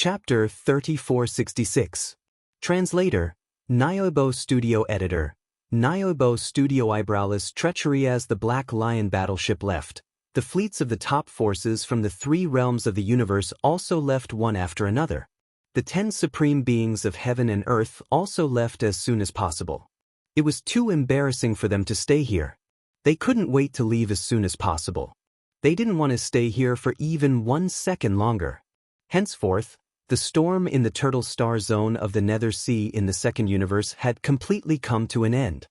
Chapter 3466. Translator, Niobo Studio Editor. Niobo Studio Eyebrowless treachery. As the Black Lion battleship left, the fleets of the top forces from the 3 realms of the universe also left one after another. The 10 supreme beings of heaven and earth also left as soon as possible. It was too embarrassing for them to stay here. They couldn't wait to leave as soon as possible. They didn't want to stay here for even 1 second longer. Henceforth, the storm in the Turtle Star Zone of the Nether Sea in the second universe had completely come to an end.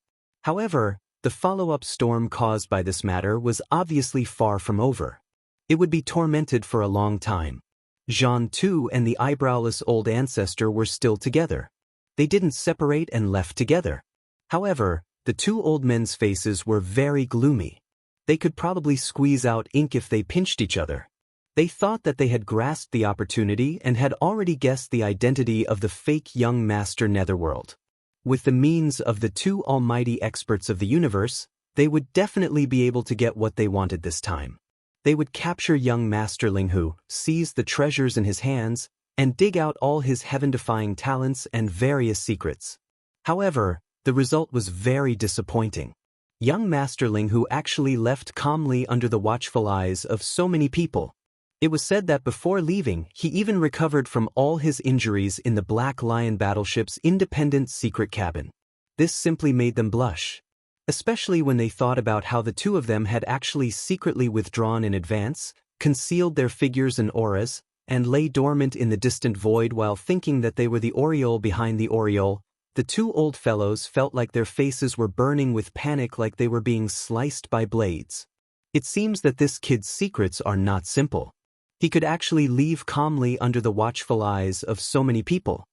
However, the follow-up storm caused by this matter was obviously far from over. It would be tormented for a long time. Jean too and the eyebrowless old ancestor were still together. They didn't separate and left together. However, the 2 old men's faces were very gloomy. They could probably squeeze out ink if they pinched each other. They thought that they had grasped the opportunity and had already guessed the identity of the fake young master Netherworld. With the means of the 2 almighty experts of the universe, they would definitely be able to get what they wanted this time. They would capture young Master Linghu, seize the treasures in his hands, and dig out all his heaven-defying talents and various secrets. However, the result was very disappointing. Young Master Linghu actually left calmly under the watchful eyes of so many people. It was said that before leaving, he even recovered from all his injuries in the Black Lion battleship's independent secret cabin. This simply made them blush, especially when they thought about how the 2 of them had actually secretly withdrawn in advance, concealed their figures and auras, and lay dormant in the distant void while thinking that they were the aureole behind the aureole. The 2 old fellows felt like their faces were burning with panic, like they were being sliced by blades. It seems that this kid's secrets are not simple. He could actually leave calmly under the watchful eyes of so many people.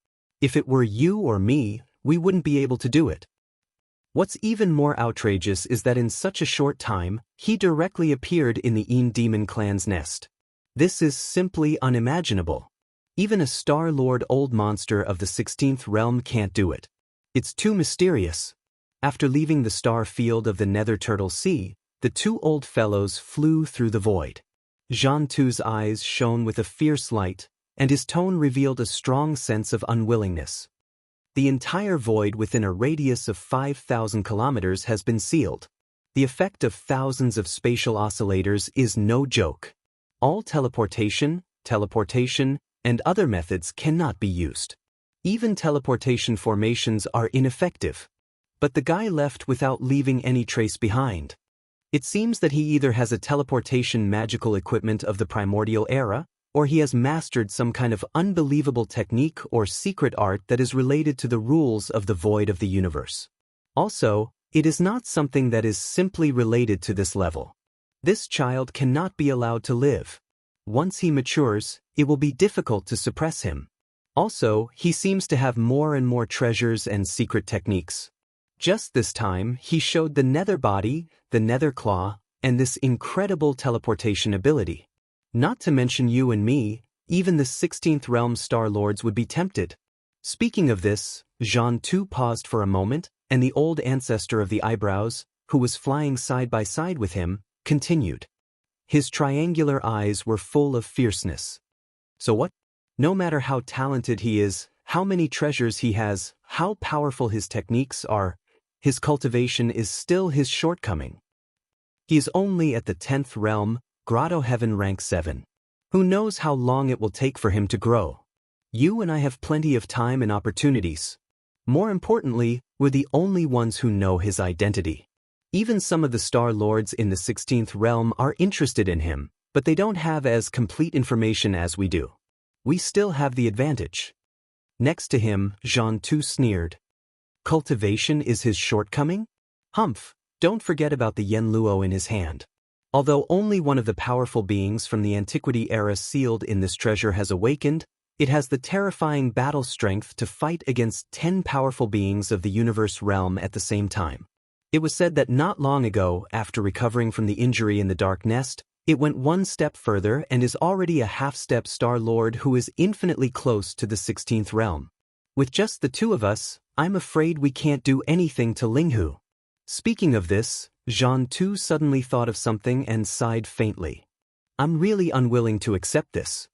If it were you or me, we wouldn't be able to do it. What's even more outrageous is that in such a short time, he directly appeared in the Een Demon clan's nest. This is simply unimaginable. Even a Star-Lord old monster of the 16th realm can't do it. It's too mysterious. After leaving the star field of the Nether Turtle Sea, the 2 old fellows flew through the void. Jean Tu's eyes shone with a fierce light, and his tone revealed a strong sense of unwillingness. The entire void within a radius of 5,000 kilometers has been sealed. The effect of thousands of spatial oscillators is no joke. All teleportation, and other methods cannot be used. Even teleportation formations are ineffective. But the guy left without leaving any trace behind. It seems that he either has a teleportation magical equipment of the primordial era, or he has mastered some kind of unbelievable technique or secret art that is related to the rules of the void of the universe. Also, it is not something that is simply related to this level. This child cannot be allowed to live. Once he matures, it will be difficult to suppress him. Also, he seems to have more and more treasures and secret techniques. Just this time, he showed the Nether Body, the Nether Claw, and this incredible teleportation ability. Not to mention you and me, even the 16th realm Star-Lords would be tempted. Speaking of this, Jean too paused for a moment, and the old ancestor of the eyebrows, who was flying side by side with him, continued. His triangular eyes were full of fierceness. So what? No matter how talented he is, how many treasures he has, how powerful his techniques are, his cultivation is still his shortcoming. He is only at the 10th realm, Grotto Heaven rank 7. Who knows how long it will take for him to grow? You and I have plenty of time and opportunities. More importantly, we're the only ones who know his identity. Even some of the Star-Lords in the 16th realm are interested in him, but they don't have as complete information as we do. We still have the advantage. Next to him, Jean too sneered. Cultivation is his shortcoming? Humph, don't forget about the Yenluo in his hand. Although only one of the powerful beings from the Antiquity era sealed in this treasure has awakened, it has the terrifying battle strength to fight against 10 powerful beings of the universe realm at the same time. It was said that not long ago, after recovering from the injury in the Dark Nest, it went 1 step further and is already a half-step Star-Lord who is infinitely close to the 16th realm. With just the 2 of us, I'm afraid we can't do anything to Linghu. Speaking of this, Jean too suddenly thought of something and sighed faintly. I'm really unwilling to accept this.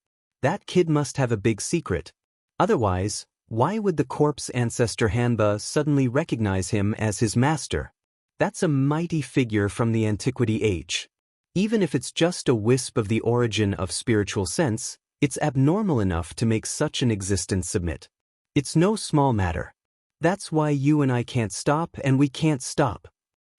That kid must have a big secret. Otherwise, why would the corpse ancestor Hanba suddenly recognize him as his master? That's a mighty figure from the antiquity age. Even if it's just a wisp of the origin of spiritual sense, it's abnormal enough to make such an existence submit. It's no small matter. That's why you and I can't stop, and we can't stop.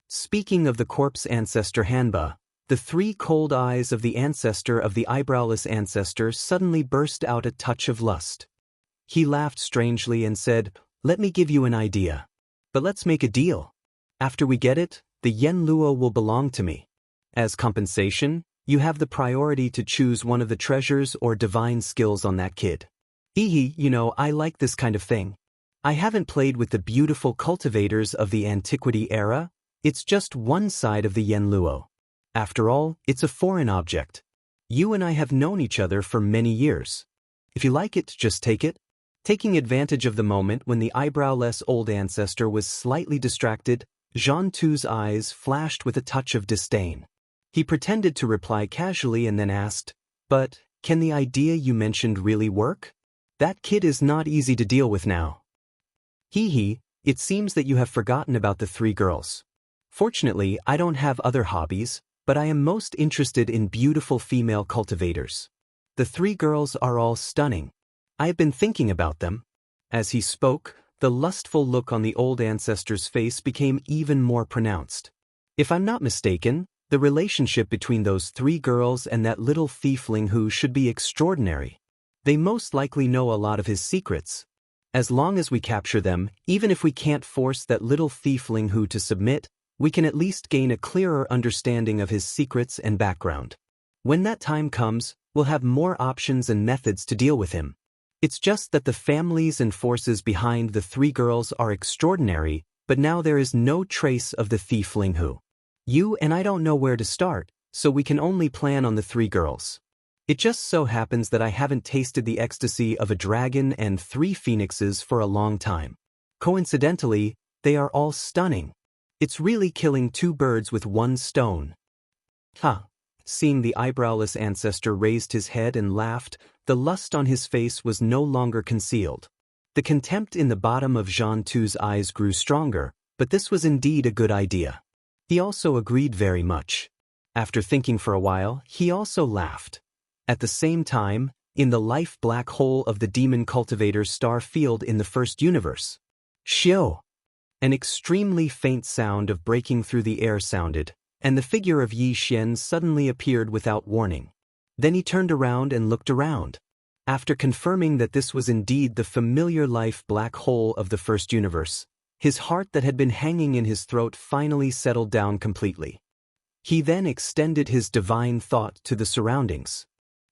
Speaking of the corpse ancestor Hanba, the 3 cold eyes of the ancestor of the eyebrowless ancestor suddenly burst out a touch of lust. He laughed strangely and said, "Let me give you an idea. But let's make a deal. After we get it, the Yen Luo will belong to me. As compensation, you have the priority to choose one of the treasures or divine skills on that kid." I like this kind of thing. I haven't played with the beautiful cultivators of the antiquity era. It's just one side of the Yen Luo. After all, it's a foreign object. You and I have known each other for many years. If you like it, just take it. Taking advantage of the moment when the eyebrowless old ancestor was slightly distracted, Zhang Tu's eyes flashed with a touch of disdain. He pretended to reply casually and then asked, "But, can the idea you mentioned really work? That kid is not easy to deal with now." It seems that you have forgotten about the 3 girls. Fortunately, I don't have other hobbies, but I am most interested in beautiful female cultivators. The 3 girls are all stunning. I have been thinking about them. As he spoke, the lustful look on the old ancestor's face became even more pronounced. If I'm not mistaken, the relationship between those 3 girls and that little thiefling who should be extraordinary. They most likely know a lot of his secrets. As long as we capture them, even if we can't force that little thiefling who to submit, we can at least gain a clearer understanding of his secrets and background. When that time comes, we'll have more options and methods to deal with him. It's just that the families and forces behind the 3 girls are extraordinary, but now there is no trace of the thiefling who. You and I don't know where to start, so we can only plan on the 3 girls. It just so happens that I haven't tasted the ecstasy of a dragon and 3 phoenixes for a long time. Coincidentally, they are all stunning. It's really killing 2 birds with 1 stone. Seeing the eyebrowless ancestor raised his head and laughed, the lust on his face was no longer concealed. The contempt in the bottom of Zhang Tu's eyes grew stronger, but this was indeed a good idea. He also agreed very much. After thinking for a while, he also laughed. At the same time, in the life black hole of the demon cultivator's star field in the first universe, Xiao! An extremely faint sound of breaking through the air sounded, and the figure of Yi Xian suddenly appeared without warning. Then he turned around and looked around. After confirming that this was indeed the familiar life black hole of the first universe, his heart that had been hanging in his throat finally settled down completely. He then extended his divine thought to the surroundings.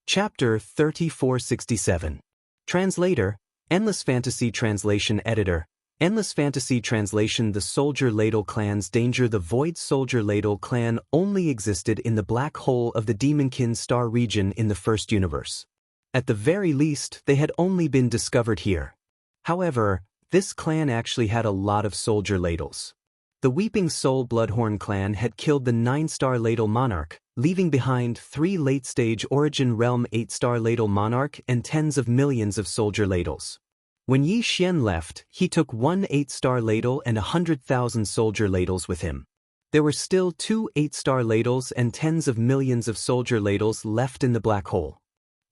Chapter 3467. Translator, Endless Fantasy Translation Editor, Endless Fantasy Translation. The Soldier Ladle Clan's danger. The Void Soldier Ladle Clan only existed in the black hole of the Demonkin star region in the first universe. At the very least, they had only been discovered here. However, this clan actually had a lot of soldier ladles. The Weeping Soul Bloodhorn clan had killed the 9-star ladle monarch, leaving behind 3 late-stage Origin Realm 8-star ladle monarch and tens of millions of soldier ladles. When Yi Xian left, he took 1 8-star ladle and 100,000 soldier ladles with him. There were still 2 8-star ladles and tens of millions of soldier ladles left in the black hole.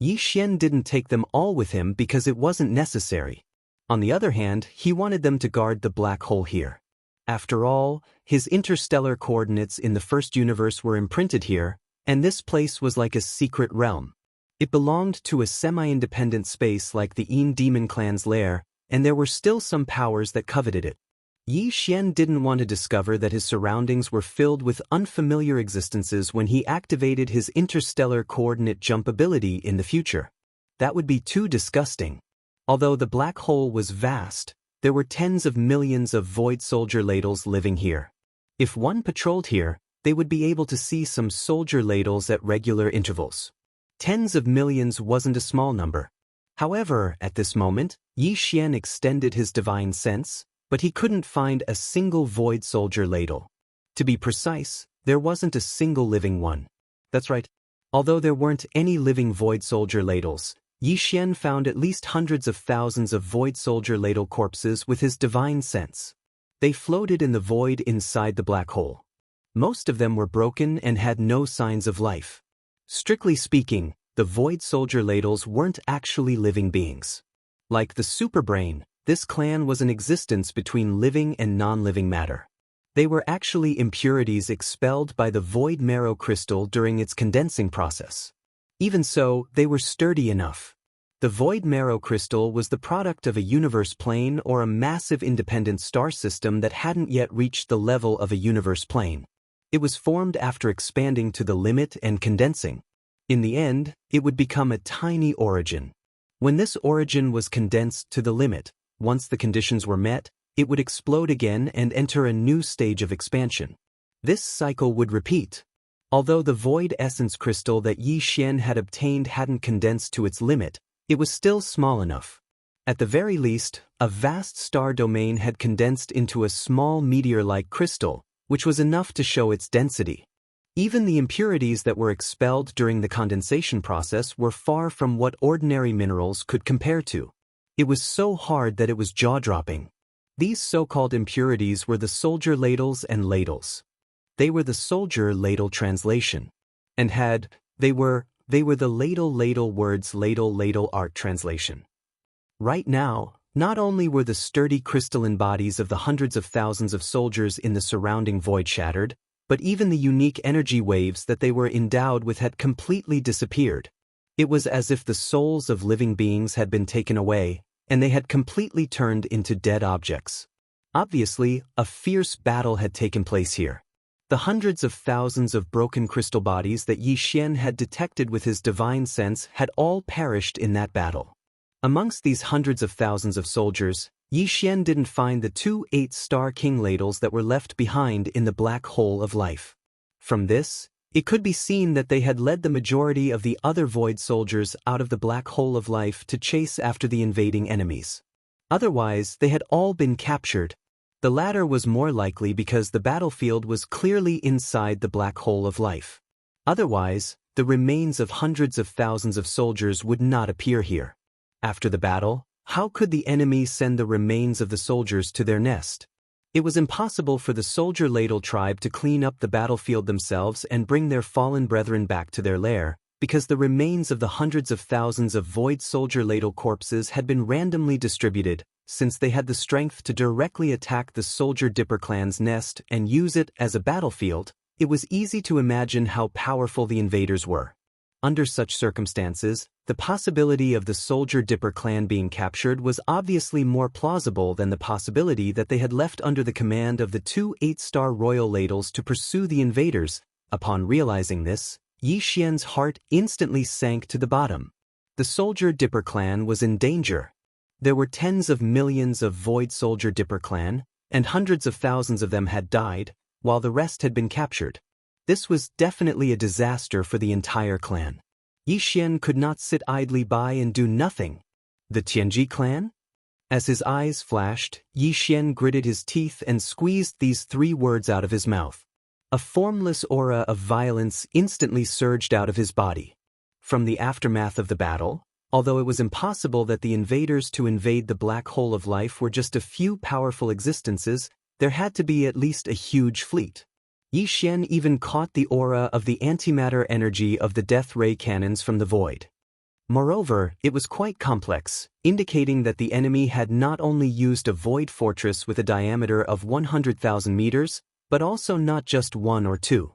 Yi Xian didn't take them all with him because it wasn't necessary. On the other hand, he wanted them to guard the black hole here. After all, his interstellar coordinates in the first universe were imprinted here, and this place was like a secret realm. It belonged to a semi-independent space like the Een Demon Clan's lair, and there were still some powers that coveted it. Yi Xian didn't want to discover that his surroundings were filled with unfamiliar existences when he activated his interstellar coordinate jump ability in the future. That would be too disgusting. Although the black hole was vast, there were tens of millions of void soldier ladles living here. If one patrolled here, they would be able to see some soldier ladles at regular intervals. Tens of millions wasn't a small number. However, at this moment, Yi Xian extended his divine sense, but he couldn't find a single void soldier ladle. To be precise, there wasn't a single living one. That's right. Although there weren't any living void soldier ladles, Yi Xian found at least hundreds of thousands of void soldier ladle corpses with his divine sense. They floated in the void inside the black hole. Most of them were broken and had no signs of life. Strictly speaking, the void soldier ladles weren't actually living beings. Like the superbrain, this clan was an existence between living and non-living matter. They were actually impurities expelled by the void marrow crystal during its condensing process. Even so, they were sturdy enough. The void marrow crystal was the product of a universe plane or a massive independent star system that hadn't yet reached the level of a universe plane. It was formed after expanding to the limit and condensing. In the end, it would become a tiny origin. When this origin was condensed to the limit, once the conditions were met, it would explode again and enter a new stage of expansion. This cycle would repeat. Although the void essence crystal that Yi Xian had obtained hadn't condensed to its limit, it was still small enough. At the very least, a vast star domain had condensed into a small meteor-like crystal, which was enough to show its density. Even the impurities that were expelled during the condensation process were far from what ordinary minerals could compare to. It was so hard that it was jaw-dropping. These so-called impurities were the soldier ladles and ladles. They were the soldier ladle translation. And they were the ladle words ladle art translation. Right now, not only were the sturdy crystalline bodies of the hundreds of thousands of soldiers in the surrounding void shattered, but even the unique energy waves that they were endowed with had completely disappeared. It was as if the souls of living beings had been taken away, and they had completely turned into dead objects. Obviously, a fierce battle had taken place here. The hundreds of thousands of broken crystal bodies that Yi Xian had detected with his divine sense had all perished in that battle. Amongst these hundreds of thousands of soldiers, Yi Xian didn't find the 2 8-star king ladles that were left behind in the black hole of life. From this, it could be seen that they had led the majority of the other void soldiers out of the black hole of life to chase after the invading enemies. Otherwise, they had all been captured. The latter was more likely because the battlefield was clearly inside the black hole of life. Otherwise, the remains of hundreds of thousands of soldiers would not appear here. After the battle, how could the enemy send the remains of the soldiers to their nest? It was impossible for the soldier ladle tribe to clean up the battlefield themselves and bring their fallen brethren back to their lair, because the remains of the hundreds of thousands of void soldier ladle corpses had been randomly distributed, since they had the strength to directly attack the soldier dipper clan's nest and use it as a battlefield. It was easy to imagine how powerful the invaders were. Under such circumstances, the possibility of the soldier dipper clan being captured was obviously more plausible than the possibility that they had left under the command of the 2 8-star royal ladles to pursue the invaders. Upon realizing this, Yi Xian's heart instantly sank to the bottom. The soldier dipper clan was in danger. There were tens of millions of void soldier dipper clan, and hundreds of thousands of them had died, while the rest had been captured. This was definitely a disaster for the entire clan. Yi Xian could not sit idly by and do nothing. The Tianji clan? As his eyes flashed, Yi Xian gritted his teeth and squeezed these 3 words out of his mouth. A formless aura of violence instantly surged out of his body. From the aftermath of the battle, although it was impossible that the invaders to invade the black hole of life were just a few powerful existences, there had to be at least a huge fleet. Yi Xian even caught the aura of the antimatter energy of the death ray cannons from the void. Moreover, it was quite complex, indicating that the enemy had not only used a void fortress with a diameter of 100,000 meters, but also not just 1 or 2.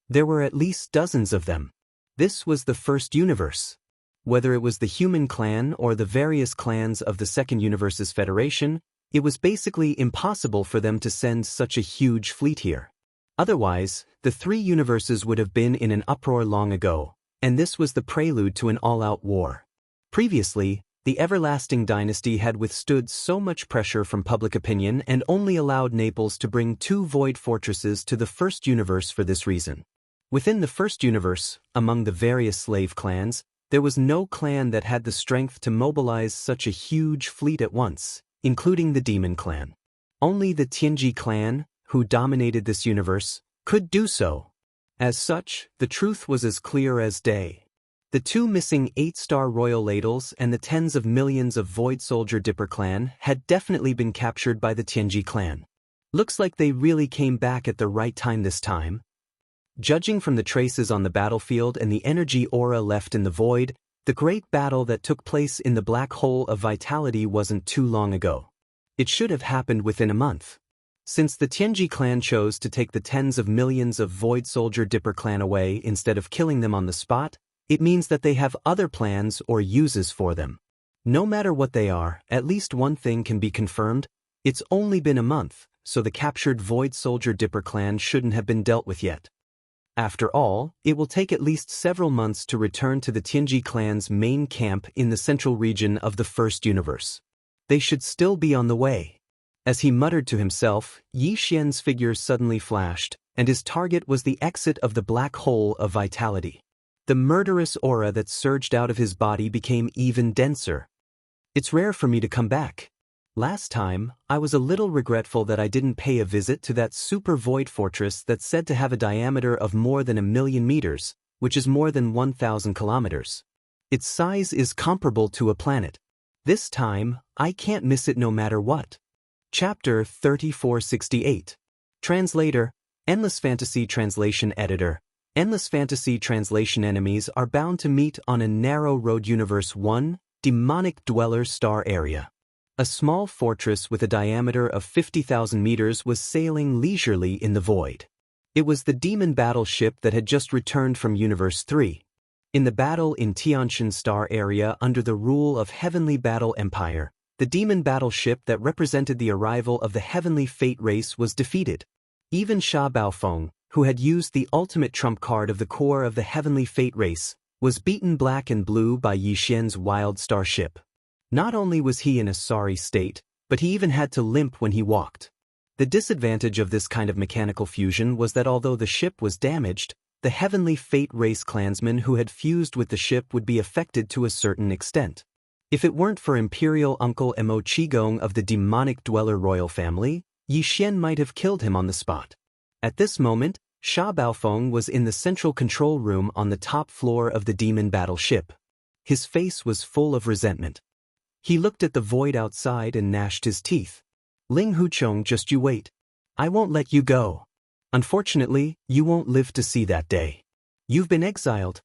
There were at least dozens of them. This was the first universe. Whether it was the human clan or the various clans of the second universe's federation, it was basically impossible for them to send such a huge fleet here. Otherwise, the 3 universes would have been in an uproar long ago, and this was the prelude to an all-out war. Previously, the Everlasting Dynasty had withstood so much pressure from public opinion and only allowed Naples to bring 2 void fortresses to the first universe for this reason. Within the first universe, among the various slave clans, there was no clan that had the strength to mobilize such a huge fleet at once, including the Demon Clan. Only the Tianji clan, who dominated this universe, could do so. As such, the truth was as clear as day. The The 2 missing 8-star royal ladles and the tens of millions of Void Soldier Dipper clan had definitely been captured by the Tianji clan. Looks like they really came back at the right time this time. Judging from the traces on the battlefield and the energy aura left in the void, the great battle that took place in the black hole of vitality wasn't too long ago. It should have happened within a month. Since the Tianji clan chose to take the tens of millions of Void Soldier Dipper clan away instead of killing them on the spot, it means that they have other plans or uses for them. No matter what they are, at least one thing can be confirmed: it's only been a month, so the captured Void Soldier Dipper clan shouldn't have been dealt with yet. After all, it will take at least several months to return to the Tianji clan's main camp in the central region of the First Universe. They should still be on the way. As he muttered to himself, Yi Xian's figure suddenly flashed, and his target was the exit of the black hole of vitality. The murderous aura that surged out of his body became even denser. It's rare for me to come back. Last time, I was a little regretful that I didn't pay a visit to that super void fortress that's said to have a diameter of more than 1,000,000 meters, which is more than 1,000 kilometers. Its size is comparable to a planet. This time, I can't miss it no matter what. Chapter 3468. Translator, Endless Fantasy Translation Editor. Endless Fantasy Translation enemies are bound to meet on a narrow road. Universe 1, Demonic Dweller Star Area. A small fortress with a diameter of 50,000 meters was sailing leisurely in the void. It was the demon battleship that had just returned from Universe 3. In the battle in Tianxian Star Area under the rule of Heavenly Battle Empire, the demon battleship that represented the arrival of the Heavenly Fate race was defeated. Even Sha Baofeng, who had used the ultimate trump card of the core of the Heavenly Fate race, was beaten black and blue by Yi Xian's wild starship. Not only was he in a sorry state, but he even had to limp when he walked. The disadvantage of this kind of mechanical fusion was that although the ship was damaged, the Heavenly Fate race clansmen who had fused with the ship would be affected to a certain extent. If it weren't for Imperial Uncle Mo Qigong of the Demonic Dweller royal family, Yi Xian might have killed him on the spot. At this moment, Sha Baofeng was in the central control room on the top floor of the demon battleship. His face was full of resentment. He looked at the void outside and gnashed his teeth. Ling Huchong, just you wait. I won't let you go. Unfortunately, you won't live to see that day. You've been exiled.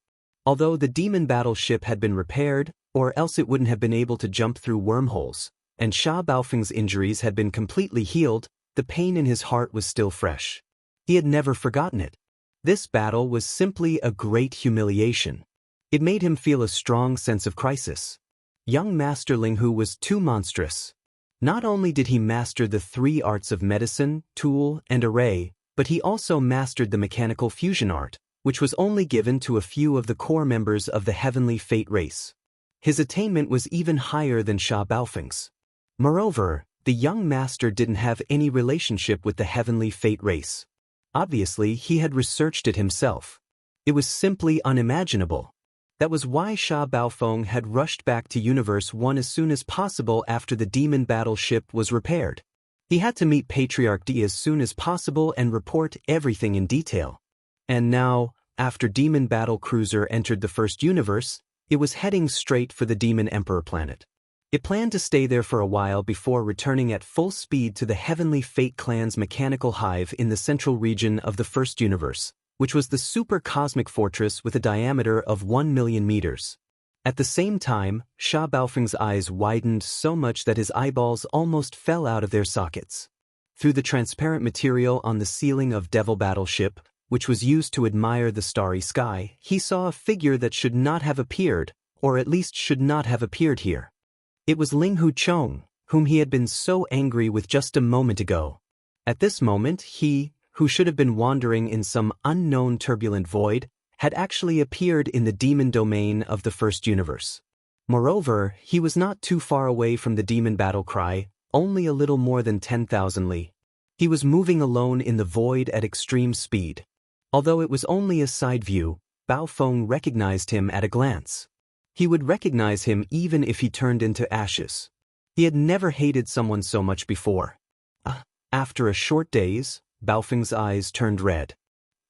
Although the demon battleship had been repaired, or else it wouldn't have been able to jump through wormholes, and Sha Baofeng's injuries had been completely healed, the pain in his heart was still fresh. He had never forgotten it. This battle was simply a great humiliation. It made him feel a strong sense of crisis. Young Master Linghu was too monstrous. Not only did he master the 3 arts of medicine, tool, and array, but he also mastered the mechanical fusion art, which was only given to a few of the core members of the Heavenly Fate race. His attainment was even higher than Sha Baofeng's. Moreover, the young master didn't have any relationship with the Heavenly Fate race. Obviously, he had researched it himself. It was simply unimaginable. That was why Sha Baofeng had rushed back to Universe 1 as soon as possible after the demon battleship was repaired. He had to meet Patriarch D as soon as possible and report everything in detail. And now, after Demon Battle Cruiser entered the First Universe, it was heading straight for the Demon Emperor planet. It planned to stay there for a while before returning at full speed to the Heavenly Fate clan's mechanical hive in the central region of the First Universe, which was the super cosmic fortress with a diameter of 1,000,000 meters. At the same time, Sha Baofeng's eyes widened so much that his eyeballs almost fell out of their sockets. Through the transparent material on the ceiling of Devil Battleship, which was used to admire the starry sky, he saw a figure that should not have appeared, or at least should not have appeared here. It was Ling Huchong, whom he had been so angry with just a moment ago. At this moment, he, who should have been wandering in some unknown turbulent void, had actually appeared in the demon domain of the First Universe. Moreover, he was not too far away from the demon battle cry, only a little more than 10,000 li. He was moving alone in the void at extreme speed. Although it was only a side view, Baofeng recognized him at a glance. He would recognize him even if he turned into ashes. He had never hated someone so much before. After a short daze, Baofeng's eyes turned red.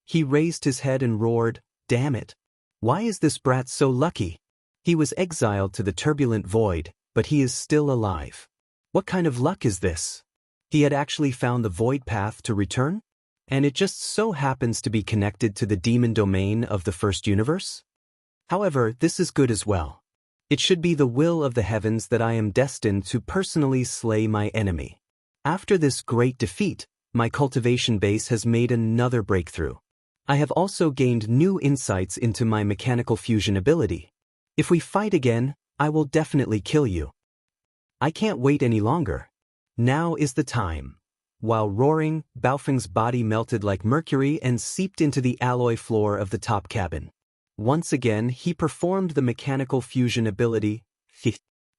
He raised his head and roared, "Damn it! Why is this brat so lucky? He was exiled to the turbulent void, but he is still alive. What kind of luck is this? He had actually found the void path to return? And it just so happens to be connected to the demon domain of the first universe? However, this is good as well. It should be the will of the heavens that I am destined to personally slay my enemy. After this great defeat, my cultivation base has made another breakthrough. I have also gained new insights into my mechanical fusion ability. If we fight again, I will definitely kill you. I can't wait any longer. Now is the time. While roaring, Baofeng's body melted like mercury and seeped into the alloy floor of the top cabin. Once again, he performed the mechanical fusion ability,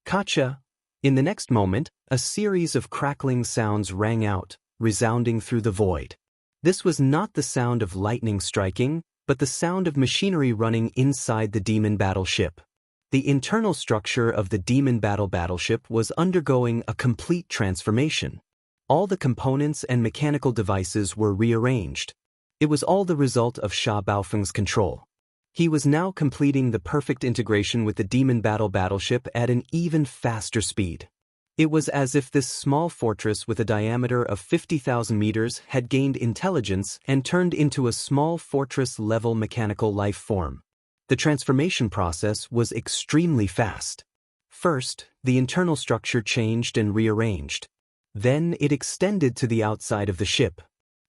Kacha. In the next moment, a series of crackling sounds rang out, resounding through the void. This was not the sound of lightning striking, but the sound of machinery running inside the demon battleship. The internal structure of the demon battleship was undergoing a complete transformation. All the components and mechanical devices were rearranged. It was all the result of Sha Baofeng's control. He was now completing the perfect integration with the demon battleship at an even faster speed. It was as if this small fortress with a diameter of 50,000 meters had gained intelligence and turned into a small fortress-level mechanical life form. The transformation process was extremely fast. First, the internal structure changed and rearranged. Then it extended to the outside of the ship.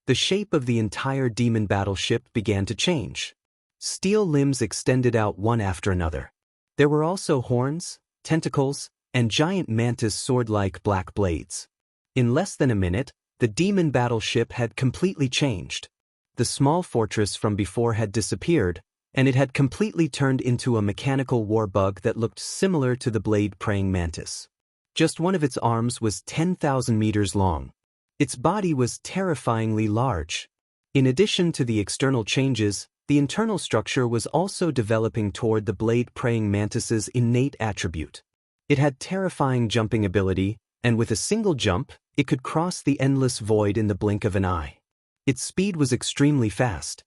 The shape of the entire demon battleship began to change. Steel limbs extended out one after another. There were also horns, tentacles, and giant mantis sword-like black blades. In less than a minute, the demon battleship had completely changed. The small fortress from before had disappeared, and it had completely turned into a mechanical war bug that looked similar to the blade-praying mantis. Just one of its arms was 10,000 meters long. Its body was terrifyingly large. In addition to the external changes, the internal structure was also developing toward the blade-praying mantis's innate attribute. It had terrifying jumping ability, and with a single jump, it could cross the endless void in the blink of an eye. Its speed was extremely fast.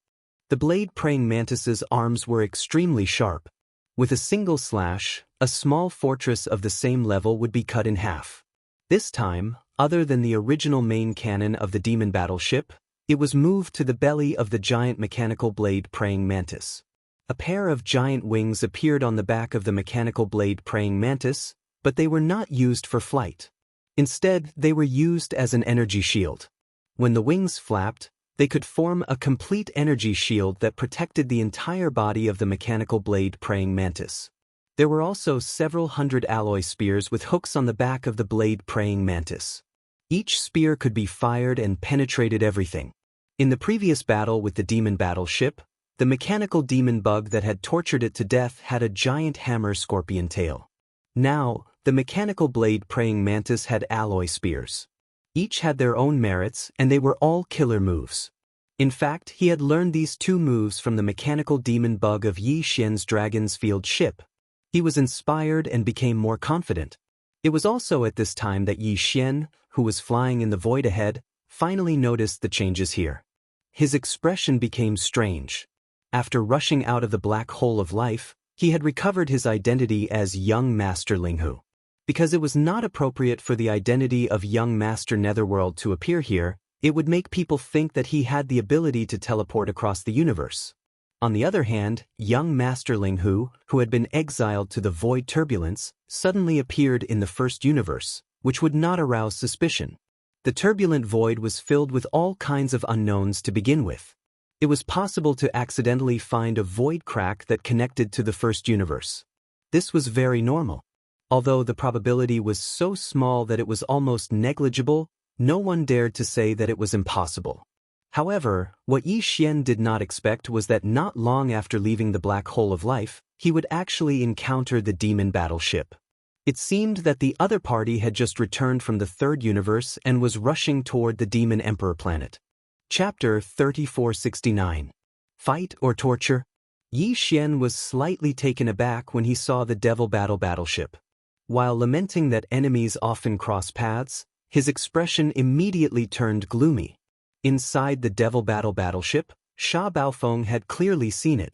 The blade-praying mantis's arms were extremely sharp. With a single slash, a small fortress of the same level would be cut in half. This time, other than the original main cannon of the demon battleship, it was moved to the belly of the giant mechanical blade-praying mantis. A pair of giant wings appeared on the back of the mechanical blade-praying mantis, but they were not used for flight. Instead, they were used as an energy shield. When the wings flapped, they could form a complete energy shield that protected the entire body of the mechanical blade-praying mantis. There were also several hundred alloy spears with hooks on the back of the blade-praying mantis. Each spear could be fired and penetrated everything. In the previous battle with the demon battleship, the mechanical demon bug that had tortured it to death had a giant hammer scorpion tail. Now, the mechanical blade-praying mantis had alloy spears. Each had their own merits, and they were all killer moves. In fact, he had learned these two moves from the mechanical demon bug of Yi Xian's Dragon's Field ship. He was inspired and became more confident. It was also at this time that Yi Xian, who was flying in the void ahead, finally noticed the changes here. His expression became strange. After rushing out of the black hole of life, he had recovered his identity as young Master Linghu. Because it was not appropriate for the identity of young Master Netherworld to appear here, it would make people think that he had the ability to teleport across the universe. On the other hand, young Master Linghu, who had been exiled to the void turbulence, suddenly appeared in the first universe, which would not arouse suspicion. The turbulent void was filled with all kinds of unknowns to begin with. It was possible to accidentally find a void crack that connected to the first universe. This was very normal. Although the probability was so small that it was almost negligible, no one dared to say that it was impossible. However, what Yi Xian did not expect was that not long after leaving the black hole of life, he would actually encounter the demon battleship. It seemed that the other party had just returned from the third universe and was rushing toward the demon emperor planet. Chapter 3469. Fight or Torture? Yi Xian was slightly taken aback when he saw the devil battleship. While lamenting that enemies often cross paths, his expression immediately turned gloomy. Inside the devil battleship, Sha Baofeng had clearly seen it.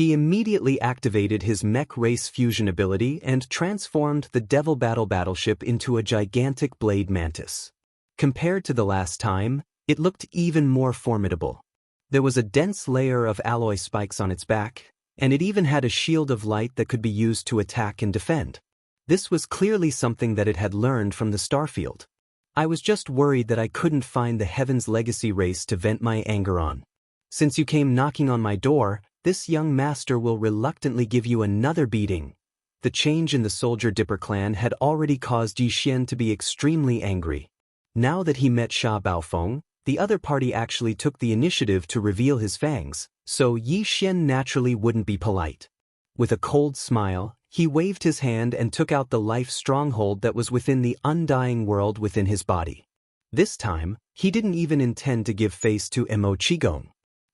He immediately activated his mech race fusion ability and transformed the Devil battleship into a gigantic blade mantis. Compared to the last time, it looked even more formidable. There was a dense layer of alloy spikes on its back, and it even had a shield of light that could be used to attack and defend. This was clearly something that it had learned from the starfield. I was just worried that I couldn't find the Heaven's Legacy race to vent my anger on. Since you came knocking on my door, this young master will reluctantly give you another beating. The change in the Soldier Dipper clan had already caused Yi Xian to be extremely angry. Now that he met Sha Baofeng, the other party actually took the initiative to reveal his fangs, so Yi Xian naturally wouldn't be polite. With a cold smile, he waved his hand and took out the life stronghold that was within the undying world within his body. This time, he didn't even intend to give face to Mo Qigong.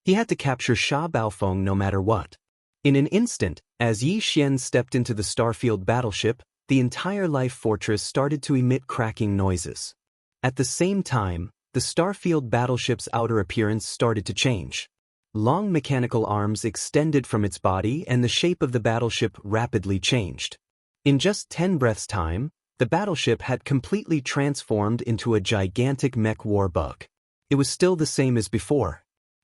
He had to capture Sha Baofeng no matter what. In an instant, as Yi Xian stepped into the Starfield battleship, the entire life fortress started to emit cracking noises. At the same time, the Starfield battleship's outer appearance started to change. Long mechanical arms extended from its body and the shape of the battleship rapidly changed. In just 10 breaths' time, the battleship had completely transformed into a gigantic mech war bug. It was still the same as before.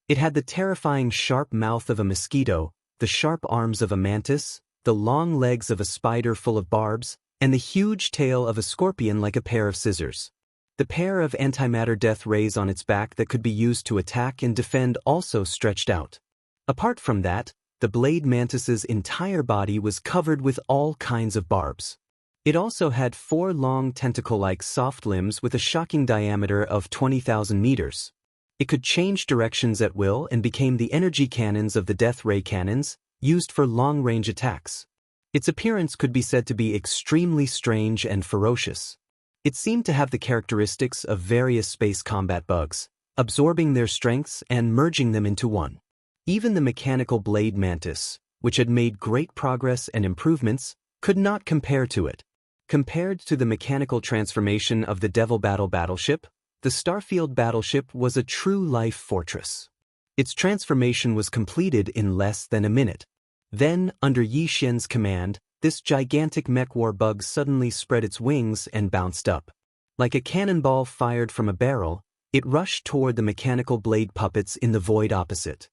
It had the terrifying sharp mouth of a mosquito, the sharp arms of a mantis, the long legs of a spider full of barbs, and the huge tail of a scorpion like a pair of scissors. The pair of antimatter death rays on its back that could be used to attack and defend also stretched out. Apart from that, the blade mantis's entire body was covered with all kinds of barbs. It also had 4 long tentacle-like soft limbs with a shocking diameter of 20,000 meters. It could change directions at will and became the energy cannons of the death ray cannons, used for long-range attacks. Its appearance could be said to be extremely strange and ferocious. It seemed to have the characteristics of various space combat bugs, absorbing their strengths and merging them into one. Even the mechanical blade mantis, which had made great progress and improvements, could not compare to it. Compared to the mechanical transformation of the Devil battleship, the Starfield battleship was a true life fortress. Its transformation was completed in less than a minute. Then, under Yi Xian's command, this gigantic mech war bug suddenly spread its wings and bounced up. Like a cannonball fired from a barrel, it rushed toward the mechanical blade puppets in the void opposite.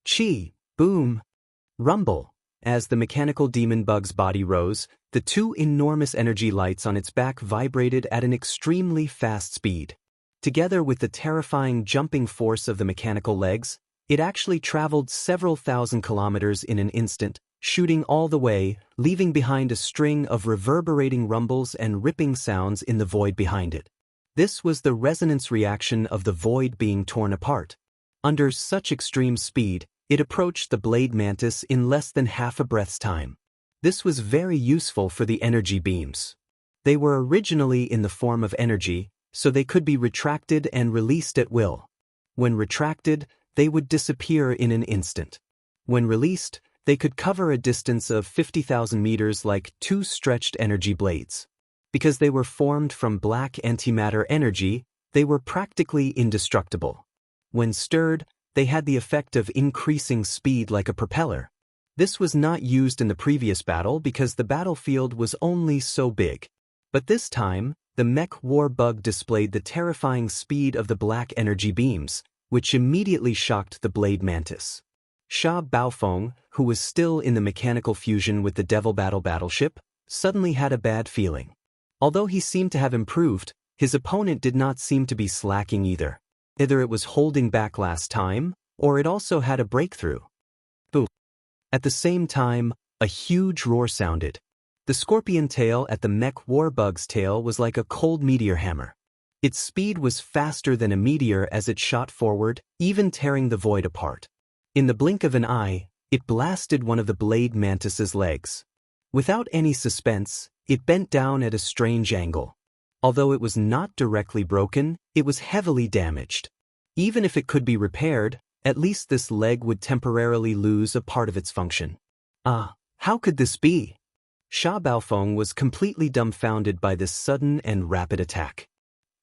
Chi, boom, rumble. As the mechanical demon bug's body rose, the 2 enormous energy lights on its back vibrated at an extremely fast speed. Together with the terrifying jumping force of the mechanical legs, it actually traveled several thousand kilometers in an instant, shooting all the way, leaving behind a string of reverberating rumbles and ripping sounds in the void behind it. This was the resonance reaction of the void being torn apart. Under such extreme speed, it approached the blade mantis in less than half a breath's time. This was very useful for the energy beams. They were originally in the form of energy, so they could be retracted and released at will. When retracted, they would disappear in an instant. When released, they could cover a distance of 50,000 meters like 2 stretched energy blades. Because they were formed from black antimatter energy, they were practically indestructible. When stirred, they had the effect of increasing speed like a propeller. This was not used in the previous battle because the battlefield was only so big. But this time, the mech war bug displayed the terrifying speed of the black energy beams, which immediately shocked the blade mantis. Sha Baofeng, who was still in the mechanical fusion with the Devil battleship, suddenly had a bad feeling. Although he seemed to have improved, his opponent did not seem to be slacking either. Either it was holding back last time, or it also had a breakthrough. Boom. At the same time, a huge roar sounded. The scorpion tail at the mech war bug's tail was like a cold meteor hammer. Its speed was faster than a meteor as it shot forward, even tearing the void apart. In the blink of an eye, it blasted one of the blade mantis's legs. Without any suspense, it bent down at a strange angle. Although it was not directly broken, it was heavily damaged. Even if it could be repaired, at least this leg would temporarily lose a part of its function. How could this be? Sha Baofeng was completely dumbfounded by this sudden and rapid attack.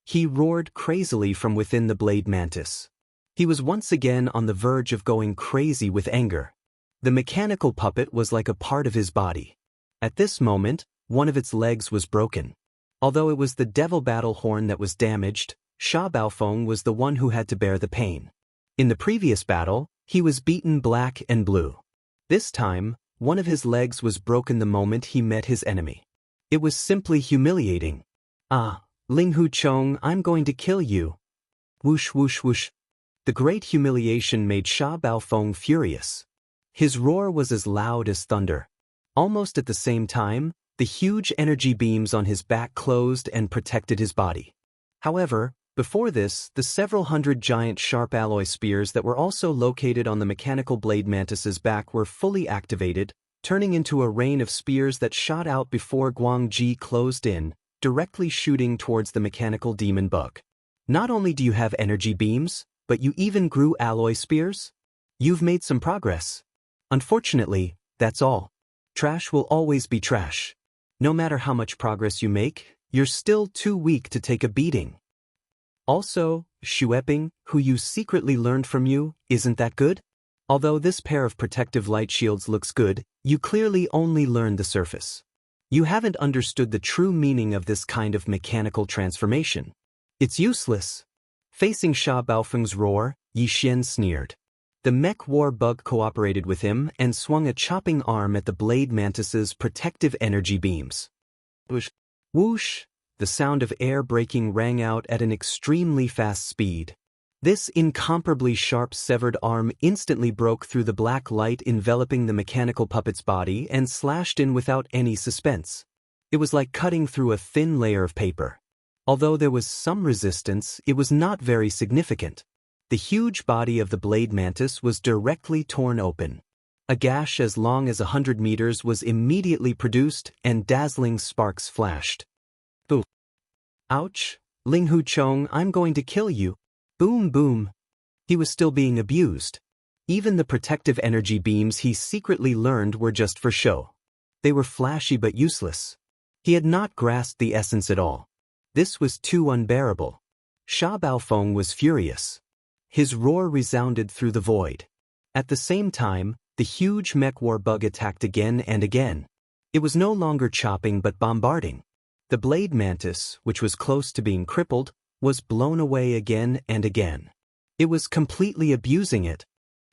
He roared crazily from within the blade mantis. He was once again on the verge of going crazy with anger. The mechanical puppet was like a part of his body. At this moment, one of its legs was broken. Although it was the devil battle horn that was damaged, Sha Baofeng was the one who had to bear the pain. In the previous battle, he was beaten black and blue. This time, one of his legs was broken the moment he met his enemy. It was simply humiliating. "Ah, Ling Hu Chong, I'm going to kill you." Whoosh whoosh whoosh. The great humiliation made Sha Baofeng furious. His roar was as loud as thunder. Almost at the same time, the huge energy beams on his back closed and protected his body. However, before this, the several hundred giant sharp alloy spears that were also located on the mechanical blade mantis's back were fully activated, turning into a rain of spears that shot out before Guangji closed in, directly shooting towards the mechanical demon bug. Not only do you have energy beams, but you even grew alloy spears? You've made some progress. Unfortunately, that's all. Trash will always be trash. No matter how much progress you make, you're still too weak to take a beating. Also, Xueping, who you secretly learned from you, isn't that good? Although this pair of protective light shields looks good, you clearly only learned the surface. You haven't understood the true meaning of this kind of mechanical transformation. It's useless. Facing Sha Baofeng's roar, Yi Xian sneered. The mech war bug cooperated with him and swung a chopping arm at the blade mantis's protective energy beams. Whoosh! Whoosh! The sound of air breaking rang out at an extremely fast speed. This incomparably sharp severed arm instantly broke through the black light enveloping the mechanical puppet's body and slashed in without any suspense. It was like cutting through a thin layer of paper. Although there was some resistance, it was not very significant. The huge body of the blade mantis was directly torn open. A gash as long as 100 meters was immediately produced and dazzling sparks flashed. Boo! Ouch! Ling Hu Chong, I'm going to kill you. Boom boom. He was still being abused. Even the protective energy beams he secretly learned were just for show. They were flashy but useless. He had not grasped the essence at all. This was too unbearable. Sha Baofeng was furious. His roar resounded through the void. At the same time, the huge mech war bug attacked again and again. It was no longer chopping but bombarding. The blade mantis, which was close to being crippled, was blown away again and again. It was completely abusing it.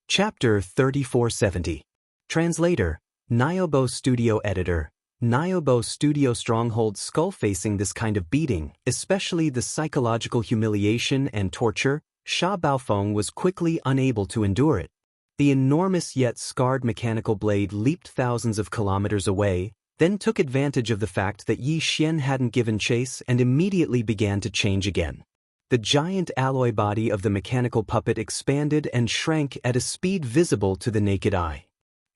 Chapter 3470. Translator, Niobo Studio Editor. Niobo Studio Stronghold Skull. Facing this kind of beating, especially the psychological humiliation and torture, Sha Baofeng was quickly unable to endure it. The enormous yet scarred mechanical blade leaped thousands of kilometers away, then took advantage of the fact that Yi Xian hadn't given chase and immediately began to change again. The giant alloy body of the mechanical puppet expanded and shrank at a speed visible to the naked eye.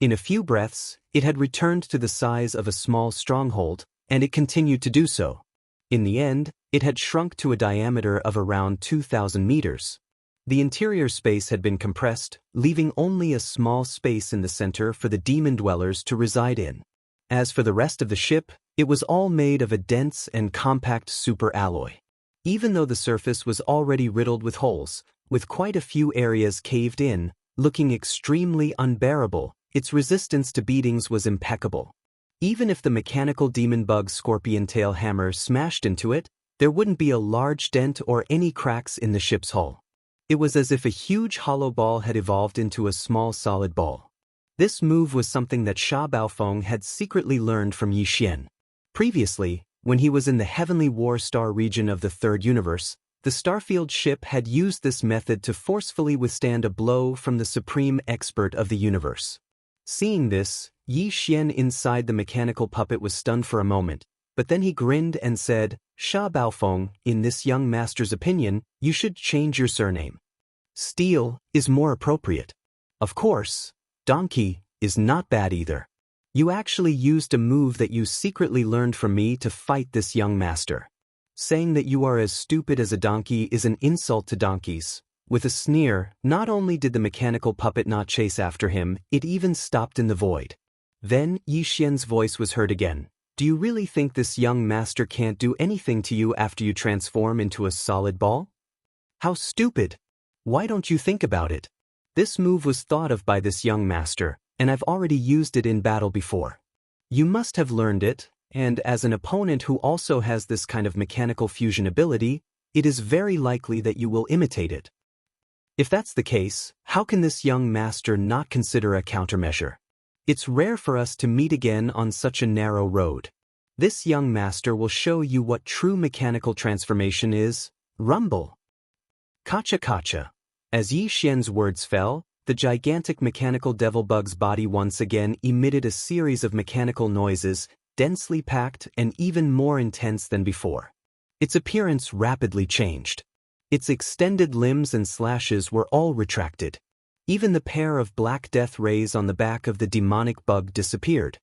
In a few breaths, it had returned to the size of a small stronghold, and it continued to do so. In the end, it had shrunk to a diameter of around 2,000 meters. The interior space had been compressed, leaving only a small space in the center for the demon dwellers to reside in. As for the rest of the ship, it was all made of a dense and compact super alloy. Even though the surface was already riddled with holes, with quite a few areas caved in, looking extremely unbearable, its resistance to beatings was impeccable. Even if the mechanical demon bug scorpion tail hammer smashed into it, there wouldn't be a large dent or any cracks in the ship's hull. It was as if a huge hollow ball had evolved into a small solid ball. This move was something that Sha Baofeng had secretly learned from Yi Xian. Previously, when he was in the Heavenly War Star region of the Third Universe, the Starfield ship had used this method to forcefully withstand a blow from the supreme expert of the universe. Seeing this, Yi Xian inside the mechanical puppet was stunned for a moment, but then he grinned and said, "Sha Baofeng, in this young master's opinion, you should change your surname. Steel is more appropriate. Of course, donkey is not bad either. You actually used a move that you secretly learned from me to fight this young master. Saying that you are as stupid as a donkey is an insult to donkeys." With a sneer, not only did the mechanical puppet not chase after him, it even stopped in the void. Then Yi Xian's voice was heard again. "Do you really think this young master can't do anything to you after you transform into a solid ball? How stupid! Why don't you think about it?" This move was thought of by this young master, and I've already used it in battle before. You must have learned it, and as an opponent who also has this kind of mechanical fusion ability, it is very likely that you will imitate it. If that's the case, how can this young master not consider a countermeasure? It's rare for us to meet again on such a narrow road. This young master will show you what true mechanical transformation is. Rumble. Kacha kacha. As Yi Xian's words fell, the gigantic mechanical devil bug's body once again emitted a series of mechanical noises, densely packed and even more intense than before. Its appearance rapidly changed. Its extended limbs and slashes were all retracted. Even the pair of black death rays on the back of the demonic bug disappeared.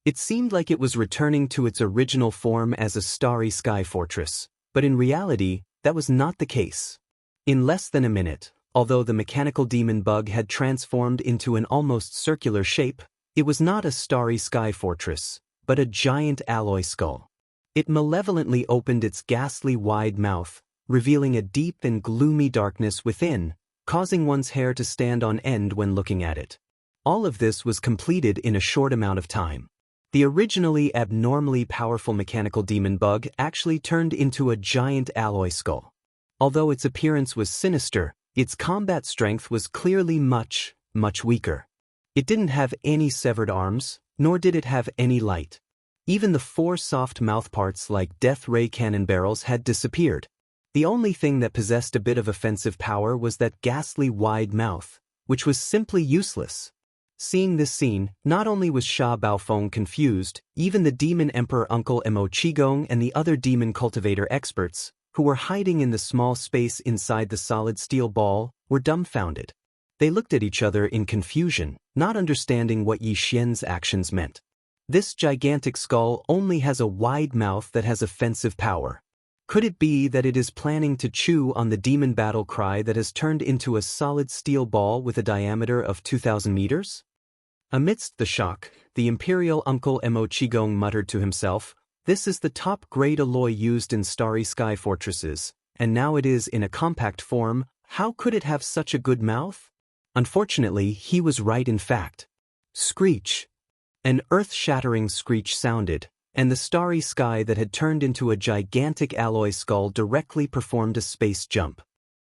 It seemed like it was returning to its original form as a starry sky fortress, but in reality, that was not the case. In less than a minute, although the mechanical demon bug had transformed into an almost circular shape, it was not a starry sky fortress, but a giant alloy skull. It malevolently opened its ghastly wide mouth, revealing a deep and gloomy darkness within, causing one's hair to stand on end when looking at it. All of this was completed in a short amount of time. The originally abnormally powerful mechanical demon bug actually turned into a giant alloy skull. Although its appearance was sinister, its combat strength was clearly much, much weaker. It didn't have any severed arms, nor did it have any light. Even the 4 soft mouthparts like death ray cannon barrels had disappeared. The only thing that possessed a bit of offensive power was that ghastly wide mouth, which was simply useless. Seeing this scene, not only was Sha Baofeng confused, even the Demon Emperor Uncle Mo Qigong and the other demon cultivator experts, who were hiding in the small space inside the solid steel ball, were dumbfounded. They looked at each other in confusion, not understanding what Yi Xian's actions meant. This gigantic skull only has a wide mouth that has offensive power. Could it be that it is planning to chew on the demon battle cry that has turned into a solid steel ball with a diameter of 2,000 meters? Amidst the shock, the Imperial Uncle Mo Qigong muttered to himself, "This is the top-grade alloy used in starry sky fortresses, and now it is in a compact form. How could it have such a good mouth?" Unfortunately, he was right in fact. Screech. An earth-shattering screech sounded, and the starry sky that had turned into a gigantic alloy skull directly performed a space jump.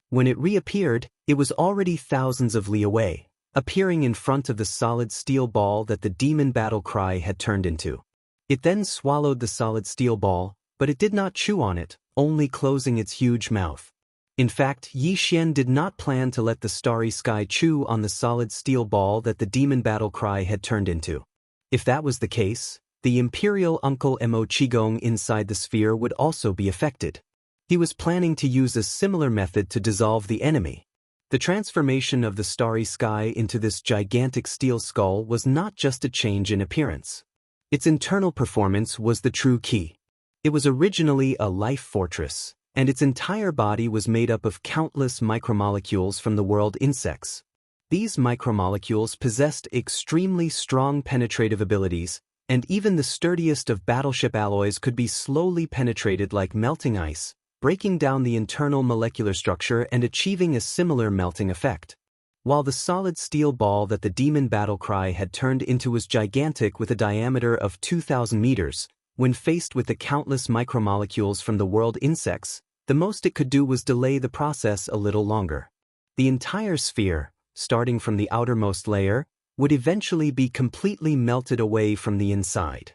When it reappeared, it was already thousands of li away, appearing in front of the solid steel ball that the demon battle cry had turned into. It then swallowed the solid steel ball, but it did not chew on it, only closing its huge mouth. In fact, Yi Xian did not plan to let the starry sky chew on the solid steel ball that the demon battle cry had turned into. If that was the case, the Imperial Uncle Mo Qigong inside the sphere would also be affected. He was planning to use a similar method to dissolve the enemy. The transformation of the starry sky into this gigantic steel skull was not just a change in appearance. Its internal performance was the true key. It was originally a life fortress, and its entire body was made up of countless micromolecules from the world insects. These micromolecules possessed extremely strong penetrative abilities, and even the sturdiest of battleship alloys could be slowly penetrated like melting ice, breaking down the internal molecular structure and achieving a similar melting effect. While the solid steel ball that the demon battle cry had turned into was gigantic with a diameter of 2,000 meters, when faced with the countless micromolecules from the world insects, the most it could do was delay the process a little longer. The entire sphere, starting from the outermost layer, would eventually be completely melted away from the inside.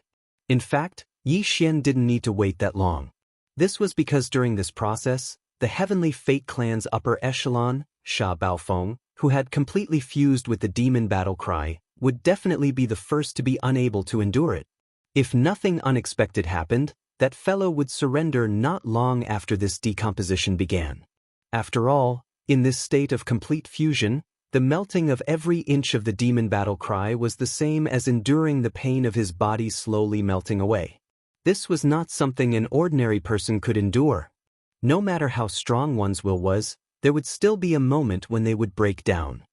In fact, Yi Xian didn't need to wait that long. This was because during this process, the Heavenly Fate Clan's upper echelon, Sha Baofeng, who had completely fused with the demon battle cry, would definitely be the first to be unable to endure it. If nothing unexpected happened, that fellow would surrender not long after this decomposition began. After all, in this state of complete fusion, the melting of every inch of the demon battle cry was the same as enduring the pain of his body slowly melting away. This was not something an ordinary person could endure. No matter how strong one's will was, there would still be a moment when they would break down.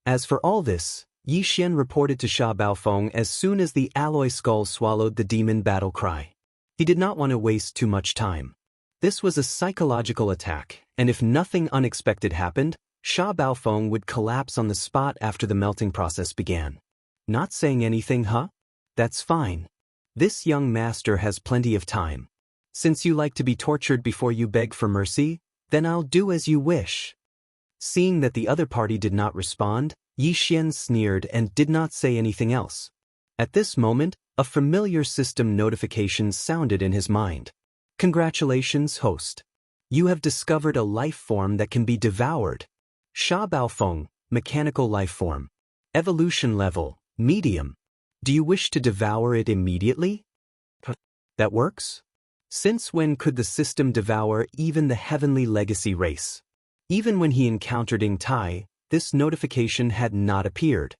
As for all this, Yi Xian reported to Sha Baofeng as soon as the alloy skull swallowed the demon battle cry. He did not want to waste too much time. This was a psychological attack, and if nothing unexpected happened, Sha Baofeng would collapse on the spot after the melting process began. Not saying anything, huh? That's fine. This young master has plenty of time. Since you like to be tortured before you beg for mercy, then I'll do as you wish. Seeing that the other party did not respond, Yi Xian sneered and did not say anything else. At this moment, a familiar system notification sounded in his mind. Congratulations, host. You have discovered a life form that can be devoured. Sha Baofeng, mechanical life form. Evolution level, medium. Do you wish to devour it immediately? That works? Since when could the system devour even the heavenly legacy race? Even when he encountered Ing Tai, this notification had not appeared.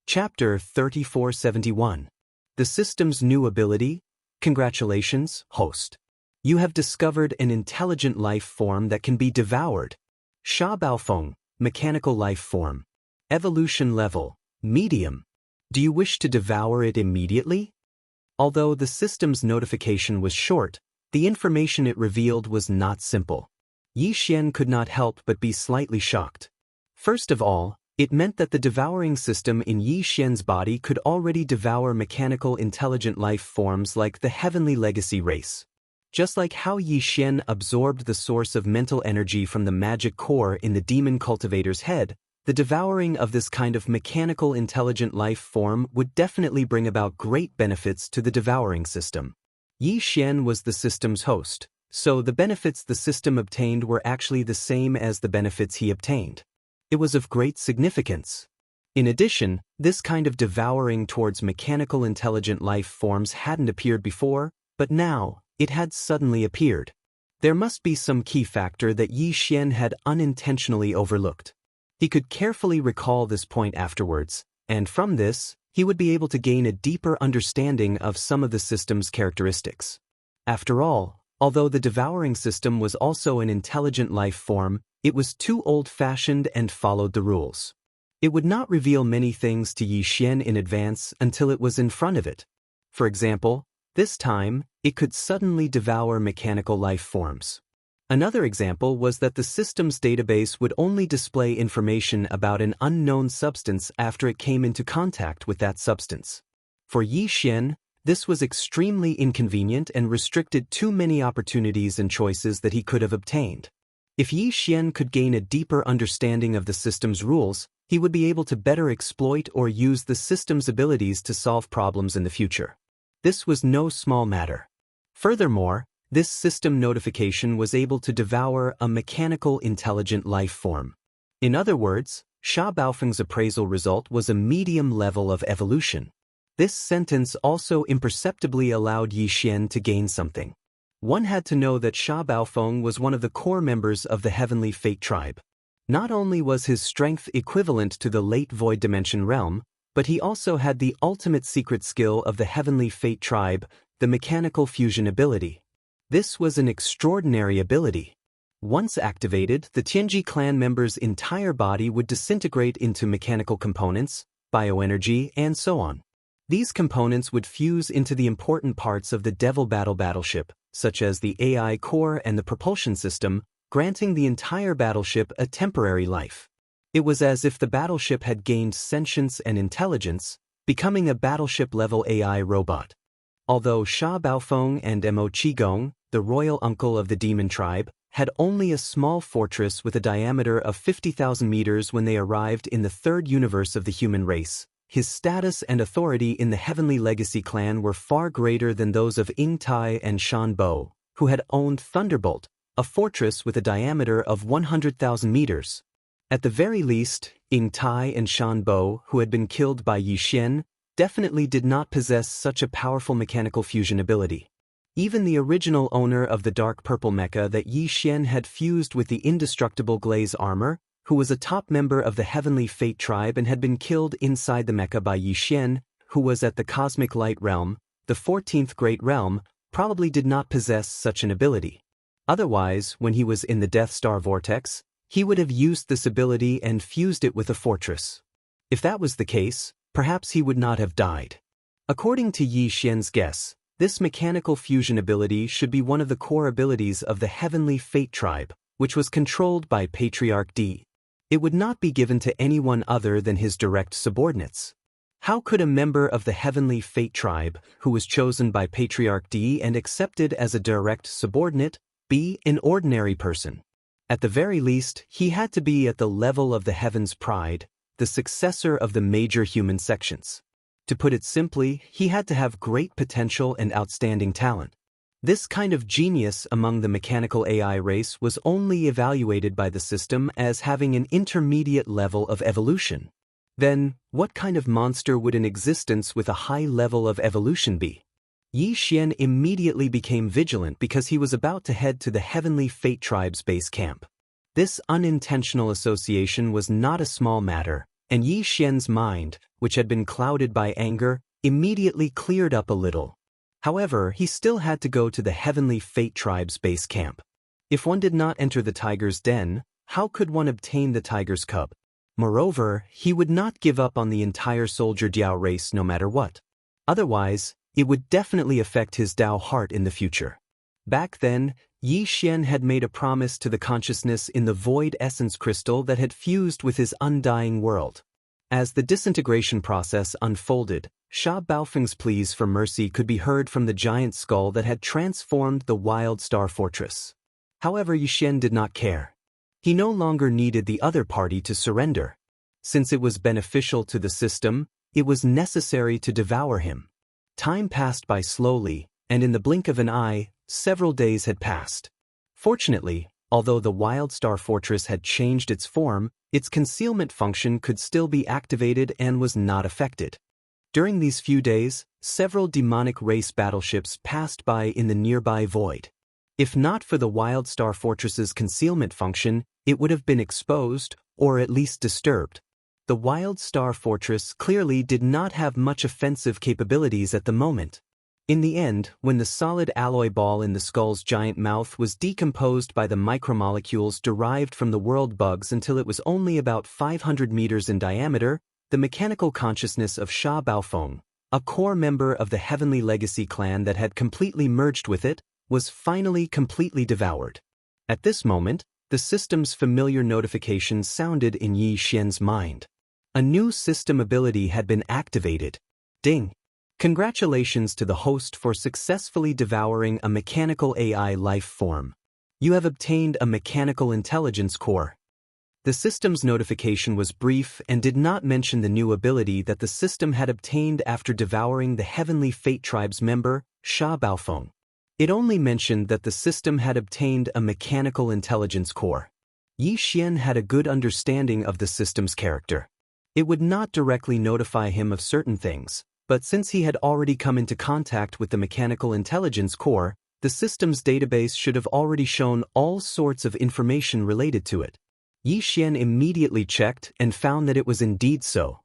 Chapter 3471. The system's new ability? Congratulations, host. You have discovered an intelligent life form that can be devoured. Sha Baofeng, mechanical life form. Evolution level, medium. Do you wish to devour it immediately? Although the system's notification was short, the information it revealed was not simple. Yi Xian could not help but be slightly shocked. First of all, it meant that the devouring system in Yi Xian's body could already devour mechanical intelligent life forms like the heavenly legacy race. Just like how Yi Xian absorbed the source of mental energy from the magic core in the demon cultivator's head, the devouring of this kind of mechanical intelligent life form would definitely bring about great benefits to the devouring system. Yi Xian was the system's host, so the benefits the system obtained were actually the same as the benefits he obtained. It was of great significance. In addition, this kind of devouring towards mechanical intelligent life forms hadn't appeared before, but now, it had suddenly appeared. There must be some key factor that Yi Xian had unintentionally overlooked. He could carefully recall this point afterwards, and from this, he would be able to gain a deeper understanding of some of the system's characteristics. After all, although the devouring system was also an intelligent life form, it was too old-fashioned and followed the rules. It would not reveal many things to Yi Xian in advance until it was in front of it. For example, this time, it could suddenly devour mechanical life forms. Another example was that the system's database would only display information about an unknown substance after it came into contact with that substance. For Yi Xian, this was extremely inconvenient and restricted too many opportunities and choices that he could have obtained. If Yi Xian could gain a deeper understanding of the system's rules, he would be able to better exploit or use the system's abilities to solve problems in the future. This was no small matter. Furthermore, this system notification was able to devour a mechanical intelligent life form. In other words, Sha Baofeng's appraisal result was a medium level of evolution. This sentence also imperceptibly allowed Yi Xian to gain something. One had to know that Sha Baofeng was one of the core members of the Heavenly Fate tribe. Not only was his strength equivalent to the late Void Dimension realm, but he also had the ultimate secret skill of the Heavenly Fate tribe, the mechanical fusion ability. This was an extraordinary ability. Once activated, the Tianji clan member's entire body would disintegrate into mechanical components, bioenergy, and so on. These components would fuse into the important parts of the Devil battleship, such as the AI core and the propulsion system, granting the entire battleship a temporary life. It was as if the battleship had gained sentience and intelligence, becoming a battleship-level AI robot. Although Sha Baofeng and Mo Qigong, the royal uncle of the demon tribe, had only a small fortress with a diameter of 50,000 meters when they arrived in the third universe of the human race, his status and authority in the Heavenly Legacy clan were far greater than those of Ing Tai and Shan Bo, who had owned Thunderbolt, a fortress with a diameter of 100,000 meters. At the very least, Ing Tai and Shan Bo, who had been killed by Yi Xian, definitely did not possess such a powerful mechanical fusion ability. Even the original owner of the dark purple mecha that Yi Xian had fused with the indestructible glaze armor, who was a top member of the Heavenly Fate tribe and had been killed inside the mecha by Yi Xian, who was at the Cosmic Light Realm, the 14th Great Realm, probably did not possess such an ability. Otherwise, when he was in the Death Star Vortex, he would have used this ability and fused it with a fortress. If that was the case, perhaps he would not have died. According to Yi Xian's guess, this mechanical fusion ability should be one of the core abilities of the Heavenly Fate tribe, which was controlled by Patriarch D. It would not be given to anyone other than his direct subordinates. How could a member of the Heavenly Fate tribe, who was chosen by Patriarch D and accepted as a direct subordinate, be an ordinary person? At the very least, he had to be at the level of the Heaven's Pride, the successor of the major human sections. To put it simply, he had to have great potential and outstanding talent. This kind of genius among the mechanical AI race was only evaluated by the system as having an intermediate level of evolution. Then, what kind of monster would an existence with a high level of evolution be? Yi Xian immediately became vigilant because he was about to head to the Heavenly Fate tribe's base camp. This unintentional association was not a small matter, and Yi Xian's mind, which had been clouded by anger, immediately cleared up a little. However, he still had to go to the Heavenly Fate tribe's base camp. If one did not enter the tiger's den, how could one obtain the tiger's cub? Moreover, he would not give up on the entire soldier Diao race no matter what. Otherwise, it would definitely affect his Dao heart in the future. Back then, Yi Xian had made a promise to the consciousness in the void essence crystal that had fused with his undying world. As the disintegration process unfolded, Sha Baofeng's pleas for mercy could be heard from the giant skull that had transformed the Wild Star Fortress. However, Yi Xian did not care. He no longer needed the other party to surrender. Since it was beneficial to the system, it was necessary to devour him. Time passed by slowly, and in the blink of an eye, several days had passed. Fortunately, although the Wild Star Fortress had changed its form, its concealment function could still be activated and was not affected. During these few days, several demonic race battleships passed by in the nearby void. If not for the Wild Star Fortress's concealment function, it would have been exposed, or at least disturbed. The Wild Star Fortress clearly did not have much offensive capabilities at the moment. In the end, when the solid alloy ball in the skull's giant mouth was decomposed by the micromolecules derived from the world bugs until it was only about 500 meters in diameter, the mechanical consciousness of Sha Baofeng, a core member of the Heavenly Legacy clan that had completely merged with it, was finally completely devoured. At this moment, the system's familiar notification sounded in Yi Xian's mind. A new system ability had been activated. Ding! Congratulations to the host for successfully devouring a mechanical AI life form. You have obtained a mechanical intelligence core. The system's notification was brief and did not mention the new ability that the system had obtained after devouring the Heavenly Fate tribe's member, Sha Baofeng. It only mentioned that the system had obtained a mechanical intelligence core. Yi Xian had a good understanding of the system's character. It would not directly notify him of certain things, but since he had already come into contact with the mechanical intelligence core, the system's database should have already shown all sorts of information related to it. Yi Xian immediately checked and found that it was indeed so.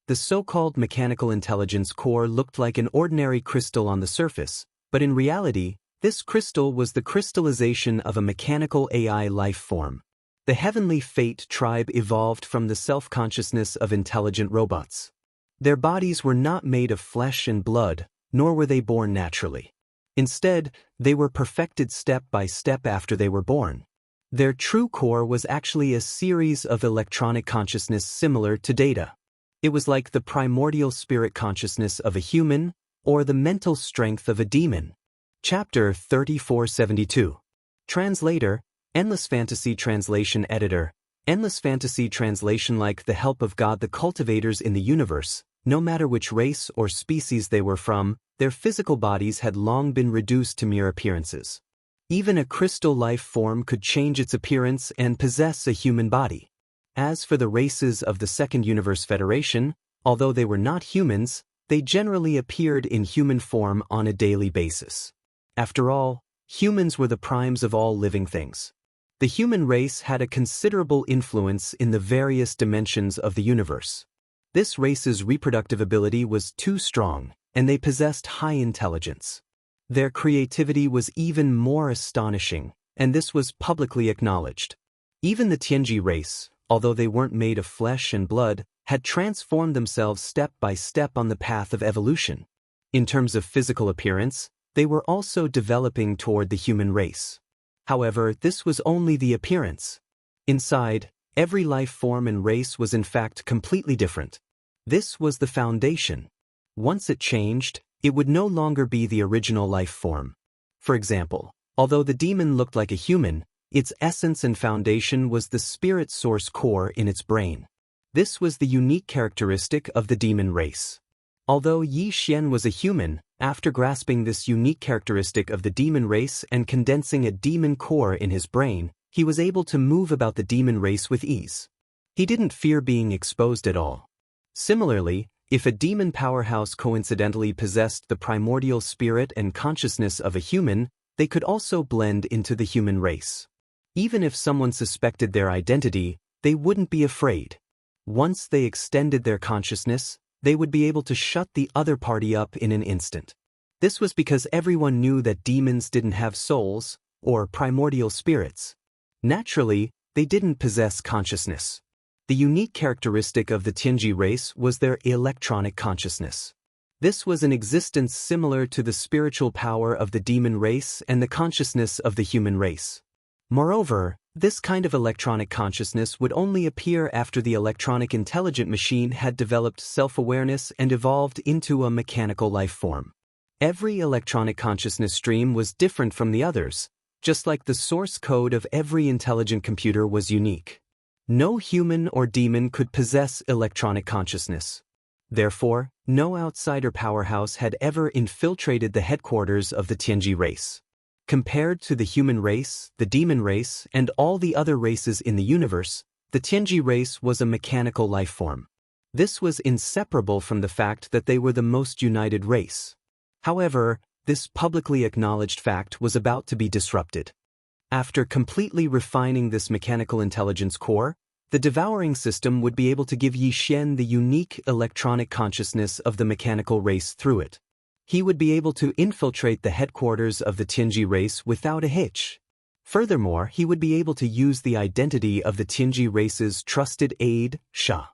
The so-called mechanical intelligence core looked like an ordinary crystal on the surface, but in reality, this crystal was the crystallization of a mechanical AI life form. The Heavenly Fate tribe evolved from the self-consciousness of intelligent robots. Their bodies were not made of flesh and blood, nor were they born naturally. Instead, they were perfected step by step after they were born. Their true core was actually a series of electronic consciousness similar to data. It was like the primordial spirit consciousness of a human, or the mental strength of a demon. Chapter 3472. Translator, Endless Fantasy Translation Editor. Endless Fantasy Translation. Like the help of God, the cultivators in the universe, no matter which race or species they were from, their physical bodies had long been reduced to mere appearances. Even a crystal life form could change its appearance and possess a human body. As for the races of the Second Universe Federation, although they were not humans, they generally appeared in human form on a daily basis. After all, humans were the primes of all living things. The human race had a considerable influence in the various dimensions of the universe. This race's reproductive ability was too strong, and they possessed high intelligence. Their creativity was even more astonishing, and this was publicly acknowledged. Even the Tianji race, although they weren't made of flesh and blood, had transformed themselves step by step on the path of evolution. In terms of physical appearance, they were also developing toward the human race. However, this was only the appearance. Inside, every life form and race was in fact completely different. This was the foundation. Once it changed, it would no longer be the original life form. For example, although the demon looked like a human, its essence and foundation was the spirit source core in its brain. This was the unique characteristic of the demon race. Although Yi Xian was a human, after grasping this unique characteristic of the demon race and condensing a demon core in his brain, he was able to move about the demon race with ease. He didn't fear being exposed at all. Similarly, if a demon powerhouse coincidentally possessed the primordial spirit and consciousness of a human, they could also blend into the human race. Even if someone suspected their identity, they wouldn't be afraid. Once they extended their consciousness, they would be able to shut the other party up in an instant. This was because everyone knew that demons didn't have souls, or primordial spirits. Naturally, they didn't possess consciousness. The unique characteristic of the Tianji race was their electronic consciousness. This was an existence similar to the spiritual power of the demon race and the consciousness of the human race. Moreover, this kind of electronic consciousness would only appear after the electronic intelligent machine had developed self-awareness and evolved into a mechanical life form. Every electronic consciousness stream was different from the others, just like the source code of every intelligent computer was unique. No human or demon could possess electronic consciousness. Therefore, no outsider powerhouse had ever infiltrated the headquarters of the Tianji race. Compared to the human race, the demon race, and all the other races in the universe, the Tianji race was a mechanical life form. This was inseparable from the fact that they were the most united race. However, this publicly acknowledged fact was about to be disrupted. After completely refining this mechanical intelligence core, the devouring system would be able to give Yi Xian the unique electronic consciousness of the mechanical race through it. He would be able to infiltrate the headquarters of the Tianji race without a hitch. Furthermore, he would be able to use the identity of the Tianji race's trusted aide, Xia.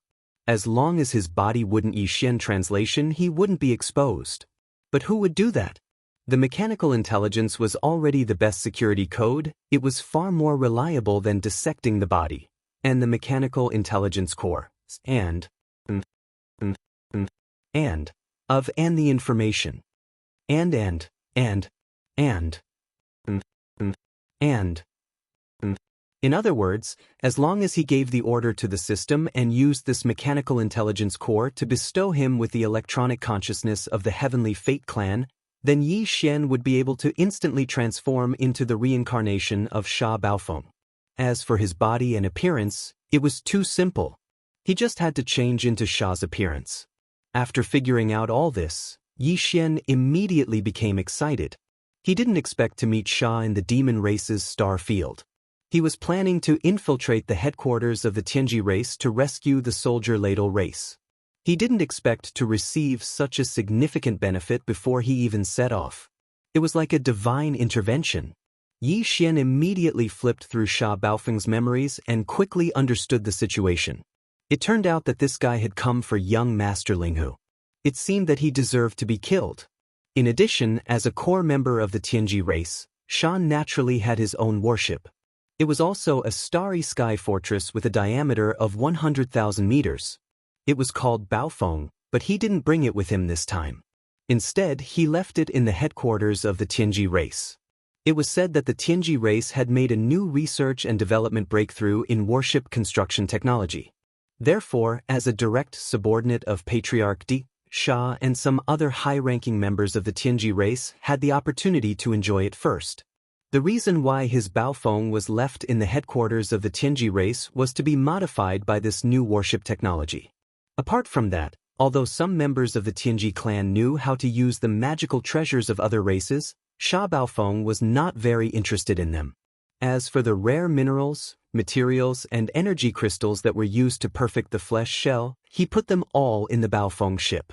As long as his body wouldn't Yi Xian translation, he wouldn't be exposed. But who would do that? The mechanical intelligence was already the best security code. It was far more reliable than dissecting the body. And the mechanical intelligence core, and the information. And. In other words, as long as he gave the order to the system and used this mechanical intelligence core to bestow him with the electronic consciousness of the Heavenly Fate clan, then Yi Xian would be able to instantly transform into the reincarnation of Sha Baofeng. As for his body and appearance, it was too simple. He just had to change into Sha's appearance. After figuring out all this, Yi Xian immediately became excited. He didn't expect to meet Sha in the demon race's star field. He was planning to infiltrate the headquarters of the Tianji race to rescue the soldier ladle race. He didn't expect to receive such a significant benefit before he even set off. It was like a divine intervention. Yi Xian immediately flipped through Sha Baofeng's memories and quickly understood the situation. It turned out that this guy had come for young Master Linghu. It seemed that he deserved to be killed. In addition, as a core member of the Tianji race, Sha naturally had his own warship. It was also a starry sky fortress with a diameter of 100,000 meters. It was called Baofeng, but he didn't bring it with him this time. Instead, he left it in the headquarters of the Tianji race. It was said that the Tianji race had made a new research and development breakthrough in warship construction technology. Therefore, as a direct subordinate of Patriarch Di, Sha and some other high-ranking members of the Tianji race had the opportunity to enjoy it first. The reason why his Baofeng was left in the headquarters of the Tianji race was to be modified by this new warship technology. Apart from that, although some members of the Tianji clan knew how to use the magical treasures of other races, Sha Baofeng was not very interested in them. As for the rare minerals, materials, and energy crystals that were used to perfect the flesh shell, he put them all in the Baofeng ship.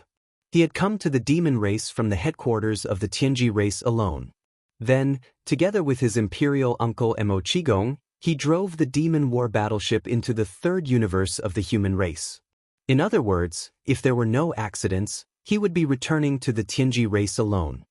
He had come to the demon race from the headquarters of the Tianji race alone. Then, together with his imperial uncle Mo Qigong, he drove the demon war battleship into the third universe of the human race. In other words, if there were no accidents, he would be returning to the Tianji race alone.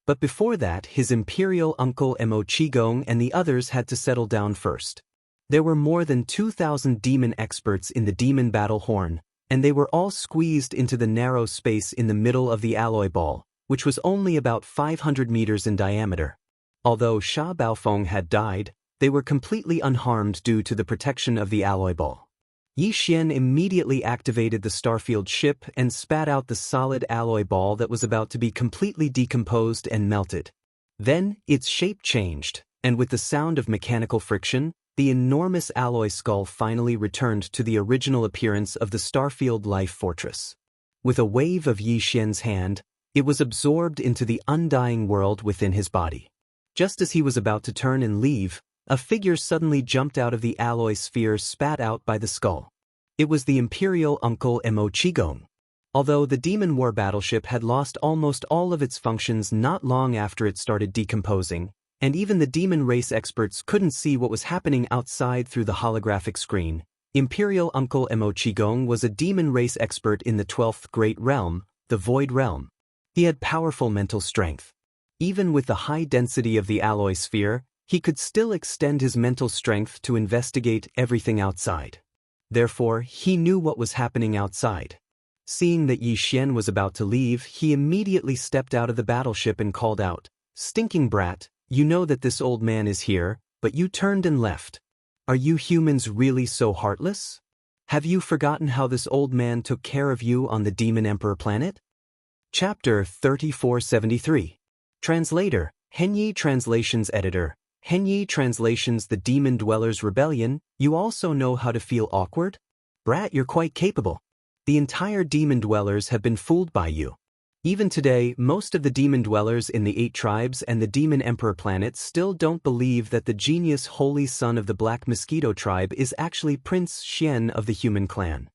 But before that, his imperial uncle Mo Qigong and the others had to settle down first. There were more than 2,000 demon experts in the demon battle horn, and they were all squeezed into the narrow space in the middle of the alloy ball, which was only about 500 meters in diameter. Although Sha Baofeng had died, they were completely unharmed due to the protection of the alloy ball. Yi Xian immediately activated the starfield ship and spat out the solid alloy ball that was about to be completely decomposed and melted. Then, its shape changed, and with the sound of mechanical friction, the enormous alloy skull finally returned to the original appearance of the starfield life fortress. With a wave of Yi Xian's hand, it was absorbed into the undying world within his body. Just as he was about to turn and leave, a figure suddenly jumped out of the alloy sphere spat out by the skull. It was the Imperial Uncle Mo Qigong. Although the Demon War battleship had lost almost all of its functions not long after it started decomposing, and even the demon race experts couldn't see what was happening outside through the holographic screen, Imperial Uncle Mo Qigong was a demon race expert in the 12th Great Realm, the Void Realm. He had powerful mental strength. Even with the high density of the alloy sphere, he could still extend his mental strength to investigate everything outside. Therefore, he knew what was happening outside. Seeing that Yi Xian was about to leave, he immediately stepped out of the battleship and called out, "Stinking brat, you know that this old man is here, but you turned and left. Are you humans really so heartless? Have you forgotten how this old man took care of you on the Demon Emperor planet?" Chapter 3473. Translator, Henyi Translations Editor, Henyi Translations. The Demon Dwellers Rebellion. You also know how to feel awkward? Brat, you're quite capable. The entire Demon Dwellers have been fooled by you. Even today, most of the Demon Dwellers in the 8 tribes and the Demon Emperor planet still don't believe that the genius Holy Son of the Black Mosquito tribe is actually Prince Xian of the human clan.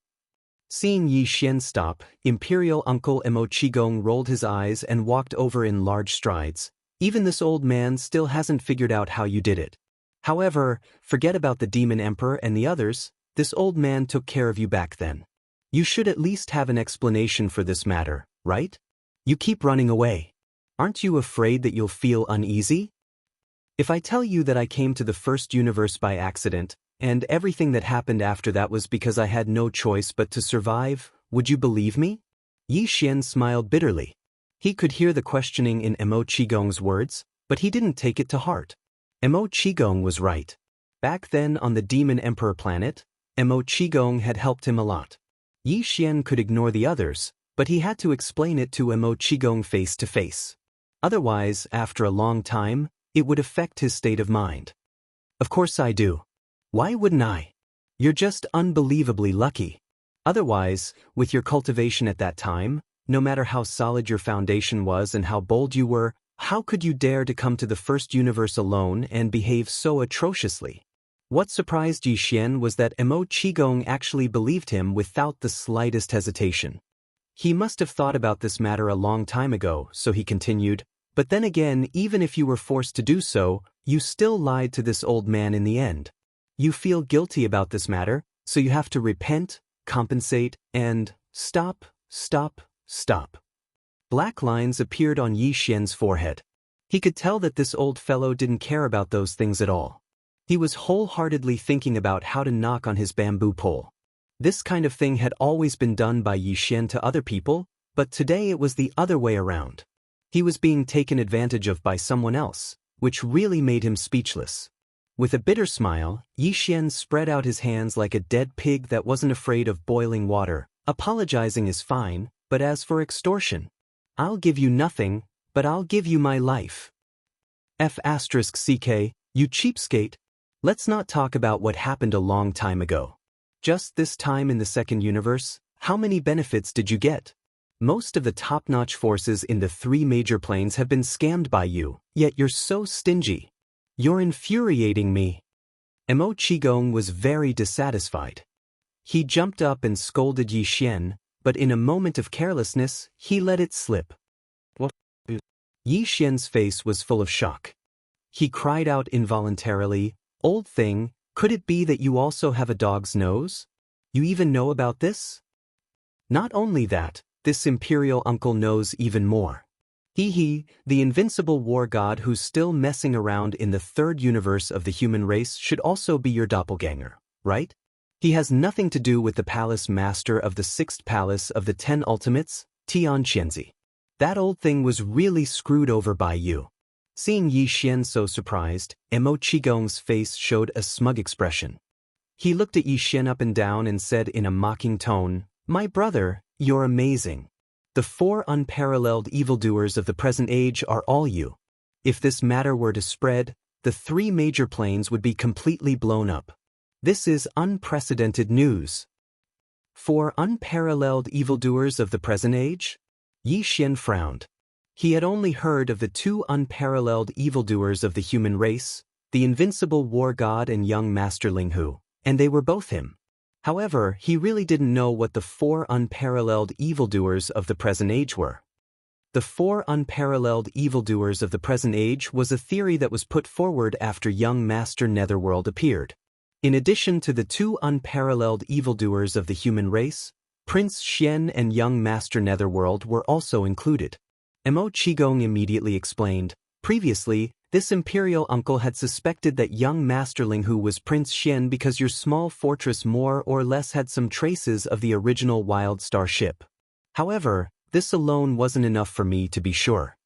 Seeing Yi Xian stop, Imperial Uncle Mo Qigong rolled his eyes and walked over in large strides. Even this old man still hasn't figured out how you did it. However, forget about the Demon Emperor and the others, this old man took care of you back then. You should at least have an explanation for this matter, right? You keep running away. Aren't you afraid that you'll feel uneasy? If I tell you that I came to the first universe by accident, and everything that happened after that was because I had no choice but to survive, would you believe me? Yi Xian smiled bitterly. He could hear the questioning in Mo Qigong's words, but he didn't take it to heart. Mo Qigong was right. Back then on the Demon Emperor planet, Mo Qigong had helped him a lot. Yi Xian could ignore the others, but he had to explain it to Mo Qigong face to face. Otherwise, after a long time, it would affect his state of mind. Of course I do. Why wouldn't I? You're just unbelievably lucky. Otherwise, with your cultivation at that time, no matter how solid your foundation was and how bold you were, how could you dare to come to the first universe alone and behave so atrociously? What surprised Yi Xian was that Mo Qigong actually believed him without the slightest hesitation. He must have thought about this matter a long time ago, so he continued, but then again, even if you were forced to do so, you still lied to this old man in the end. You feel guilty about this matter, so you have to repent, compensate, and stop. Black lines appeared on Yi Xian's forehead. He could tell that this old fellow didn't care about those things at all. He was wholeheartedly thinking about how to knock on his bamboo pole. This kind of thing had always been done by Yi Xian to other people, but today it was the other way around. He was being taken advantage of by someone else, which really made him speechless. With a bitter smile, Yi Xian spread out his hands like a dead pig that wasn't afraid of boiling water. Apologizing is fine, but as for extortion, I'll give you nothing, but I'll give you my life. F***ck, you cheapskate. Let's not talk about what happened a long time ago. Just this time in the second universe, how many benefits did you get? Most of the top-notch forces in the 3 major planes have been scammed by you, yet you're so stingy. You're infuriating me. Mo Qigong was very dissatisfied. He jumped up and scolded Yi Xian, but in a moment of carelessness, he let it slip. What? Yi Xian's face was full of shock. He cried out involuntarily, "Old thing, could it be that you also have a dog's nose? You even know about this?" Not only that, this imperial uncle knows even more. He, the invincible war god who's still messing around in the 3rd universe of the human race should also be your doppelganger, right? He has nothing to do with the palace master of the 6th palace of the 10 ultimates, Xianxia. That old thing was really screwed over by you. Seeing Yi Xian so surprised, Mo Qigong's face showed a smug expression. He looked at Yi Xian up and down and said in a mocking tone, "My brother, you're amazing. The 4 unparalleled evildoers of the present age are all you. If this matter were to spread, the 3 major planes would be completely blown up. This is unprecedented news." 4 unparalleled evildoers of the present age? Yi Xian frowned. He had only heard of the 2 unparalleled evildoers of the human race, the invincible war god and young master Linghu, and they were both him. However, he really didn't know what the 4 unparalleled evildoers of the present age were. The 4 unparalleled evildoers of the present age was a theory that was put forward after young Master Netherworld appeared. In addition to the 2 unparalleled evildoers of the human race, Prince Xian and young Master Netherworld were also included. Mo Qigong immediately explained, "Previously, this imperial uncle had suspected that young Master Linghu was Prince Xian because your small fortress more or less had some traces of the original Wild Star ship. However, this alone wasn't enough for me to be sure."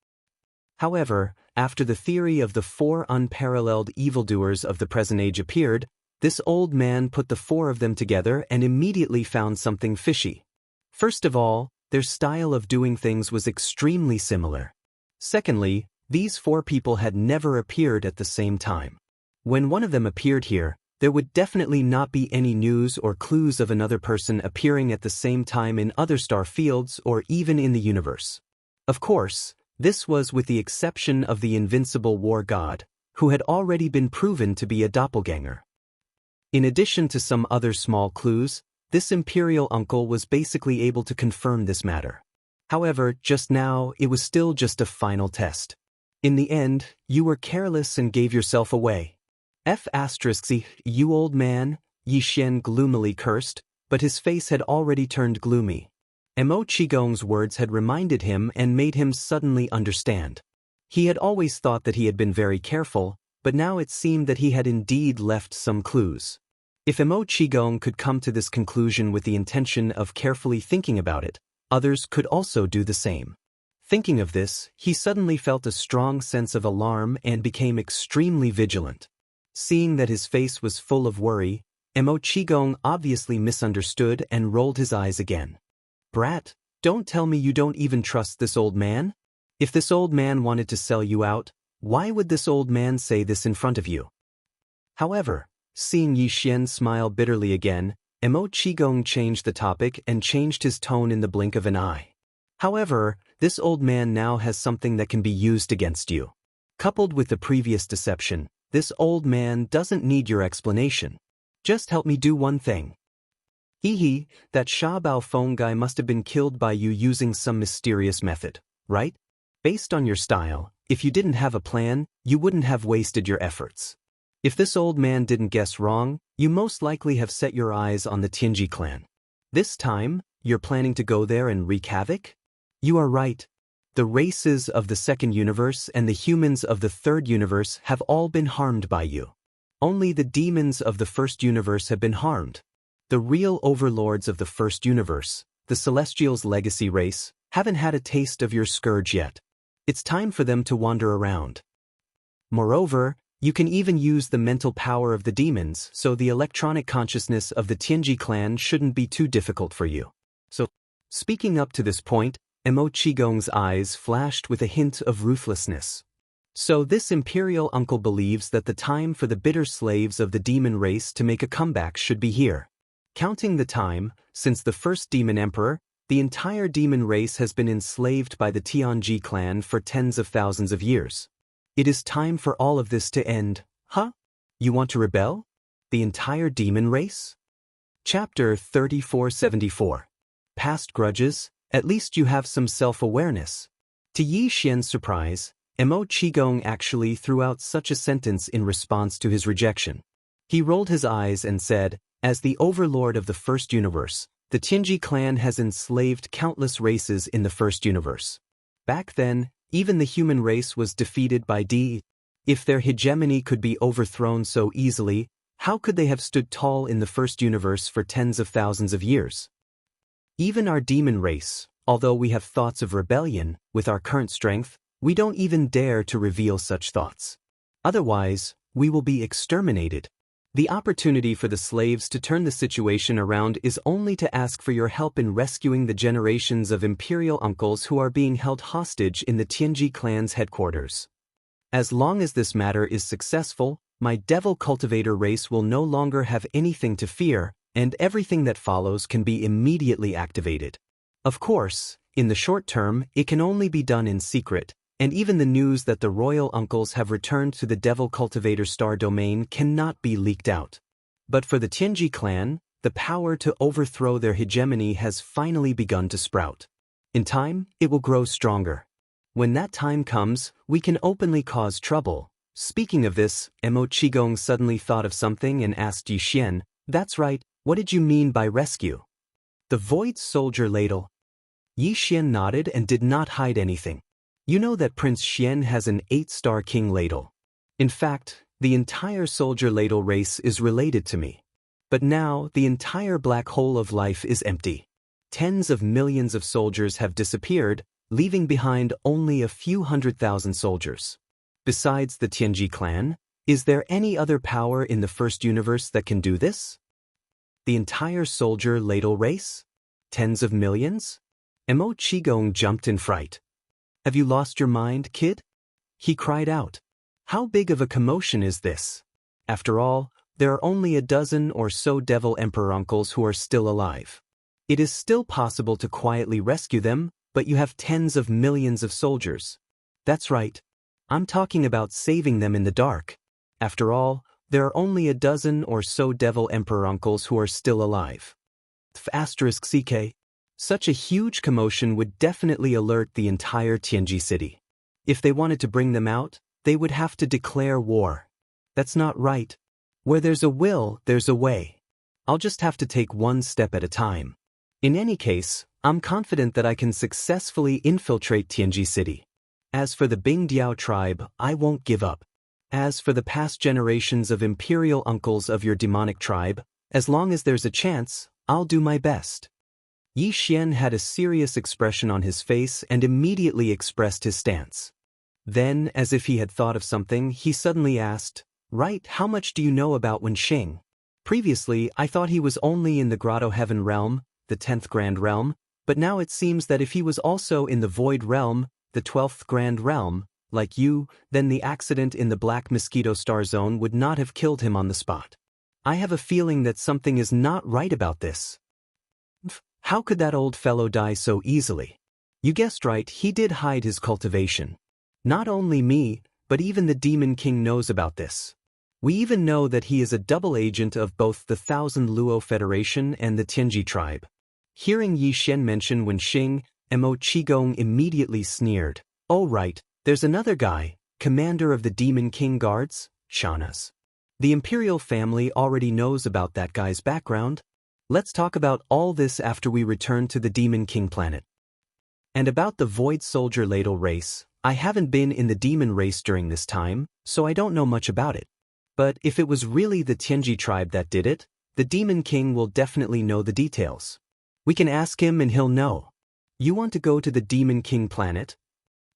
However, after the theory of the 4 unparalleled evildoers of the present age appeared, this old man put the 4 of them together and immediately found something fishy. First of all, their style of doing things was extremely similar. Secondly, these 4 people had never appeared at the same time. When one of them appeared here, there would definitely not be any news or clues of another person appearing at the same time in other star fields or even in the universe. Of course, this was with the exception of the invincible war god, who had already been proven to be a doppelganger. In addition to some other small clues, this imperial uncle was basically able to confirm this matter. However, just now, it was still just a final test. In the end, you were careless and gave yourself away. You old man, Yi Xian gloomily cursed, but his face had already turned gloomy. Mo Qigong's words had reminded him and made him suddenly understand. He had always thought that he had been very careful, but now it seemed that he had indeed left some clues. If Mo Qigong could come to this conclusion with the intention of carefully thinking about it, others could also do the same. Thinking of this, he suddenly felt a strong sense of alarm and became extremely vigilant. Seeing that his face was full of worry, Mo Qigong obviously misunderstood and rolled his eyes again. "Brat, don't tell me you don't even trust this old man? If this old man wanted to sell you out, why would this old man say this in front of you?" However, seeing Yi Xian smile bitterly again, Mo Qigong changed the topic and changed his tone in the blink of an eye. "However, this old man now has something that can be used against you. Coupled with the previous deception, this old man doesn't need your explanation. Just help me do one thing." "Hee, that Sha Bao Feng guy must have been killed by you using some mysterious method, right? Based on your style, if you didn't have a plan, you wouldn't have wasted your efforts. If this old man didn't guess wrong, you most likely have set your eyes on the Tianji clan. This time, you're planning to go there and wreak havoc? You are right. The races of the 2nd universe and the humans of the 3rd universe have all been harmed by you. Only the demons of the 1st universe have been harmed. The real overlords of the 1st universe, the Celestials' legacy race, haven't had a taste of your scourge yet. It's time for them to wander around. Moreover, you can even use the mental power of the demons, so the electronic consciousness of the Tianji clan shouldn't be too difficult for you." So, speaking up to this point, Mo Qigong's eyes flashed with a hint of ruthlessness. So this imperial uncle believes that the time for the bitter slaves of the demon race to make a comeback should be here. Counting the time, since the first demon emperor, the entire demon race has been enslaved by the Tianji clan for tens of thousands of years. It is time for all of this to end. Huh? You want to rebel? The entire demon race? Chapter 3474. Past grudges, at least you have some self-awareness. To Yi Xian's surprise, Mo Qigong actually threw out such a sentence in response to his rejection. He rolled his eyes and said, "As the overlord of the 1st universe, the Tianji clan has enslaved countless races in the 1st universe. Back then, even the human race was defeated by D. If their hegemony could be overthrown so easily, How could they have stood tall in the first universe for tens of thousands of years? Even our demon race, although we have thoughts of rebellion, with our current strength, we don't even dare to reveal such thoughts. Otherwise, we will be exterminated. The opportunity for the slaves to turn the situation around is only to ask for your help in rescuing the generations of imperial uncles who are being held hostage in the Tianji clan's headquarters. As long as this matter is successful, my devil cultivator race will no longer have anything to fear, and everything that follows can be immediately activated. Of course, in the short term, it can only be done in secret, and even the news that the royal uncles have returned to the Devil Cultivator star domain cannot be leaked out. But for the Tianji clan, the power to overthrow their hegemony has finally begun to sprout. In time, it will grow stronger. When that time comes, we can openly cause trouble. Speaking of this, Mo Qigong suddenly thought of something and asked Yi Xian, "That's right, what did you mean by rescue?" "The Void Soldier Ladle." Yi Xian nodded and did not hide anything. "You know that Prince Xian has an 8-star king ladle. In fact, the entire soldier ladle race is related to me. But now, the entire black hole of life is empty. Tens of millions of soldiers have disappeared, leaving behind only a few 100,000 soldiers. Besides the Tianji clan, is there any other power in the first universe that can do this? The entire soldier ladle race? Tens of millions?" Mo Qigong jumped in fright. "Have you lost your mind, kid?" he cried out. "How big of a commotion is this? After all, there are only a dozen or so devil emperor uncles who are still alive. It is still possible to quietly rescue them, but you have tens of millions of soldiers. That's right. I'm talking about saving them in the dark. After all, there are only a dozen or so devil emperor uncles who are still alive." *CK. Such a huge commotion would definitely alert the entire Tianji city. If they wanted to bring them out, they would have to declare war. That's not right. Where there's a will, there's a way. I'll just have to take one step at a time. In any case, I'm confident that I can successfully infiltrate Tianji city. As for the Bingdiao tribe, I won't give up. As for the past generations of imperial uncles of your demonic tribe, as long as there's a chance, I'll do my best. Yi Xian had a serious expression on his face and immediately expressed his stance. Then, as if he had thought of something, he suddenly asked, "Right, how much do you know about Wenxing? Previously, I thought he was only in the Grotto Heaven realm, the 10th Grand Realm, but now it seems that if he was also in the Void Realm, the 12th Grand Realm, like you, then the accident in the Black Mosquito Star Zone would not have killed him on the spot. I have a feeling that something is not right about this. How could that old fellow die so easily? You guessed right, he did hide his cultivation. Not only me, but even the Demon King knows about this. We even know that he is a double agent of both the Thousand Luo Federation and the Tianji tribe." Hearing Yi Xian mention Wenxing, Mo Qigong immediately sneered. "Oh right, there's another guy, commander of the Demon King Guards, Xianxia. The imperial family already knows about that guy's background. Let's talk about all this after we return to the Demon King planet. And about the Void Soldier Ladle race, I haven't been in the demon race during this time, so I don't know much about it. But if it was really the Tianji tribe that did it, the Demon King will definitely know the details. We can ask him and he'll know. You want to go to the Demon King planet?"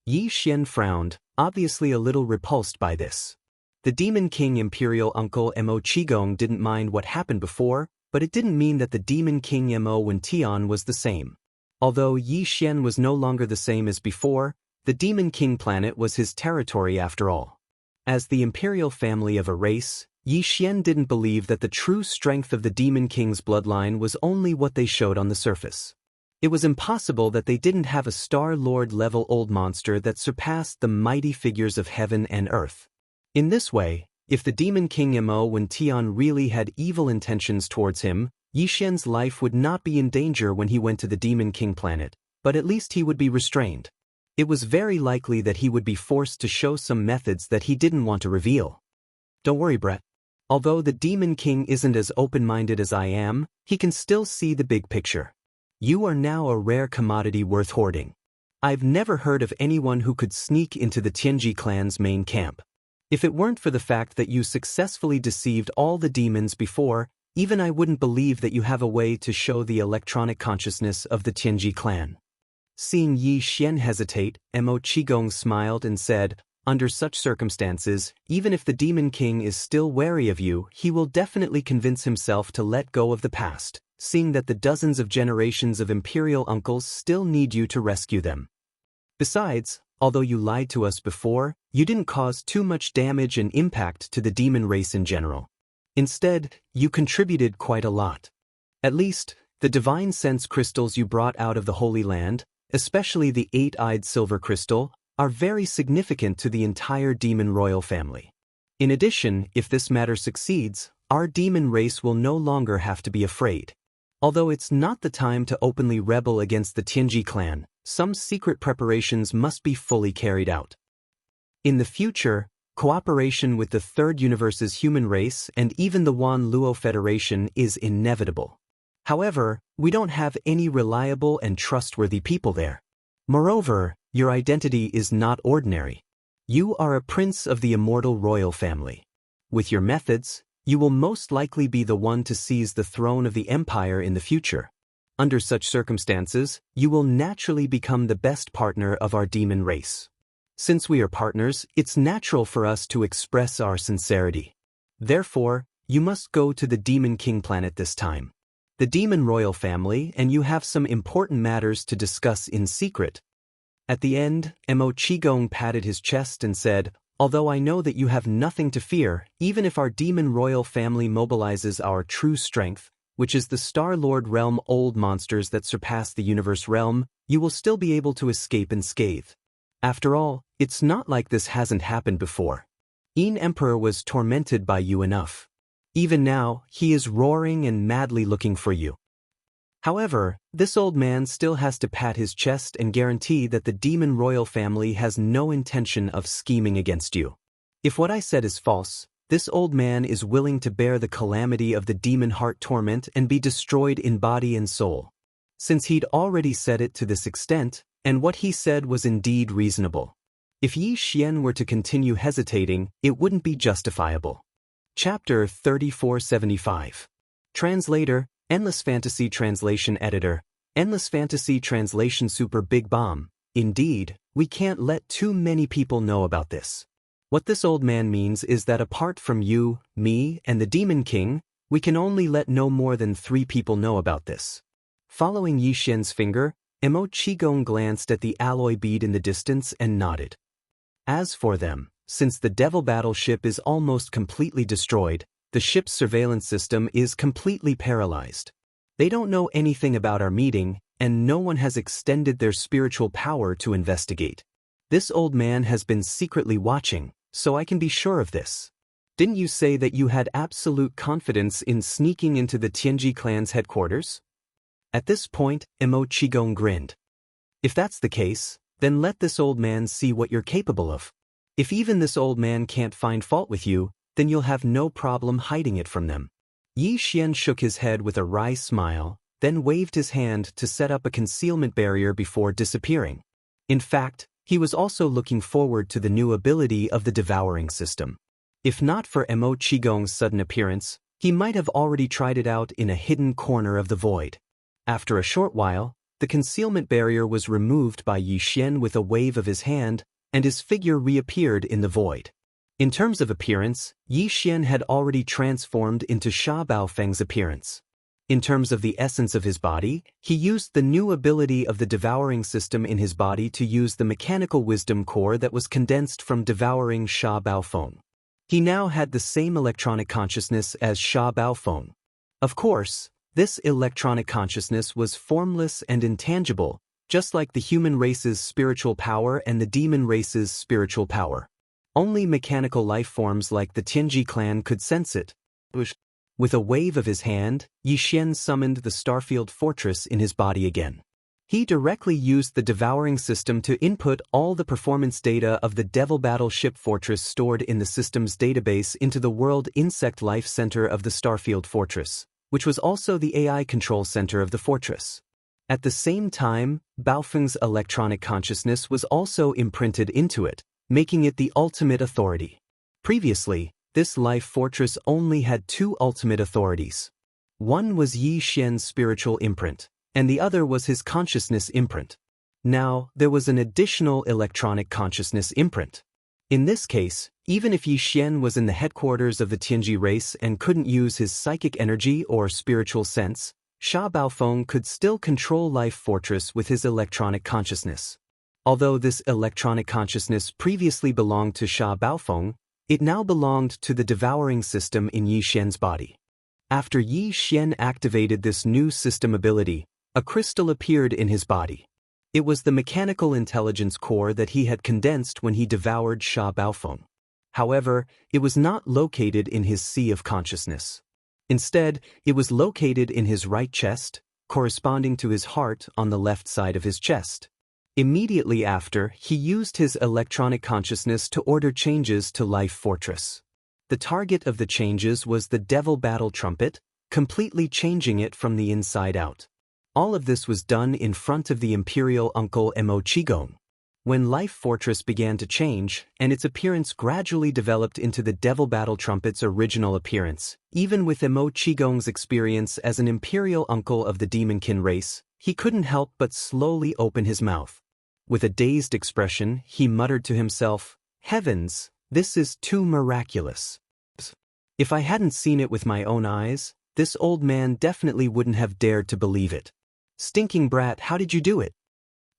Yi Xian frowned, obviously a little repulsed by this. The Demon King imperial uncle Mo Qigong didn't mind what happened before, but it didn't mean that the Demon King Mo Wentian was the same. Although Yi Xian was no longer the same as before, the Demon King planet was his territory after all. As the imperial family of a race, Yi Xian didn't believe that the true strength of the Demon King's bloodline was only what they showed on the surface. It was impossible that they didn't have a Star Lord level old monster that surpassed the mighty figures of heaven and earth. In this way, if the Demon King Mo Wentian really had evil intentions towards him, Yi Xian's life would not be in danger when he went to the Demon King planet, but at least he would be restrained. It was very likely that he would be forced to show some methods that he didn't want to reveal. Don't worry, Brett. Although the Demon King isn't as open-minded as I am, he can still see the big picture. You are now a rare commodity worth hoarding. I've never heard of anyone who could sneak into the Tianji clan's main camp. If it weren't for the fact that you successfully deceived all the demons before, even I wouldn't believe that you have a way to show the electronic consciousness of the Tianji clan. Seeing Yi Xian hesitate, Mo Qigong smiled and said, under such circumstances, even if the Demon King is still wary of you, he will definitely convince himself to let go of the past, seeing that the dozens of generations of imperial uncles still need you to rescue them. Besides, although you lied to us before, you didn't cause too much damage and impact to the demon race in general. Instead, you contributed quite a lot. At least, the divine sense crystals you brought out of the Holy Land, especially the 8-eyed silver crystal, are very significant to the entire demon royal family. In addition, if this matter succeeds, our demon race will no longer have to be afraid. Although it's not the time to openly rebel against the Tianji clan, some secret preparations must be fully carried out. In the future, cooperation with the Third Universe's human race and even the Wan Luo Federation is inevitable. However, we don't have any reliable and trustworthy people there. Moreover, your identity is not ordinary. You are a prince of the immortal royal family. With your methods, you will most likely be the one to seize the throne of the empire in the future. Under such circumstances, you will naturally become the best partner of our demon race. Since we are partners, it's natural for us to express our sincerity. Therefore, you must go to the Demon King planet this time. The demon royal family and you have some important matters to discuss in secret. At the end, Mo Qigong patted his chest and said, although I know that you have nothing to fear, even if our demon royal family mobilizes our true strength, which is the Star-Lord realm old monsters that surpass the universe realm, you will still be able to escape unscathed. After all, it's not like this hasn't happened before. Yin Emperor was tormented by you enough. Even now, he is roaring and madly looking for you. However, this old man still has to pat his chest and guarantee that the demon royal family has no intention of scheming against you. If what I said is false, this old man is willing to bear the calamity of the demon heart torment and be destroyed in body and soul. Since he'd already said it to this extent, and what he said was indeed reasonable. If Yi Xian were to continue hesitating, it wouldn't be justifiable. Chapter 3475. Translator, Endless Fantasy Translation Editor, Endless Fantasy Translation Super Big Bomb. Indeed, we can't let too many people know about this. What this old man means is that apart from you, me, and the Demon King, we can only let no more than 3 people know about this. Following Yi Xian's finger, Mo Qigong glanced at the alloy bead in the distance and nodded. As for them, since the Devil battleship is almost completely destroyed, the ship's surveillance system is completely paralyzed. They don't know anything about our meeting, and no one has extended their spiritual power to investigate. This old man has been secretly watching, so I can be sure of this. Didn't you say that you had absolute confidence in sneaking into the Tianji clan's headquarters? At this point, Mo Qigong grinned. If that's the case, then let this old man see what you're capable of. If even this old man can't find fault with you, then you'll have no problem hiding it from them. Yi Xian shook his head with a wry smile, then waved his hand to set up a concealment barrier before disappearing. In fact, he was also looking forward to the new ability of the devouring system. If not for Mo Qigong's sudden appearance, he might have already tried it out in a hidden corner of the void. After a short while, the concealment barrier was removed by Yi Xian with a wave of his hand, and his figure reappeared in the void. In terms of appearance, Yi Xian had already transformed into Sha Baofeng's appearance. In terms of the essence of his body, he used the new ability of the devouring system in his body to use the mechanical wisdom core that was condensed from devouring Sha Baofeng. He now had the same electronic consciousness as Sha Baofeng. Of course, this electronic consciousness was formless and intangible, just like the human race's spiritual power and the demon race's spiritual power. Only mechanical life forms like the Tianji clan could sense it. With a wave of his hand, Yi Xian summoned the Starfield Fortress in his body again. He directly used the devouring system to input all the performance data of the Devil Battleship Fortress stored in the system's database into the World Insect Life Center of the Starfield Fortress, which was also the AI control center of the fortress. At the same time, Baofeng's electronic consciousness was also imprinted into it, making it the ultimate authority. Previously, this life fortress only had two ultimate authorities. One was Yi Xian's spiritual imprint, and the other was his consciousness imprint. Now, there was an additional electronic consciousness imprint. In this case, even if Yi Xian was in the headquarters of the Tianji race and couldn't use his psychic energy or spiritual sense, Sha Baofeng could still control Life Fortress with his electronic consciousness. Although this electronic consciousness previously belonged to Sha Baofeng, it now belonged to the devouring system in Yi Xian's body. After Yi Xian activated this new system ability, a crystal appeared in his body. It was the mechanical intelligence core that he had condensed when he devoured Sha Baofeng. However, it was not located in his sea of consciousness. Instead, it was located in his right chest, corresponding to his heart on the left side of his chest. Immediately after, he used his electronic consciousness to order changes to Life Fortress. The target of the changes was the Devil Battle Trumpet, completely changing it from the inside out. All of this was done in front of the Imperial Uncle Mo Qigong. When Life Fortress began to change, and its appearance gradually developed into the Devil Battle Trumpet's original appearance, even with Mo Qigong's experience as an Imperial Uncle of the Demonkin race, he couldn't help but slowly open his mouth. With a dazed expression, he muttered to himself, "Heavens, this is too miraculous. If I hadn't seen it with my own eyes, this old man definitely wouldn't have dared to believe it. Stinking brat, how did you do it?"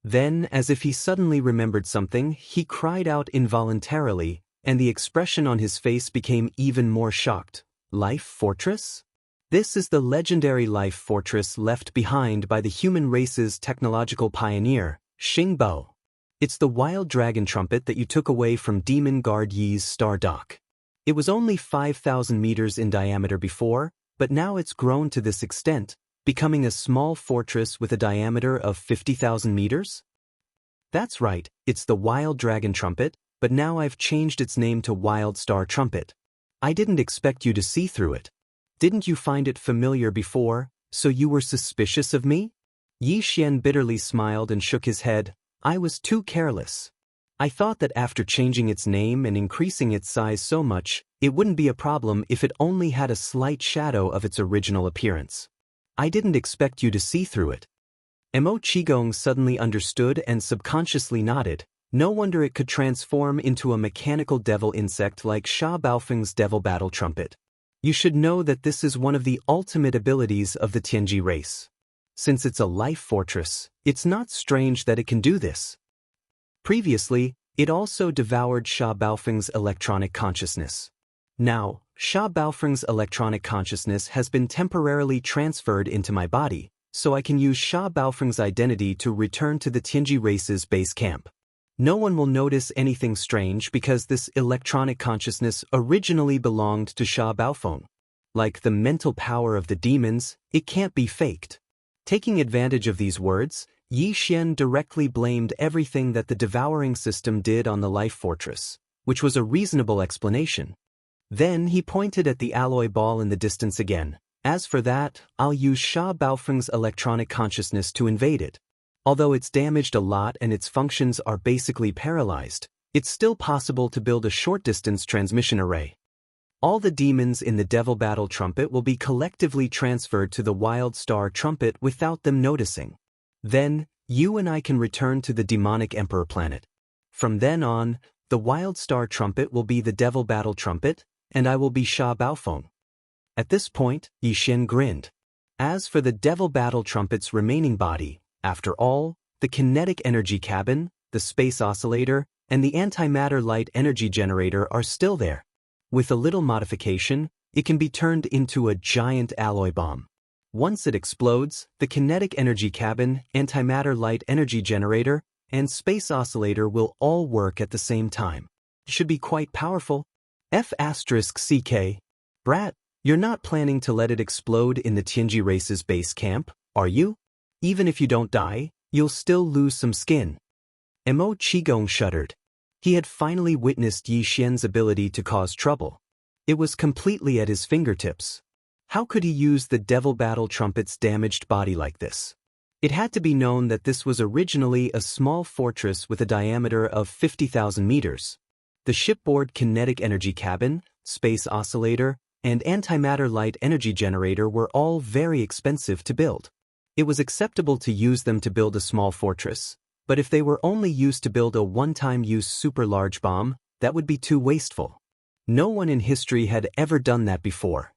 Then, as if he suddenly remembered something, he cried out involuntarily, and the expression on his face became even more shocked. "Life Fortress? This is the legendary Life Fortress left behind by the human race's technological pioneer, Xingbo. It's the wild dragon trumpet that you took away from Demon Guard Yi's star dock. It was only 5,000 meters in diameter before, but now it's grown to this extent, becoming a small fortress with a diameter of 50,000 meters? That's right, it's the Wild Dragon Trumpet, but now I've changed its name to Wild Star Trumpet. I didn't expect you to see through it. Didn't you find it familiar before, so you were suspicious of me?" Yi Xian bitterly smiled and shook his head. "I was too careless. I thought that after changing its name and increasing its size so much, it wouldn't be a problem if it only had a slight shadow of its original appearance. I didn't expect you to see through it." Mo Qigong suddenly understood and subconsciously nodded. No wonder it could transform into a mechanical devil insect like Sha Baofeng's Devil Battle Trumpet. You should know that this is one of the ultimate abilities of the Tianji race. Since it's a life fortress, it's not strange that it can do this. Previously, it also devoured Sha Baofeng's electronic consciousness. Now, Sha Baofeng's electronic consciousness has been temporarily transferred into my body, so I can use Sha Baofeng's identity to return to the Tianji race's base camp. No one will notice anything strange because this electronic consciousness originally belonged to Sha Baofeng. Like the mental power of the demons, it can't be faked. Taking advantage of these words, Yi Xian directly blamed everything that the devouring system did on the life fortress, which was a reasonable explanation. Then he pointed at the alloy ball in the distance again. "As for that, I'll use Sha Baofeng's electronic consciousness to invade it. Although it's damaged a lot and its functions are basically paralyzed, it's still possible to build a short-distance transmission array. All the demons in the Devil Battle Trumpet will be collectively transferred to the Wild Star Trumpet without them noticing. Then, you and I can return to the Demonic Emperor planet. From then on, the Wild Star Trumpet will be the Devil Battle Trumpet, and I will be Sha Baofeng." At this point, Yi Xian grinned. As for the Devil Battle Trumpet's remaining body, after all, the kinetic energy cabin, the space oscillator, and the antimatter light energy generator are still there. With a little modification, it can be turned into a giant alloy bomb. Once it explodes, the kinetic energy cabin, antimatter light energy generator, and space oscillator will all work at the same time. It should be quite powerful. F***CK. Brat, you're not planning to let it explode in the Tianji race's base camp, are you? Even if you don't die, you'll still lose some skin. Mo Qigong shuddered. He had finally witnessed Yi Xian's ability to cause trouble. It was completely at his fingertips. How could he use the Devil Battle Trumpet's damaged body like this? It had to be known that this was originally a small fortress with a diameter of 50,000 meters. The shipboard kinetic energy cabin, space oscillator, and antimatter light energy generator were all very expensive to build. It was acceptable to use them to build a small fortress, but if they were only used to build a one-time use super large bomb, that would be too wasteful. No one in history had ever done that before.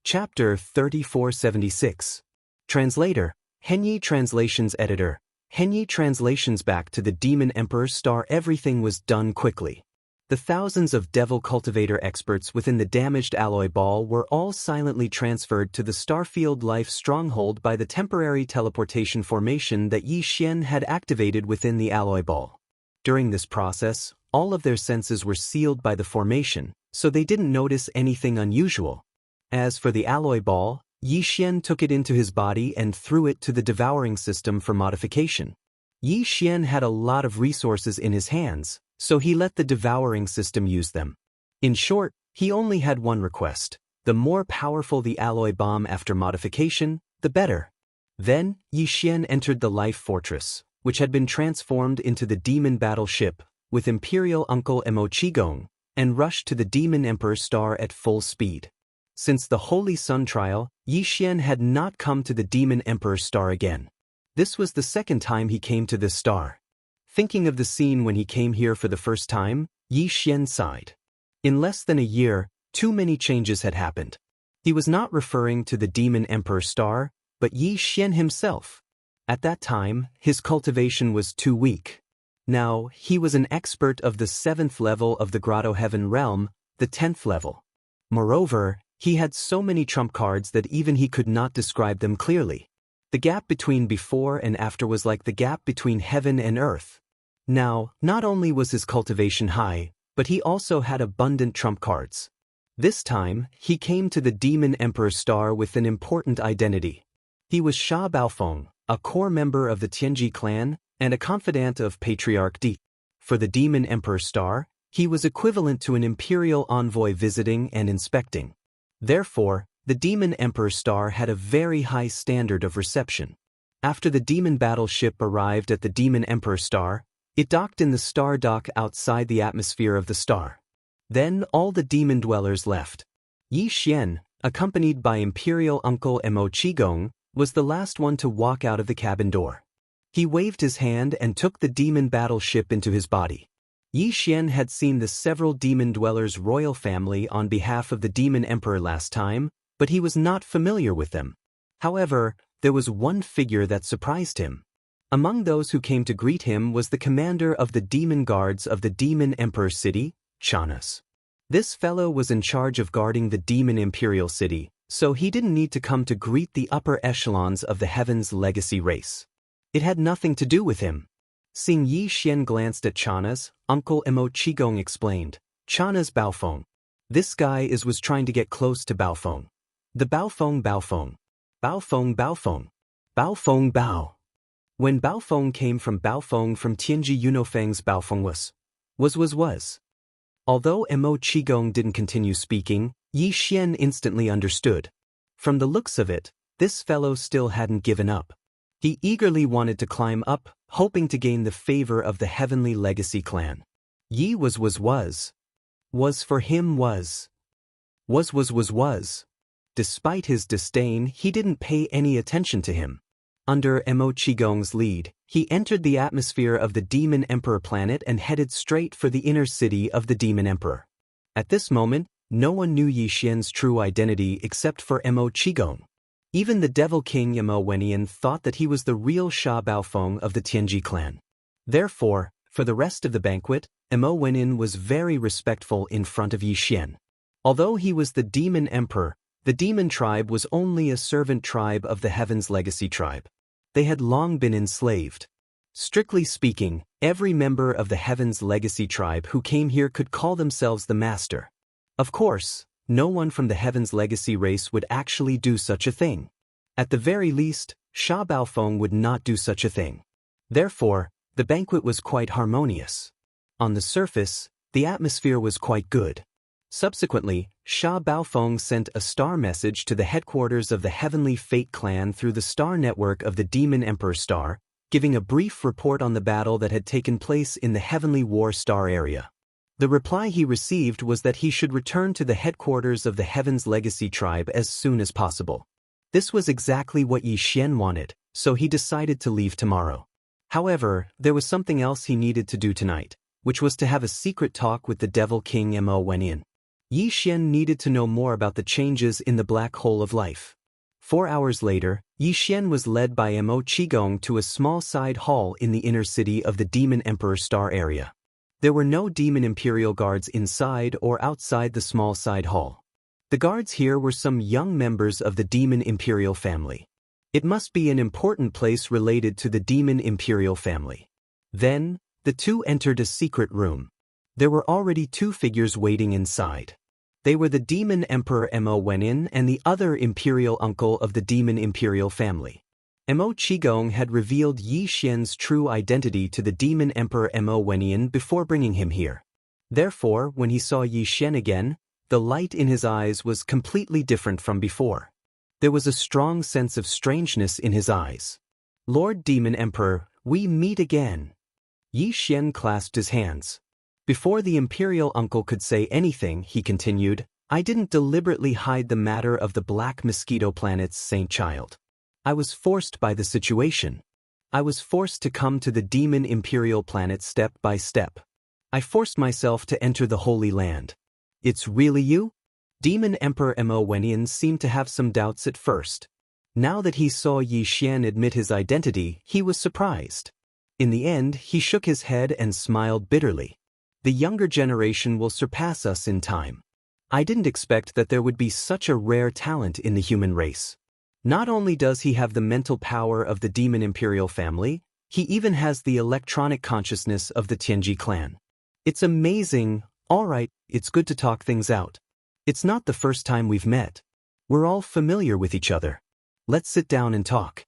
Chapter 3476. Translator, Henyi Translations Editor, Henyi Translations. Back to the Demon Emperor Star. Everything was done quickly. The thousands of Devil Cultivator experts within the damaged alloy ball were all silently transferred to the Starfield Life Stronghold by the temporary teleportation formation that Yi Xian had activated within the alloy ball. During this process, all of their senses were sealed by the formation, so they didn't notice anything unusual. As for the alloy ball, Yi Xian took it into his body and threw it to the devouring system for modification. Yi Xian had a lot of resources in his hands, so he let the devouring system use them. In short, he only had one request: the more powerful the alloy bomb after modification, the better. Then, Yi Xian entered the Life Fortress, which had been transformed into the Demon Battleship, with Imperial Uncle Mo Qigong, and rushed to the Demon Emperor Star at full speed. Since the Holy Sun trial, Yi Xian had not come to the Demon Emperor Star again. This was the second time he came to this star. Thinking of the scene when he came here for the first time, Yi Xian sighed. In less than a year, too many changes had happened. He was not referring to the Demon Emperor Star, but Yi Xian himself. At that time, his cultivation was too weak. Now, he was an expert of the 7th level of the Grotto Heaven realm, the 10th level. Moreover, he had so many trump cards that even he could not describe them clearly. The gap between before and after was like the gap between heaven and earth. Now, not only was his cultivation high, but he also had abundant trump cards. This time, he came to the Demon Emperor Star with an important identity. He was Sha Baofeng, a core member of the Tianji clan, and a confidant of Patriarch Di. For the Demon Emperor Star, he was equivalent to an imperial envoy visiting and inspecting. Therefore, the Demon Emperor Star had a very high standard of reception. After the demon battleship arrived at the Demon Emperor Star, it docked in the star dock outside the atmosphere of the star. Then all the demon dwellers left. Yi Xian, accompanied by Imperial Uncle Mo Qigong, was the last one to walk out of the cabin door. He waved his hand and took the demon battleship into his body. Yi Xian had seen the several demon dwellers' royal family on behalf of the Demon Emperor last time, but he was not familiar with them. However, there was one figure that surprised him. Among those who came to greet him was the commander of the demon guards of the Demon Emperor City, Xianxia. This fellow was in charge of guarding the Demon Imperial City, so he didn't need to come to greet the upper echelons of the Heaven's legacy race. It had nothing to do with him. Seeing Yi Xian glanced at Xianxia, Uncle Mo Qigong explained, "Xianxia's Baofeng. This guy was trying to get close to Baofeng. The Baofeng Baofeng. Baofeng Baofeng. Baofeng Bao." When Baofeng came from Baofeng from Tianji Yunofeng's Baofeng was. Although Mo Qigong didn't continue speaking, Yi Xian instantly understood. From the looks of it, this fellow still hadn't given up. He eagerly wanted to climb up, hoping to gain the favor of the Heavenly Legacy clan. Yi was. Was for him was. Was. Despite his disdain, he didn't pay any attention to him. Under Mo Qigong's lead, he entered the atmosphere of the Demon Emperor planet and headed straight for the inner city of the Demon Emperor. At this moment, no one knew Yi Xian's true identity except for Mo Qigong. Even the Devil King Mo Wenyan thought that he was the real Sha Baofeng of the Tianji clan. Therefore, for the rest of the banquet, Mo Wenyan was very respectful in front of Yi Xian. Although he was the Demon Emperor, the Demon tribe was only a servant tribe of the Heaven's Legacy tribe. They had long been enslaved. Strictly speaking, every member of the Heaven's Legacy tribe who came here could call themselves the Master. Of course, no one from the Heaven's Legacy race would actually do such a thing. At the very least, Sha Baofeng would not do such a thing. Therefore, the banquet was quite harmonious. On the surface, the atmosphere was quite good. Subsequently, Sha Baofeng sent a star message to the headquarters of the Heavenly Fate clan through the star network of the Demon Emperor Star, giving a brief report on the battle that had taken place in the Heavenly War Star area. The reply he received was that he should return to the headquarters of the Heaven's Legacy tribe as soon as possible. This was exactly what Yi Xian wanted, so he decided to leave tomorrow. However, there was something else he needed to do tonight, which was to have a secret talk with the Devil King Mo Wenyan. Yi Xian needed to know more about the changes in the black hole of life. 4 hours later, Yi Xian was led by Mo Qigong to a small side hall in the inner city of the Demon Emperor Star area. There were no Demon Imperial guards inside or outside the small side hall. The guards here were some young members of the Demon Imperial family. It must be an important place related to the Demon Imperial family. Then, the two entered a secret room. There were already 2 figures waiting inside. They were the Demon Emperor Mo Wenyan and the other imperial uncle of the Demon Imperial family. Mo Qigong had revealed Yi Xian's true identity to the Demon Emperor Mo Wenyan before bringing him here. Therefore, when he saw Yi Xian again, the light in his eyes was completely different from before. There was a strong sense of strangeness in his eyes. "Lord Demon Emperor, we meet again." Yi Xian clasped his hands. Before the imperial uncle could say anything, he continued, "I didn't deliberately hide the matter of the Black Mosquito Planet's Saint Child. I was forced by the situation. I was forced to come to the Demon Imperial Planet step by step. I forced myself to enter the Holy Land." "It's really you?" Demon Emperor Mo Wenyan seemed to have some doubts at first. Now that he saw Yi Xian admit his identity, he was surprised. In the end, he shook his head and smiled bitterly. "The younger generation will surpass us in time. I didn't expect that there would be such a rare talent in the human race. Not only does he have the mental power of the Demon Imperial family, he even has the electronic consciousness of the Tianji clan. It's amazing. All right, it's good to talk things out. It's not the first time we've met. We're all familiar with each other. Let's sit down and talk."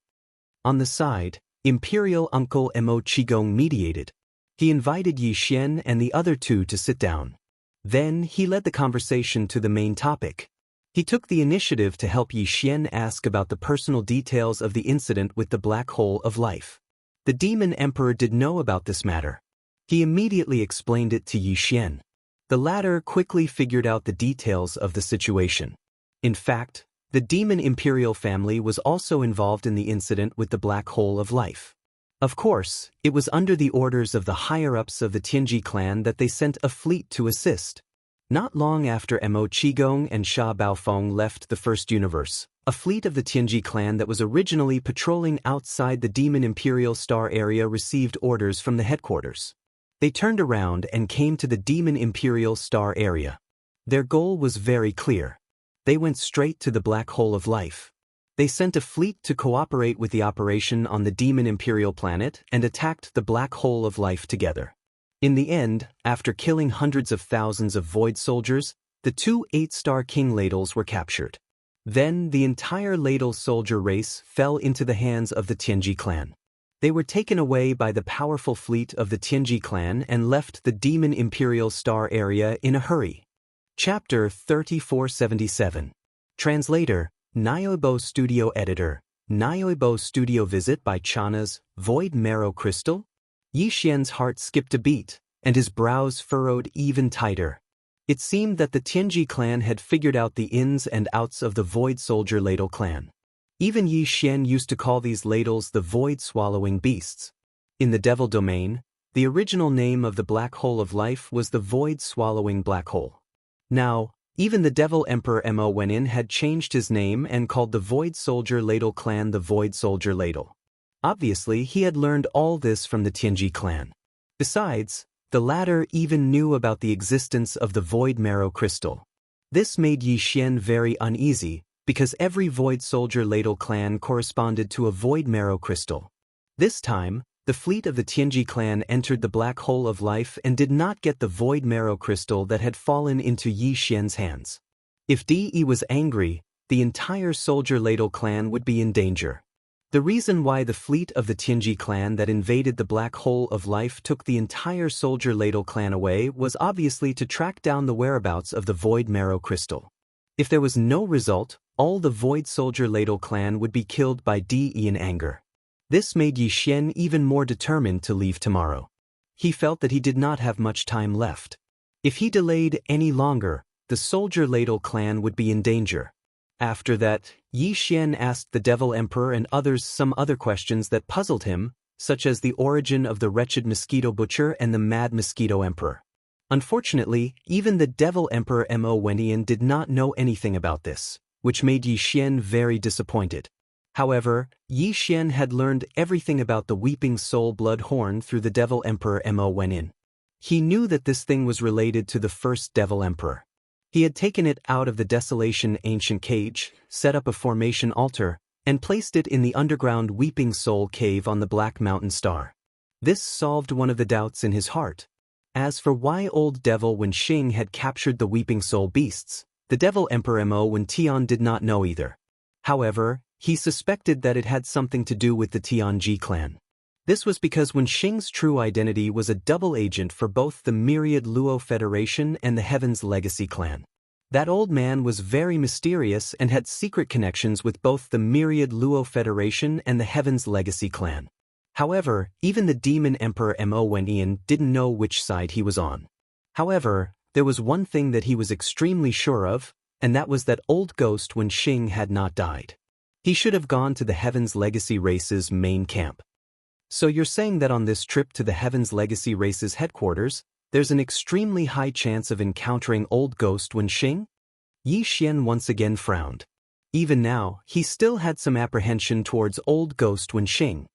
On the side, Imperial Uncle Mo Qigong mediated. He invited Yi Xian and the other 2 to sit down. Then he led the conversation to the main topic. He took the initiative to help Yi Xian ask about the personal details of the incident with the black hole of life. The Demon Emperor did know about this matter. He immediately explained it to Yi Xian. The latter quickly figured out the details of the situation. In fact, the Demon Imperial family was also involved in the incident with the black hole of life. Of course, it was under the orders of the higher-ups of the Tianji clan that they sent a fleet to assist. Not long after Mo Qigong and Sha Baofeng left the First Universe, a fleet of the Tianji clan that was originally patrolling outside the Demon Imperial Star area received orders from the headquarters. They turned around and came to the Demon Imperial Star area. Their goal was very clear. They went straight to the black hole of life. They sent a fleet to cooperate with the operation on the Demon Imperial planet and attacked the black hole of life together. In the end, after killing hundreds of thousands of Void soldiers, the 2 8-star King Ladles were captured. Then the entire Ladle soldier race fell into the hands of the Tianji clan. They were taken away by the powerful fleet of the Tianji clan and left the Demon Imperial Star area in a hurry. Chapter 3477. Translator, Niobo Studio Editor, Niobo Studio Visit by Chana's Void Marrow Crystal? Yi Xian's heart skipped a beat, and his brows furrowed even tighter. It seemed that the Tianji clan had figured out the ins and outs of the Void Soldier Ladle clan. Even Yi Xian used to call these ladles the Void-swallowing beasts. In the Devil domain, the original name of the black hole of life was the Void-swallowing black hole. Now, even the Devil Emperor Mo Wenyan had changed his name and called the Void Soldier Ladle clan the Void Soldier Ladle. Obviously, he had learned all this from the Tianji clan. Besides, the latter even knew about the existence of the Void Marrow Crystal. This made Yi Xian very uneasy, because every Void Soldier Ladle clan corresponded to a Void Marrow Crystal. This time, the fleet of the Tianji clan entered the black hole of life and did not get the Void Marrow Crystal that had fallen into Yi Xian's hands. If DE was angry, the entire Soldier Ladle clan would be in danger. The reason why the fleet of the Tianji clan that invaded the black hole of life took the entire Soldier Ladle clan away was obviously to track down the whereabouts of the Void Marrow Crystal. If there was no result, all the Void Soldier Ladle clan would be killed by DE in anger. This made Yi Xian even more determined to leave tomorrow. He felt that he did not have much time left. If he delayed any longer, the soldier ladle clan would be in danger. After that, Yi Xian asked the Devil Emperor and others some other questions that puzzled him, such as the origin of the wretched mosquito butcher and the mad mosquito emperor. Unfortunately, even the Devil Emperor Mo Wenian did not know anything about this, which made Yi Xian very disappointed. However, Yi Xian had learned everything about the Weeping Soul Blood Horn through the Devil Emperor Mo Wenian. He knew that this thing was related to the first Devil Emperor. He had taken it out of the Desolation Ancient Cage, set up a formation altar, and placed it in the underground Weeping Soul Cave on the Black Mountain Star. This solved one of the doubts in his heart. As for why Old Devil Wenxing had captured the Weeping Soul Beasts, the Devil Emperor Mo Wentian did not know either. However, he suspected that it had something to do with the Tianji clan. This was because Wenxing's true identity was a double agent for both the Myriad Luo Federation and the Heaven's Legacy clan. That old man was very mysterious and had secret connections with both the Myriad Luo Federation and the Heaven's Legacy clan. However, even the Demon Emperor Mo Wenian didn't know which side he was on. However, there was one thing that he was extremely sure of, and that was that Old Ghost Wenxing had not died. He should have gone to the Heaven's Legacy race's main camp. So you're saying that on this trip to the Heaven's Legacy race's headquarters, there's an extremely high chance of encountering Old Ghost Wenxing? Yi Xian once again frowned. Even now, he still had some apprehension towards Old Ghost Wenxing.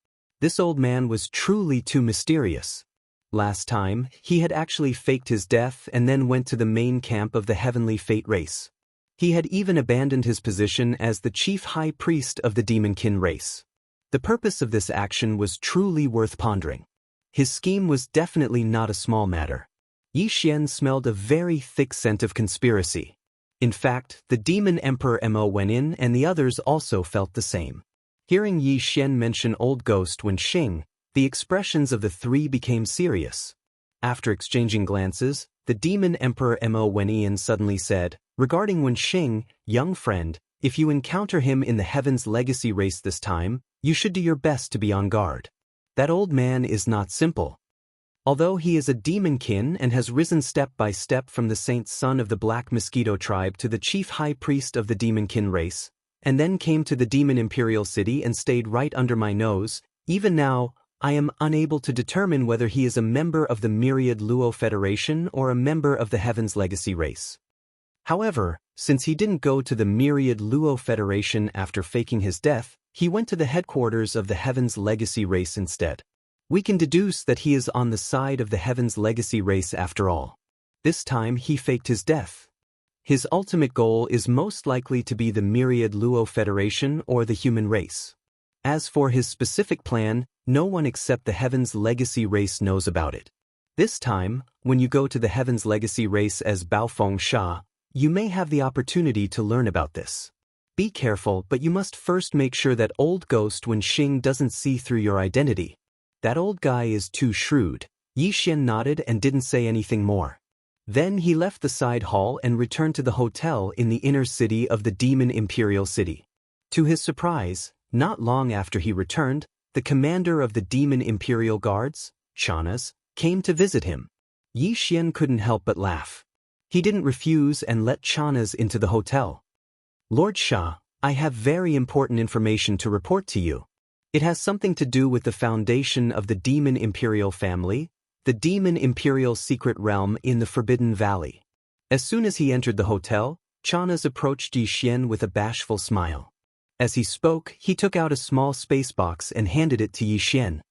This old man was truly too mysterious. Last time, he had actually faked his death and then went to the main camp of the Heavenly Fate race. He had even abandoned his position as the chief high priest of the Demonkin race. The purpose of this action was truly worth pondering. His scheme was definitely not a small matter. Yi Xian smelled a very thick scent of conspiracy. In fact, the Demon Emperor Mo Wenian and the others also felt the same. Hearing Yi Xian mention Old Ghost Wenxing, the expressions of the three became serious. After exchanging glances, the Demon Emperor Mo Wenian suddenly said, "Regarding Wenxing, young friend, if you encounter him in the Heaven's Legacy race this time, you should do your best to be on guard. That old man is not simple. Although he is a demonkin and has risen step by step from the saint son of the Black Mosquito tribe to the chief high priest of the demonkin race, and then came to the Demon Imperial City and stayed right under my nose, even now, I am unable to determine whether he is a member of the Myriad Luo Federation or a member of the Heaven's Legacy race. However, since he didn't go to the Myriad Luo Federation after faking his death, he went to the headquarters of the Heaven's Legacy race instead. We can deduce that he is on the side of the Heaven's Legacy race after all. This time he faked his death. His ultimate goal is most likely to be the Myriad Luo Federation or the human race. As for his specific plan, no one except the Heaven's Legacy race knows about it. This time, when you go to the Heaven's Legacy race as Baofeng Sha, you may have the opportunity to learn about this. Be careful, but you must first make sure that Old Ghost Wenxing doesn't see through your identity. That old guy is too shrewd. Yi Xian nodded and didn't say anything more. Then he left the side hall and returned to the hotel in the inner city of the Demon Imperial City. To his surprise, not long after he returned, the commander of the Demon Imperial Guards, Xianxia, came to visit him. Yi Xian couldn't help but laugh. He didn't refuse and let Xianxia into the hotel. Lord Sha, I have very important information to report to you. It has something to do with the foundation of the Demon Imperial family, the Demon Imperial secret realm in the Forbidden Valley. As soon as he entered the hotel, Xianxia approached Yi Xian with a bashful smile. As he spoke, he took out a small space box and handed it to Yi Xian.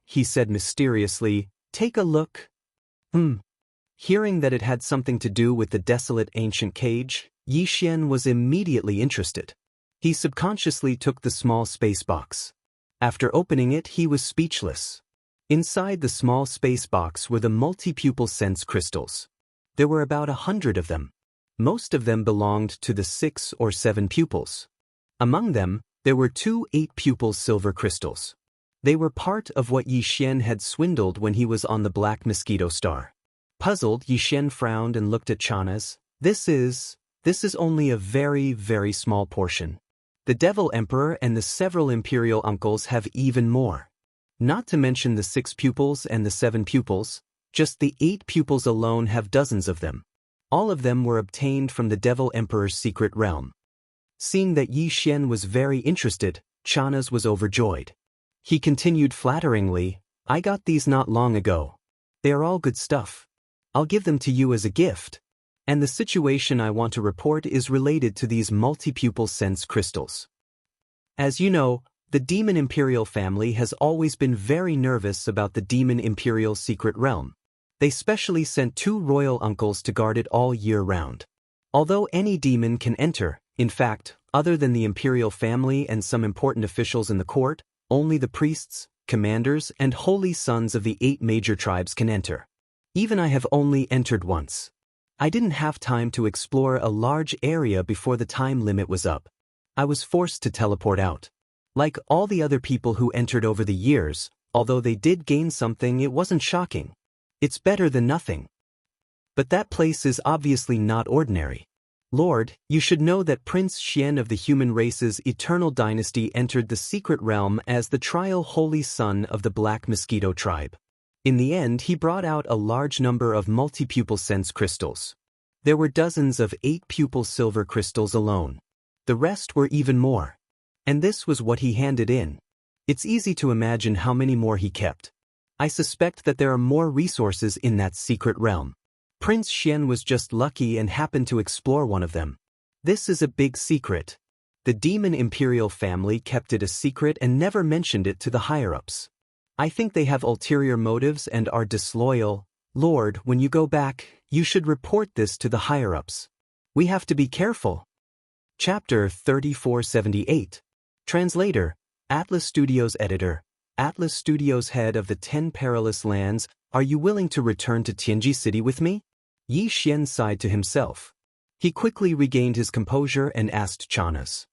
He said mysteriously, "Take a look." Hearing that it had something to do with the desolate ancient cage, Yi Xian was immediately interested. He subconsciously took the small space box. After opening it, he was speechless. Inside the small space box were the multi-pupil sense crystals. There were about 100 of them. Most of them belonged to the 6 or 7 pupils. Among them, there were 2 8-pupil silver crystals. They were part of what Yi Xian had swindled when he was on the Black Mosquito Star. Puzzled, Yi Xian frowned and looked at Xianxia. This is only a very, very small portion. The Devil Emperor and the several imperial uncles have even more. Not to mention the 6 pupils and the 7 pupils, Just the 8 pupils alone have dozens of them. All of them were obtained from the Devil Emperor's secret realm. Seeing that Yi Xian was very interested, Chanas was overjoyed. He continued flatteringly, I got these not long ago. They are all good stuff. I'll give them to you as a gift. And the situation I want to report is related to these multi-pupil sense crystals. As you know, the Demon Imperial family has always been very nervous about the Demon Imperial secret realm. They specially sent 2 royal uncles to guard it all year round. Although any demon can enter, in fact, other than the Imperial family and some important officials in the court, only the priests, commanders, and holy sons of the 8 major tribes can enter. Even I have only entered once. I didn't have time to explore a large area before the time limit was up. I was forced to teleport out. Like all the other people who entered over the years, although they did gain something, it wasn't shocking. It's better than nothing. But that place is obviously not ordinary. Lord, you should know that Prince Xian of the human race's eternal dynasty entered the secret realm as the trial holy son of the Black Mosquito tribe. In the end, he brought out a large number of multi-pupil sense crystals. There were dozens of 8-pupil silver crystals alone. The rest were even more. And this was what he handed in. It's easy to imagine how many more he kept. I suspect that there are more resources in that secret realm. Prince Xian was just lucky and happened to explore one of them. This is a big secret. The Demon Imperial family kept it a secret and never mentioned it to the higher-ups. I think they have ulterior motives and are disloyal. Lord, when you go back, you should report this to the higher-ups. We have to be careful. Chapter 3478. Translator, Atlas Studios Editor, Atlas Studios Head of the 10 Perilous Lands, are you willing to return to Tianji City with me? Yi Xian sighed to himself. He quickly regained his composure and asked Chanas.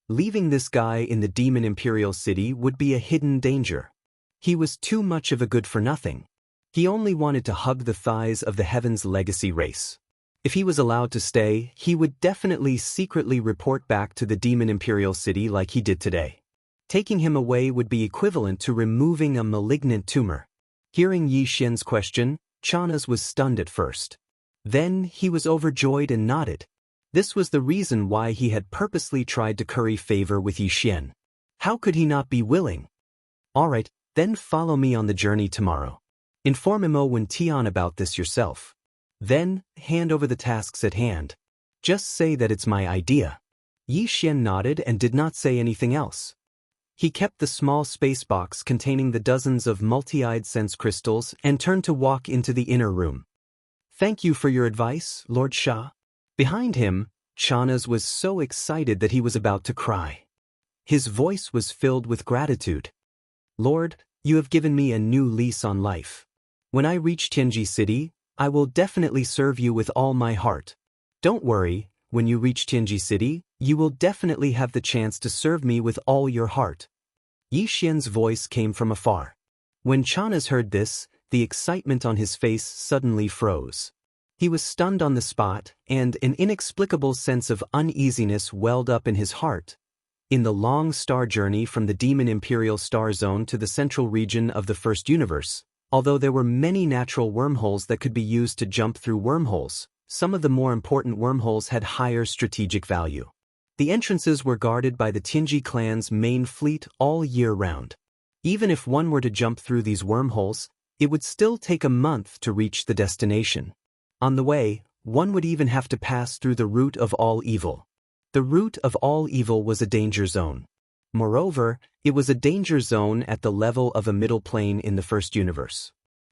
Leaving this guy in the Demon Imperial City would be a hidden danger. He was too much of a good-for-nothing. He only wanted to hug the thighs of the Heaven's Legacy race. If he was allowed to stay, he would definitely secretly report back to the Demon Imperial City like he did today. Taking him away would be equivalent to removing a malignant tumor. Hearing Yi Xian's question, Chanas was stunned at first. Then he was overjoyed and nodded. This was the reason why he had purposely tried to curry favor with Yi Xian. How could he not be willing? All right, then follow me on the journey tomorrow. Inform Imo Wen Tian about this yourself. Then, hand over the tasks at hand. Just say that it's my idea. Yi Xian nodded and did not say anything else. He kept the small space box containing the dozens of multi-eyed sense crystals and turned to walk into the inner room. Thank you for your advice, Lord Sha. Behind him, Chanas was so excited that he was about to cry. His voice was filled with gratitude. Lord, you have given me a new lease on life. When I reach Tianji City, I will definitely serve you with all my heart. Don't worry, when you reach Tianji City, you will definitely have the chance to serve me with all your heart. Yi Xian's voice came from afar. When Chanas heard this, the excitement on his face suddenly froze. He was stunned on the spot, and an inexplicable sense of uneasiness welled up in his heart. In the long star journey from the Demon Imperial Star Zone to the central region of the First Universe, although there were many natural wormholes that could be used to jump through wormholes, some of the more important wormholes had higher strategic value. The entrances were guarded by the Tianji clan's main fleet all year round. Even if one were to jump through these wormholes, it would still take a month to reach the destination. On the way, one would even have to pass through the root of all evil. The root of all evil was a danger zone. Moreover, it was a danger zone at the level of a middle plane in the First Universe.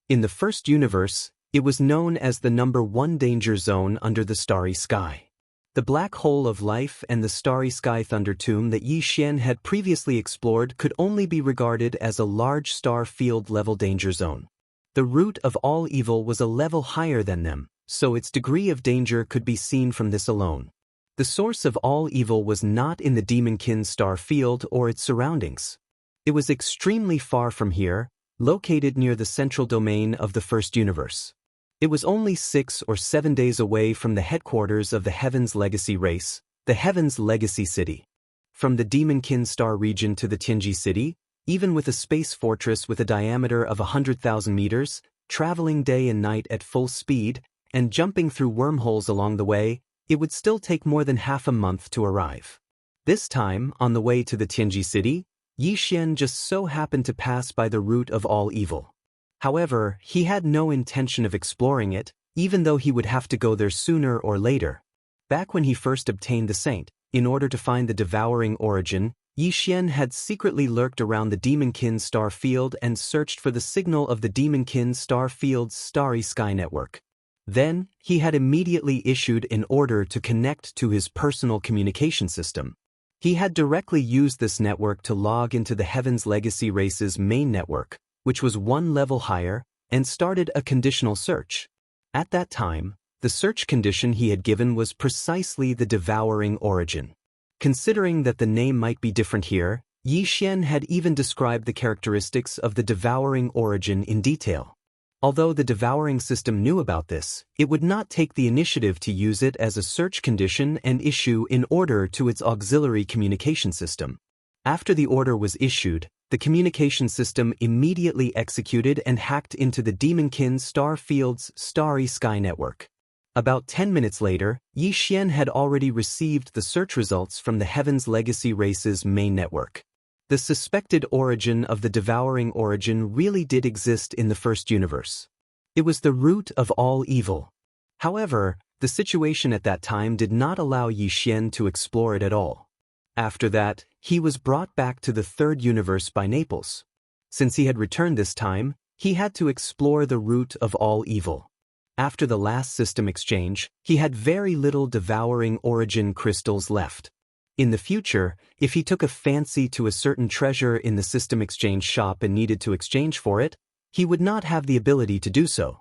In the First Universe, it was known as the #1 danger zone under the starry sky. The black hole of life and the starry sky thunder tomb that Yi Xian had previously explored could only be regarded as a large star field level danger zone. The root of all evil was a level higher than them, so its degree of danger could be seen from this alone. The source of all evil was not in the Demonkin star field or its surroundings. It was extremely far from here, located near the central domain of the First Universe. It was only 6 or 7 days away from the headquarters of the Heaven's Legacy race, the Heaven's Legacy City. From the Demonkin star region to the Tianji City, even with a space fortress with a diameter of 100,000 meters, traveling day and night at full speed, and jumping through wormholes along the way, it would still take more than half a month to arrive. This time, on the way to the Tianji city, Yi Xian just so happened to pass by the root of all evil. However, he had no intention of exploring it, even though he would have to go there sooner or later. Back when he first obtained the saint, in order to find the devouring origin, Yi Xian had secretly lurked around the Demonkin star field and searched for the signal of the Demonkin star field's starry sky network. Then, he had immediately issued an order to connect to his personal communication system. He had directly used this network to log into the Heaven's Legacy race's main network, which was one level higher, and started a conditional search. At that time, the search condition he had given was precisely the devouring origin. Considering that the name might be different here, Yi Xian had even described the characteristics of the devouring origin in detail. Although the devouring system knew about this, it would not take the initiative to use it as a search condition and issue an order to its auxiliary communication system. After the order was issued, the communication system immediately executed and hacked into the Demonkin star field's starry sky network. About 10 minutes later, Yi Xian had already received the search results from the Heaven's Legacy race's main network. The suspected origin of the devouring origin really did exist in the first universe. It was the root of all evil. However, the situation at that time did not allow Yi Xian to explore it at all. After that, he was brought back to the third universe by Naples. Since he had returned this time, he had to explore the root of all evil. After the last system exchange, he had very little devouring origin crystals left. In the future, if he took a fancy to a certain treasure in the system exchange shop and needed to exchange for it, he would not have the ability to do so.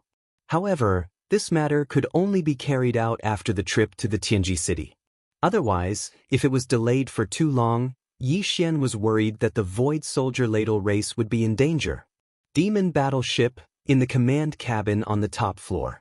However, this matter could only be carried out after the trip to the Tianji city. Otherwise, if it was delayed for too long, Yi Xian was worried that the Void Soldier Ladle race would be in danger. Demon Battleship, in the command cabin on the top floor.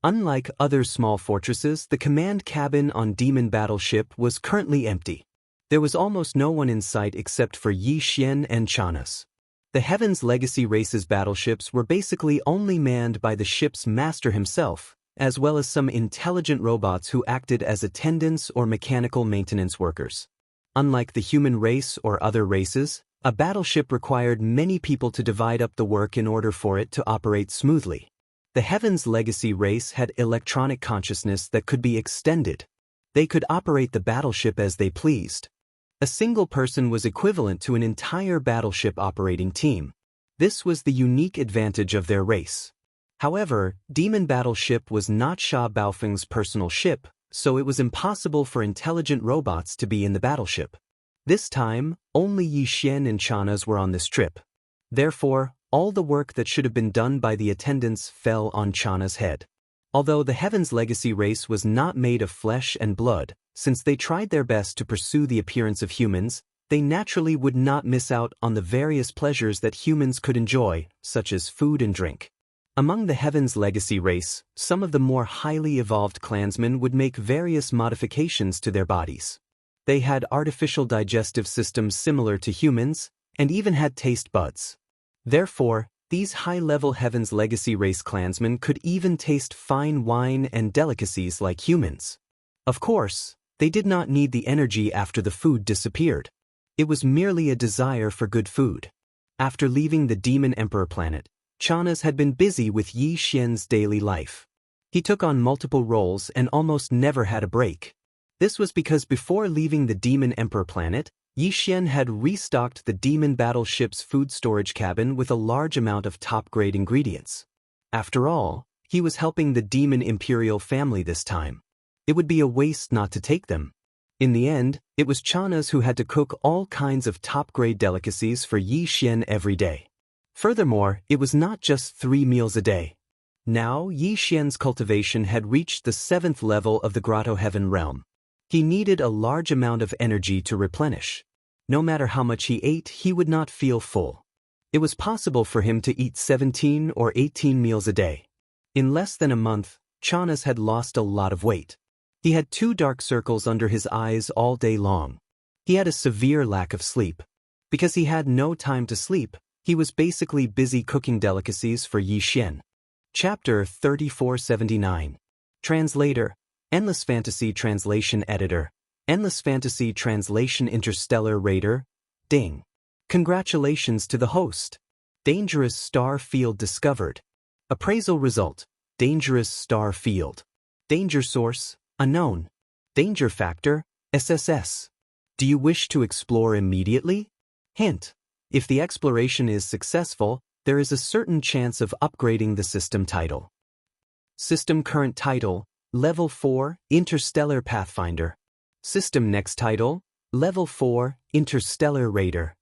Unlike other small fortresses, the command cabin on Demon Battleship was currently empty. There was almost no one in sight except for Yi Xian and Chanas. The Heaven's Legacy race's battleships were basically only manned by the ship's master himself, as well as some intelligent robots who acted as attendants or mechanical maintenance workers. Unlike the human race or other races, a battleship required many people to divide up the work in order for it to operate smoothly. The Heaven's Legacy race had electronic consciousness that could be extended. They could operate the battleship as they pleased. A single person was equivalent to an entire battleship operating team. This was the unique advantage of their race. However, Demon Battleship was not Sha Baofeng's personal ship, so it was impossible for intelligent robots to be in the battleship. This time, only Yi Xian and Chanas were on this trip. Therefore, all the work that should have been done by the attendants fell on Chana's head. Although the Heaven's Legacy race was not made of flesh and blood, since they tried their best to pursue the appearance of humans, they naturally would not miss out on the various pleasures that humans could enjoy, such as food and drink. Among the Heaven's Legacy race, some of the more highly evolved clansmen would make various modifications to their bodies. They had artificial digestive systems similar to humans, and even had taste buds. Therefore, these high-level Heaven's Legacy race clansmen could even taste fine wine and delicacies like humans. Of course, they did not need the energy after the food disappeared. It was merely a desire for good food. After leaving the Demon Emperor planet, Chanas had been busy with Yi Xian's daily life. He took on multiple roles and almost never had a break. This was because before leaving the Demon Emperor planet, Yi Xian had restocked the Demon Battleship's food storage cabin with a large amount of top-grade ingredients. After all, he was helping the Demon Imperial family this time. It would be a waste not to take them. In the end, it was Chanas who had to cook all kinds of top-grade delicacies for Yi Xian every day. Furthermore, it was not just 3 meals a day. Now, Yi Xian's cultivation had reached the 7th level of the Grotto Heaven realm. He needed a large amount of energy to replenish. No matter how much he ate, he would not feel full. It was possible for him to eat 17 or 18 meals a day. In less than a month, Chanas had lost a lot of weight. He had 2 dark circles under his eyes all day long. He had a severe lack of sleep. Because he had no time to sleep, he was basically busy cooking delicacies for Yi Xian. Chapter 3479. Translator, Endless Fantasy Translation Editor, Endless Fantasy Translation Interstellar Raider, Ding. Congratulations to the host. Dangerous star field discovered. Appraisal result, dangerous star field. Danger source, unknown. Danger factor, SSS. Do you wish to explore immediately? Hint. If the exploration is successful, there is a certain chance of upgrading the system title. System current title, Level 4, Interstellar Pathfinder. System next title, Level 4, Interstellar Raider.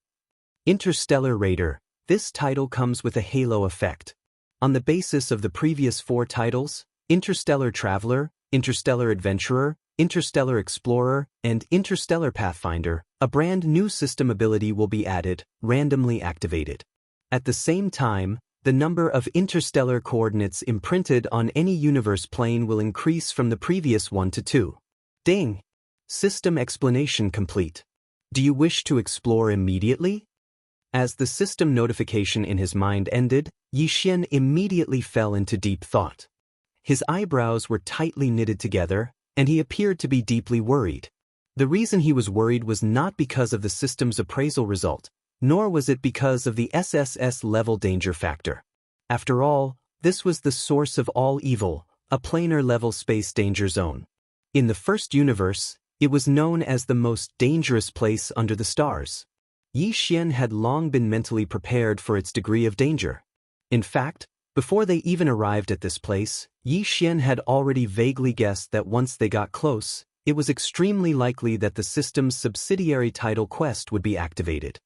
Interstellar Raider. This title comes with a halo effect. On the basis of the previous 4 titles, Interstellar Traveler, Interstellar Adventurer, Interstellar Explorer, and Interstellar Pathfinder, a brand new system ability will be added, randomly activated. At the same time, the number of interstellar coordinates imprinted on any universe plane will increase from the previous 1 to 2. Ding! System explanation complete. Do you wish to explore immediately? As the system notification in his mind ended, Yixian immediately fell into deep thought. His eyebrows were tightly knitted together, and he appeared to be deeply worried. The reason he was worried was not because of the system's appraisal result, nor was it because of the SSS level danger factor. After all, this was the source of all evil, a planar level space danger zone. In the first universe, it was known as the most dangerous place under the stars. Yixian had long been mentally prepared for its degree of danger. In fact, before they even arrived at this place, Yixian had already vaguely guessed that once they got close, it was extremely likely that the system's subsidiary title quest would be activated.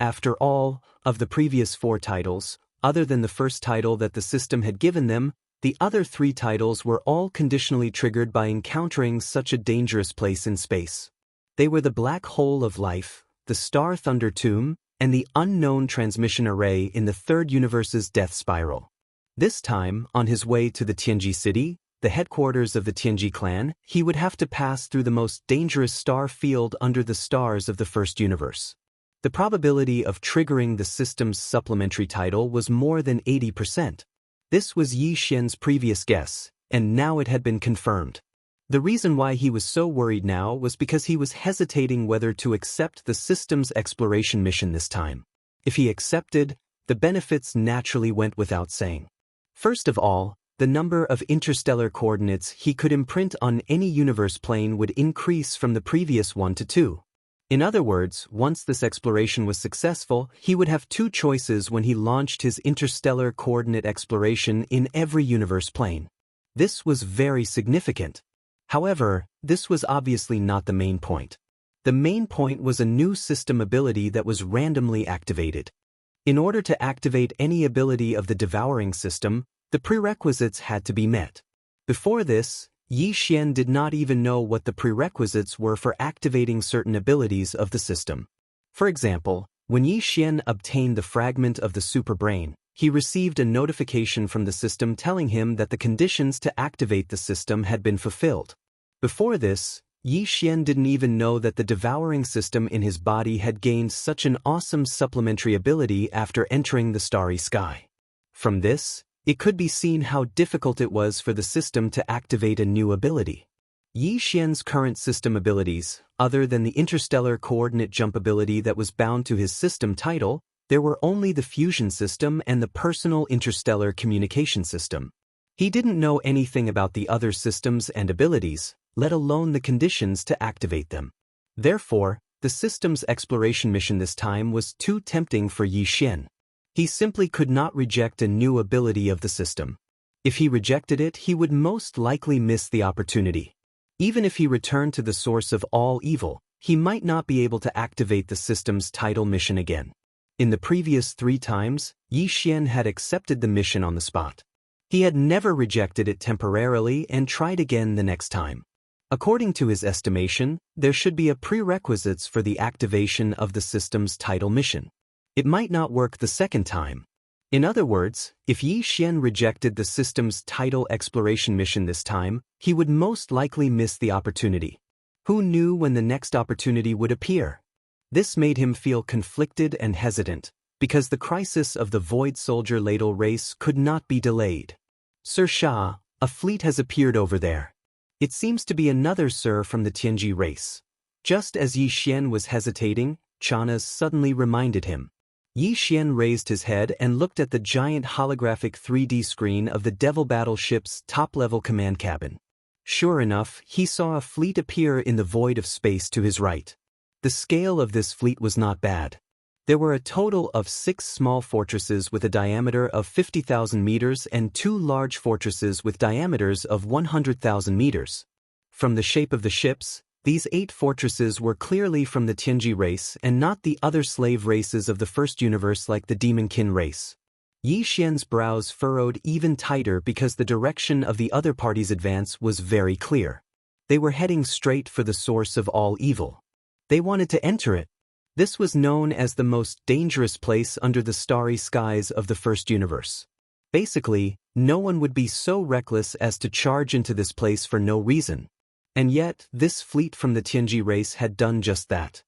After all, of the previous 4 titles, other than the first title that the system had given them, the other 3 titles were all conditionally triggered by encountering such a dangerous place in space. They were the Black Hole of Life, the Star Thunder Tomb, and the Unknown Transmission Array in the Third Universe's Death Spiral. This time, on his way to the Tianji city, the headquarters of the Tianji clan, he would have to pass through the most dangerous star field under the stars of the first universe. The probability of triggering the system's supplementary title was more than 80%. This was Yixian's previous guess, and now it had been confirmed. The reason why he was so worried now was because he was hesitating whether to accept the system's exploration mission this time. If he accepted, the benefits naturally went without saying. First of all, the number of interstellar coordinates he could imprint on any universe plane would increase from the previous 1 to 2. In other words, once this exploration was successful, he would have 2 choices when he launched his interstellar coordinate exploration in every universe plane. This was very significant. However, this was obviously not the main point. The main point was a new system ability that was randomly activated. In order to activate any ability of the Devouring system, the prerequisites had to be met. Before this, Yixian did not even know what the prerequisites were for activating certain abilities of the system. For example, when Yixian obtained the fragment of the superbrain, he received a notification from the system telling him that the conditions to activate the system had been fulfilled. Before this, Yixian didn't even know that the Devouring system in his body had gained such an awesome supplementary ability after entering the starry sky. From this, it could be seen how difficult it was for the system to activate a new ability. Yixian's current system abilities, other than the interstellar coordinate jump ability that was bound to his system title, there were only the fusion system and the personal interstellar communication system. He didn't know anything about the other systems and abilities, let alone the conditions to activate them. Therefore, the system's exploration mission this time was too tempting for Yixian. He simply could not reject a new ability of the system. If he rejected it, he would most likely miss the opportunity. Even if he returned to the source of all evil, he might not be able to activate the system's title mission again. In the previous 3 times, Yixian had accepted the mission on the spot. He had never rejected it temporarily and tried again the next time. According to his estimation, there should be a prerequisites for the activation of the system's title mission. It might not work the second time. In other words, if Yixian rejected the system's title exploration mission this time, he would most likely miss the opportunity. Who knew when the next opportunity would appear? This made him feel conflicted and hesitant, because the crisis of the Void Soldier Ladle race could not be delayed. Sir Shah, a fleet has appeared over there. It seems to be another Sir from the Tianji race. Just as Yi Xian was hesitating, Chanas suddenly reminded him. Yi Xian raised his head and looked at the giant holographic 3D screen of the Devil battleship's top-level command cabin. Sure enough, he saw a fleet appear in the void of space to his right. The scale of this fleet was not bad. There were a total of 6 small fortresses with a diameter of 50,000 meters and 2 large fortresses with diameters of 100,000 meters. From the shape of the ships, these 8 fortresses were clearly from the Tianji race and not the other slave races of the first universe like the Demonkin race. Yi Xian's brows furrowed even tighter because the direction of the other party's advance was very clear. They were heading straight for the source of all evil. They wanted to enter it. This was known as the most dangerous place under the starry skies of the first universe. Basically, no one would be so reckless as to charge into this place for no reason. And yet, this fleet from the Tianji race had done just that.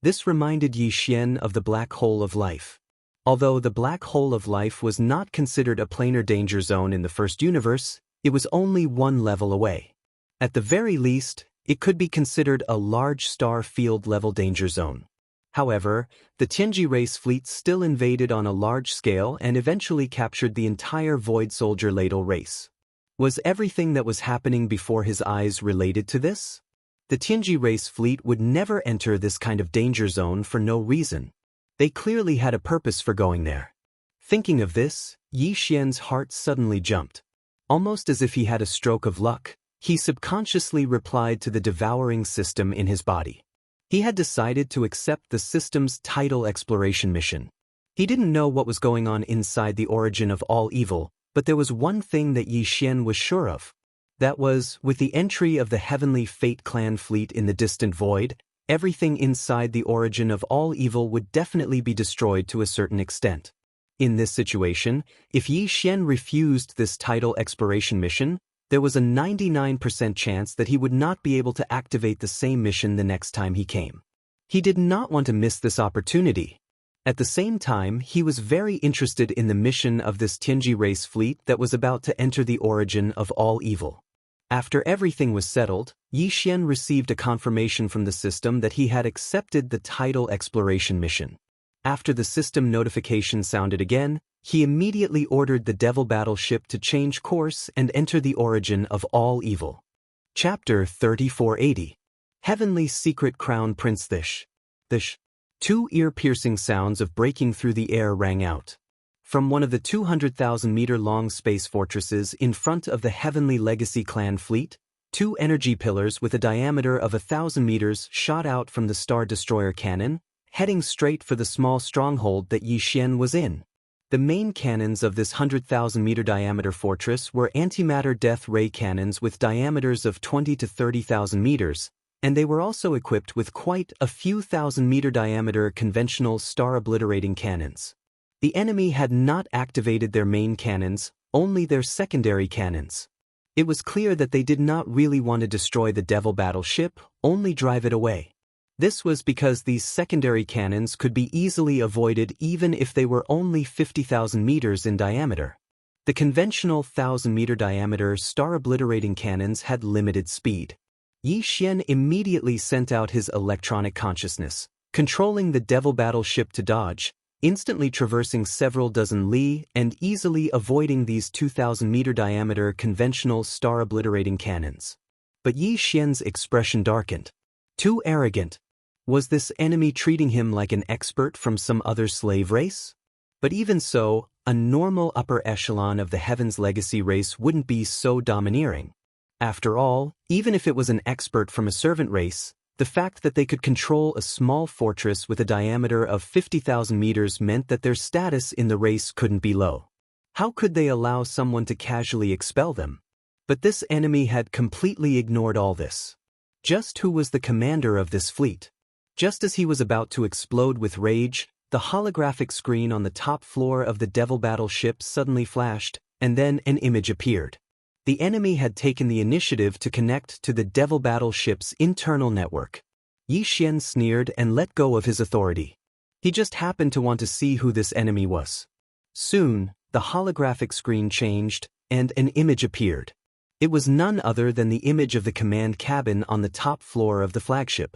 This reminded Yi Xian of the Black Hole of Life. Although the Black Hole of Life was not considered a planar danger zone in the first universe, it was only 1 level away. At the very least, it could be considered a large star field level danger zone. However, the Tianji race fleet still invaded on a large scale and eventually captured the entire Void Soldier Ladle race. Was everything that was happening before his eyes related to this? The Tianji race fleet would never enter this kind of danger zone for no reason. They clearly had a purpose for going there. Thinking of this, Yi Xian's heart suddenly jumped. Almost as if he had a stroke of luck, he subconsciously replied to the devouring system in his body. He had decided to accept the system's tidal exploration mission. He didn't know what was going on inside the origin of all evil, but there was one thing that Yi Xian was sure of. That was, with the entry of the Heavenly Fate clan fleet in the distant void, everything inside the origin of all evil would definitely be destroyed to a certain extent. In this situation, if Yi Xian refused this tidal exploration mission, there was a 99% chance that he would not be able to activate the same mission the next time he came. He did not want to miss this opportunity. At the same time, he was very interested in the mission of this Tianji race fleet that was about to enter the origin of all evil. After everything was settled, Yi Xian received a confirmation from the system that he had accepted the tidal exploration mission. After the system notification sounded again, he immediately ordered the Devil battleship to change course and enter the origin of all evil. Chapter 3480. Heavenly Secret Crown Prince Thish. 2 ear-piercing sounds of breaking through the air rang out. From one of the 200,000-meter-long space fortresses in front of the Heavenly Legacy clan fleet, 2 energy pillars with a diameter of 1,000 meters shot out from the Star Destroyer cannon, heading straight for the small stronghold that Yi Xian was in. The main cannons of this 100,000-meter diameter fortress were antimatter death ray cannons with diameters of 20 to 30,000 meters, and they were also equipped with quite a few thousand-meter diameter conventional star-obliterating cannons. The enemy had not activated their main cannons, only their secondary cannons. It was clear that they did not really want to destroy the Devil battleship, only drive it away. This was because these secondary cannons could be easily avoided even if they were only 50,000 meters in diameter. The conventional 1,000-meter diameter star-obliterating cannons had limited speed. Yi Xian immediately sent out his electronic consciousness, controlling the Devil battleship to dodge, instantly traversing several dozen li and easily avoiding these 2,000-meter diameter conventional star-obliterating cannons. But Yi Xian's expression darkened. Too arrogant. Was this enemy treating him like an expert from some other slave race? But even so, a normal upper echelon of the Heaven's Legacy race wouldn't be so domineering. After all, even if it was an expert from a servant race, the fact that they could control a small fortress with a diameter of 50,000 meters meant that their status in the race couldn't be low. How could they allow someone to casually expel them? But this enemy had completely ignored all this. Just who was the commander of this fleet? Just as he was about to explode with rage, the holographic screen on the top floor of the Devil battleship suddenly flashed, and then an image appeared. The enemy had taken the initiative to connect to the Devil battleship's internal network. Yi Xian sneered and let go of his authority. He just happened to want to see who this enemy was. Soon, the holographic screen changed, and an image appeared. It was none other than the image of the command cabin on the top floor of the flagship.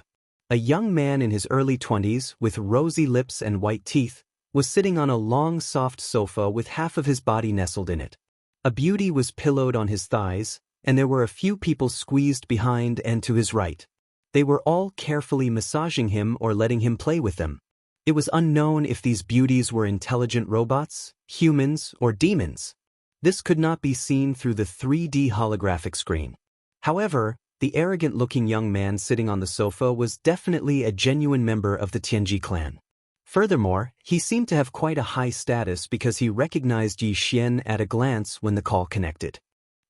A young man in his early 20s, with rosy lips and white teeth, was sitting on a long soft sofa with half of his body nestled in it. A beauty was pillowed on his thighs, and there were a few people squeezed behind and to his right. They were all carefully massaging him or letting him play with them. It was unknown if these beauties were intelligent robots, humans, or demons. This could not be seen through the 3D holographic screen. However, the arrogant-looking young man sitting on the sofa was definitely a genuine member of the Tianji clan. Furthermore, he seemed to have quite a high status because he recognized Yi Xian at a glance when the call connected.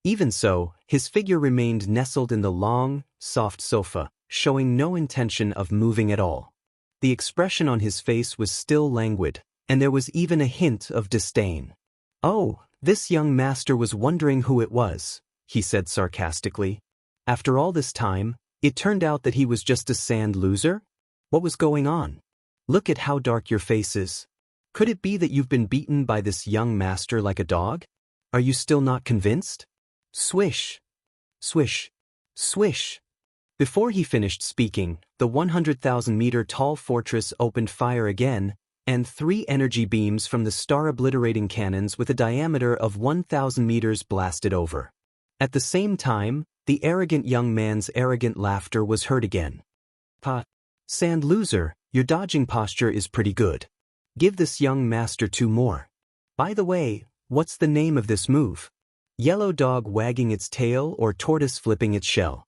Even so, his figure remained nestled in the long, soft sofa, showing no intention of moving at all. The expression on his face was still languid, and there was even a hint of disdain. "Oh, this young master was wondering who it was," he said sarcastically. "After all this time, it turned out that he was just a sand loser? What was going on? Look at how dark your face is. Could it be that you've been beaten by this young master like a dog? Are you still not convinced?" Swish! Swish! Swish! Before he finished speaking, the 100,000-meter tall fortress opened fire again, and 3 energy beams from the star-obliterating cannons with a diameter of 1,000 meters blasted over. At the same time, the arrogant young man's arrogant laughter was heard again. Sand loser, your dodging posture is pretty good. Give this young master 2 more. By the way, what's the name of this move? Yellow dog wagging its tail or tortoise flipping its shell?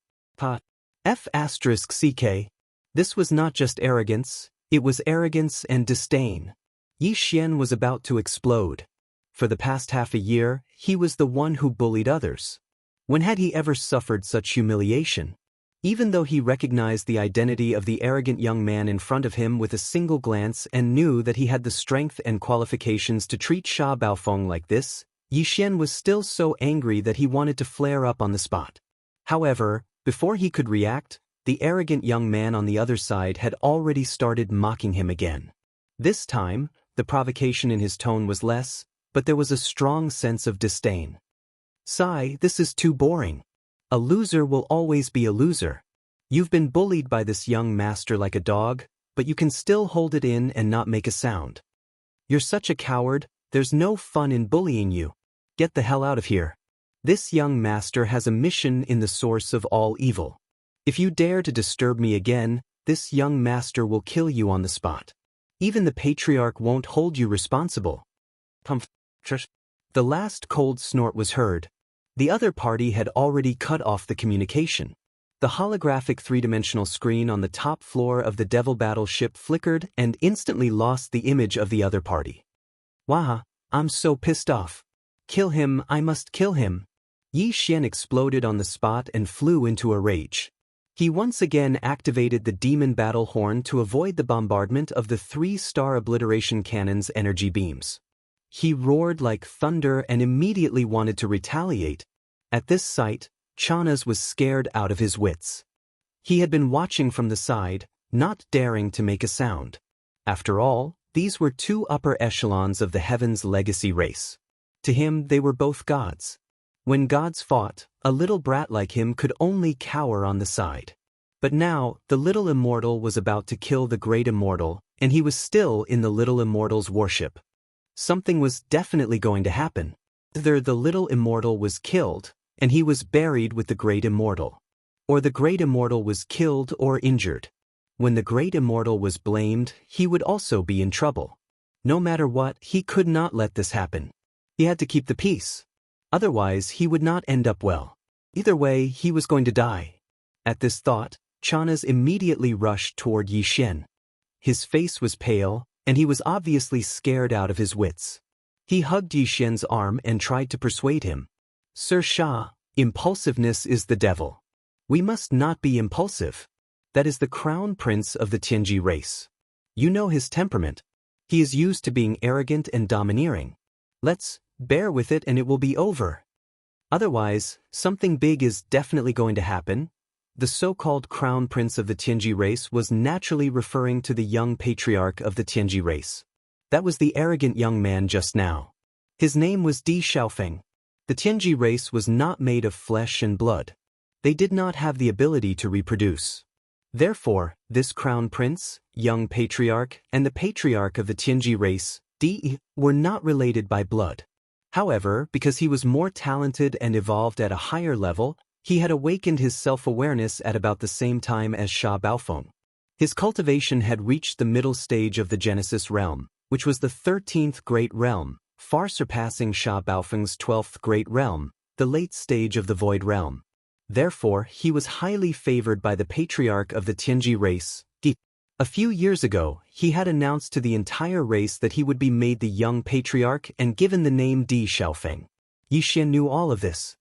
F***CK. This was not just arrogance, it was arrogance and disdain. Yi Xian was about to explode. For the past half a year, he was the one who bullied others. When had he ever suffered such humiliation? Even though he recognized the identity of the arrogant young man in front of him with a single glance and knew that he had the strength and qualifications to treat Sha Baofeng like this, Yi Xian was still so angry that he wanted to flare up on the spot. However, before he could react, the arrogant young man on the other side had already started mocking him again. This time, the provocation in his tone was less, but there was a strong sense of disdain. "Sai, this is too boring. A loser will always be a loser. You've been bullied by this young master like a dog, but you can still hold it in and not make a sound. You're such a coward, there's no fun in bullying you. Get the hell out of here. This young master has a mission in the source of all evil. If you dare to disturb me again, this young master will kill you on the spot. Even the patriarch won't hold you responsible." The last cold snort was heard. The other party had already cut off the communication. The holographic 3-dimensional screen on the top floor of the Devil battleship flickered and instantly lost the image of the other party. "Waha, I'm so pissed off. Kill him, I must kill him." Yi Xian exploded on the spot and flew into a rage. He once again activated the demon battle horn to avoid the bombardment of the 3-star obliteration cannon's energy beams. He roared like thunder and immediately wanted to retaliate. At this sight, Chanas was scared out of his wits. He had been watching from the side, not daring to make a sound. After all, these were 2 upper echelons of the Heaven's legacy race. To him, they were both gods. When gods fought, a little brat like him could only cower on the side. But now, the little immortal was about to kill the great immortal, and he was still in the little immortal's worship. Something was definitely going to happen. Either the little immortal was killed, and he was buried with the great immortal. Or the great immortal was killed or injured. When the great immortal was blamed, he would also be in trouble. No matter what, he could not let this happen. He had to keep the peace. Otherwise, he would not end up well. Either way, he was going to die. At this thought, Chanas immediately rushed toward Yi Xian. His face was pale, and he was obviously scared out of his wits. He hugged Yi Xian's arm and tried to persuade him. "Sir Sha, impulsiveness is the devil. We must not be impulsive. That is the crown prince of the Tianji race. You know his temperament. He is used to being arrogant and domineering. Let's bear with it and it will be over. Otherwise, something big is definitely going to happen." The so-called crown prince of the Tianji race was naturally referring to the young patriarch of the Tianji race. That was the arrogant young man just now. His name was Di Xiaofeng. The Tianji race was not made of flesh and blood. They did not have the ability to reproduce. Therefore, this crown prince, young patriarch, and the patriarch of the Tianji race, Di, were not related by blood. However, because he was more talented and evolved at a higher level, he had awakened his self-awareness at about the same time as Sha Baofeng. His cultivation had reached the middle stage of the Genesis realm, which was the 13th great realm, far surpassing Sha Baofeng's 12th great realm, the late stage of the void realm. Therefore, he was highly favored by the patriarch of the Tianji race, Di. A few years ago, he had announced to the entire race that he would be made the young patriarch and given the name Di Xiaofeng. Yi Xian knew all of this.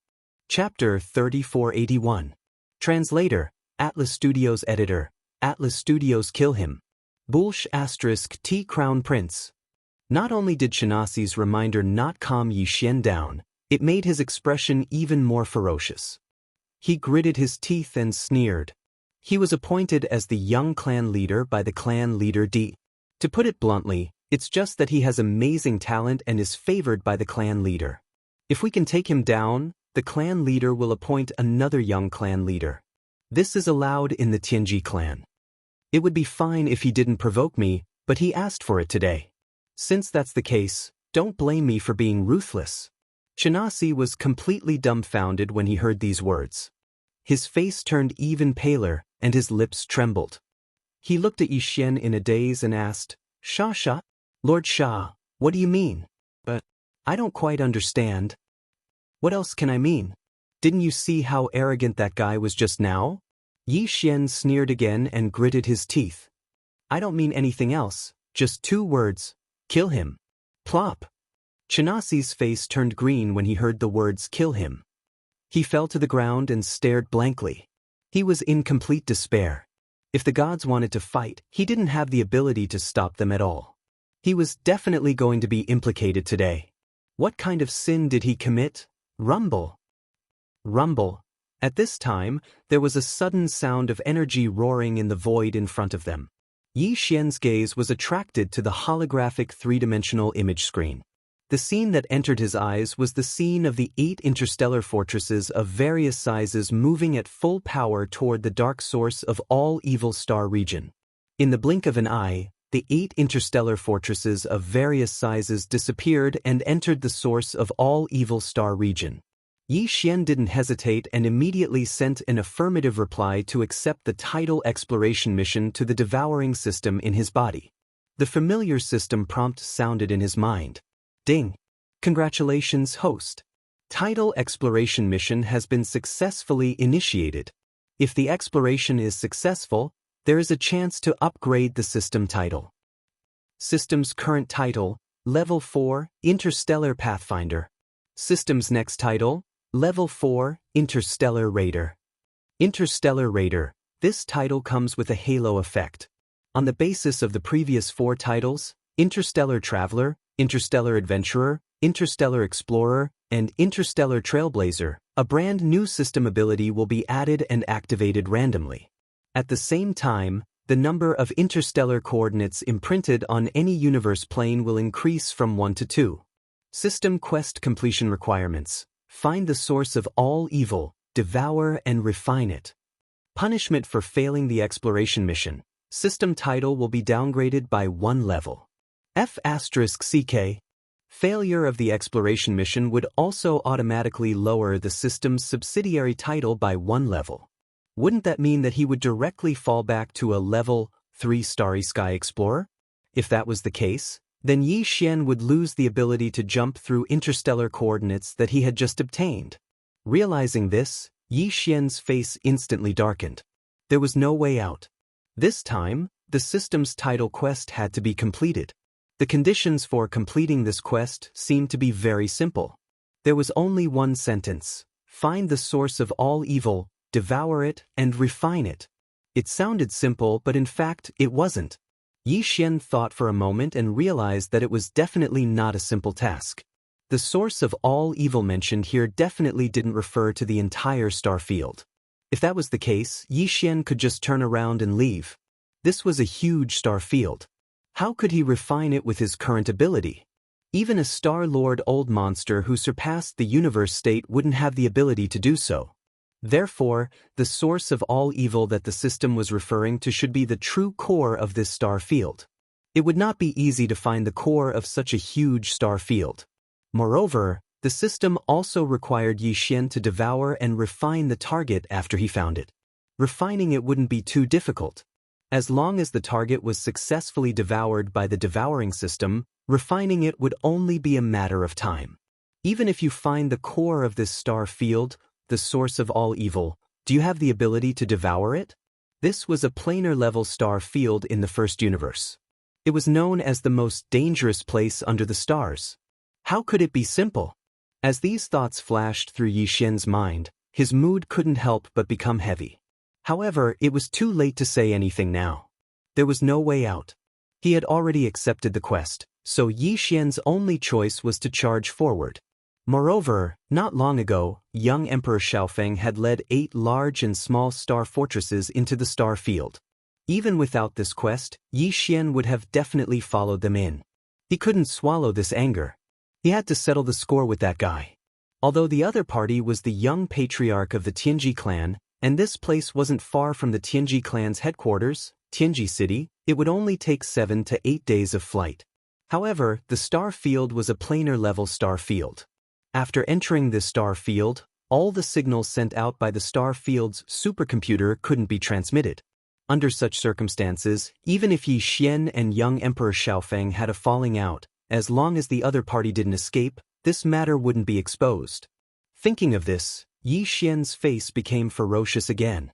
Chapter 3481. Translator, Atlas Studios Editor, Atlas Studios Kill Him. Bulsh * T Crown Prince. Not only did Xianxia's reminder not calm Yi Xian down, it made his expression even more ferocious. He gritted his teeth and sneered. He was appointed as the young clan leader by the clan leader Di. To put it bluntly, it's just that he has amazing talent and is favored by the clan leader. If we can take him down, the clan leader will appoint another young clan leader. This is allowed in the Tianji clan. It would be fine if he didn't provoke me, but he asked for it today. Since that's the case, don't blame me for being ruthless. Xianxia was completely dumbfounded when he heard these words. His face turned even paler, and his lips trembled. He looked at Yi Xian in a daze and asked, Sha? Lord Sha, what do you mean? But I don't quite understand. What else can I mean? Didn't you see how arrogant that guy was just now? Yi Xian sneered again and gritted his teeth. I don't mean anything else, just 2 words, kill him. Plop. Xianxia's face turned green when he heard the words kill him. He fell to the ground and stared blankly. He was in complete despair. If the gods wanted to fight, he didn't have the ability to stop them at all. He was definitely going to be implicated today. What kind of sin did he commit? Rumble. Rumble. At this time, there was a sudden sound of energy roaring in the void in front of them. Yi Xian's gaze was attracted to the holographic 3-dimensional image screen. The scene that entered his eyes was the scene of the 8 interstellar fortresses of various sizes moving at full power toward the dark source of all evil star region. In the blink of an eye, the 8 interstellar fortresses of various sizes disappeared and entered the source of all evil star region. Yi Xian didn't hesitate and immediately sent an affirmative reply to accept the tidal exploration mission to the devouring system in his body. The familiar system prompt sounded in his mind. Ding. Congratulations, host. Tidal exploration mission has been successfully initiated. If the exploration is successful, there is a chance to upgrade the system title. System's current title, Level 4, Interstellar Pathfinder. System's next title, Level 4, Interstellar Raider. Interstellar Raider. This title comes with a halo effect. On the basis of the previous 4 titles, Interstellar Traveler, Interstellar Adventurer, Interstellar Explorer, and Interstellar Trailblazer, a brand new system ability will be added and activated randomly. At the same time, the number of interstellar coordinates imprinted on any universe plane will increase from 1 to 2. System quest completion requirements. Find the source of all evil, devour and refine it. Punishment for failing the exploration mission. System title will be downgraded by 1 level. F***CK. Failure of the exploration mission would also automatically lower the system's subsidiary title by 1 level. Wouldn't that mean that he would directly fall back to a level 3 Starry Sky Explorer? If that was the case, then Yi Xian would lose the ability to jump through interstellar coordinates that he had just obtained. Realizing this, Yi Xian's face instantly darkened. There was no way out. This time, the system's title quest had to be completed. The conditions for completing this quest seemed to be very simple. There was only 1 sentence: find the source of all evil, devour it, and refine it. It sounded simple, but in fact, it wasn't. Yi Xian thought for a moment and realized that it was definitely not a simple task. The source of all evil mentioned here definitely didn't refer to the entire star field. If that was the case, Yi Xian could just turn around and leave. This was a huge star field. How could he refine it with his current ability? Even a Star-Lord old monster who surpassed the universe state wouldn't have the ability to do so. Therefore, the source of all evil that the system was referring to should be the true core of this star field. It would not be easy to find the core of such a huge star field. Moreover, the system also required Yi Xian to devour and refine the target after he found it. Refining it wouldn't be too difficult. As long as the target was successfully devoured by the devouring system, refining it would only be a matter of time. Even if you find the core of this star field, the source of all evil, do you have the ability to devour it? This was a planar-level star field in the first universe. It was known as the most dangerous place under the stars. How could it be simple? As these thoughts flashed through Yi Xian's mind, his mood couldn't help but become heavy. However, it was too late to say anything now. There was no way out. He had already accepted the quest, so Yi Xian's only choice was to charge forward. Moreover, not long ago, young Emperor Xiaofeng had led 8 large and small star fortresses into the star field. Even without this quest, Yi Xian would have definitely followed them in. He couldn't swallow this anger. He had to settle the score with that guy. Although the other party was the young patriarch of the Tianji clan, and this place wasn't far from the Tianji clan's headquarters, Tianji City, it would only take 7 to 8 days of flight. However, the star field was a planar-level star field. After entering this star field, all the signals sent out by the star field's supercomputer couldn't be transmitted. Under such circumstances, even if Yi Xian and young Emperor Xiaofeng had a falling out, as long as the other party didn't escape, this matter wouldn't be exposed. Thinking of this, Yi Xian's face became ferocious again.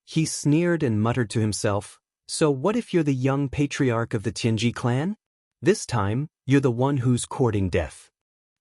He sneered and muttered to himself, "So what if you're the young patriarch of the Tianji clan? This time, you're the one who's courting death.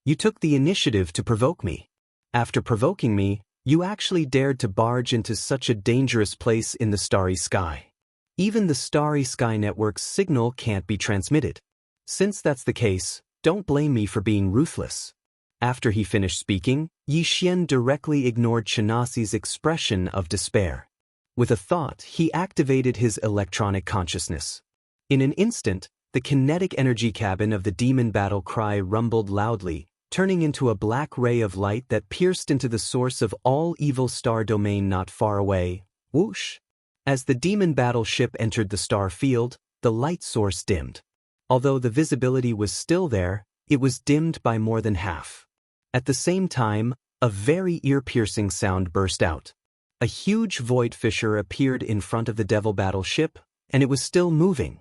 You took the initiative to provoke me. After provoking me, you actually dared to barge into such a dangerous place in the starry sky. Even the starry sky network's signal can't be transmitted. Since that's the case, don't blame me for being ruthless." After he finished speaking, Yi Xian directly ignored Xianxia's expression of despair. With a thought, he activated his electronic consciousness. In an instant, the kinetic energy cabin of the demon battle cry rumbled loudly, turning into a black ray of light that pierced into the source of all evil star domain not far away. Whoosh! As the demon battleship entered the star field, the light source dimmed. Although the visibility was still there, it was dimmed by more than half. At the same time, a very ear-piercing sound burst out. A huge void fissure appeared in front of the devil battleship, and it was still moving.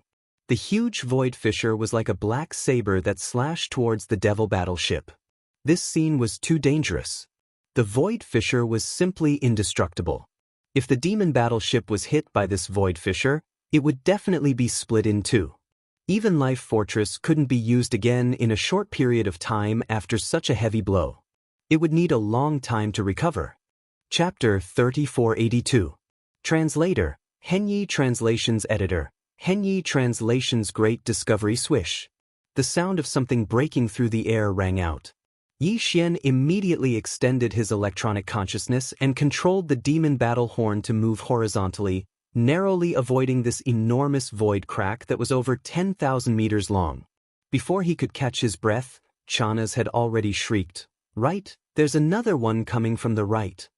The huge void fissure was like a black saber that slashed towards the devil battleship. This scene was too dangerous. The void fissure was simply indestructible. If the demon battleship was hit by this void fissure, it would definitely be split in two. Even Life Fortress couldn't be used again in a short period of time after such a heavy blow. It would need a long time to recover. Chapter 3482. Translator, Henyi Translations Editor, Henyi Translations Great Discovery Swish. The sound of something breaking through the air rang out. Yi Xian immediately extended his electronic consciousness and controlled the demon battle horn to move horizontally, narrowly avoiding this enormous void crack that was over 10,000 meters long. Before he could catch his breath, Chanas had already shrieked, "Right, there's another one coming from the right."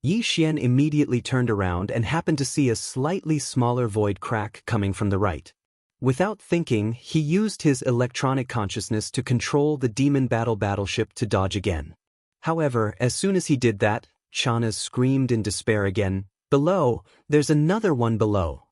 Yi Xian immediately turned around and happened to see a slightly smaller void crack coming from the right. Without thinking, he used his electronic consciousness to control the demon battleship to dodge again. However, as soon as he did that, Chanas screamed in despair again, "Below, there's another one below.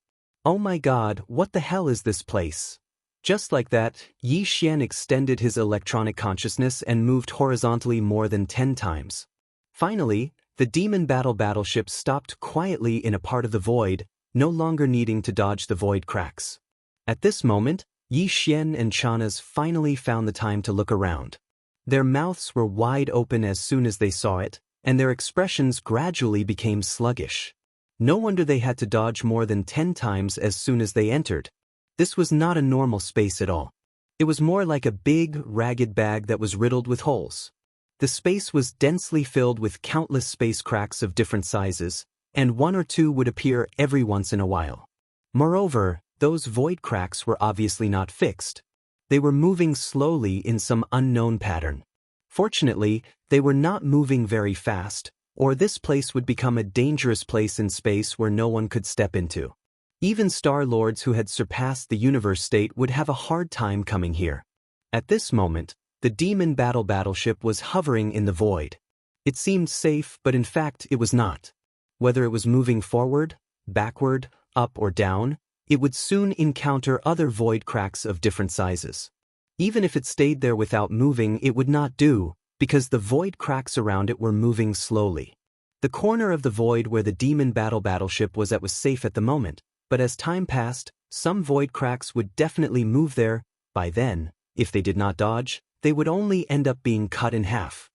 Oh my god, what the hell is this place?" Just like that, Yi Xian extended his electronic consciousness and moved horizontally more than 10 times. Finally, the demon battleship stopped quietly in a part of the void, no longer needing to dodge the void cracks. At this moment, Yi Xian and Chanas finally found the time to look around. Their mouths were wide open as soon as they saw it, and their expressions gradually became sluggish. No wonder they had to dodge more than 10 times as soon as they entered. This was not a normal space at all. It was more like a big, ragged bag that was riddled with holes. The space was densely filled with countless space cracks of different sizes, and one or two would appear every once in a while. Moreover, those void cracks were obviously not fixed. They were moving slowly in some unknown pattern. Fortunately, they were not moving very fast, or this place would become a dangerous place in space where no one could step into. Even Star Lords who had surpassed the universe state would have a hard time coming here. At this moment, the demon battleship was hovering in the void. It seemed safe, but in fact it was not. Whether it was moving forward, backward, up or down, it would soon encounter other void cracks of different sizes. Even if it stayed there without moving, it would not do, because the void cracks around it were moving slowly. The corner of the void where the demon battleship was at was safe at the moment, but as time passed, some void cracks would definitely move there. By then, if they did not dodge, they would only end up being cut in half.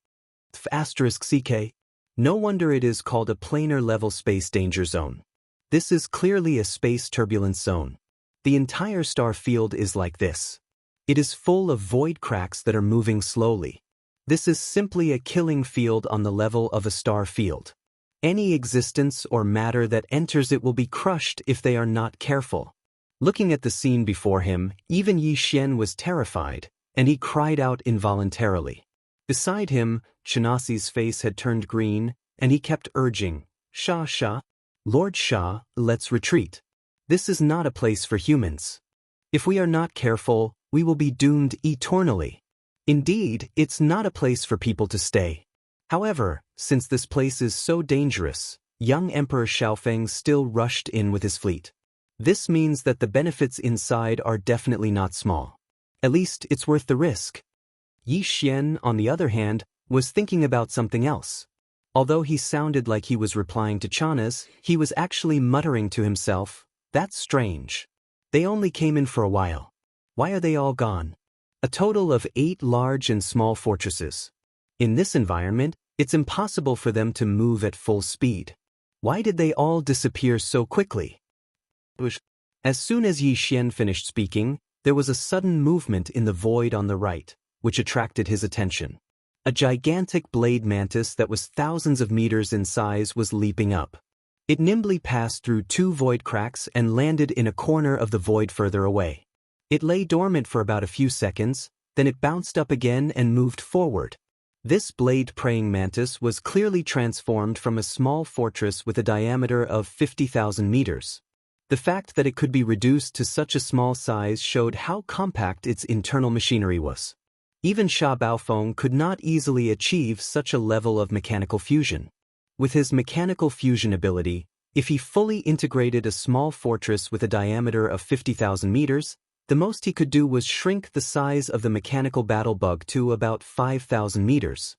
*CK. No wonder it is called a planar level space danger zone. This is clearly a space turbulence zone. The entire star field is like this. It is full of void cracks that are moving slowly. This is simply a killing field on the level of a star field. Any existence or matter that enters it will be crushed if they are not careful. Looking at the scene before him, even Yi Xian was terrified, and he cried out involuntarily. Beside him, Xianxia's face had turned green, and he kept urging, Sha, Lord Sha, let's retreat. This is not a place for humans. If we are not careful, we will be doomed eternally. Indeed, it's not a place for people to stay. However, since this place is so dangerous, young Emperor Xiaofeng still rushed in with his fleet. This means that the benefits inside are definitely not small. At least it's worth the risk. Yi Xian, on the other hand, was thinking about something else. Although he sounded like he was replying to Chana's, he was actually muttering to himself, "That's strange. They only came in for a while. Why are they all gone?" A total of 8 large and small fortresses. In this environment, it's impossible for them to move at full speed. Why did they all disappear so quickly? As soon as Yi Xian finished speaking, there was a sudden movement in the void on the right, which attracted his attention. A gigantic blade mantis that was thousands of meters in size was leaping up. It nimbly passed through 2 void cracks and landed in a corner of the void further away. It lay dormant for about a few seconds, then it bounced up again and moved forward. This blade-praying mantis was clearly transformed from a small fortress with a diameter of 50,000 meters. The fact that it could be reduced to such a small size showed how compact its internal machinery was. Even Sha Baofeng could not easily achieve such a level of mechanical fusion. With his mechanical fusion ability, if he fully integrated a small fortress with a diameter of 50,000 meters, the most he could do was shrink the size of the mechanical battle bug to about 5,000 meters.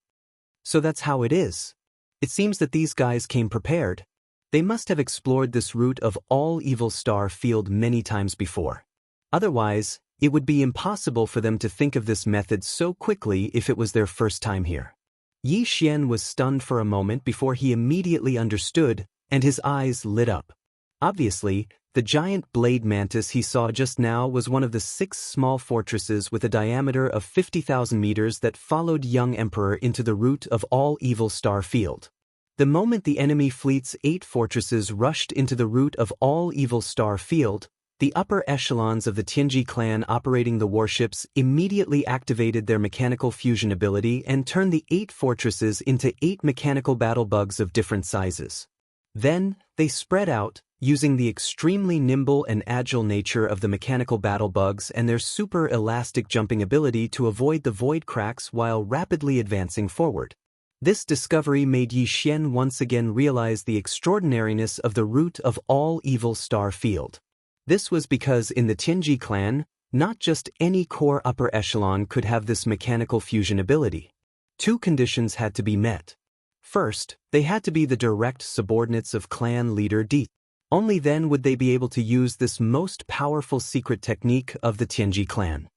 So that's how it is. It seems that these guys came prepared. They must have explored this route of all evil star field many times before. Otherwise, it would be impossible for them to think of this method so quickly if it was their first time here. Yi Xian was stunned for a moment before he immediately understood, and his eyes lit up. Obviously, the giant blade mantis he saw just now was one of the 6 small fortresses with a diameter of 50,000 meters that followed young Emperor into the route of all evil star field. The moment the enemy fleet's 8 fortresses rushed into the route of all evil star field, the upper echelons of the Tianji clan operating the warships immediately activated their mechanical fusion ability and turned the 8 fortresses into 8 mechanical battle bugs of different sizes. Then, they spread out, using the extremely nimble and agile nature of the mechanical battle bugs and their super elastic jumping ability to avoid the void cracks while rapidly advancing forward. This discovery made Yi Xian once again realize the extraordinariness of the route of all evil star field. This was because in the Tianji clan, not just any core upper echelon could have this mechanical fusion ability. 2 conditions had to be met. First, they had to be the direct subordinates of clan leader D. Only then would they be able to use this most powerful secret technique of the Tianji clan.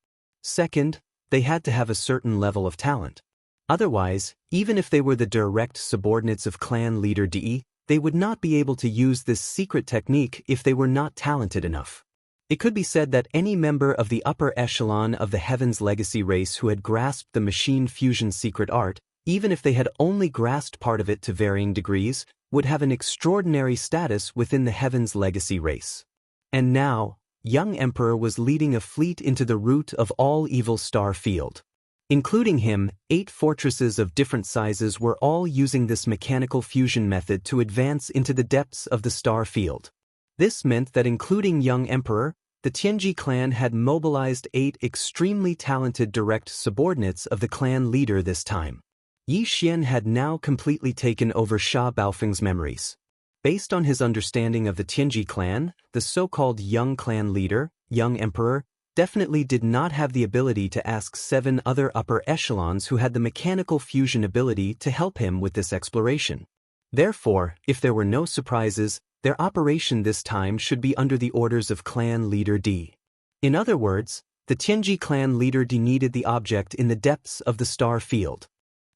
Second, they had to have a certain level of talent. Otherwise, even if they were the direct subordinates of clan leader D, they would not be able to use this secret technique if they were not talented enough. It could be said that any member of the upper echelon of the Heaven's Legacy race who had grasped the machine fusion secret art, even if they had only grasped part of it to varying degrees, would have an extraordinary status within the Heaven's Legacy race. And now, young emperor was leading a fleet into the root of all evil star field. Including him, 8 fortresses of different sizes were all using this mechanical fusion method to advance into the depths of the star field. This meant that including young emperor, the Tianji clan had mobilized 8 extremely talented direct subordinates of the clan leader this time. Yi Xian had now completely taken over Sha Baofeng's memories. Based on his understanding of the Tianji clan, the so-called young clan leader, young emperor, definitely did not have the ability to ask 7 other upper echelons who had the mechanical fusion ability to help him with this exploration. Therefore, if there were no surprises, their operation this time should be under the orders of clan leader D. In other words, the Tianji clan leader D needed the object in the depths of the star field.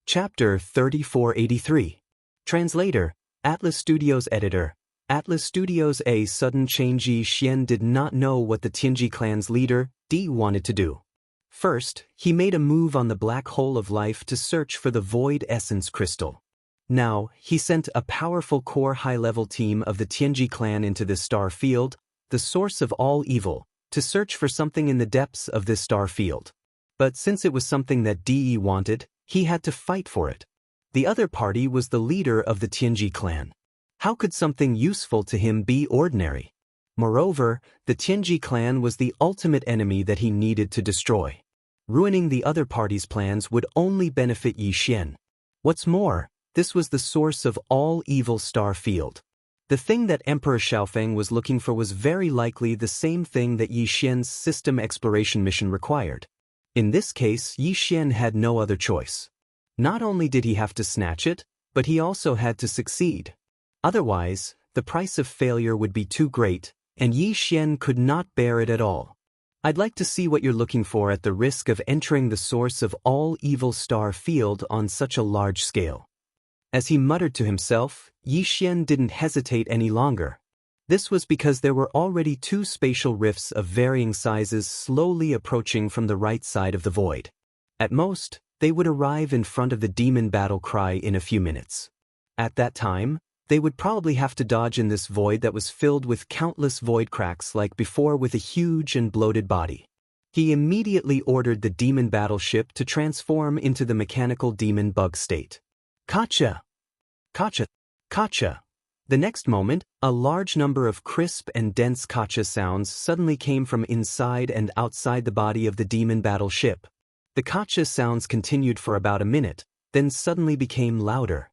Chapter 3483. Translator, Atlas Studios Editor. Atlas Studios. A sudden change. Yi Xian did not know what the Tianji clan's leader, D, wanted to do. First, he made a move on the black hole of life to search for the void essence crystal. Now, he sent a powerful core high-level team of the Tianji clan into this star field, the source of all evil, to search for something in the depths of this star field. But since it was something that D wanted, he had to fight for it. The other party was the leader of the Tianji clan. How could something useful to him be ordinary? Moreover, the Tianji clan was the ultimate enemy that he needed to destroy. Ruining the other party's plans would only benefit Yi Xian. What's more, this was the source of all evil star field. The thing that Emperor Xiaofeng was looking for was very likely the same thing that Yi Xian's system exploration mission required. In this case, Yi Xian had no other choice. Not only did he have to snatch it, but he also had to succeed. Otherwise, the price of failure would be too great, and Yi Xian could not bear it at all. I'd like to see what you're looking for at the risk of entering the source of all evil star field on such a large scale. As he muttered to himself, Yi Xian didn't hesitate any longer. This was because there were already 2 spatial rifts of varying sizes slowly approaching from the right side of the void. At most, they would arrive in front of the demon battle cry in a few minutes. At that time, they would probably have to dodge in this void that was filled with countless void cracks like before with a huge and bloated body. He immediately ordered the demon battleship to transform into the mechanical demon bug state. Kacha! Kacha! Kacha! The next moment, a large number of crisp and dense kacha sounds suddenly came from inside and outside the body of the demon battleship. The kacha sounds continued for about a minute, then suddenly became louder.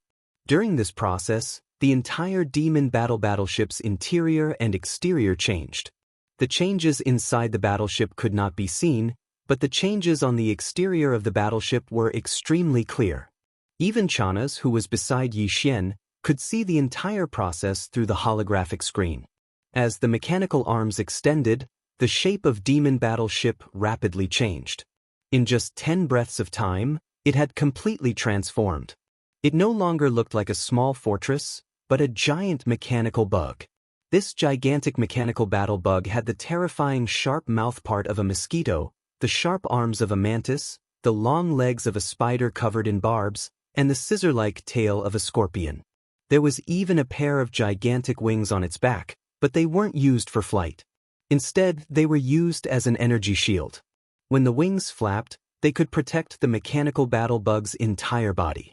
During this process, the entire demon battleship's interior and exterior changed. The changes inside the battleship could not be seen, but the changes on the exterior of the battleship were extremely clear. Even Chanas, who was beside Yi Xian, could see the entire process through the holographic screen. As the mechanical arms extended, the shape of demon battleship rapidly changed. In just 10 breaths of time, it had completely transformed. It no longer looked like a small fortress, but a giant mechanical bug. This gigantic mechanical battle bug had the terrifying sharp mouthpart of a mosquito, the sharp arms of a mantis, the long legs of a spider covered in barbs, and the scissor-like tail of a scorpion. There was even a pair of gigantic wings on its back, but they weren't used for flight. Instead, they were used as an energy shield. When the wings flapped, they could protect the mechanical battle bug's entire body.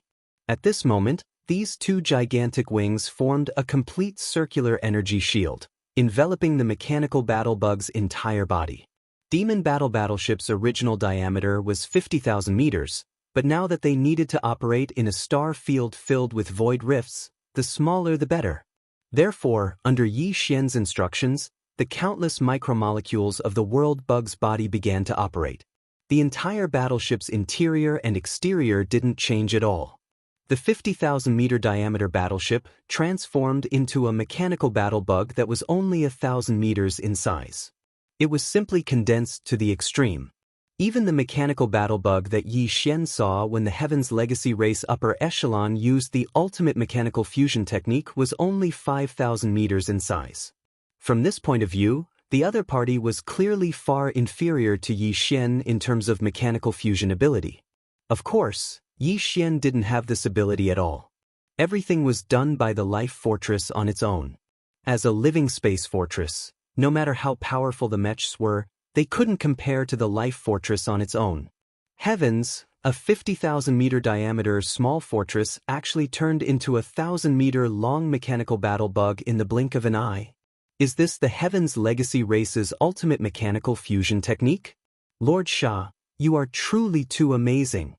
At this moment, these 2 gigantic wings formed a complete circular energy shield, enveloping the mechanical battle bug's entire body. Demon battleship's original diameter was 50,000 meters, but now that they needed to operate in a star field filled with void rifts, the smaller the better. Therefore, under Yi Xian's instructions, the countless micromolecules of the world bug's body began to operate. The entire battleship's interior and exterior didn't change at all. The 50,000-meter diameter battleship transformed into a mechanical battle bug that was only 1,000 meters in size. It was simply condensed to the extreme. Even the mechanical battle bug that Yi Xian saw when the Heaven's Legacy race upper echelon used the ultimate mechanical fusion technique was only 5,000 meters in size. From this point of view, the other party was clearly far inferior to Yi Xian in terms of mechanical fusion ability. Of course, Yi Xian didn't have this ability at all. Everything was done by the life fortress on its own. As a living space fortress, No matter how powerful the mechs were, they couldn't compare to the life fortress on its own. Heavens, a 50,000-meter diameter small fortress actually turned into a 1,000-meter-long mechanical battle bug in the blink of an eye. Is this the Heavens Legacy race's ultimate mechanical fusion technique? Lord Xia, you are truly too amazing.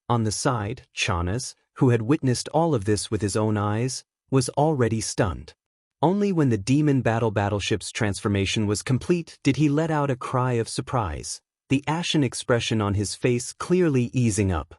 On the side, Xianxia, who had witnessed all of this with his own eyes, was already stunned. Only when the demon battleship's transformation was complete did he let out a cry of surprise, the ashen expression on his face clearly easing up.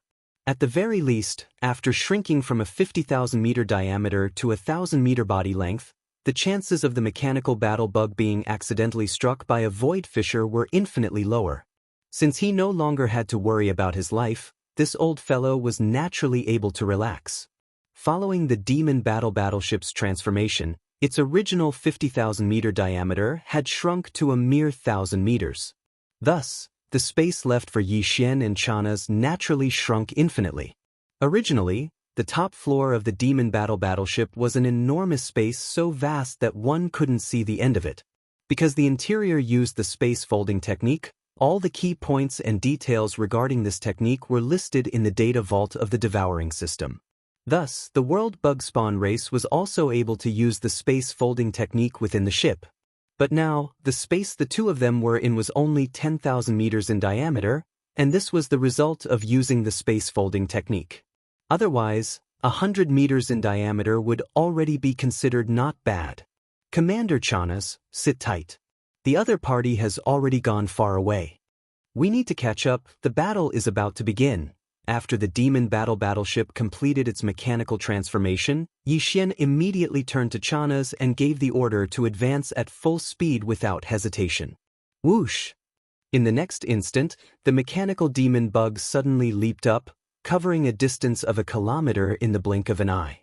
At the very least, after shrinking from a 50,000-meter diameter to a 1,000-meter body length, the chances of the mechanical battle bug being accidentally struck by a void fissure were infinitely lower. Since he no longer had to worry about his life, this old fellow was naturally able to relax. Following the demon battleship's transformation, its original 50,000-meter diameter had shrunk to a mere 1,000 meters. Thus, the space left for Xianxia and Xianxia naturally shrunk infinitely. Originally, the top floor of the demon battleship was an enormous space so vast that one couldn't see the end of it. Because the interior used the space folding technique, all the key points and details regarding this technique were listed in the data vault of the Devouring system. Thus, the World Bug Spawn race was also able to use the space folding technique within the ship. But now, the space the two of them were in was only 10,000 meters in diameter, and this was the result of using the space folding technique. Otherwise, 100 meters in diameter would already be considered not bad. Commander Xianxia, sit tight. The other party has already gone far away. We need to catch up, the battle is about to begin. After the demon battleship completed its mechanical transformation, Xianxia immediately turned to Xianxia and gave the order to advance at full speed without hesitation. Whoosh! In the next instant, the mechanical demon bug suddenly leaped up, covering a distance of a kilometer in the blink of an eye.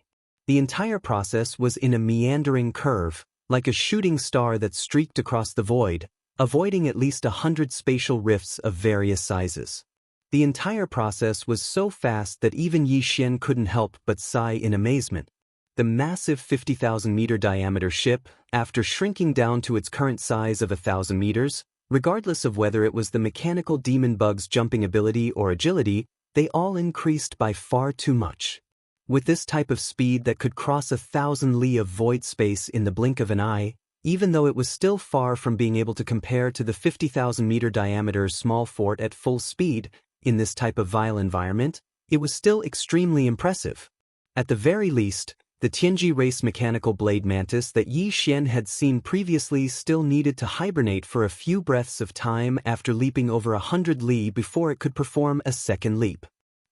The entire process was in a meandering curve, like a shooting star that streaked across the void, avoiding at least 100 spatial rifts of various sizes. The entire process was so fast that even Xianxia couldn't help but sigh in amazement. The massive 50,000-meter diameter ship, after shrinking down to its current size of 1,000 meters, regardless of whether it was the mechanical demon bug's jumping ability or agility, they all increased by far too much. With this type of speed that could cross 1,000 li of void space in the blink of an eye, even though it was still far from being able to compare to the 50,000-meter diameter small fort at full speed, in this type of vile environment, it was still extremely impressive. At the very least, the Tianji race mechanical blade mantis that Xianxia had seen previously still needed to hibernate for a few breaths of time after leaping over 100 li before it could perform a second leap.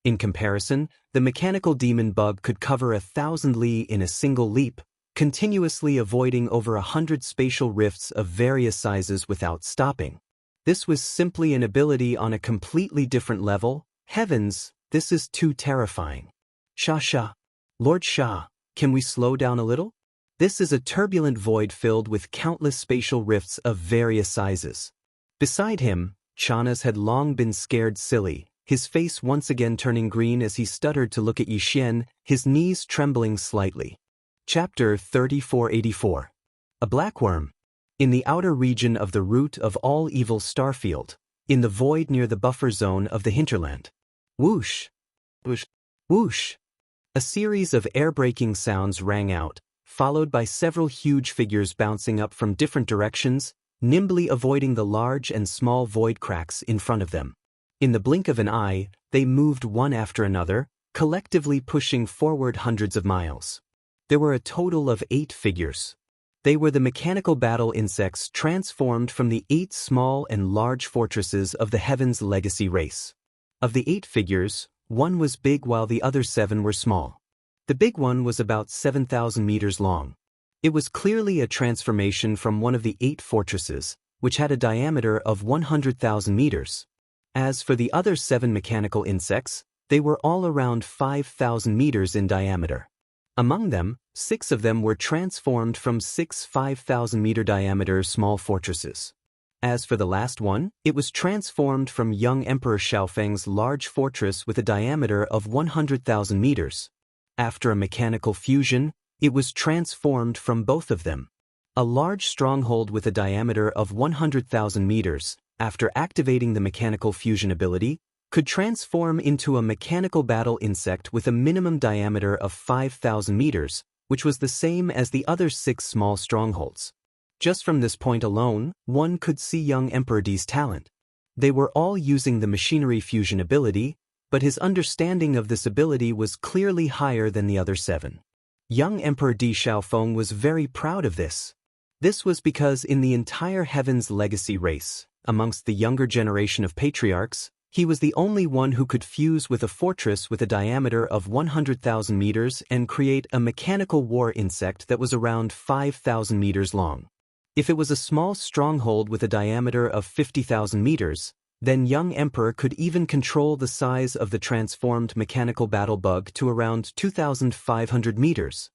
In comparison, the mechanical demon bug could cover 1,000 li in a single leap, continuously avoiding over 100 spatial rifts of various sizes without stopping. This was simply an ability on a completely different level. Heavens, this is too terrifying. Xia, Lord Xia, can we slow down a little? This is a turbulent void filled with countless spatial rifts of various sizes. Beside him, Xianxia had long been scared silly, his face once again turning green as he stuttered to look at Xianxia, his knees trembling slightly. Chapter 3484. A Blackworm. In the outer region of the root of all evil starfield, in the void near the buffer zone of the hinterland. Whoosh! Whoosh! Whoosh! A series of air-breaking sounds rang out, followed by several huge figures bouncing up from different directions, nimbly avoiding the large and small void cracks in front of them. In the blink of an eye, they moved one after another, collectively pushing forward hundreds of miles. There were a total of 8 figures. They were the mechanical battle insects transformed from the 8 small and large fortresses of the Heavens Legacy race. Of the 8 figures, one was big while the other 7 were small. The big one was about 7,000 meters long. It was clearly a transformation from one of the 8 fortresses, which had a diameter of 100,000 meters. As for the other 7 mechanical insects, they were all around 5,000 meters in diameter. Among them, 6 of them were transformed from 6 5,000-meter diameter small fortresses. As for the last one, it was transformed from young Emperor Xiaofeng's large fortress with a diameter of 100,000 meters. After a mechanical fusion, it was transformed from both of them. A large stronghold with a diameter of 100,000 meters, after activating the mechanical fusion ability, could transform into a mechanical battle insect with a minimum diameter of 5,000 meters, which was the same as the other 6 small strongholds. Just from this point alone, one could see young Emperor D's talent. They were all using the machinery fusion ability, but his understanding of this ability was clearly higher than the other 7. Young Emperor Di Xiaofeng was very proud of this. This was because in the entire Heaven's Legacy race, amongst the younger generation of patriarchs, he was the only one who could fuse with a fortress with a diameter of 100,000 meters and create a mechanical war insect that was around 5,000 meters long. If it was a small stronghold with a diameter of 50,000 meters, then young Emperor could even control the size of the transformed mechanical battle bug to around 2,500 meters.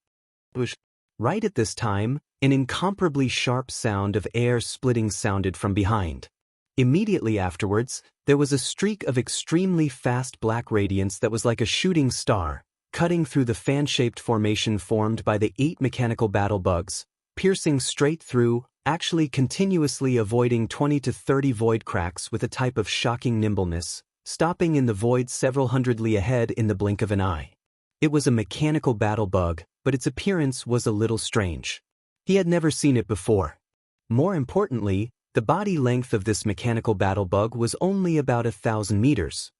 Right at this time, an incomparably sharp sound of air splitting sounded from behind. Immediately afterwards, there was a streak of extremely fast black radiance that was like a shooting star, cutting through the fan-shaped formation formed by the 8 mechanical battle bugs, piercing straight through, actually continuously avoiding 20 to 30 void cracks with a type of shocking nimbleness, stopping in the void several hundred li ahead in the blink of an eye. It was a mechanical battle bug, but its appearance was a little strange. He had never seen it before. More importantly, the body length of this mechanical battle bug was only about 1,000 meters.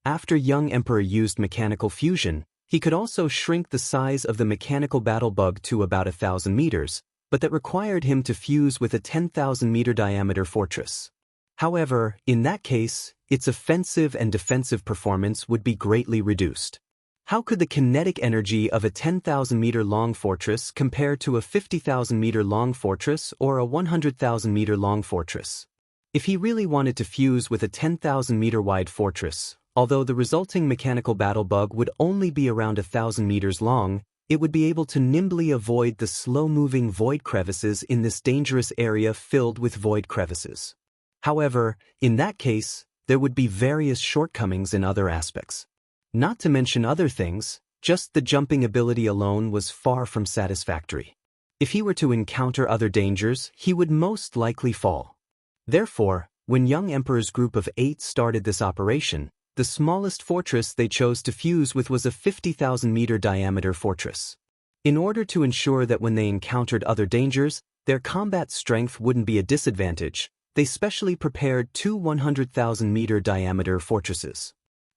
After young Emperor used mechanical fusion, he could also shrink the size of the mechanical battle bug to about 1,000 meters, but that required him to fuse with a 10,000 meter diameter fortress. However, in that case, its offensive and defensive performance would be greatly reduced. How could the kinetic energy of a 10,000 meter long fortress compare to a 50,000 meter long fortress or a 100,000 meter long fortress? If he really wanted to fuse with a 10,000 meter wide fortress, although the resulting mechanical battle bug would only be around 1,000 meters long, it would be able to nimbly avoid the slow-moving void crevices in this dangerous area filled with void crevices. However, in that case, there would be various shortcomings in other aspects. Not to mention other things, just the jumping ability alone was far from satisfactory. If he were to encounter other dangers, he would most likely fall. Therefore, when young Emperor's group of 8 started this operation, the smallest fortress they chose to fuse with was a 50,000 meter diameter fortress. In order to ensure that when they encountered other dangers, their combat strength wouldn't be a disadvantage, they specially prepared 2 100,000 meter diameter fortresses.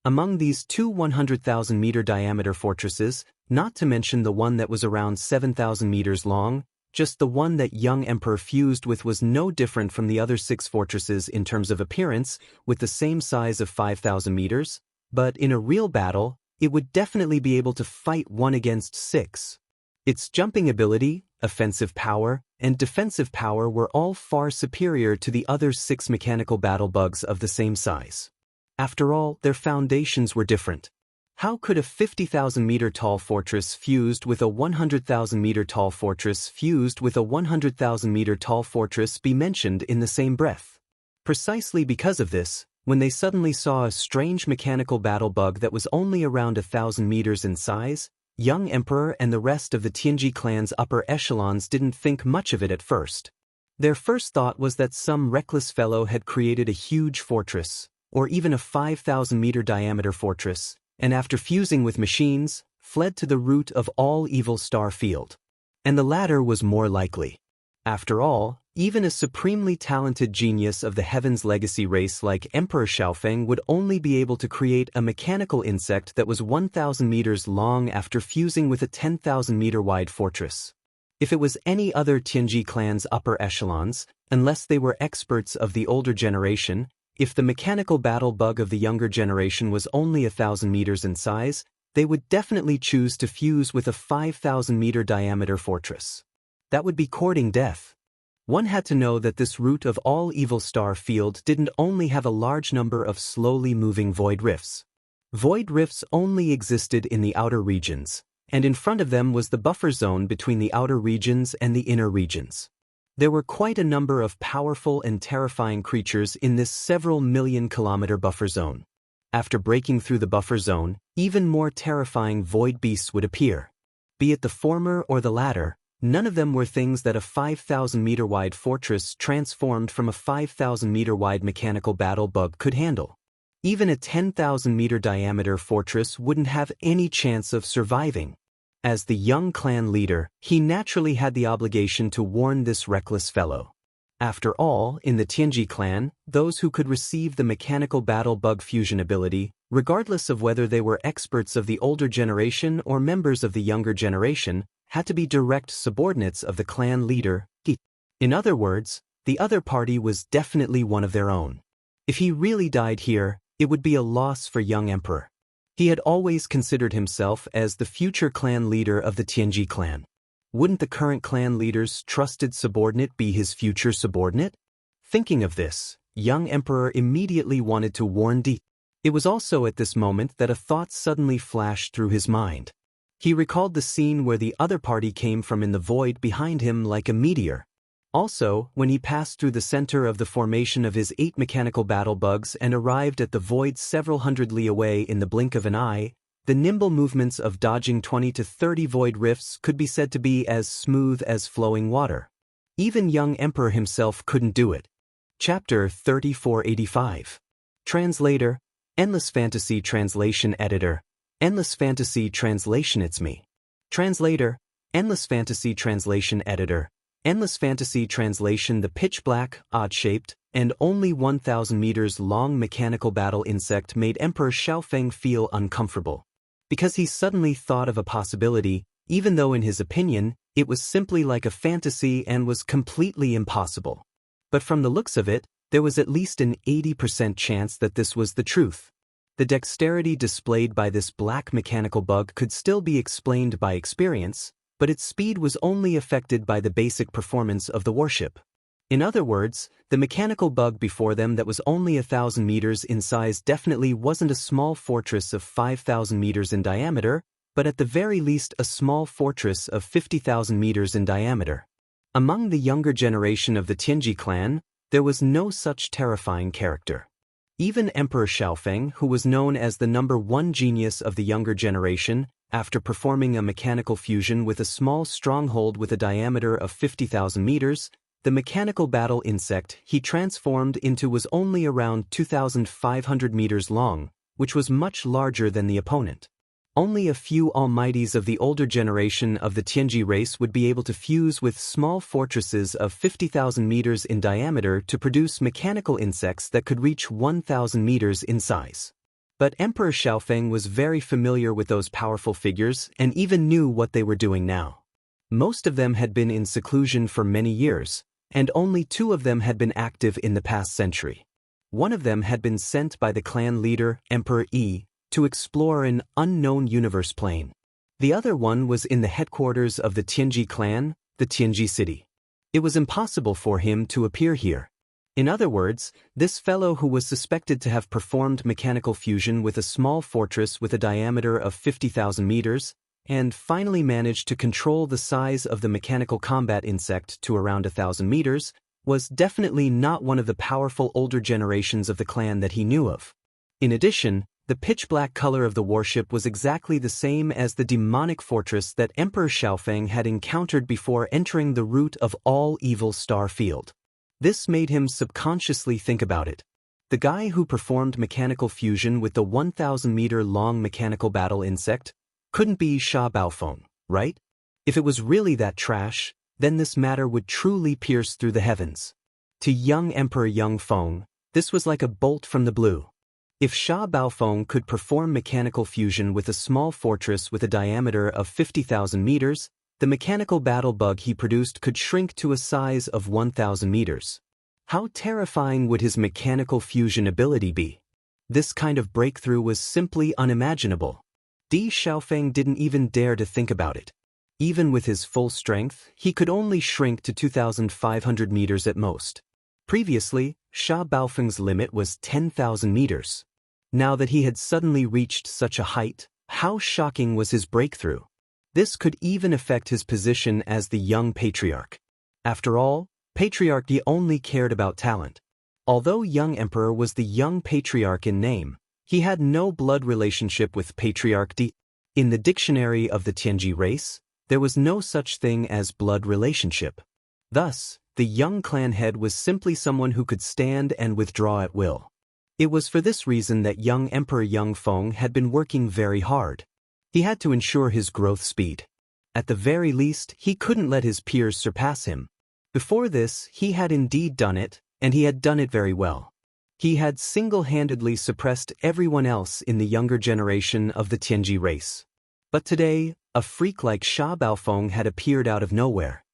Among these 2 100,000 meter diameter fortresses, not to mention the one that was around 7,000 meters long, just the one that young Emperor fused with was no different from the other 6 fortresses in terms of appearance, with the same size of 5,000 meters, but in a real battle, it would definitely be able to fight 1 against 6. Its jumping ability, offensive power, and defensive power were all far superior to the other 6 mechanical battle bugs of the same size. After all, their foundations were different. How could a 50,000 meter tall fortress fused with a 100,000 meter tall fortress fused with a 100,000 meter tall fortress be mentioned in the same breath? Precisely because of this, when they suddenly saw a strange mechanical battle bug that was only around 1,000 meters in size, young Emperor and the rest of the Tianji clan's upper echelons didn't think much of it at first. Their first thought was that some reckless fellow had created a huge fortress, or even a 5,000 meter diameter fortress, and after fusing with machines, fled to the root of all evil star field. And the latter was more likely. After all, even a supremely talented genius of the Heaven's Legacy race like Emperor Xiaofeng would only be able to create a mechanical insect that was 1,000 meters long after fusing with a 10,000 meter wide fortress. If it was any other Tianji clan's upper echelons, unless they were experts of the older generation, if the mechanical battle bug of the younger generation was only 1,000 meters in size, they would definitely choose to fuse with a 5,000 meter diameter fortress. That would be courting death. One had to know that this root of all evil star field didn't only have a large number of slowly moving void rifts. Void rifts only existed in the outer regions, and in front of them was the buffer zone between the outer regions and the inner regions. There were quite a number of powerful and terrifying creatures in this several million-kilometer buffer zone. After breaking through the buffer zone, even more terrifying void beasts would appear. Be it the former or the latter, None of them were things that a 5,000-meter-wide fortress transformed from a 5,000-meter-wide mechanical battle bug could handle. Even a 10,000-meter diameter fortress wouldn't have any chance of surviving. As the young clan leader, he naturally had the obligation to warn this reckless fellow. After all, in the Xianxia clan, those who could receive the mechanical battle bug fusion ability, regardless of whether they were experts of the older generation or members of the younger generation, had to be direct subordinates of the clan leader. In other words, the other party was definitely one of their own. If he really died here, it would be a loss for young emperor. He had always considered himself as the future clan leader of the Xianxia clan. Wouldn't the current clan leader's trusted subordinate be his future subordinate? Thinking of this, young emperor immediately wanted to warn Di. It was also at this moment that a thought suddenly flashed through his mind. He recalled the scene where the other party came from in the void behind him like a meteor. Also, when he passed through the center of the formation of his 8 mechanical battle bugs and arrived at the void several hundred li away in the blink of an eye, the nimble movements of dodging 20 to 30 void rifts could be said to be as smooth as flowing water. Even young emperor himself couldn't do it. Chapter 3485. Translator, Endless Fantasy Translation Editor, Endless Fantasy Translation. It's me. Translator, Endless Fantasy Translation Editor, Endless Fantasy Translation. The pitch-black, odd-shaped, and only 1,000 meters long mechanical battle insect made Emperor Xiaofeng feel uncomfortable. Because he suddenly thought of a possibility, even though in his opinion, it was simply like a fantasy and was completely impossible. But from the looks of it, there was at least an 80% chance that this was the truth. The dexterity displayed by this black mechanical bug could still be explained by experience, but its speed was only affected by the basic performance of the warship. In other words, the mechanical bug before them that was only 1,000 meters in size definitely wasn't a small fortress of 5,000 meters in diameter, but at the very least a small fortress of 50,000 meters in diameter. Among the younger generation of the Xianxia clan, there was no such terrifying character. Even Emperor Xiaofeng, who was known as the #1 genius of the younger generation, after performing a mechanical fusion with a small stronghold with a diameter of 50,000 meters, the mechanical battle insect he transformed into was only around 2,500 meters long, which was much larger than the opponent. Only a few almighties of the older generation of the Xianxia race would be able to fuse with small fortresses of 50,000 meters in diameter to produce mechanical insects that could reach 1,000 meters in size. But Emperor Xiaofeng was very familiar with those powerful figures and even knew what they were doing now. Most of them had been in seclusion for many years, and only 2 of them had been active in the past century. One of them had been sent by the clan leader, Emperor Yi, to explore an unknown universe plane. The other one was in the headquarters of the Xianxia clan, the Xianxia city. It was impossible for him to appear here. In other words, this fellow who was suspected to have performed mechanical fusion with a small fortress with a diameter of 50,000 meters, and finally managed to control the size of the mechanical combat insect to around 1,000 meters, was definitely not one of the powerful older generations of the clan that he knew of. In addition, the pitch-black color of the warship was exactly the same as the demonic fortress that Emperor Xiaofeng had encountered before entering the root of all evil star field. This made him subconsciously think about it. The guy who performed mechanical fusion with the 1,000-meter-long mechanical battle insect couldn't be Sha Baofeng, right? If it was really that trash, then this matter would truly pierce through the heavens. To young Emperor Yang Feng, this was like a bolt from the blue. If Sha Baofeng could perform mechanical fusion with a small fortress with a diameter of 50,000 meters, the mechanical battle bug he produced could shrink to a size of 1,000 meters. How terrifying would his mechanical fusion ability be? This kind of breakthrough was simply unimaginable. Di Xiaofeng didn't even dare to think about it. Even with his full strength, he could only shrink to 2,500 meters at most. Previously, Sha Baofeng's limit was 10,000 meters. Now that he had suddenly reached such a height, how shocking was his breakthrough? This could even affect his position as the young patriarch. After all, Patriarch Di only cared about talent. Although young emperor was the young patriarch in name, he had no blood relationship with Patriarch Di. In the dictionary of the Xianxia race, There was no such thing as blood relationship. Thus, the young clan head was simply someone who could stand and withdraw at will. It was for this reason that young Emperor Yang Feng had been working very hard. He had to ensure his growth speed. At the very least, he couldn't let his peers surpass him. Before this, he had indeed done it, and he had done it very well. He had single-handedly suppressed everyone else in the younger generation of the Tianji race. But today, a freak like Sha Baofeng had appeared out of nowhere.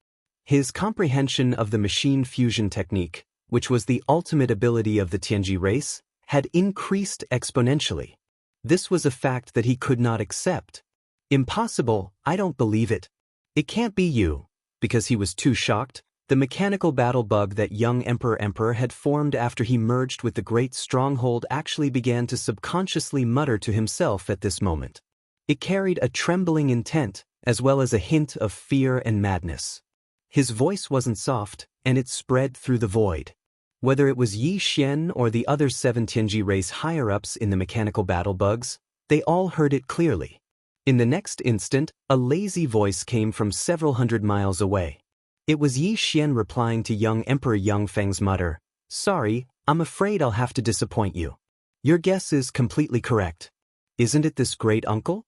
His comprehension of the machine fusion technique, which was the ultimate ability of the Tianji race, had increased exponentially. This was a fact that he could not accept. Impossible, I don't believe it. It can't be you. Because he was too shocked, the mechanical battle bug that young Emperor had formed after he merged with the great stronghold actually began to subconsciously mutter to himself at this moment. It carried a trembling intent, as well as a hint of fear and madness. His voice wasn't soft, and it spread through the void. Whether it was Yi Xian or the other 7 Tianji race higher-ups in the mechanical battle bugs, they all heard it clearly. In the next instant, a lazy voice came from several hundred miles away. It was Yi Xian replying to young Emperor Yang Feng's mutter, "Sorry, I'm afraid I'll have to disappoint you. Your guess is completely correct. Isn't it this great uncle?"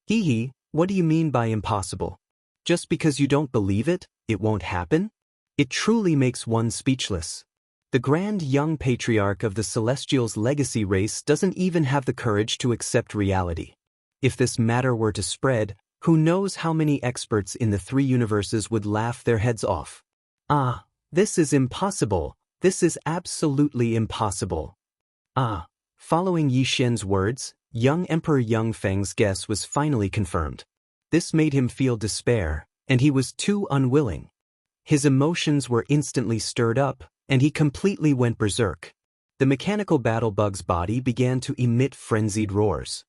"Hee hee, what do you mean by impossible? Just because you don't believe it, it won't happen? It truly makes one speechless. The grand young patriarch of the Celestials' legacy race doesn't even have the courage to accept reality. If this matter were to spread, who knows how many experts in the 3 universes would laugh their heads off. Ah, this is impossible. This is absolutely impossible." Following Yi Xian's words, young Emperor Yang Feng's guess was finally confirmed. This made him feel despair, and he was too unwilling. His emotions were instantly stirred up, and he completely went berserk. The mechanical battle bug's body began to emit frenzied roars.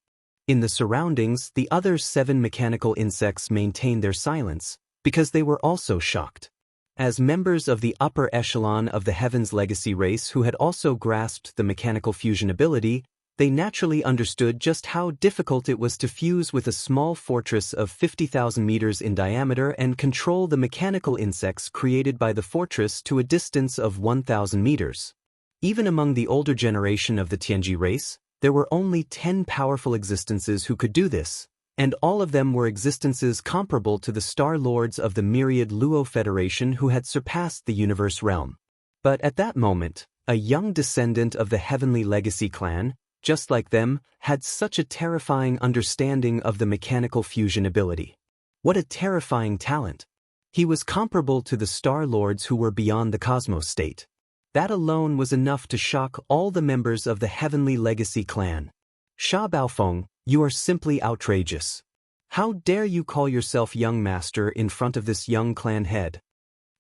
In the surroundings, the other 7 mechanical insects maintained their silence, because they were also shocked. As members of the upper echelon of the Heaven's Legacy race who had also grasped the mechanical fusion ability, they naturally understood just how difficult it was to fuse with a small fortress of 50,000 meters in diameter and control the mechanical insects created by the fortress to a distance of 1,000 meters. Even among the older generation of the Tianji race, there were only 10 powerful existences who could do this, and all of them were existences comparable to the Star Lords of the myriad Luo Federation who had surpassed the universe realm. But at that moment, a young descendant of the Heavenly Legacy clan, just like them, had such a terrifying understanding of the mechanical fusion ability. What a terrifying talent! He was comparable to the Star Lords who were beyond the Cosmos state. That alone was enough to shock all the members of the Heavenly Legacy clan. "Sha Baofeng, you are simply outrageous. How dare you call yourself young master in front of this young clan head?"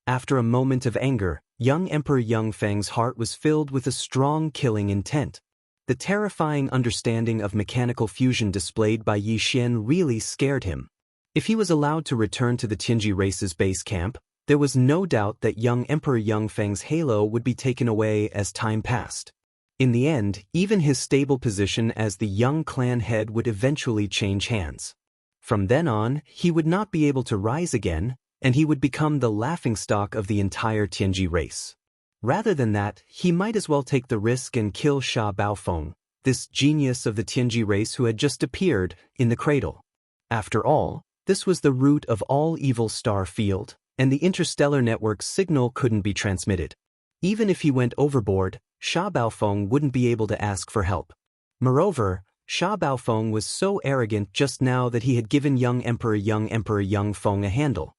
After a moment of anger, young Emperor Yang Feng's heart was filled with a strong killing intent. The terrifying understanding of mechanical fusion displayed by Yi Xian really scared him. If he was allowed to return to the Tianji race's base camp, there was no doubt that young Emperor Yang Feng's halo would be taken away as time passed. In the end, even his stable position as the young clan head would eventually change hands. From then on, he would not be able to rise again, and he would become the laughingstock of the entire Tianji race. Rather than that, he might as well take the risk and kill Sha Baofeng, this genius of the Tianji race who had just appeared in the cradle. After all, this was the root of all evil star field, and the interstellar network's signal couldn't be transmitted. Even if he went overboard, Sha Baofeng wouldn't be able to ask for help. Moreover, Sha Baofeng was so arrogant just now that he had given young Emperor Yang Feng a handle.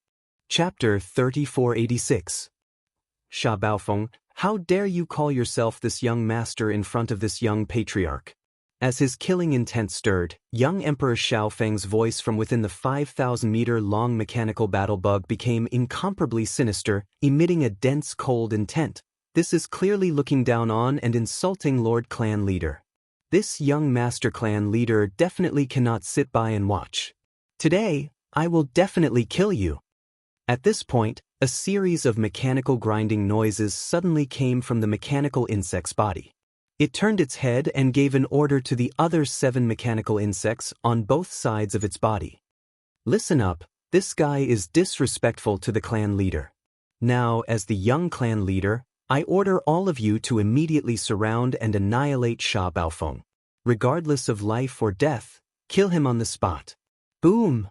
Chapter 3486. "Sha Baofeng, how dare you call yourself this young master in front of this young patriarch?" As his killing intent stirred, young Emperor Xiao Feng's voice from within the 5,000-meter-long mechanical battle bug became incomparably sinister, emitting a dense cold intent. "This is clearly looking down on and insulting Lord Clan Leader. This young Master Clan Leader definitely cannot sit by and watch. Today, I will definitely kill you." At this point, a series of mechanical grinding noises suddenly came from the mechanical insect's body. It turned its head and gave an order to the other 7 mechanical insects on both sides of its body. "Listen up, This guy is disrespectful to the clan leader. Now, as the young clan leader, I order all of you to immediately surround and annihilate Sha Baofeng. Regardless of life or death, kill him on the spot. Boom!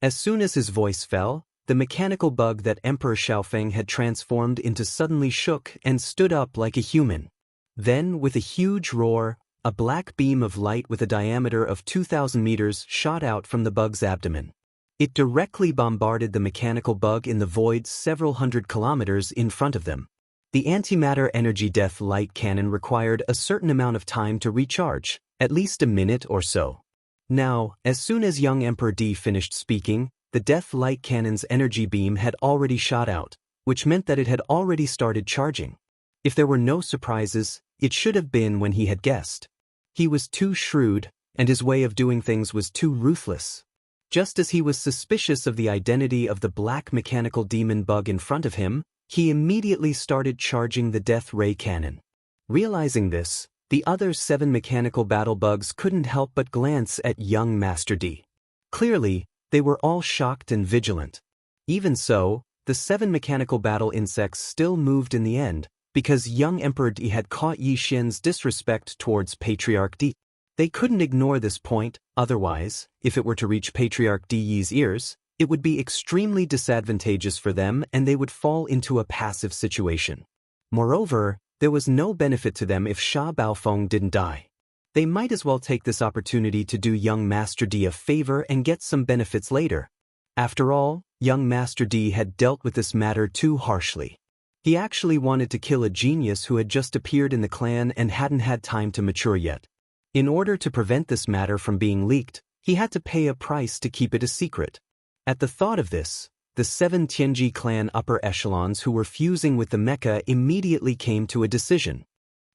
As soon as his voice fell, the mechanical bug that Emperor Xiaofeng had transformed into suddenly shook and stood up like a human. Then, with a huge roar, a black beam of light with a diameter of 2,000 meters shot out from the bug's abdomen. It directly bombarded the mechanical bug in the void several hundred kilometers in front of them. The antimatter energy death light cannon required a certain amount of time to recharge, at least a minute or so. Now, as soon as young Emperor Di finished speaking, the death light cannon's energy beam had already shot out, which meant that it had already started charging. If there were no surprises, it should have been when he had guessed. He was too shrewd, and his way of doing things was too ruthless. Just as he was suspicious of the identity of the black mechanical demon bug in front of him, he immediately started charging the death ray cannon. Realizing this, the other 7 mechanical battle bugs couldn't help but glance at young Master Di. Clearly, they were all shocked and vigilant. Even so, the 7 mechanical battle insects still moved in the end, because young Emperor Di had caught Yi Xian's disrespect towards Patriarch Di. They couldn't ignore this point, otherwise, if it were to reach Patriarch Di Yi's ears, it would be extremely disadvantageous for them and they would fall into a passive situation. Moreover, there was no benefit to them if Sha Baofeng didn't die. They might as well take this opportunity to do young Master Di a favor and get some benefits later. After all, young Master Di had dealt with this matter too harshly. He actually wanted to kill a genius who had just appeared in the clan and hadn't had time to mature yet. In order to prevent this matter from being leaked, he had to pay a price to keep it a secret. At the thought of this, the 7 Tianji clan upper echelons who were fusing with the mecha immediately came to a decision.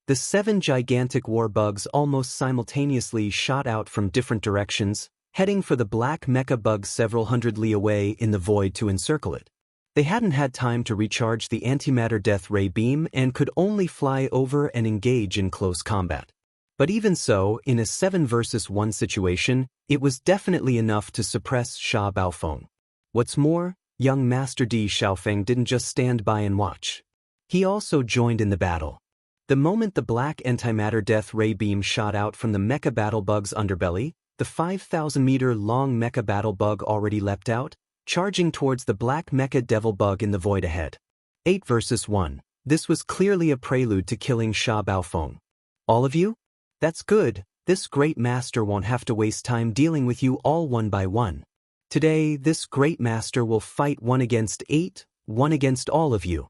The 7 gigantic war bugs almost simultaneously shot out from different directions, heading for the black mecha bug several hundred li away in the void to encircle it. They hadn't had time to recharge the antimatter death ray beam and could only fly over and engage in close combat. But even so, in a 7 versus 1 situation, it was definitely enough to suppress Sha Baofeng. What's more, young Master Di Xiaofeng didn't just stand by and watch. He also joined in the battle. The moment the black antimatter death ray beam shot out from the mecha battle bug's underbelly, the 5,000-meter-long mecha battle bug already leapt out, charging towards the black mecha devil bug in the void ahead. 8 versus 1. This was clearly a prelude to killing Sha Baofeng. All of you? That's good, this great master won't have to waste time dealing with you all one by one. Today, this great master will fight 1 against 8, 1 against all of you.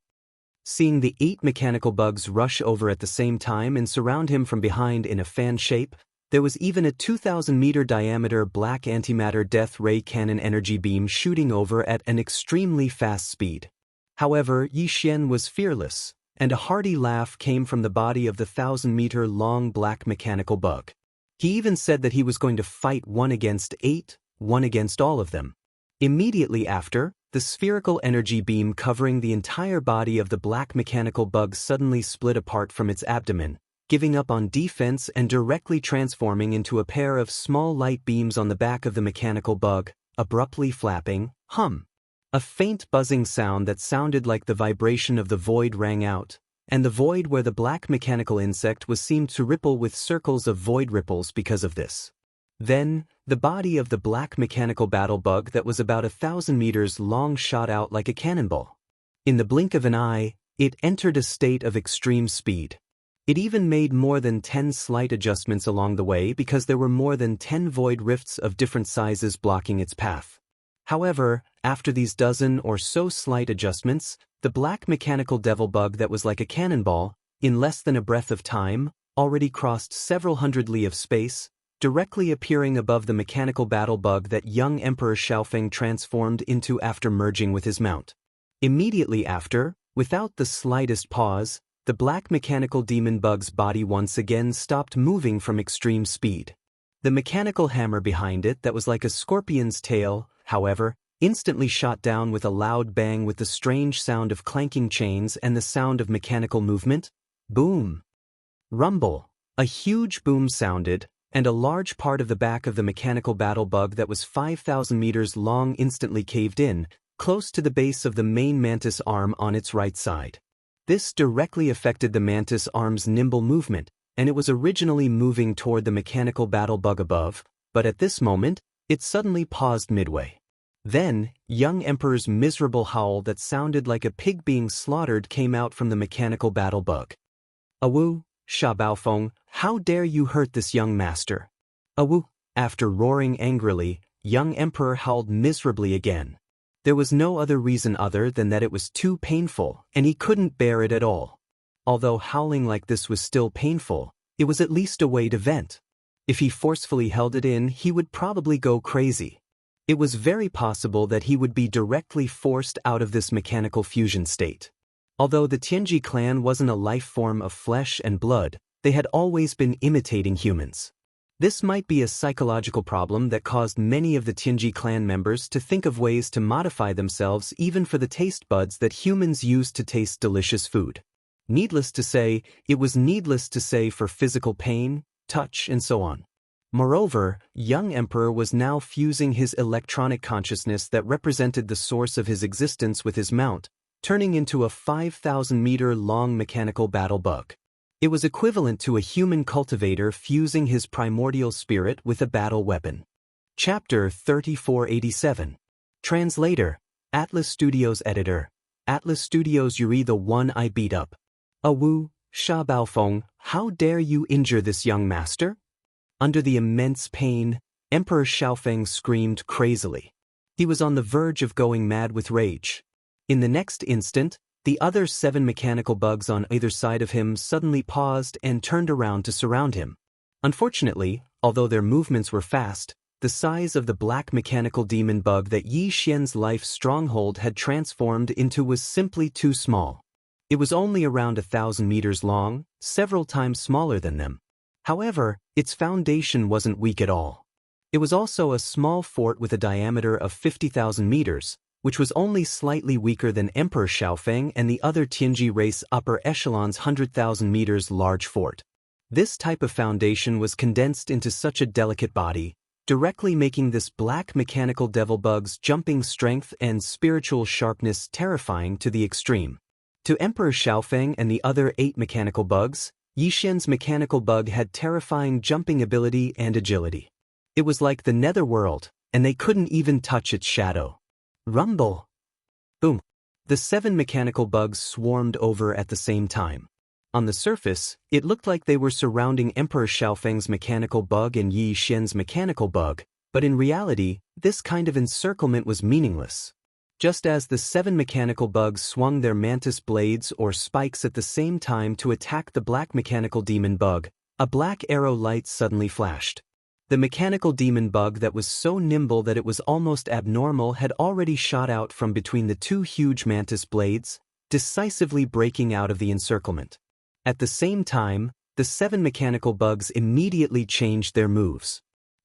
Seeing the 8 mechanical bugs rush over at the same time and surround him from behind in a fan shape, there was even a 2,000-meter diameter black antimatter death ray cannon energy beam shooting over at an extremely fast speed. However, Yi Xian was fearless, and a hearty laugh came from the body of the 1,000-meter-long black mechanical bug. He even said that he was going to fight 1 against 8, 1 against all of them. Immediately after, the spherical energy beam covering the entire body of the black mechanical bug suddenly split apart from its abdomen, giving up on defense and directly transforming into a pair of small light beams on the back of the mechanical bug, abruptly flapping, hum. A faint buzzing sound that sounded like the vibration of the void rang out, and the void where the black mechanical insect was seemed to ripple with circles of void ripples because of this. Then, the body of the black mechanical battle bug that was about 1,000 meters long shot out like a cannonball. In the blink of an eye, it entered a state of extreme speed. It even made more than 10 slight adjustments along the way because there were more than 10 void rifts of different sizes blocking its path. However, after these dozen or so slight adjustments, the black mechanical devil bug that was like a cannonball, in less than a breath of time, already crossed several hundred li of space, directly appearing above the mechanical battle bug that young Emperor Xiaofeng transformed into after merging with his mount. Immediately after, without the slightest pause, the black mechanical demon bug's body once again stopped moving from extreme speed. The mechanical hammer behind it that was like a scorpion's tail, however, instantly shot down with a loud bang with the strange sound of clanking chains and the sound of mechanical movement. Boom! Rumble! A huge boom sounded, and a large part of the back of the mechanical battle bug that was 5,000 meters long instantly caved in, close to the base of the main mantis arm on its right side. This directly affected the mantis arm's nimble movement, and it was originally moving toward the mechanical battle bug above, but at this moment, it suddenly paused midway. Then, young Emperor's miserable howl that sounded like a pig being slaughtered came out from the mechanical battle bug. "Awu, Sha Baofeng, how dare you hurt this young master?" "Awu." After roaring angrily, young Emperor howled miserably again. There was no other reason other than that it was too painful, and he couldn't bear it at all. Although howling like this was still painful, it was at least a way to vent. If he forcefully held it in, he would probably go crazy. It was very possible that he would be directly forced out of this mechanical fusion state. Although the Tianji clan wasn't a life form of flesh and blood, they had always been imitating humans. This might be a psychological problem that caused many of the Tianji clan members to think of ways to modify themselves even for the taste buds that humans use to taste delicious food. Needless to say, it was needless to say for physical pain, touch, and so on. Moreover, young Emperor was now fusing his electronic consciousness that represented the source of his existence with his mount, turning into a 5,000-meter-long mechanical battle bug. It was equivalent to a human cultivator fusing his primordial spirit with a battle weapon. Chapter 3487. Translator, Atlas Studios Editor, Atlas Studios Yuri the one I beat up. "Awu, Sha Baofeng, how dare you injure this young master?" Under the immense pain, Emperor Xiaofeng screamed crazily. He was on the verge of going mad with rage. In the next instant, the other 7 mechanical bugs on either side of him suddenly paused and turned around to surround him. Unfortunately, although their movements were fast, the size of the black mechanical demon bug that Yi Xian's life stronghold had transformed into was simply too small. It was only around 1,000 meters long, several times smaller than them. However, its foundation wasn't weak at all. It was also a small fort with a diameter of 50,000 meters, which was only slightly weaker than Emperor Xiaofeng and the other Tianji race upper echelon's 100,000 meters large fort. This type of foundation was condensed into such a delicate body, directly making this black mechanical devil bug's jumping strength and spiritual sharpness terrifying to the extreme. To Emperor Xiaofeng and the other 8 mechanical bugs, Yi Xian's mechanical bug had terrifying jumping ability and agility. It was like the netherworld, and they couldn't even touch its shadow. Rumble! Boom! The 7 mechanical bugs swarmed over at the same time. On the surface, it looked like they were surrounding Emperor Xiaofeng's mechanical bug and Yi Xian's mechanical bug, but in reality, this kind of encirclement was meaningless. Just as the 7 mechanical bugs swung their mantis blades or spikes at the same time to attack the black mechanical demon bug, a black arrow light suddenly flashed. The mechanical demon bug that was so nimble that it was almost abnormal had already shot out from between the 2 huge mantis blades, decisively breaking out of the encirclement. At the same time, the 7 mechanical bugs immediately changed their moves.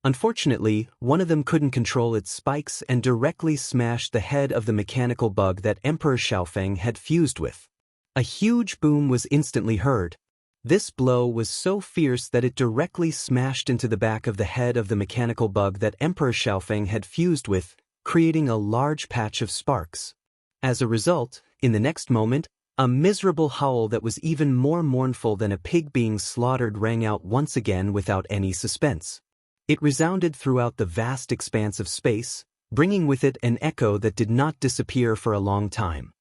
Unfortunately, one of them couldn't control its spikes and directly smashed the head of the mechanical bug that Emperor Xiaofeng had fused with. A huge boom was instantly heard. This blow was so fierce that it directly smashed into the back of the head of the mechanical bug that Emperor Xiaofeng had fused with, creating a large patch of sparks. As a result, in the next moment, a miserable howl that was even more mournful than a pig being slaughtered rang out once again without any suspense. It resounded throughout the vast expanse of space, bringing with it an echo that did not disappear for a long time.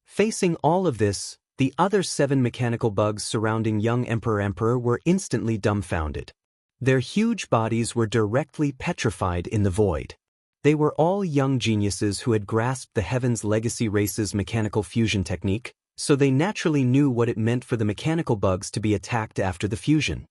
Facing all of this, the other 7 mechanical bugs surrounding young Emperor were instantly dumbfounded. Their huge bodies were directly petrified in the void. They were all young geniuses who had grasped the Heaven's Legacy race's mechanical fusion technique, so they naturally knew what it meant for the mechanical bugs to be attacked after the fusion.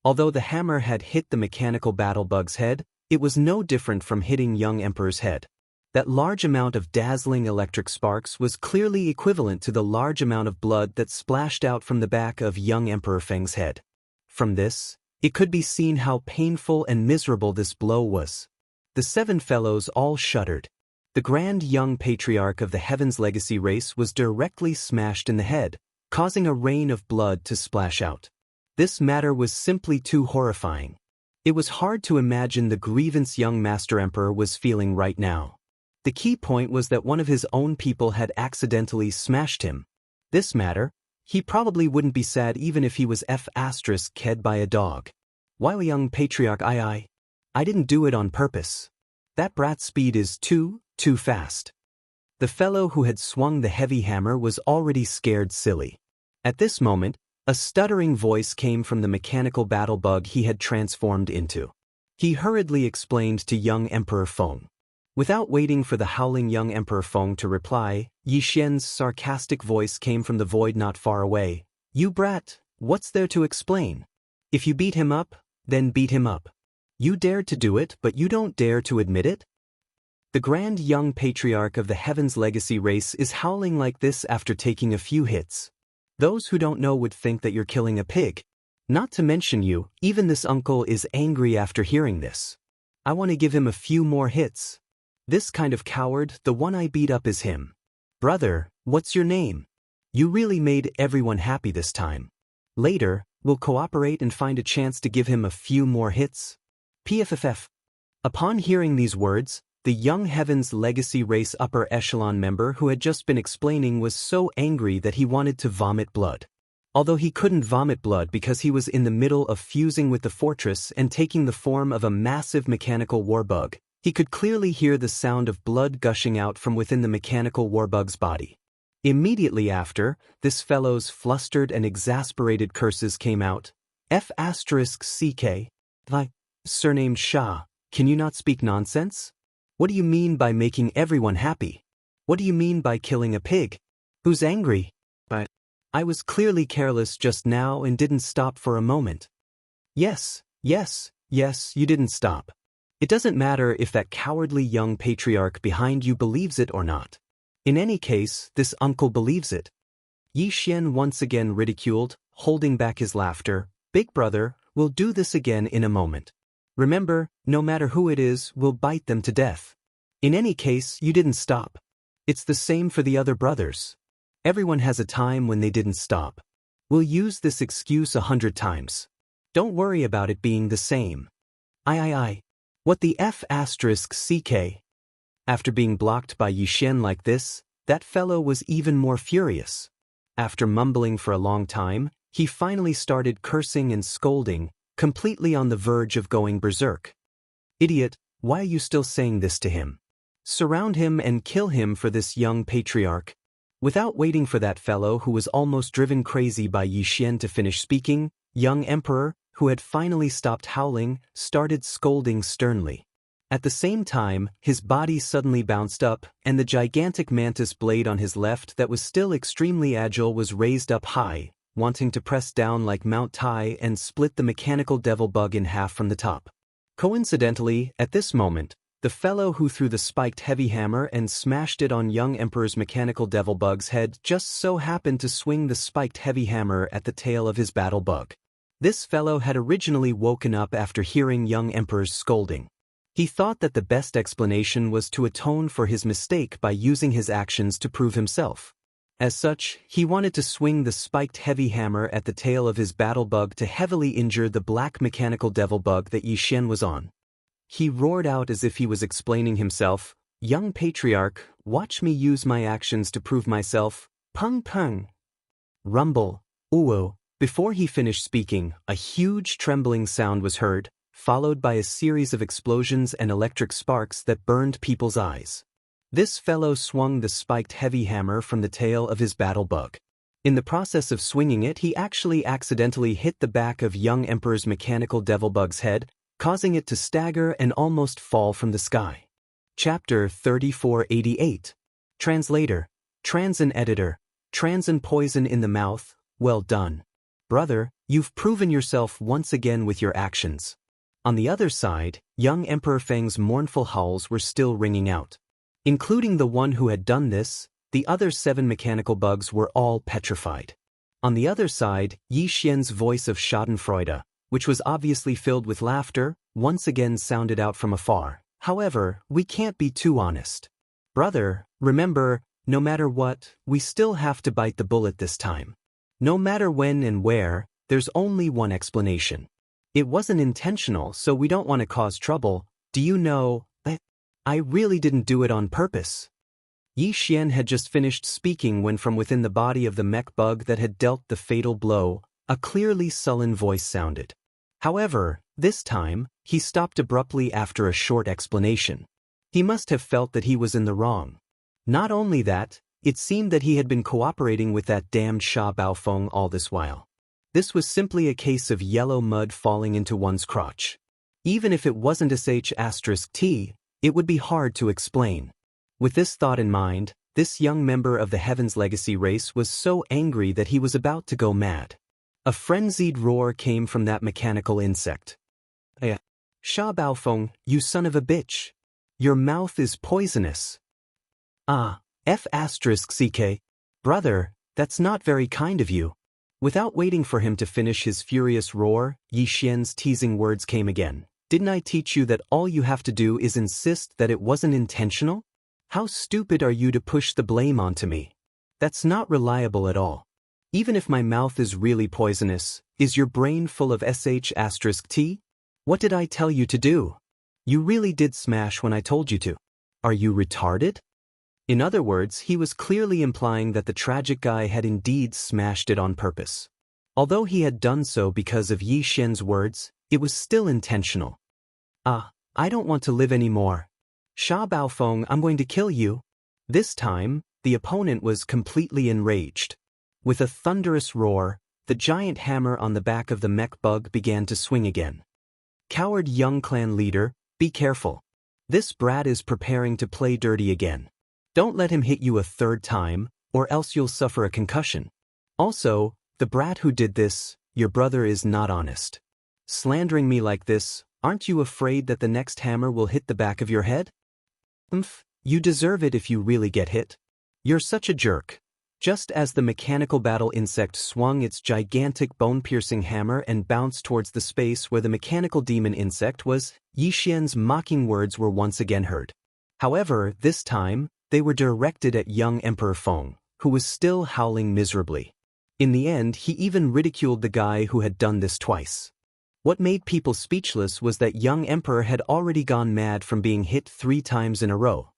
Although the hammer had hit the mechanical battle bug's head, it was no different from hitting young Emperor's head. That large amount of dazzling electric sparks was clearly equivalent to the large amount of blood that splashed out from the back of young Emperor Feng's head. From this, it could be seen how painful and miserable this blow was. The 7 fellows all shuddered. The grand young patriarch of the Heaven's Legacy race was directly smashed in the head, causing a rain of blood to splash out. This matter was simply too horrifying. It was hard to imagine the grievance young Master Emperor was feeling right now. The key point was that one of his own people had accidentally smashed him. This matter, he probably wouldn't be sad even if he was ked by a dog. While young Patriarch I didn't do it on purpose. That brat's speed is too fast. The fellow who had swung the heavy hammer was already scared silly. At this moment, a stuttering voice came from the mechanical battle bug he had transformed into. He hurriedly explained to young Emperor Feng. Without waiting for the howling young Emperor Feng to reply, Yi Xian's sarcastic voice came from the void not far away. You brat, what's there to explain? If you beat him up, then beat him up. You dared to do it, but you don't dare to admit it? The grand young patriarch of the Heaven's Legacy race is howling like this after taking a few hits. Those who don't know would think that you're killing a pig. Not to mention you, even this uncle is angry after hearing this. I want to give him a few more hits. This kind of coward, the one I beat up is him. Brother, what's your name? You really made everyone happy this time. Later, we'll cooperate and find a chance to give him a few more hits. PFFF. Upon hearing these words, the young Heaven's Legacy race upper echelon member who had just been explaining was so angry that he wanted to vomit blood. Although he couldn't vomit blood because he was in the middle of fusing with the fortress and taking the form of a massive mechanical warbug, he could clearly hear the sound of blood gushing out from within the mechanical warbug's body. Immediately after, this fellow's flustered and exasperated curses came out. F***CK. Surnamed Shah, can you not speak nonsense? What do you mean by making everyone happy? What do you mean by killing a pig? Who's angry? But I was clearly careless just now and didn't stop for a moment. Yes, you didn't stop. It doesn't matter if that cowardly young patriarch behind you believes it or not. In any case, this uncle believes it. Yi Xian once again ridiculed, holding back his laughter. Big brother, we'll do this again in a moment. Remember, no matter who it is, we'll bite them to death. In any case, you didn't stop. It's the same for the other brothers. Everyone has a time when they didn't stop. We'll use this excuse 100 times. Don't worry about it being the same. What the F***CK? After being blocked by Yi Xian like this, that fellow was even more furious. After mumbling for a long time, he finally started cursing and scolding, completely on the verge of going berserk. Idiot, why are you still saying this to him? Surround him and kill him for this young patriarch. Without waiting for that fellow who was almost driven crazy by Yi Xian to finish speaking, young Emperor, who had finally stopped howling, started scolding sternly. At the same time, his body suddenly bounced up, and the gigantic mantis blade on his left that was still extremely agile was raised up high, wanting to press down like Mount Tai and split the mechanical devil bug in half from the top. Coincidentally, at this moment, the fellow who threw the spiked heavy hammer and smashed it on young Emperor's mechanical devil bug's head just so happened to swing the spiked heavy hammer at the tail of his battle bug. This fellow had originally woken up after hearing young Emperor's scolding. He thought that the best explanation was to atone for his mistake by using his actions to prove himself. As such, he wanted to swing the spiked heavy hammer at the tail of his battle bug to heavily injure the black mechanical devil bug that Yi Xian was on. He roared out as if he was explaining himself, "Young patriarch, watch me use my actions to prove myself, pung pung." Rumble, ooh. Before he finished speaking, a huge trembling sound was heard, followed by a series of explosions and electric sparks that burned people's eyes. This fellow swung the spiked heavy hammer from the tail of his battle bug. In the process of swinging it, he actually accidentally hit the back of young Emperor's mechanical devil bug's head, causing it to stagger and almost fall from the sky. Chapter 3488. Translator, Transin Editor, Transin Poison in the Mouth, well done. Brother, you've proven yourself once again with your actions. On the other side, young Emperor Feng's mournful howls were still ringing out. Including the one who had done this, the other 7 mechanical bugs were all petrified. On the other side, Yi Xian's voice of schadenfreude, which was obviously filled with laughter, once again sounded out from afar. However, we can't be too honest. Brother, remember, no matter what, we still have to bite the bullet this time. No matter when and where, there's only one explanation. It wasn't intentional, so we don't want to cause trouble. Do you know, I really didn't do it on purpose. Yi Xian had just finished speaking when from within the body of the mech bug that had dealt the fatal blow, a clearly sullen voice sounded. However, this time, he stopped abruptly after a short explanation. He must have felt that he was in the wrong. Not only that, it seemed that he had been cooperating with that damned Sha Baofeng all this while. This was simply a case of yellow mud falling into one's crotch. Even if it wasn't sh*t, it would be hard to explain. With this thought in mind, this young member of the Heaven's Legacy race was so angry that he was about to go mad. A frenzied roar came from that mechanical insect. Sha Baofeng, you son of a bitch! Your mouth is poisonous. F***ck. Brother, that's not very kind of you. Without waiting for him to finish his furious roar, Yi Xian's teasing words came again. Didn't I teach you that all you have to do is insist that it wasn't intentional? How stupid are you to push the blame onto me? That's not reliable at all. Even if my mouth is really poisonous, is your brain full of sh*t? What did I tell you to do? You really did smash when I told you to. Are you retarded? In other words, he was clearly implying that the tragic guy had indeed smashed it on purpose. Although he had done so because of Yi Xian's words, it was still intentional. I don't want to live anymore. Sha Baofeng, I'm going to kill you. This time, the opponent was completely enraged. With a thunderous roar, the giant hammer on the back of the mech bug began to swing again. Coward young clan leader, be careful. This brat is preparing to play dirty again. Don't let him hit you a third time, or else you'll suffer a concussion. Also, the brat who did this, your brother is not honest. Slandering me like this, aren't you afraid that the next hammer will hit the back of your head? You deserve it if you really get hit. You're such a jerk. Just as the mechanical battle insect swung its gigantic bone-piercing hammer and bounced towards the space where the mechanical demon insect was, Yi Xian's mocking words were once again heard. However, this time, they were directed at young Emperor Feng, who was still howling miserably. In the end, he even ridiculed the guy who had done this twice. What made people speechless was that young emperor had already gone mad from being hit 3 times in a row,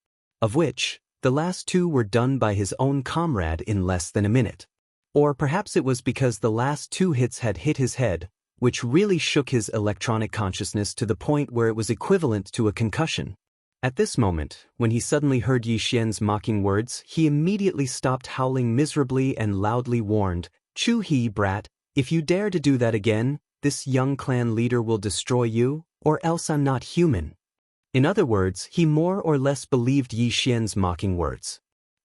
of which, the last 2 were done by his own comrade in less than a minute. Or perhaps it was because the last 2 hits had hit his head, which really shook his electronic consciousness to the point where it was equivalent to a concussion. At this moment, when he suddenly heard Yi Xian's mocking words, he immediately stopped howling miserably and loudly warned, "Chu he, brat, if you dare to do that again, this young clan leader will destroy you, or else I'm not human." In other words, he more or less believed Yi Xian's mocking words.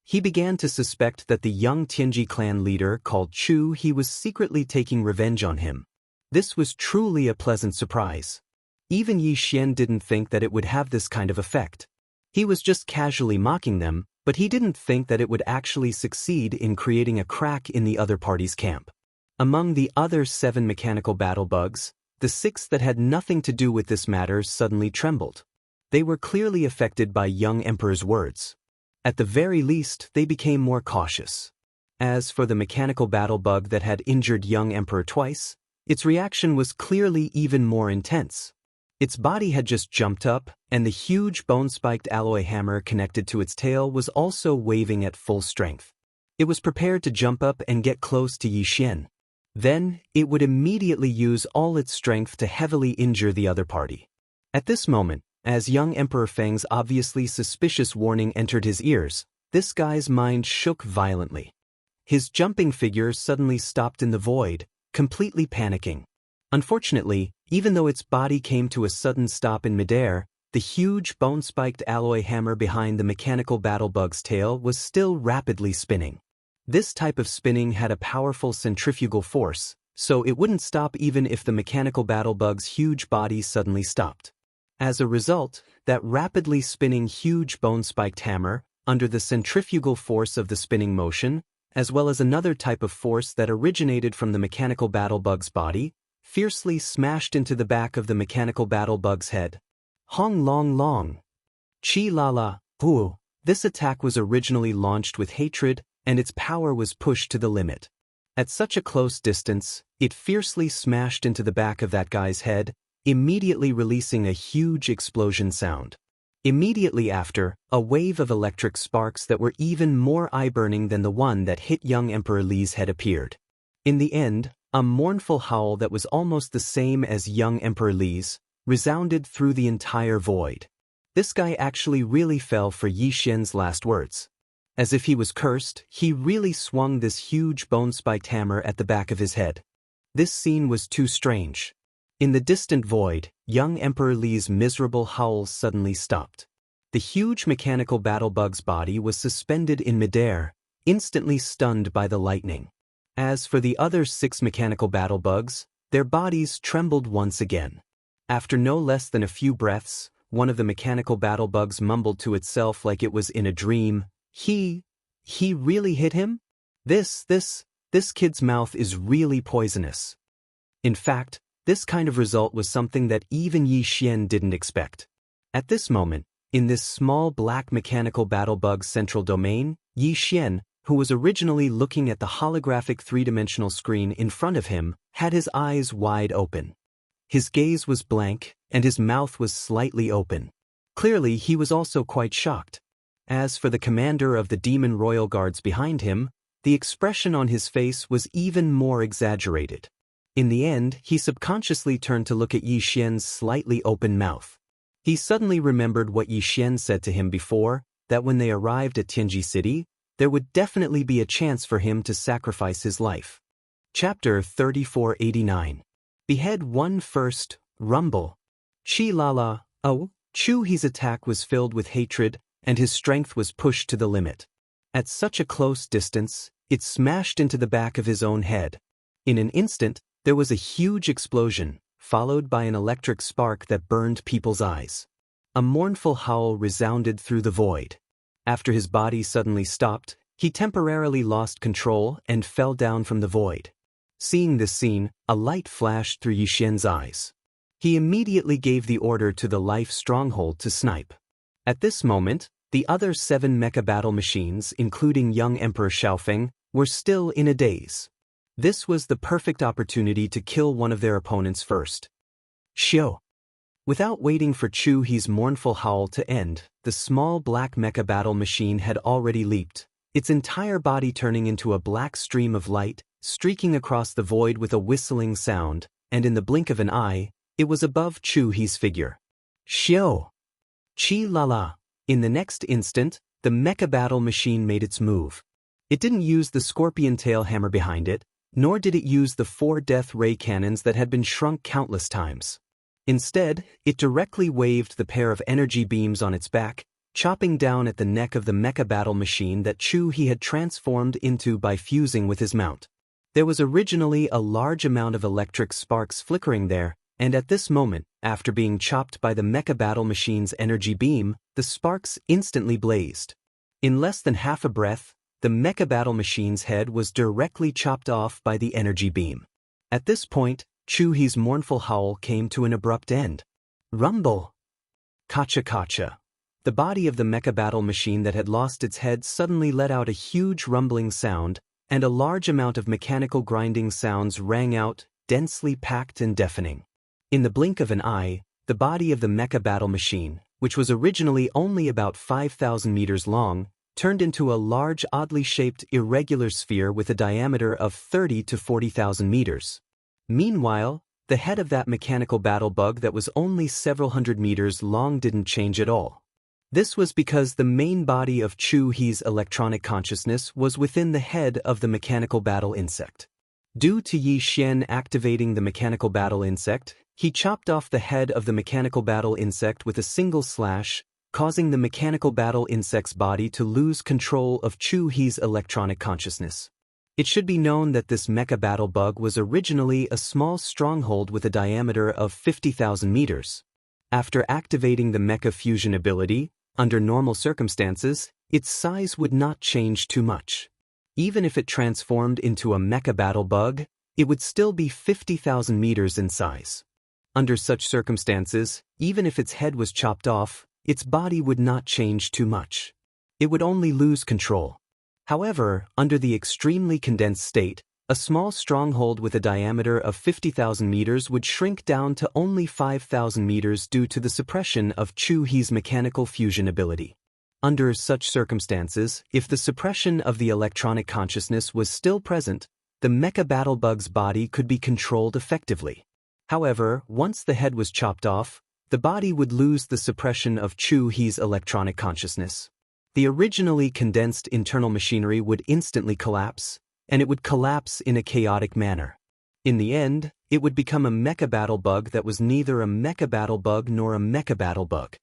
He began to suspect that the young Tianji clan leader called Chu he was secretly taking revenge on him. This was truly a pleasant surprise. Even Yi Xian didn't think that it would have this kind of effect. He was just casually mocking them, but he didn't think that it would actually succeed in creating a crack in the other party's camp. Among the other 7 mechanical battle bugs, the 6 that had nothing to do with this matter suddenly trembled. They were clearly affected by young emperor's words. At the very least, they became more cautious. As for the mechanical battle bug that had injured young emperor twice, its reaction was clearly even more intense. Its body had just jumped up, and the huge bone-spiked alloy hammer connected to its tail was also waving at full strength. It was prepared to jump up and get close to Yi Xian. Then, it would immediately use all its strength to heavily injure the other party. At this moment, as young Emperor Feng's obviously suspicious warning entered his ears, this guy's mind shook violently. His jumping figure suddenly stopped in the void, completely panicking. Unfortunately, even though its body came to a sudden stop in midair, the huge bone-spiked alloy hammer behind the mechanical battle bug's tail was still rapidly spinning. This type of spinning had a powerful centrifugal force, so it wouldn't stop even if the mechanical battle bug's huge body suddenly stopped. As a result, that rapidly spinning huge bone-spiked hammer, under the centrifugal force of the spinning motion, as well as another type of force that originated from the mechanical battle bug's body, fiercely smashed into the back of the mechanical battle bug's head. Hong long long. Chi la la, hu. This attack was originally launched with hatred, and its power was pushed to the limit. At such a close distance, It fiercely smashed into the back of that guy's head, immediately releasing a huge explosion sound. Immediately after, a wave of electric sparks that were even more eye-burning than the one that hit young Emperor Li's head appeared. In the end, a mournful howl that was almost the same as young Emperor Li's resounded through the entire void. This guy actually really fell for Yi Xian's last words. As if he was cursed, he really swung this huge bone-spiked hammer at the back of his head. This scene was too strange. In the distant void, young Emperor Li's miserable howls suddenly stopped. The huge mechanical battle bug's body was suspended in midair, instantly stunned by the lightning. As for the other 6 mechanical battle bugs, their bodies trembled once again. After no less than a few breaths, one of the mechanical battle bugs mumbled to itself like it was in a dream, He really hit him? This kid's mouth is really poisonous. In fact, this kind of result was something that even Yi Xian didn't expect. At this moment, in this small black mechanical battle bug's central domain, Yi Xian, who was originally looking at the holographic 3-dimensional screen in front of him, had his eyes wide open. His gaze was blank, and his mouth was slightly open. Clearly, he was also quite shocked. As for the commander of the demon royal guards behind him, the expression on his face was even more exaggerated. In the end, he subconsciously turned to look at Yi Xian's slightly open mouth. He suddenly remembered what Yi Xian said to him before, that when they arrived at Tianji City, there would definitely be a chance for him to sacrifice his life. Chapter 3489. Behead one first, rumble. Chi la. Oh, Chu He's attack was filled with hatred, and his strength was pushed to the limit. At such a close distance, it smashed into the back of his own head. In an instant, there was a huge explosion, followed by an electric spark that burned people's eyes. A mournful howl resounded through the void. After his body suddenly stopped, he temporarily lost control and fell down from the void. Seeing this scene, a light flashed through Yi Xian's eyes. He immediately gave the order to the life stronghold to snipe. At this moment, the other 7 mecha battle machines, including young Emperor Xiaofeng, were still in a daze. This was the perfect opportunity to kill one of their opponents first. Xiao. Without waiting for Chu He's mournful howl to end, the small black mecha battle machine had already leaped, its entire body turning into a black stream of light, streaking across the void with a whistling sound, and in the blink of an eye, it was above Chu He's figure. Xiao! Chi la la! In the next instant, the mecha battle machine made its move. It didn't use the scorpion tail hammer behind it, nor did it use the 4 death ray cannons that had been shrunk countless times. Instead, it directly waved the pair of energy beams on its back, chopping down at the neck of the mecha battle machine that Chu He had transformed into by fusing with his mount. There was originally a large amount of electric sparks flickering there, and at this moment, after being chopped by the mecha battle machine's energy beam, the sparks instantly blazed. In less than half a breath, the mecha battle machine's head was directly chopped off by the energy beam. At this point, Chu He's mournful howl came to an abrupt end. Rumble! Kacha kacha. The body of the mecha battle machine that had lost its head suddenly let out a huge rumbling sound, and a large amount of mechanical grinding sounds rang out, densely packed and deafening. In the blink of an eye, the body of the mecha battle machine, which was originally only about 5,000 meters long, turned into a large oddly shaped irregular sphere with a diameter of 30 to 40,000 meters. Meanwhile, the head of that mechanical battle bug that was only several hundred meters long didn't change at all. This was because the main body of Chu He's electronic consciousness was within the head of the mechanical battle insect. Due to Yi Xian activating the mechanical battle insect, he chopped off the head of the mechanical battle insect with a single slash, causing the mechanical battle insect's body to lose control of Chu He's electronic consciousness. It should be known that this mecha battle bug was originally a small stronghold with a diameter of 50,000 meters. After activating the mecha fusion ability, under normal circumstances, its size would not change too much. Even if it transformed into a mecha battle bug, it would still be 50,000 meters in size. Under such circumstances, even if its head was chopped off, its body would not change too much. It would only lose control. However, under the extremely condensed state, A small stronghold with a diameter of 50,000 meters would shrink down to only 5,000 meters due to the suppression of Chu He's mechanical fusion ability. Under such circumstances, if the suppression of the electronic consciousness was still present, the Mecha Battlebug's body could be controlled effectively. However, once the head was chopped off, the body would lose the suppression of Chu He's electronic consciousness. The originally condensed internal machinery would instantly collapse, and it would collapse in a chaotic manner. In the end, it would become a Mecha Battlebug that was neither a Mecha Battlebug nor a Mecha Battlebug.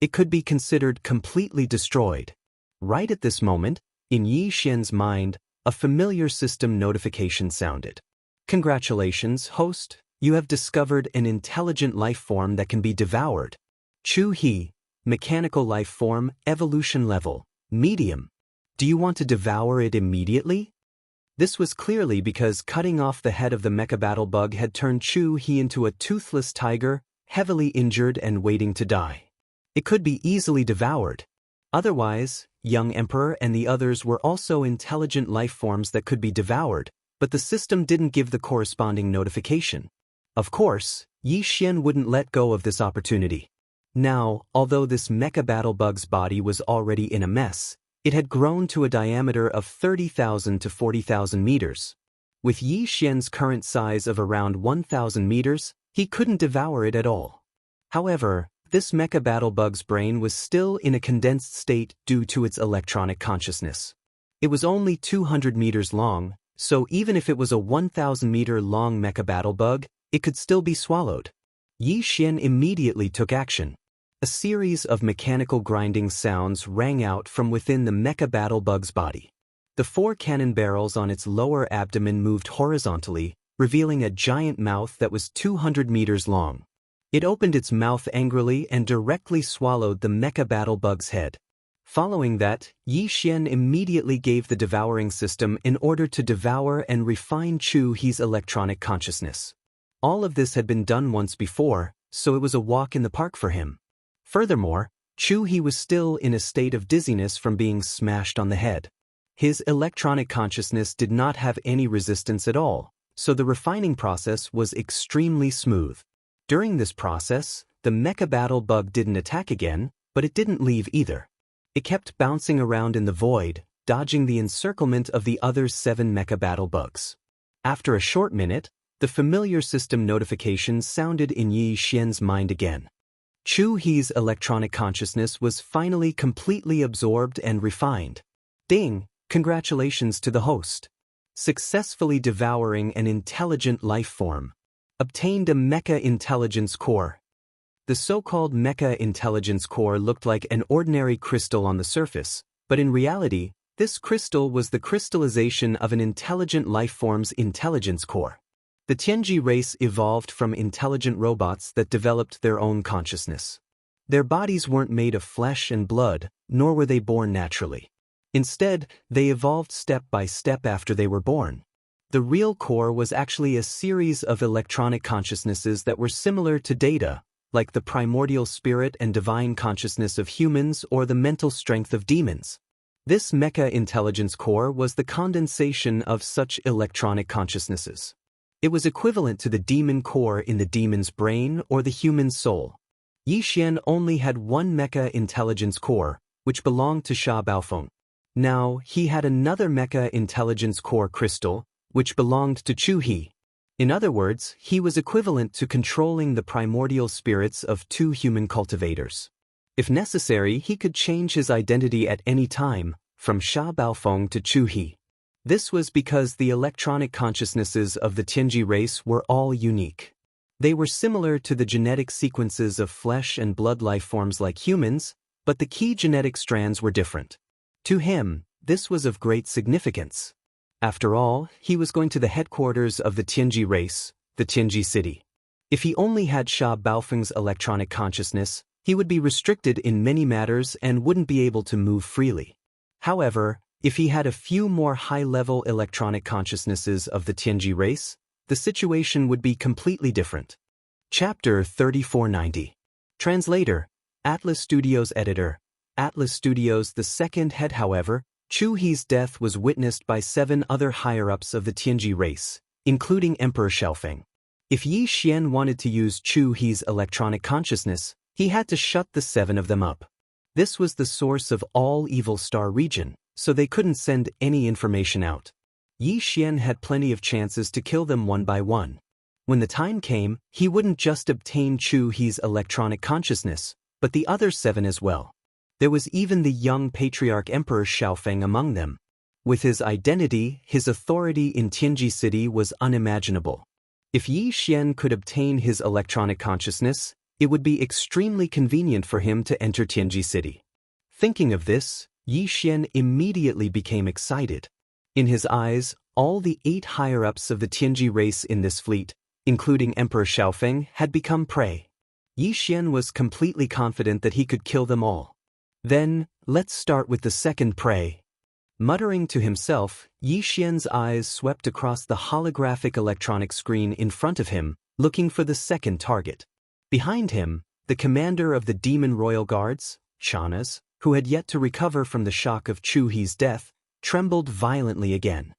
It could be considered completely destroyed. Right at this moment, in Yi Xian's mind, a familiar system notification sounded. Congratulations, host, you have discovered an intelligent life form that can be devoured. Chu He, mechanical life form, evolution level, medium. Do you want to devour it immediately? This was clearly because cutting off the head of the Mecha Battlebug had turned Chu He into a toothless tiger, heavily injured and waiting to die. It could be easily devoured. Otherwise, young Emperor and the others were also intelligent life forms that could be devoured, but the system didn't give the corresponding notification. Of course, Yi Xian wouldn't let go of this opportunity. Now, although this Mecha Battlebug's body was already in a mess, it had grown to a diameter of 30,000 to 40,000 meters. With Yi Xian's current size of around 1,000 meters, he couldn't devour it at all. However, this Mecha Battlebug's brain was still in a condensed state due to its electronic consciousness. It was only 200 meters long, so even if it was a 1,000-meter long Mecha Battlebug, it could still be swallowed. Yi Xian immediately took action. A series of mechanical grinding sounds rang out from within the Mecha Battlebug's body. The 4 cannon barrels on its lower abdomen moved horizontally, revealing a giant mouth that was 200 meters long. It opened its mouth angrily and directly swallowed the Mecha Battlebug's head. Following that, Yi Xian immediately gave the devouring system in order to devour and refine Chu He's electronic consciousness. All of this had been done once before, so it was a walk in the park for him. Furthermore, Chu He was still in a state of dizziness from being smashed on the head. His electronic consciousness did not have any resistance at all, so the refining process was extremely smooth. During this process, the Mecha Battlebug didn't attack again, but it didn't leave either. It kept bouncing around in the void, dodging the encirclement of the other 7 Mecha Battlebugs. After a short minute, the familiar system notification sounded in Yi Xian's mind again. Chu He's electronic consciousness was finally completely absorbed and refined. Ding! Congratulations to the host. Successfully devouring an intelligent life form. Obtained a Mecha Intelligence Core. The so-called Mecha Intelligence Core looked like an ordinary crystal on the surface, but in reality, this crystal was the crystallization of an intelligent life form's intelligence core. The Tianji race evolved from intelligent robots that developed their own consciousness. Their bodies weren't made of flesh and blood, nor were they born naturally. Instead, they evolved step by step after they were born. The real core was actually a series of electronic consciousnesses that were similar to data, like the primordial spirit and divine consciousness of humans or the mental strength of demons. This Mecha Intelligence Core was the condensation of such electronic consciousnesses. It was equivalent to the demon core in the demon's brain or the human soul. Yi Xian only had one Mecha Intelligence Core, which belonged to Sha Baofeng. Now, he had another Mecha Intelligence Core crystal, which belonged to Chu He. In other words, he was equivalent to controlling the primordial spirits of 2 human cultivators. If necessary, he could change his identity at any time, from Sha Baofeng to Chu He. This was because the electronic consciousnesses of the Tianji race were all unique. They were similar to the genetic sequences of flesh and blood life forms like humans, but the key genetic strands were different. To him, this was of great significance. After all, he was going to the headquarters of the Tianji race, the Tianji city. If he only had Sha Baofeng's electronic consciousness, he would be restricted in many matters and wouldn't be able to move freely. However, if he had a few more high-level electronic consciousnesses of the Tianji race, the situation would be completely different. Chapter 3490. Translator, Atlas Studios Editor. Atlas Studios' the second head, however, Chu He's death was witnessed by 7 other higher-ups of the Tianji race, including Emperor Xiaofeng. If Yi Xian wanted to use Chu He's electronic consciousness, he had to shut the 7 of them up. This was the source of all Evil Star region, so they couldn't send any information out. Yi Xian had plenty of chances to kill them one by one. When the time came, he wouldn't just obtain Chu He's electronic consciousness, but the other 7 as well. There was even the young patriarch Emperor Xiaofeng among them. With his identity, his authority in Tianji City was unimaginable. If Yi Xian could obtain his electronic consciousness, it would be extremely convenient for him to enter Tianji City. Thinking of this, Yi Xian immediately became excited. In his eyes, all the 8 higher-ups of the Tianji race in this fleet, including Emperor Xiaofeng, had become prey. Yi Xian was completely confident that he could kill them all. Then, let's start with the second prey. Muttering to himself, Yi Xian's eyes swept across the holographic electronic screen in front of him, looking for the second target. Behind him, the commander of the Demon Royal Guards, Xianxia, who had yet to recover from the shock of Chu He's death, trembled violently again.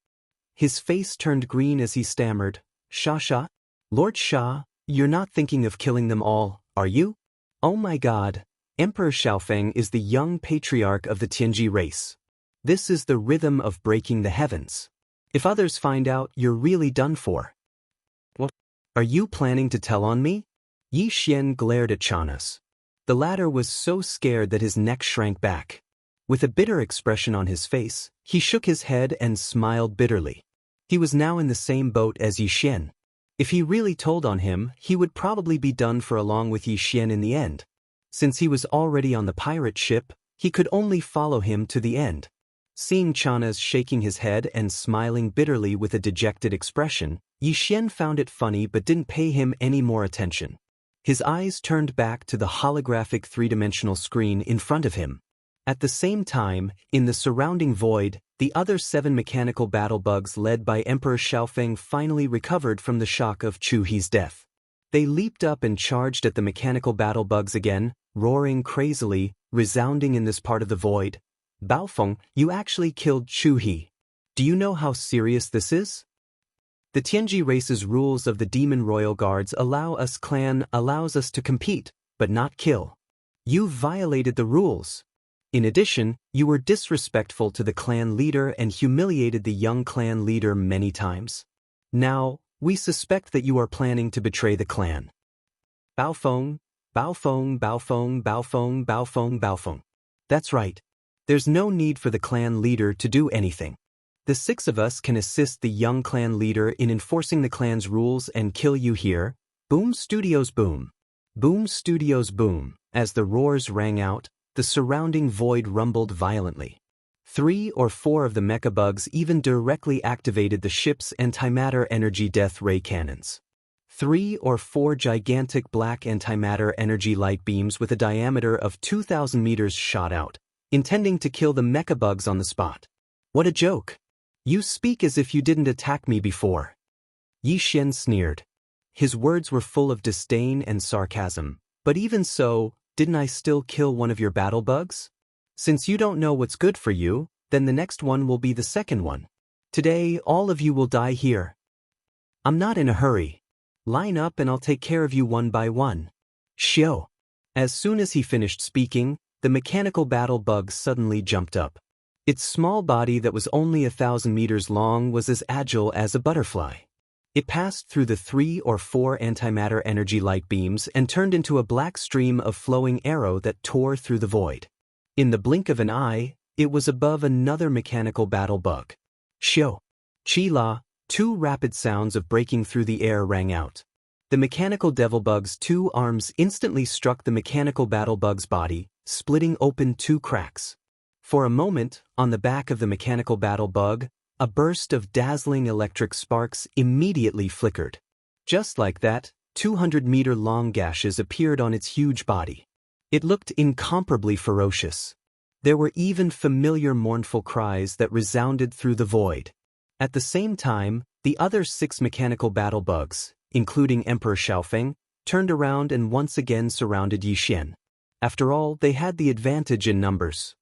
His face turned green as he stammered, "Sha. Lord Sha, you're not thinking of killing them all, are you?" "Oh my God, Emperor Xiaofeng is the young patriarch of the Tianji race. This is the rhythm of breaking the heavens. If others find out, you're really done for." "What? Are you planning to tell on me?" Yi Xian glared at Xianxia. The latter was so scared that his neck shrank back. With a bitter expression on his face, he shook his head and smiled bitterly. He was now in the same boat as Yi Xian. If he really told on him, he would probably be done for along with Yi Xian in the end. Since he was already on the pirate ship, he could only follow him to the end. Seeing Xianxia shaking his head and smiling bitterly with a dejected expression, Yi Xian found it funny but didn't pay him any more attention. His eyes turned back to the holographic 3-dimensional screen in front of him. At the same time, in the surrounding void, the other 7 mechanical battle bugs led by Emperor Xiaofeng finally recovered from the shock of Chu He's death. They leaped up and charged at the mechanical battle bugs again, roaring crazily, resounding in this part of the void. "Baofeng, you actually killed Chu He. Do you know how serious this is? The Tianji race's rules of the Demon Royal Guards allows us to compete, but not kill. You violated the rules. In addition, you were disrespectful to the clan leader and humiliated the young clan leader many times. Now, we suspect that you are planning to betray the clan." Baofeng. That's right. There's no need for the clan leader to do anything. The 6 of us can assist the young clan leader in enforcing the clan's rules and kill you here. Boom Studios boom. Boom Studios boom. As the roars rang out, the surrounding void rumbled violently. 3 or 4 of the mecha bugs even directly activated the ship's antimatter energy death ray cannons. 3 or 4 gigantic black antimatter energy light beams with a diameter of 2,000 meters shot out, intending to kill the mecha bugs on the spot. "What a joke. You speak as if you didn't attack me before." Yi Xian sneered. His words were full of disdain and sarcasm. "But even so, didn't I still kill one of your battle bugs? Since you don't know what's good for you, then the next one will be the second one. Today, all of you will die here. I'm not in a hurry. Line up and I'll take care of you one by one." Shio. As soon as he finished speaking, the mechanical battle bug suddenly jumped up. Its small body that was only 1,000 meters long was as agile as a butterfly. It passed through the 3 or 4 antimatter energy light beams and turned into a black stream of flowing arrow that tore through the void. In the blink of an eye, it was above another mechanical battle bug. Shio. Chi-la, 2 rapid sounds of breaking through the air rang out. The mechanical devil bug's 2 arms instantly struck the mechanical battle bug's body, splitting open 2 cracks. For a moment, on the back of the mechanical battle bug, a burst of dazzling electric sparks immediately flickered. Just like that, 200-meter-long gashes appeared on its huge body. It looked incomparably ferocious. There were even familiar mournful cries that resounded through the void. At the same time, the other 6 mechanical battle bugs, including Emperor Xiaofeng, turned around and once again surrounded Yi Xian. After all, they had the advantage in numbers.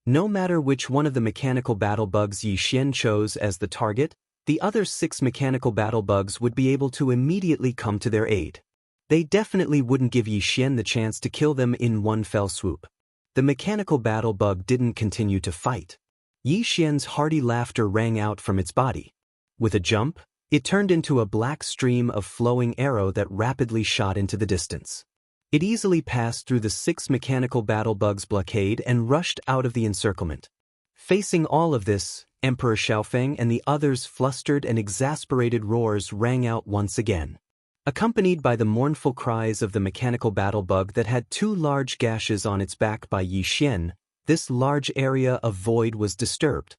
No matter which one of the mechanical battle bugs Yi Xian chose as the target, the other 6 mechanical battle bugs would be able to immediately come to their aid. They definitely wouldn't give Yi Xian the chance to kill them in one fell swoop. The mechanical battle bug didn't continue to fight. Yi Xian's hearty laughter rang out from its body. With a jump, it turned into a black stream of flowing arrow that rapidly shot into the distance. It easily passed through the 6 mechanical battle bugs' blockade and rushed out of the encirclement. Facing all of this, Emperor Xiaofeng and the others' flustered and exasperated roars rang out once again. Accompanied by the mournful cries of the mechanical battle bug that had 2 large gashes on its back by Yi Xian, this large area of void was disturbed.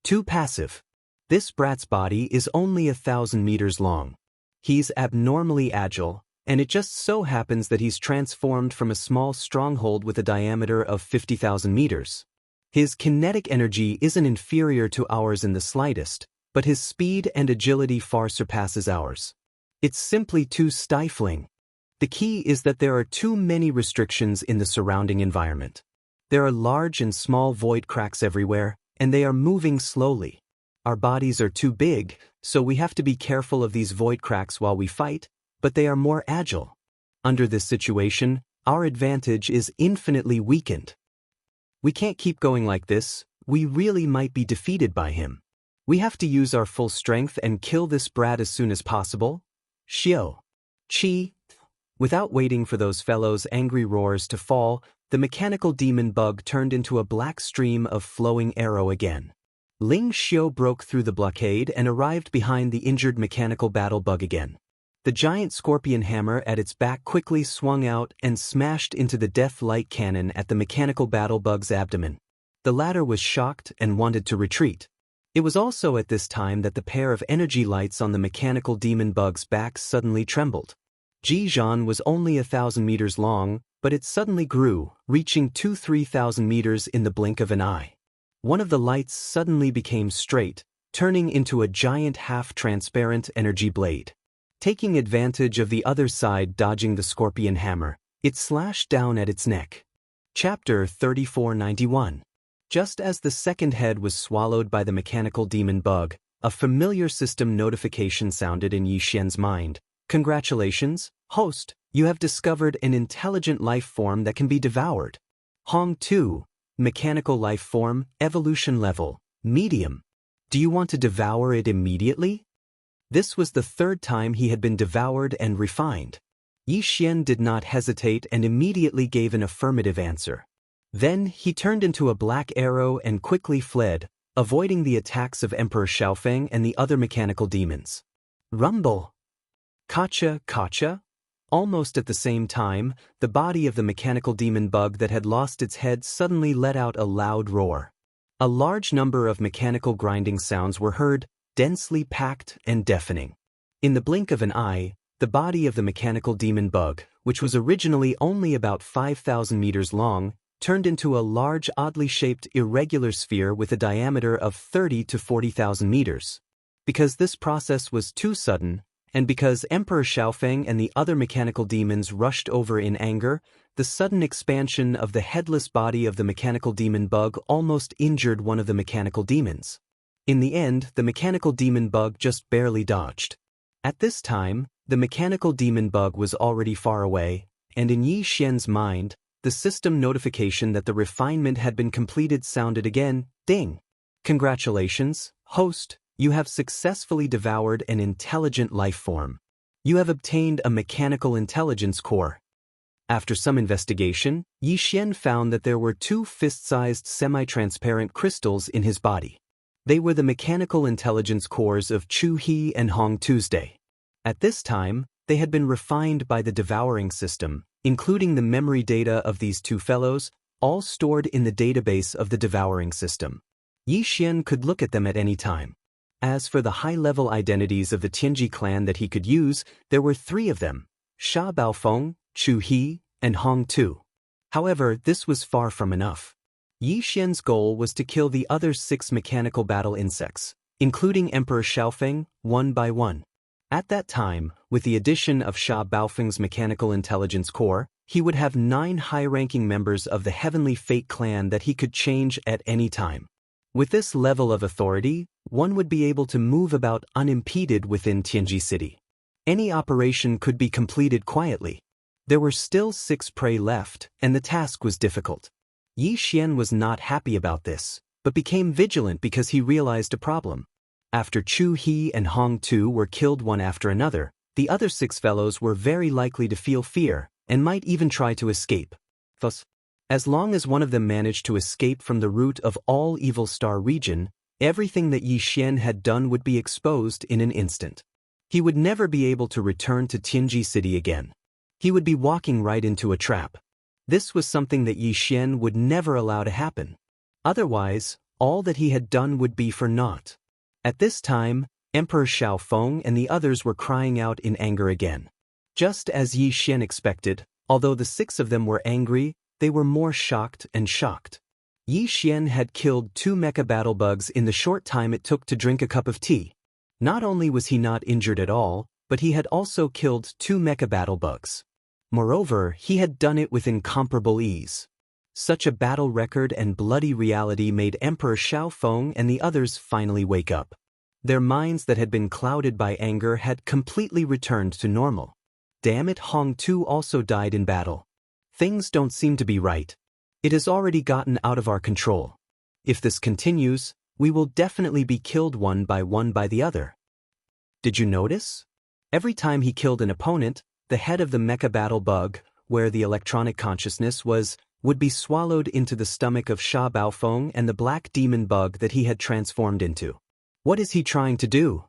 Too passive. This brat's body is only 1,000 meters long. He's abnormally agile, and it just so happens that he's transformed from a small stronghold with a diameter of 50,000 meters. His kinetic energy isn't inferior to ours in the slightest, but his speed and agility far surpasses ours. It's simply too stifling. The key is that there are too many restrictions in the surrounding environment. There are large and small void cracks everywhere, and they are moving slowly. Our bodies are too big, so we have to be careful of these void cracks while we fight, but they are more agile. Under this situation, our advantage is infinitely weakened. We can't keep going like this. We really might be defeated by him. We have to use our full strength and kill this brat as soon as possible. Xiao. Qi. Without waiting for those fellows' angry roars to fall, the mechanical demon bug turned into a black stream of flowing arrow again. Ling Xiao broke through the blockade and arrived behind the injured mechanical battle bug again. The giant scorpion hammer at its back quickly swung out and smashed into the death light cannon at the mechanical battle bug's abdomen. The latter was shocked and wanted to retreat. It was also at this time that the pair of energy lights on the mechanical demon bug's back suddenly trembled. Jizhan was only 1,000 meters long, but it suddenly grew, reaching 2,000–3,000 meters in the blink of an eye. One of the lights suddenly became straight, turning into a giant half-transparent energy blade. Taking advantage of the other side dodging the scorpion hammer, it slashed down at its neck. Chapter 3491. Just as the second head was swallowed by the mechanical demon bug, a familiar system notification sounded in Yi Xian's mind. Congratulations, host, you have discovered an intelligent life form that can be devoured. Hong 2. Mechanical life form, evolution level, medium. Do you want to devour it immediately? This was the 3rd time he had been devoured and refined. Yi Xian did not hesitate and immediately gave an affirmative answer. Then he turned into a black arrow and quickly fled, avoiding the attacks of Emperor Xiaofeng and the other mechanical demons. Rumble. Kacha, kacha. Almost at the same time, the body of the mechanical demon bug that had lost its head suddenly let out a loud roar. A large number of mechanical grinding sounds were heard, densely packed and deafening. In the blink of an eye, the body of the mechanical demon bug, which was originally only about 5,000 meters long, turned into a large oddly shaped irregular sphere with a diameter of 30 to 40,000 meters. Because this process was too sudden, and because Emperor Xiaofeng and the other mechanical demons rushed over in anger, the sudden expansion of the headless body of the mechanical demon bug almost injured one of the mechanical demons. In the end, the mechanical demon bug just barely dodged. At this time, the mechanical demon bug was already far away, and in Yi Xian's mind, the system notification that the refinement had been completed sounded again, ding. Congratulations, host. You have successfully devoured an intelligent life form. You have obtained a mechanical intelligence core. After some investigation, Yi Xian found that there were 2 fist-sized semi-transparent crystals in his body. They were the mechanical intelligence cores of Chu He and Hong Tuesday. At this time, they had been refined by the devouring system, including the memory data of these 2 fellows, all stored in the database of the devouring system. Yi Xian could look at them at any time. As for the high-level identities of the Tianji clan that he could use, there were 3 of them, Sha Baofeng, Chu He, and Hong Tu. However, this was far from enough. Yi Xian's goal was to kill the other 6 mechanical battle insects, including Emperor Xiaofeng, one by one. At that time, with the addition of Sha Baofeng's mechanical intelligence core, he would have 9 high-ranking members of the Heavenly Fate clan that he could change at any time. With this level of authority, one would be able to move about unimpeded within Tianji City. Any operation could be completed quietly. There were still 6 prey left, and the task was difficult. Yi Xian was not happy about this, but became vigilant because he realized a problem. After Chu He and Hong Tu were killed one after another, the other 6 fellows were very likely to feel fear, and might even try to escape. Thus, as long as one of them managed to escape from the root of all Evil Star region, everything that Yi Xian had done would be exposed in an instant. He would never be able to return to Tianji City again. He would be walking right into a trap. This was something that Yi Xian would never allow to happen. Otherwise, all that he had done would be for naught. At this time, Emperor Xiaofeng and the others were crying out in anger again. Just as Yi Xian expected, although the 6 of them were angry, they were more shocked and shocked. Yi Xian had killed 2 mecha battle bugs in the short time it took to drink a cup of tea. Not only was he not injured at all, but he had also killed 2 mecha battle bugs. Moreover, he had done it with incomparable ease. Such a battle record and bloody reality made Emperor Xiaofeng and the others finally wake up. Their minds that had been clouded by anger had completely returned to normal. Damn it, Hong Tu also died in battle. Things don't seem to be right. It has already gotten out of our control. If this continues, we will definitely be killed one by the other. Did you notice? Every time he killed an opponent, the head of the mecha battle bug, where the electronic consciousness was, would be swallowed into the stomach of Sha Baofeng and the black demon bug that he had transformed into. What is he trying to do?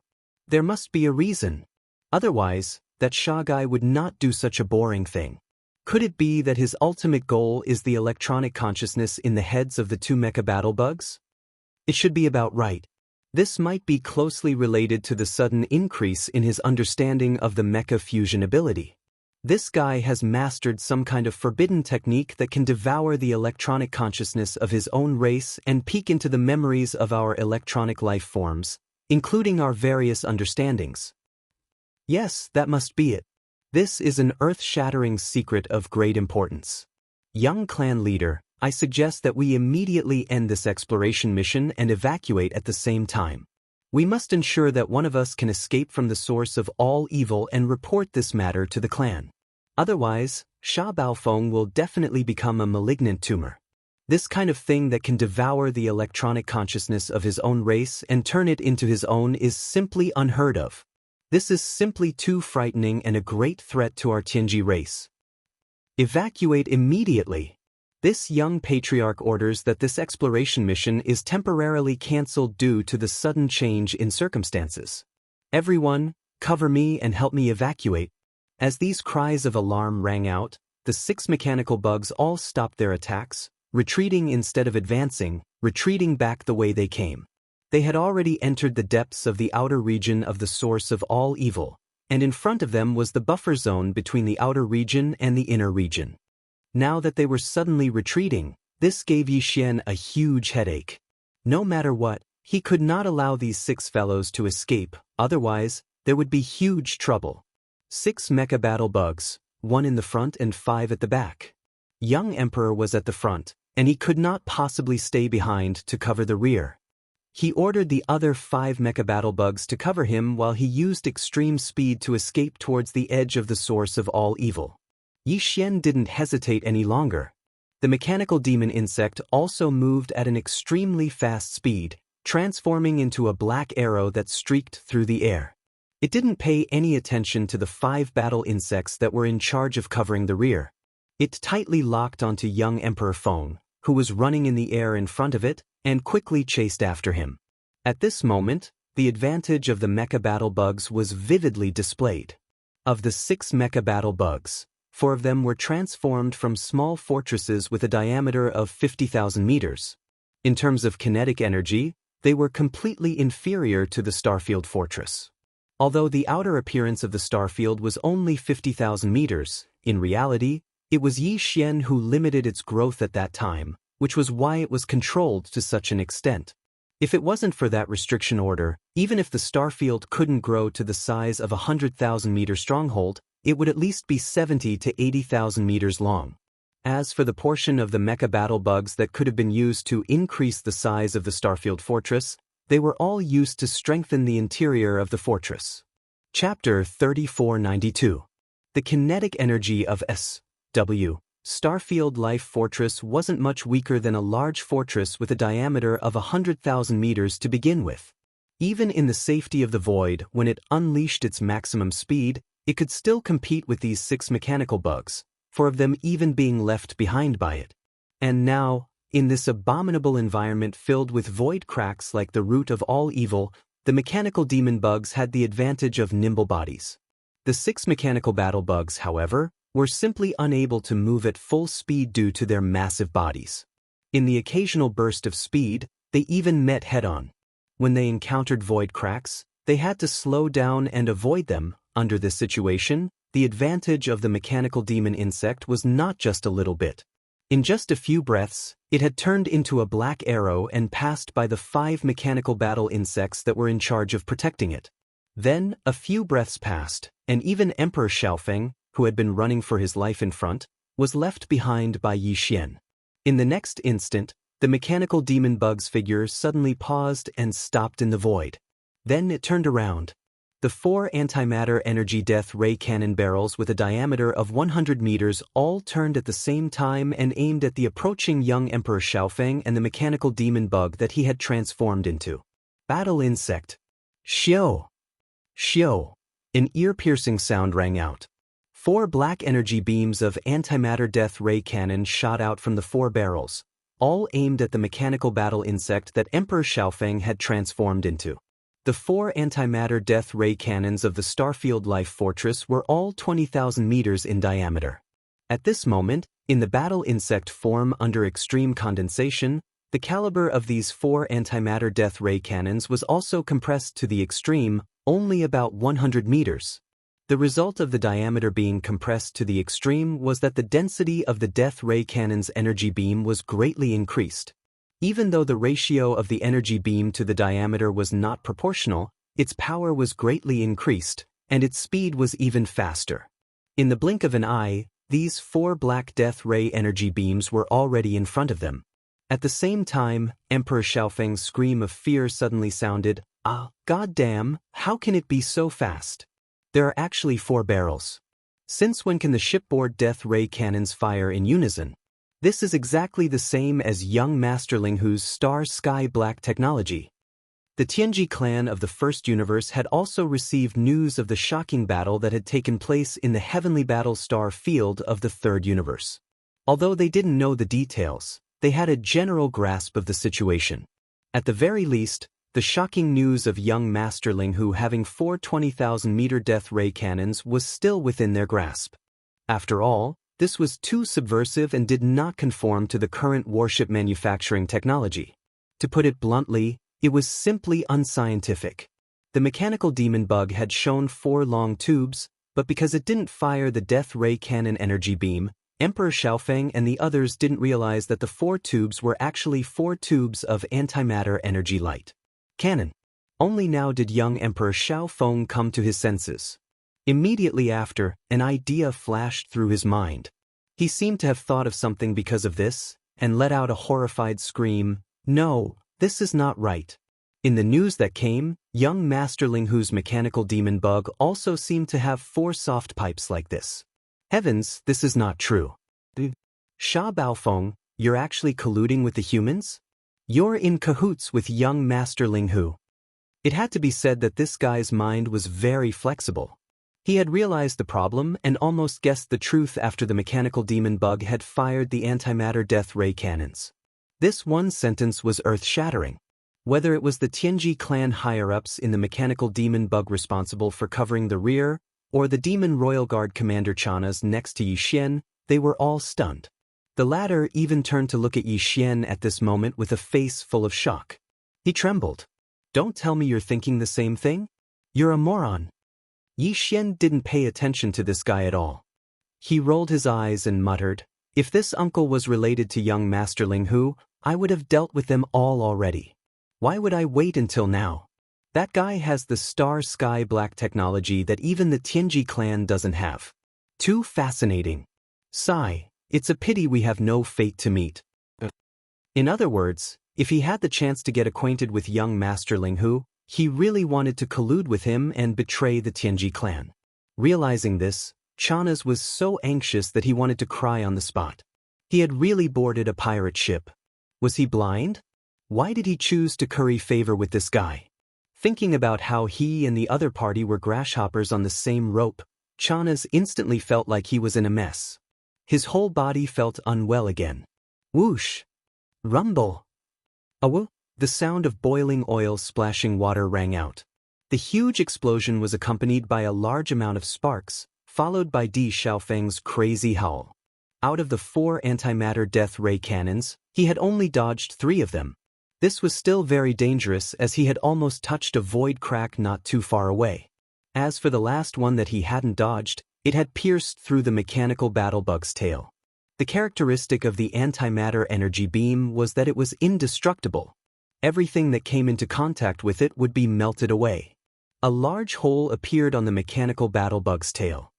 There must be a reason. Otherwise, that Sha guy would not do such a boring thing. Could it be that his ultimate goal is the electronic consciousness in the heads of the 2 mecha battle bugs? It should be about right. This might be closely related to the sudden increase in his understanding of the mecha fusion ability. This guy has mastered some kind of forbidden technique that can devour the electronic consciousness of his own race and peek into the memories of our electronic life forms, including our various understandings. Yes, that must be it. This is an earth-shattering secret of great importance. Young clan leader, I suggest that we immediately end this exploration mission and evacuate at the same time. We must ensure that one of us can escape from the source of all evil and report this matter to the clan. Otherwise, Sha Baofeng will definitely become a malignant tumor. This kind of thing that can devour the electronic consciousness of his own race and turn it into his own is simply unheard of. This is simply too frightening and a great threat to our Tianji race. Evacuate immediately. This young patriarch orders that this exploration mission is temporarily cancelled due to the sudden change in circumstances. Everyone, cover me and help me evacuate. As these cries of alarm rang out, the 6 mechanical bugs all stopped their attacks, retreating instead of advancing, retreating back the way they came. They had already entered the depths of the outer region of the source of all evil, and in front of them was the buffer zone between the outer region and the inner region. Now that they were suddenly retreating, this gave Yi Xian a huge headache. No matter what, he could not allow these 6 fellows to escape, otherwise, there would be huge trouble. 6 mecha battle bugs, 1 in the front and 5 at the back. Young Emperor was at the front, and he could not possibly stay behind to cover the rear. He ordered the other 5 mecha battle bugs to cover him while he used extreme speed to escape towards the edge of the source of all evil. Yi Xian didn't hesitate any longer. The mechanical demon insect also moved at an extremely fast speed, transforming into a black arrow that streaked through the air. It didn't pay any attention to the 5 battle insects that were in charge of covering the rear. It tightly locked onto young Emperor Feng, who was running in the air in front of it, and quickly chased after him. At this moment, the advantage of the mecha battle bugs was vividly displayed. Of the 6 mecha battle bugs, 4 of them were transformed from small fortresses with a diameter of 50,000 meters. In terms of kinetic energy, they were completely inferior to the Starfield fortress. Although the outer appearance of the Starfield was only 50,000 meters, in reality, it was Yi Xian who limited its growth at that time, which was why it was controlled to such an extent. If it wasn't for that restriction order, even if the Starfield couldn't grow to the size of a 100,000-meter stronghold, it would at least be 70 to 80,000 meters long. As for the portion of the mecha battle bugs that could have been used to increase the size of the Starfield Fortress, they were all used to strengthen the interior of the fortress. Chapter 3492. The kinetic energy of S.W. Starfield Life Fortress wasn't much weaker than a large fortress with a diameter of 100,000 meters to begin with. Even in the safety of the void, when it unleashed its maximum speed, it could still compete with these 6 mechanical bugs, 4 of them even being left behind by it. And now, in this abominable environment filled with void cracks like the root of all evil, the mechanical demon bugs had the advantage of nimble bodies. The 6 mechanical battle bugs, however, were simply unable to move at full speed due to their massive bodies. In the occasional burst of speed, they even met head-on. When they encountered void cracks, they had to slow down and avoid them. Under this situation, the advantage of the mechanical demon insect was not just a little bit. In just a few breaths, it had turned into a black arrow and passed by the 5 mechanical battle insects that were in charge of protecting it. Then, a few breaths passed, and even Emperor Xiaofeng, who had been running for his life in front, was left behind by Yixian. In the next instant, the mechanical demon bug's figure suddenly paused and stopped in the void. Then it turned around. The 4 antimatter energy death ray cannon barrels with a diameter of 100 meters all turned at the same time and aimed at the approaching young Emperor Xiaofeng and the mechanical demon bug that he had transformed into. Battle insect. Xiao! Xiao! An ear-piercing sound rang out. 4 black energy beams of antimatter death ray cannon shot out from the 4 barrels, all aimed at the mechanical battle insect that Emperor Xiaofeng had transformed into. The 4 antimatter death ray cannons of the Starfield Life Fortress were all 20,000 meters in diameter. At this moment, in the battle insect form under extreme condensation, the caliber of these 4 antimatter death ray cannons was also compressed to the extreme, only about 100 meters. The result of the diameter being compressed to the extreme was that the density of the death ray cannon's energy beam was greatly increased. Even though the ratio of the energy beam to the diameter was not proportional, its power was greatly increased, and its speed was even faster. In the blink of an eye, these 4 black death ray energy beams were already in front of them. At the same time, Emperor Xiaofeng's scream of fear suddenly sounded, "Ah, goddamn, how can it be so fast? There are actually 4 barrels. Since when can the shipboard death ray cannons fire in unison?" This is exactly the same as young Master Ling Hu's Star Sky Black technology. The Tianji clan of the First Universe had also received news of the shocking battle that had taken place in the heavenly battle star field of the Third Universe. Although they didn't know the details, they had a general grasp of the situation. At the very least, the shocking news of young Master Ling Hu having 4 20,000-meter death ray cannons was still within their grasp. After all, this was too subversive and did not conform to the current warship manufacturing technology. To put it bluntly, it was simply unscientific. The mechanical demon bug had shown 4 long tubes, but because it didn't fire the death ray cannon energy beam, Emperor Xiaofeng and the others didn't realize that the 4 tubes were actually 4 tubes of antimatter energy light cannon. Only now did young Emperor Xiaofeng come to his senses. Immediately after, an idea flashed through his mind. He seemed to have thought of something because of this, and let out a horrified scream, "No, this is not right." In the news that came, young Master Ling Hu's mechanical demon bug also seemed to have 4 soft pipes like this. Heavens, this is not true. Sha Baofeng, you're actually colluding with the humans? You're in cahoots with young Master Ling Hu. It had to be said that this guy's mind was very flexible. He had realized the problem and almost guessed the truth after the mechanical demon bug had fired the antimatter death ray cannons. This one sentence was earth-shattering. Whether it was the Tianji clan higher-ups in the mechanical demon bug responsible for covering the rear, or the demon royal guard commander Chanas next to Yixian, they were all stunned. The latter even turned to look at Yixian at this moment with a face full of shock. He trembled. "Don't tell me you're thinking the same thing? You're a moron." Yixian didn't pay attention to this guy at all. He rolled his eyes and muttered, "If this uncle was related to young Master Ling Hu, I would have dealt with them all already. Why would I wait until now?" That guy has the star sky black technology that even the Tianji clan doesn't have. Too fascinating. Sigh, it's a pity we have no fate to meet. In other words, if he had the chance to get acquainted with young Master Ling Hu, he really wanted to collude with him and betray the Tianji clan. Realizing this, Chanaz was so anxious that he wanted to cry on the spot. He had really boarded a pirate ship. Was he blind? Why did he choose to curry favor with this guy? Thinking about how he and the other party were grasshoppers on the same rope, Chanaz instantly felt like he was in a mess. His whole body felt unwell again. Whoosh! Rumble! Awu! The sound of boiling oil splashing water rang out. The huge explosion was accompanied by a large amount of sparks, followed by Di Xiaofeng's crazy howl. Out of the 4 antimatter death ray cannons, he had only dodged 3 of them. This was still very dangerous as he had almost touched a void crack not too far away. As for the last one that he hadn't dodged, it had pierced through the mechanical battlebug's tail. The characteristic of the antimatter energy beam was that it was indestructible. Everything that came into contact with it would be melted away. A large hole appeared on the mechanical battlebug's tail.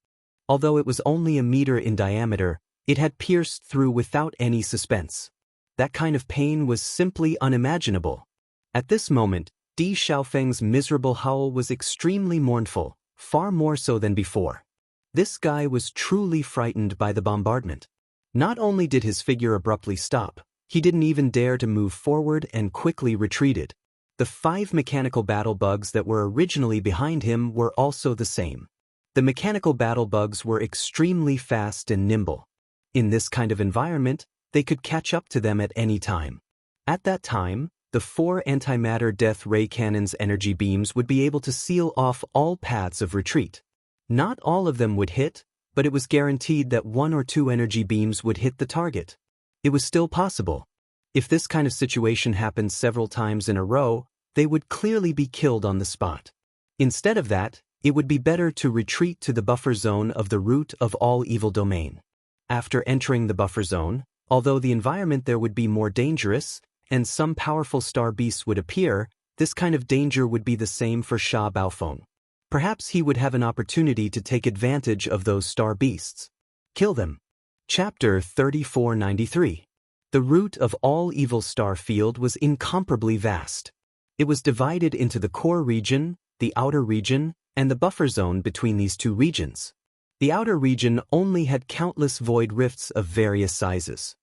Although it was only a meter in diameter, it had pierced through without any suspense. That kind of pain was simply unimaginable. At this moment, Di Xiaofeng's miserable howl was extremely mournful, far more so than before. This guy was truly frightened by the bombardment. Not only did his figure abruptly stop, he didn't even dare to move forward and quickly retreated. The 5 mechanical battle bugs that were originally behind him were also the same. The mechanical battle bugs were extremely fast and nimble. In this kind of environment, they could catch up to them at any time. At that time, the 4 antimatter death ray cannons' energy beams would be able to seal off all paths of retreat. Not all of them would hit, but it was guaranteed that 1 or 2 energy beams would hit the target. It was still possible. If this kind of situation happened several times in a row, they would clearly be killed on the spot. Instead of that, it would be better to retreat to the buffer zone of the root of all evil domain. After entering the buffer zone, although the environment there would be more dangerous, and some powerful star beasts would appear, this kind of danger would be the same for Sha Baofeng. Perhaps he would have an opportunity to take advantage of those star beasts. Kill them. Chapter 3493. The root of all evil star field was incomparably vast. It was divided into the core region, the outer region, and the buffer zone between these 2 regions. The outer region only had countless void rifts of various sizes.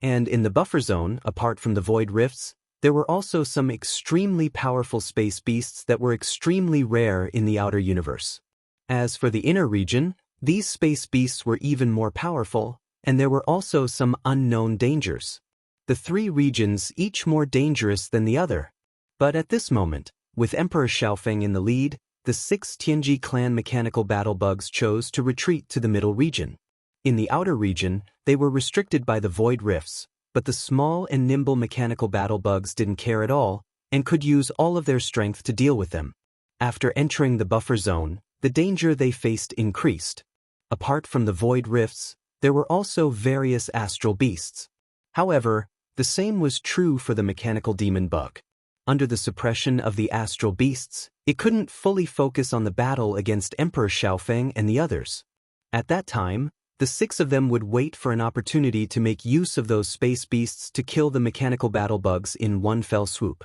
And in the buffer zone, apart from the void rifts, there were also some extremely powerful space beasts that were extremely rare in the outer universe. As for the inner region, these space beasts were even more powerful, and there were also some unknown dangers. The 3 regions each more dangerous than the other. But at this moment, with Emperor Xiaofeng in the lead, the 6 Tianji clan mechanical battle bugs chose to retreat to the middle region. In the outer region, they were restricted by the void rifts, but the small and nimble mechanical battle bugs didn't care at all, and could use all of their strength to deal with them. After entering the buffer zone, the danger they faced increased. Apart from the void rifts, there were also various astral beasts. However, the same was true for the mechanical demon bug. Under the suppression of the astral beasts, it couldn't fully focus on the battle against Emperor Xiaofeng and the others. At that time, the 6 of them would wait for an opportunity to make use of those space beasts to kill the mechanical battle bugs in one fell swoop.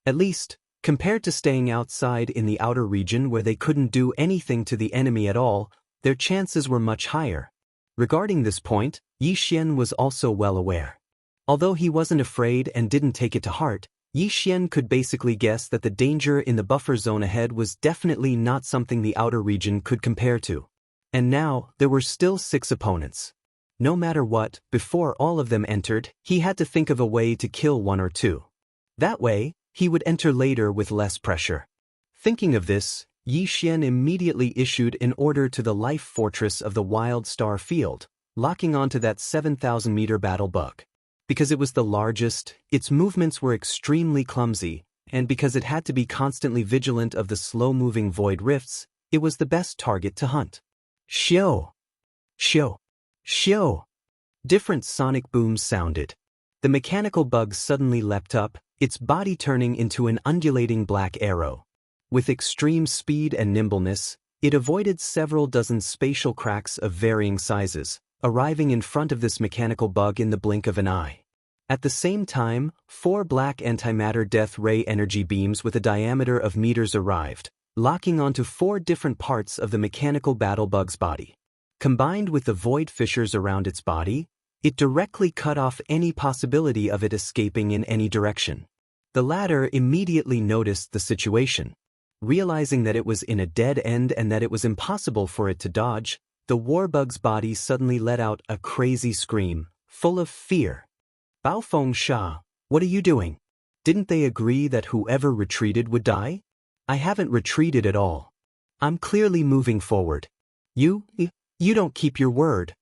At least, compared to staying outside in the outer region where they couldn't do anything to the enemy at all, their chances were much higher. Regarding this point, Yi Xian was also well aware. Although he wasn't afraid and didn't take it to heart, Yi Xian could basically guess that the danger in the buffer zone ahead was definitely not something the outer region could compare to. And now, there were still 6 opponents. No matter what, before all of them entered, he had to think of a way to kill 1 or 2. That way, he would enter later with less pressure. Thinking of this, Yi Xian immediately issued an order to the life fortress of the Wild Star Field, locking onto that 7,000-meter battle bug. Because it was the largest, its movements were extremely clumsy, and because it had to be constantly vigilant of the slow-moving void rifts, it was the best target to hunt. Xiao! Xiao! Xiao! Different sonic booms sounded. The mechanical bug suddenly leapt up, its body turning into an undulating black arrow. With extreme speed and nimbleness, it avoided several dozen spatial cracks of varying sizes, arriving in front of this mechanical bug in the blink of an eye. At the same time, 4 black antimatter death ray energy beams with a diameter of meters arrived, locking onto 4 different parts of the mechanical battle bug's body. Combined with the void fissures around its body, it directly cut off any possibility of it escaping in any direction. The latter immediately noticed the situation. Realizing that it was in a dead end and that it was impossible for it to dodge, the warbug's body suddenly let out a crazy scream, full of fear. Baofeng Sha, what are you doing? Didn't they agree that whoever retreated would die? I haven't retreated at all. I'm clearly moving forward. You don't keep your word.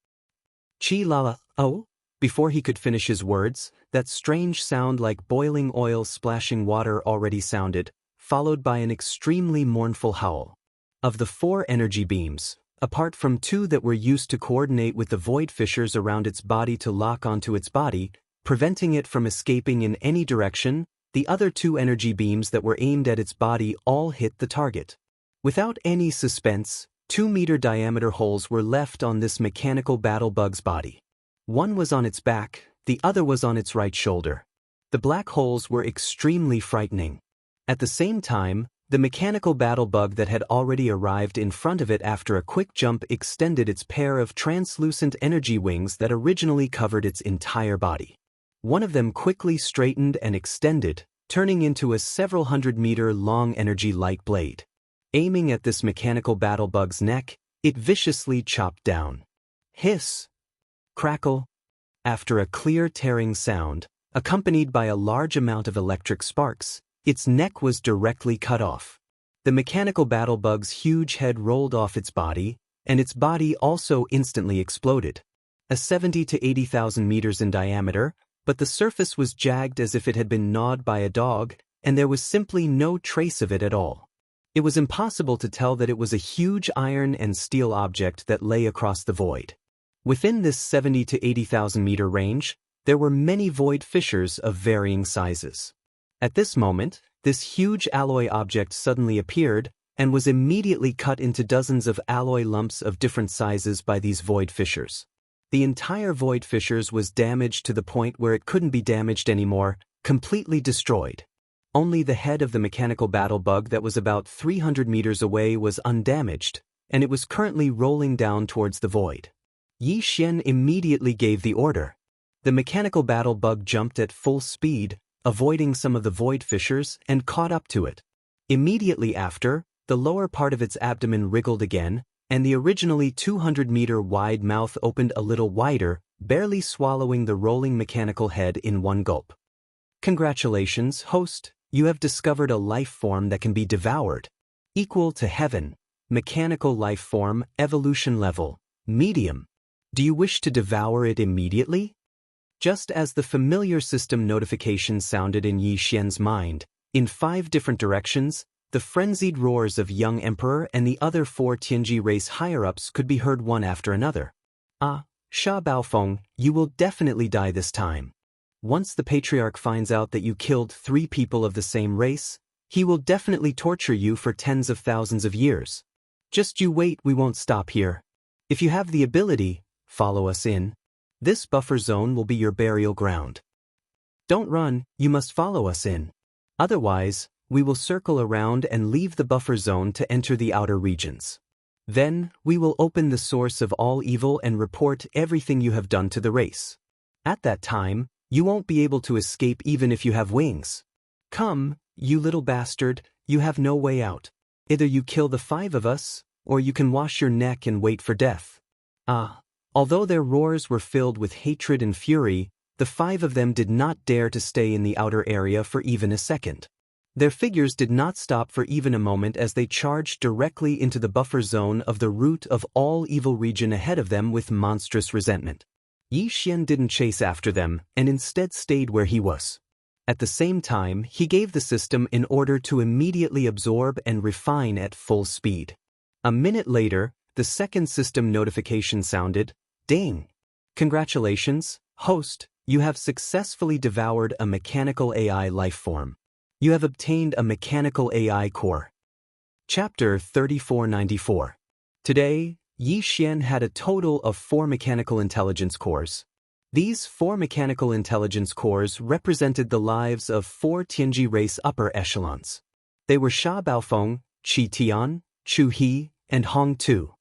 Chi Lala, oh? Before he could finish his words, that strange sound like boiling oil splashing water already sounded, followed by an extremely mournful howl. Of the 4 energy beams, apart from 2 that were used to coordinate with the void fissures around its body to lock onto its body, preventing it from escaping in any direction, the other 2 energy beams that were aimed at its body all hit the target. Without any suspense, 2-meter diameter holes were left on this mechanical battle bug's body. One was on its back, the other was on its right shoulder. The black holes were extremely frightening. At the same time, the mechanical battle bug that had already arrived in front of it after a quick jump extended its pair of translucent energy wings that originally covered its entire body. One of them quickly straightened and extended, turning into a several 100-meter-long energy-light blade. Aiming at this mechanical battle bug's neck, it viciously chopped down. Hiss! Crackle! After a clear tearing sound, accompanied by a large amount of electric sparks, its neck was directly cut off. The mechanical battle bug's huge head rolled off its body, and its body also instantly exploded. A 70 to 80,000 meters in diameter, but the surface was jagged as if it had been gnawed by a dog, and there was simply no trace of it at all. It was impossible to tell that it was a huge iron and steel object that lay across the void. Within this 70 to 80,000 meter range, there were many void fissures of varying sizes. At this moment, this huge alloy object suddenly appeared and was immediately cut into dozens of alloy lumps of different sizes by these void fissures. The entire void fissures was damaged to the point where it couldn't be damaged anymore, completely destroyed. Only the head of the mechanical battle bug that was about 300 meters away was undamaged, and it was currently rolling down towards the void. Yi Xian immediately gave the order. The mechanical battle bug jumped at full speed, avoiding some of the void fissures, and caught up to it. Immediately after, the lower part of its abdomen wriggled again, and the originally 200-meter wide mouth opened a little wider, barely swallowing the rolling mechanical head in one gulp. Congratulations, host, you have discovered a life form that can be devoured. Equal to heaven. Mechanical life form, evolution level, medium. Do you wish to devour it immediately? Just as the familiar system notification sounded in Yi Xian's mind, in 5 different directions, the frenzied roars of young emperor and the other 4 Tianji race higher-ups could be heard one after another. Ah, Sha Baofeng, you will definitely die this time. Once the patriarch finds out that you killed 3 people of the same race, he will definitely torture you for tens of thousands of years. Just you wait, we won't stop here. If you have the ability, follow us in. This buffer zone will be your burial ground. Don't run, you must follow us in. Otherwise, we will circle around and leave the buffer zone to enter the outer regions. Then, we will open the source of all evil and report everything you have done to the race. At that time, you won't be able to escape even if you have wings. Come, you little bastard, you have no way out. Either you kill the 5 of us, or you can wash your neck and wait for death. Ah. Although their roars were filled with hatred and fury, the 5 of them did not dare to stay in the outer area for even a second. Their figures did not stop for even a moment as they charged directly into the buffer zone of the root of all evil region ahead of them with monstrous resentment. Yi Xian didn't chase after them and instead stayed where he was. At the same time, he gave the system in order to immediately absorb and refine at full speed. A minute later, the second system notification sounded. Ding! Congratulations, host, you have successfully devoured a mechanical AI life form. You have obtained a mechanical AI core. Chapter 3494. Today, Yi Xian had a total of 4 mechanical intelligence cores. These 4 mechanical intelligence cores represented the lives of 4 Tianji race upper echelons. They were Sha Baofeng, Qi Tian, Chu He, and Hong Tu.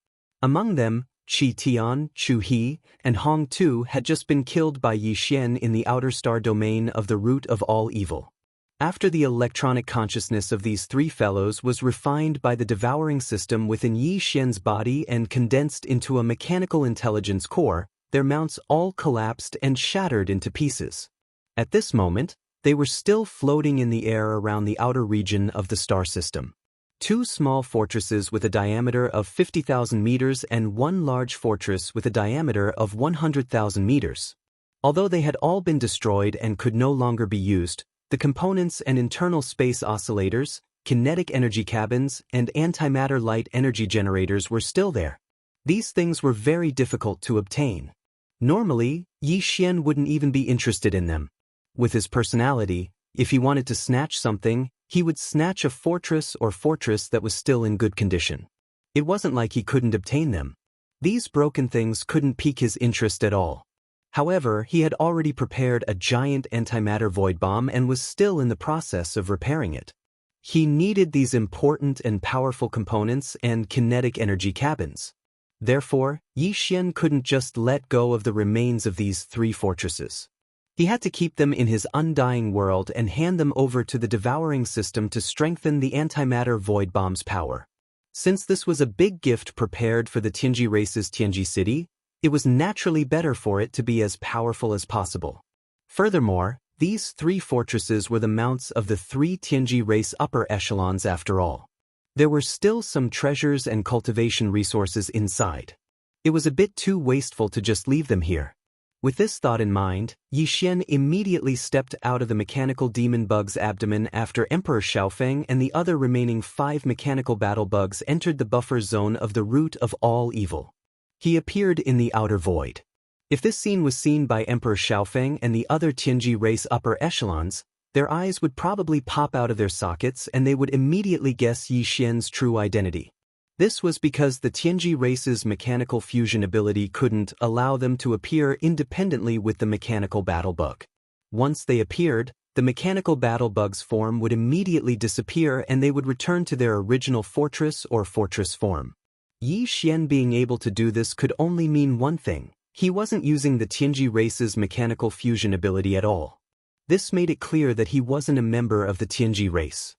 Among them, Qi Tian, Chu He, and Hong Tu had just been killed by Yi Xian in the outer star domain of the root of all evil. After the electronic consciousness of these 3 fellows was refined by the devouring system within Yi Xian's body and condensed into a mechanical intelligence core, their mounts all collapsed and shattered into pieces. At this moment, they were still floating in the air around the outer region of the star system. 2 small fortresses with a diameter of 50,000 meters and 1 large fortress with a diameter of 100,000 meters. Although they had all been destroyed and could no longer be used, the components and internal space oscillators, kinetic energy cabins, and antimatter light energy generators were still there. These things were very difficult to obtain. Normally, Yi Xian wouldn't even be interested in them. With his personality, if he wanted to snatch something, he would snatch a fortress or fortress that was still in good condition. It wasn't like he couldn't obtain them. These broken things couldn't pique his interest at all. However, he had already prepared a giant antimatter void bomb and was still in the process of repairing it. He needed these important and powerful components and kinetic energy cabins. Therefore, Yi Xian couldn't just let go of the remains of these 3 fortresses. He had to keep them in his undying world and hand them over to the devouring system to strengthen the antimatter void bomb's power. Since this was a big gift prepared for the Tianji race's Tianji city, it was naturally better for it to be as powerful as possible. Furthermore, these 3 fortresses were the mounts of the 3 Tianji race upper echelons after all. There were still some treasures and cultivation resources inside. It was a bit too wasteful to just leave them here. With this thought in mind, Yi Xian immediately stepped out of the mechanical demon bug's abdomen after Emperor Xiaofeng and the other remaining 5 mechanical battle bugs entered the buffer zone of the root of all evil. He appeared in the outer void. If this scene was seen by Emperor Xiaofeng and the other Tianji race upper echelons, their eyes would probably pop out of their sockets and they would immediately guess Yi Xian's true identity. This was because the Tianji race's mechanical fusion ability couldn't allow them to appear independently with the mechanical battle bug. Once they appeared, the mechanical battle bug's form would immediately disappear and they would return to their original fortress or fortress form. Yi Xian being able to do this could only mean one thing: he wasn't using the Tianji race's mechanical fusion ability at all. This made it clear that he wasn't a member of the Tianji race.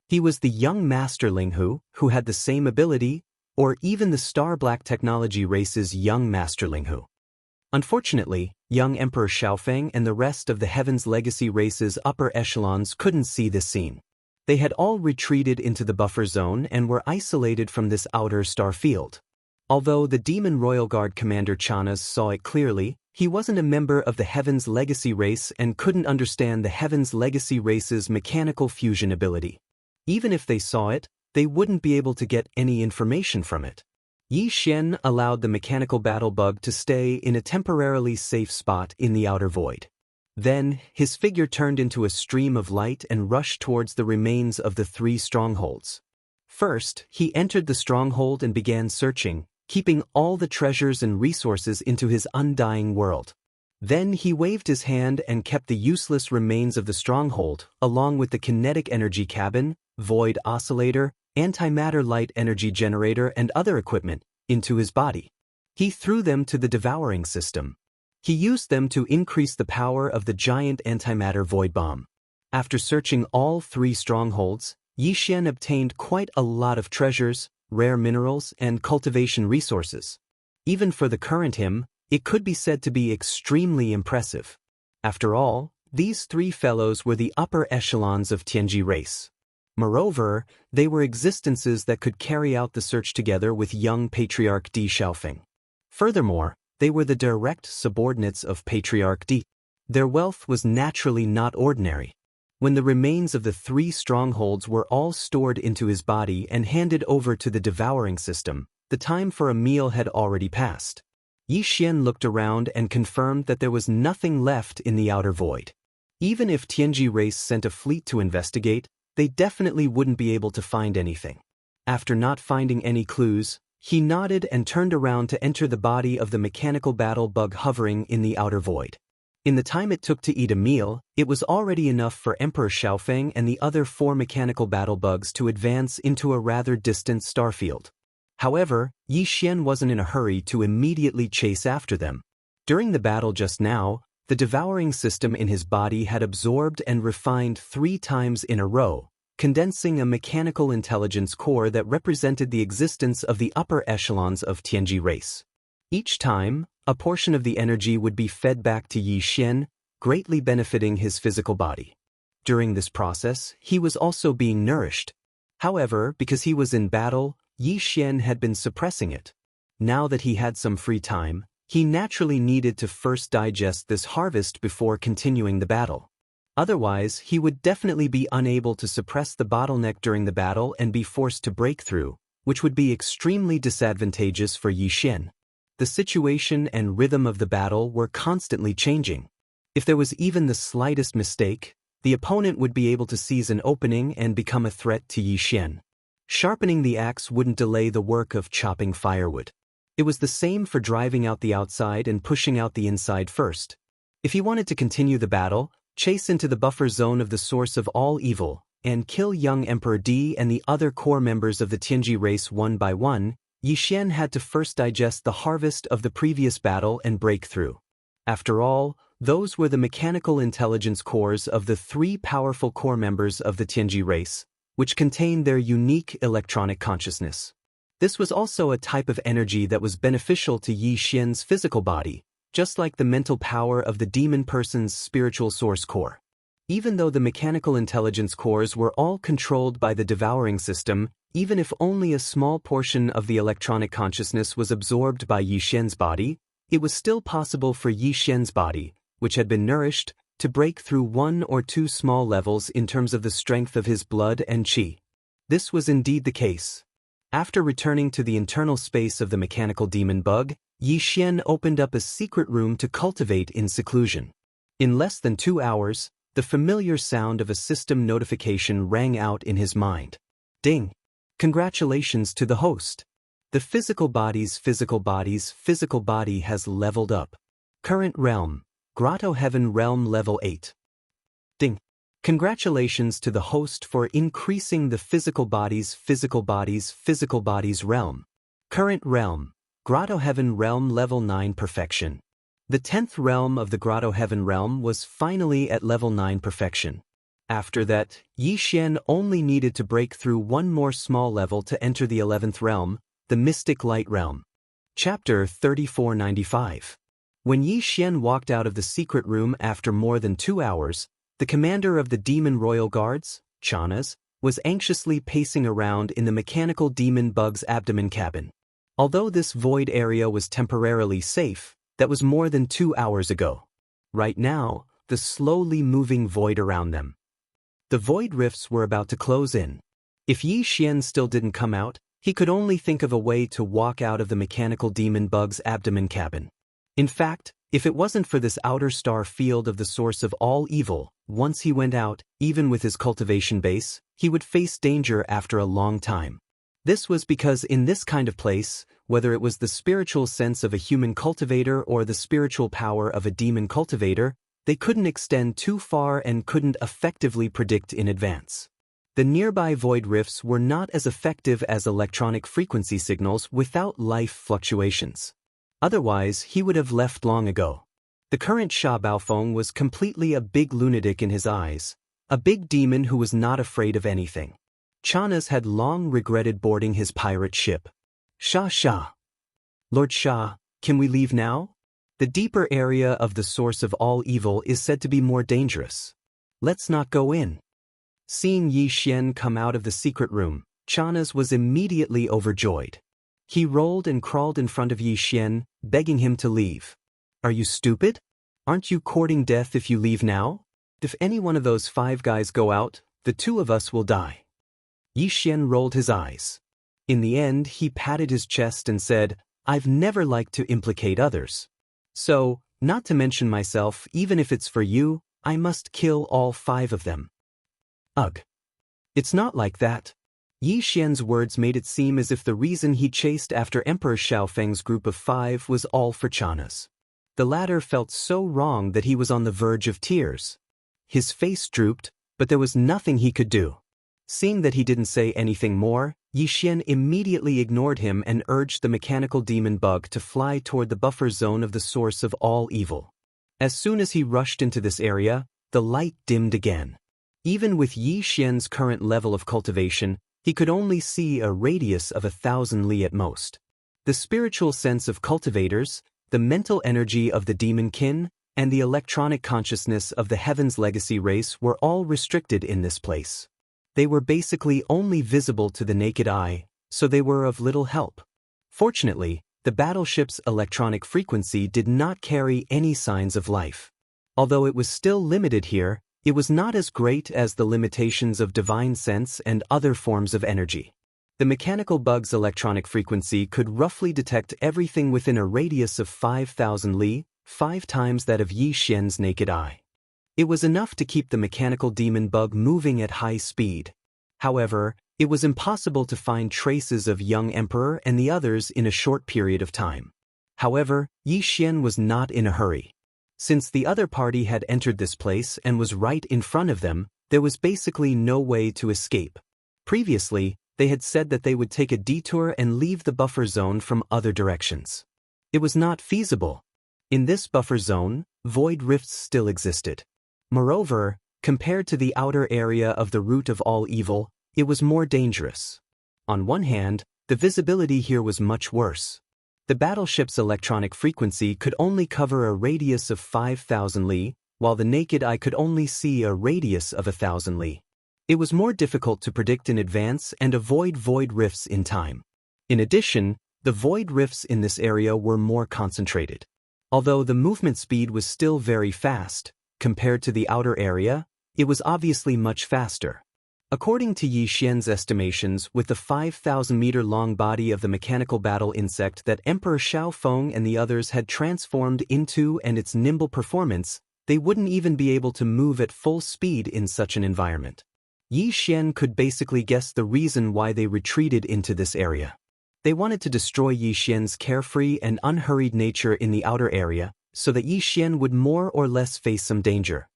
He was the young Master Linghu, who had the same ability, or even the Star Black Technology race's young Master Linghu. Unfortunately, young Emperor Xiaofeng and the rest of the Heaven's Legacy race's upper echelons couldn't see this scene. They had all retreated into the buffer zone and were isolated from this outer star field. Although the Demon Royal Guard Commander Chanas saw it clearly, he wasn't a member of the Heaven's Legacy race and couldn't understand the Heaven's Legacy race's mechanical fusion ability. Even if they saw it, they wouldn't be able to get any information from it. Yi Xian allowed the mechanical battle bug to stay in a temporarily safe spot in the outer void. Then, his figure turned into a stream of light and rushed towards the remains of the 3 strongholds. First, he entered the stronghold and began searching, keeping all the treasures and resources into his undying world. Then he waved his hand and kept the useless remains of the stronghold, along with the kinetic energy cabin, void oscillator, antimatter light energy generator and other equipment, into his body. He threw them to the devouring system. He used them to increase the power of the giant antimatter void bomb. After searching all 3 strongholds, Yi Xian obtained quite a lot of treasures, rare minerals, and cultivation resources. Even for the current him, it could be said to be extremely impressive. After all, these 3 fellows were the upper echelons of Tianji race. Moreover, they were existences that could carry out the search together with young Patriarch Di Xiaofeng. Furthermore, they were the direct subordinates of Patriarch Di. Their wealth was naturally not ordinary. When the remains of the 3 strongholds were all stored into his body and handed over to the devouring system, the time for a meal had already passed. Yi Xian looked around and confirmed that there was nothing left in the outer void. Even if Tianji race sent a fleet to investigate, they definitely wouldn't be able to find anything. After not finding any clues, he nodded and turned around to enter the body of the mechanical battle bug hovering in the outer void. In the time it took to eat a meal, it was already enough for Emperor Xiaofeng and the other 4 mechanical battle bugs to advance into a rather distant starfield. However, Yi Xian wasn't in a hurry to immediately chase after them. During the battle just now, the devouring system in his body had absorbed and refined 3 times in a row, condensing a mechanical intelligence core that represented the existence of the upper echelons of Tianji race. Each time, a portion of the energy would be fed back to Yi Xian, greatly benefiting his physical body. During this process, he was also being nourished. However, because he was in battle, Yi Xian had been suppressing it. Now that he had some free time, he naturally needed to first digest this harvest before continuing the battle. Otherwise, he would definitely be unable to suppress the bottleneck during the battle and be forced to break through, which would be extremely disadvantageous for Yi Xian. The situation and rhythm of the battle were constantly changing. If there was even the slightest mistake, the opponent would be able to seize an opening and become a threat to Yi Xian. Sharpening the axe wouldn't delay the work of chopping firewood. It was the same for driving out the outside and pushing out the inside first. If he wanted to continue the battle, chase into the buffer zone of the source of all evil, and kill young Emperor Di and the other core members of the Tianji race one by one, Yi Xian had to first digest the harvest of the previous battle and break through. After all, those were the mechanical intelligence cores of the 3 powerful core members of the Tianji race, which contained their unique electronic consciousness. This was also a type of energy that was beneficial to Yi Xian's physical body, just like the mental power of the demon person's spiritual source core. Even though the mechanical intelligence cores were all controlled by the devouring system, even if only a small portion of the electronic consciousness was absorbed by Yi Xian's body, it was still possible for Yi Xian's body, which had been nourished, to break through 1 or 2 small levels in terms of the strength of his blood and qi. This was indeed the case. After returning to the internal space of the mechanical demon bug, Yi Xian opened up a secret room to cultivate in seclusion. In less than 2 hours, the familiar sound of a system notification rang out in his mind. Ding! Congratulations to the host. The physical body has leveled up. Current realm, Grotto Heaven Realm Level 8. Ding! Congratulations to the host for increasing the physical body's realm. Current realm, Grotto Heaven Realm Level 9 Perfection. The 10th realm of the Grotto Heaven Realm was finally at Level 9 Perfection. After that, Yi Xian only needed to break through 1 more small level to enter the 11th realm, the Mystic Light Realm. Chapter 3495. When Yi Xian walked out of the secret room after more than 2 hours, the commander of the Demon Royal Guards, Xianxia, was anxiously pacing around in the mechanical demon bug's abdomen cabin. Although this void area was temporarily safe, that was more than 2 hours ago. Right now, the slowly moving void around them. The void rifts were about to close in. If Yi Xian still didn't come out, he could only think of a way to walk out of the mechanical demon bug's abdomen cabin. In fact, if it wasn't for this outer star field of the source of all evil, once he went out, even with his cultivation base, he would face danger after a long time. This was because in this kind of place, whether it was the spiritual sense of a human cultivator or the spiritual power of a demon cultivator, they couldn't extend too far and couldn't effectively predict in advance. The nearby void rifts were not as effective as electronic frequency signals without life fluctuations. Otherwise, he would have left long ago. The current Sha Baofeng was completely a big lunatic in his eyes, a big demon who was not afraid of anything. Xianxia had long regretted boarding his pirate ship. Sha. Lord Sha, can we leave now? The deeper area of the source of all evil is said to be more dangerous. Let's not go in. Seeing Yi Xian come out of the secret room, Xianxia was immediately overjoyed. He rolled and crawled in front of Yi Xian, begging him to leave. Are you stupid? Aren't you courting death if you leave now? If any one of those 5 guys go out, the 2 of us will die. Yi Xian rolled his eyes. In the end, he patted his chest and said, I've never liked to implicate others. So, not to mention myself, even if it's for you, I must kill all 5 of them. Ugh. It's not like that. Yi Xian's words made it seem as if the reason he chased after Emperor Xiaofeng's group of 5 was all for Chana's. The latter felt so wrong that he was on the verge of tears. His face drooped, but there was nothing he could do. Seeing that he didn't say anything more, Yi Xian immediately ignored him and urged the mechanical demon bug to fly toward the buffer zone of the source of all evil. As soon as he rushed into this area, the light dimmed again. Even with Yi Xian's current level of cultivation, he could only see a radius of 1,000 li at most. The spiritual sense of cultivators, the mental energy of the demon kin, and the electronic consciousness of the Heaven's Legacy race were all restricted in this place. They were basically only visible to the naked eye, so they were of little help. Fortunately, the battleship's electronic frequency did not carry any signs of life. Although it was still limited here, it was not as great as the limitations of divine sense and other forms of energy. The mechanical bug's electronic frequency could roughly detect everything within a radius of 5,000 li, 5 times that of Yi Xian's naked eye. It was enough to keep the mechanical demon bug moving at high speed. However, it was impossible to find traces of young emperor and the others in a short period of time. However, Yi Xian was not in a hurry. Since the other party had entered this place and was right in front of them, there was basically no way to escape. Previously, they had said that they would take a detour and leave the buffer zone from other directions. It was not feasible. In this buffer zone, void rifts still existed. Moreover, compared to the outer area of the root of all evil, it was more dangerous. On one hand, the visibility here was much worse. The battleship's electronic frequency could only cover a radius of 5,000 li, while the naked eye could only see a radius of 1,000 li. It was more difficult to predict in advance and avoid void rifts in time. In addition, the void rifts in this area were more concentrated. Although the movement speed was still very fast, compared to the outer area, it was obviously much faster. According to Yi Xian's estimations, with the 5,000-meter-long body of the mechanical battle insect that Emperor Xiaofeng and the others had transformed into and its nimble performance, they wouldn't even be able to move at full speed in such an environment. Yi Xian could basically guess the reason why they retreated into this area. They wanted to destroy Yi Xian's carefree and unhurried nature in the outer area, so that Yi Xian would more or less face some danger.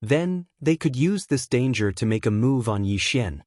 Then, they could use this danger to make a move on Yi Xian.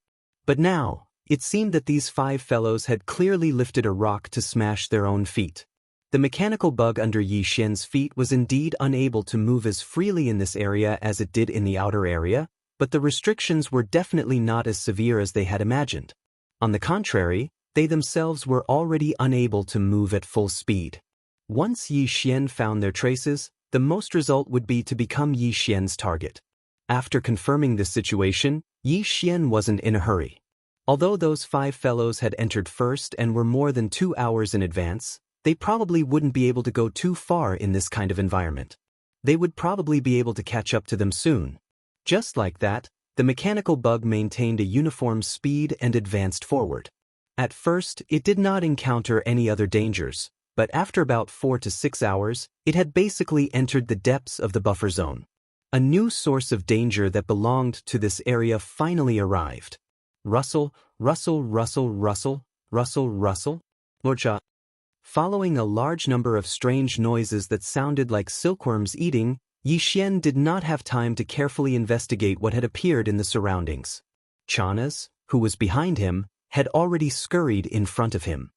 But now, it seemed that these 5 fellows had clearly lifted a rock to smash their own feet. The mechanical bug under Yi Xian's feet was indeed unable to move as freely in this area as it did in the outer area, but the restrictions were definitely not as severe as they had imagined. On the contrary, they themselves were already unable to move at full speed. Once Yi Xian found their traces, the most result would be to become Yi Xian's target. After confirming this situation, Yi Xian wasn't in a hurry. Although those 5 fellows had entered first and were more than 2 hours in advance, they probably wouldn't be able to go too far in this kind of environment. They would probably be able to catch up to them soon. Just like that, the mechanical bug maintained a uniform speed and advanced forward. At first, it did not encounter any other dangers, but after about 4 to 6 hours, it had basically entered the depths of the buffer zone. A new source of danger that belonged to this area finally arrived. Rustle, rustle, rustle, rustle, rustle, rustle. Wuxia. Following a large number of strange noises that sounded like silkworms eating, Yi Xian did not have time to carefully investigate what had appeared in the surroundings. Chana's, who was behind him, had already scurried in front of him.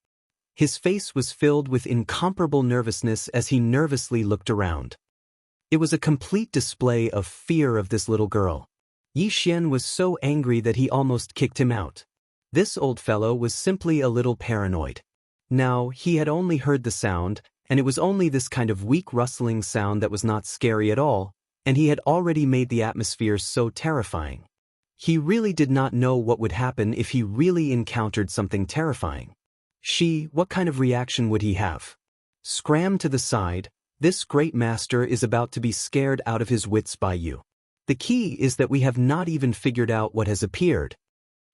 His face was filled with incomparable nervousness as he nervously looked around. It was a complete display of fear of this little girl. Yi Xian was so angry that he almost kicked him out. This old fellow was simply a little paranoid. Now, he had only heard the sound, and it was only this kind of weak rustling sound that was not scary at all, and he had already made the atmosphere so terrifying. He really did not know what would happen if he really encountered something terrifying. What kind of reaction would he have? Scram to the side. This great master is about to be scared out of his wits by you. The key is that we have not even figured out what has appeared.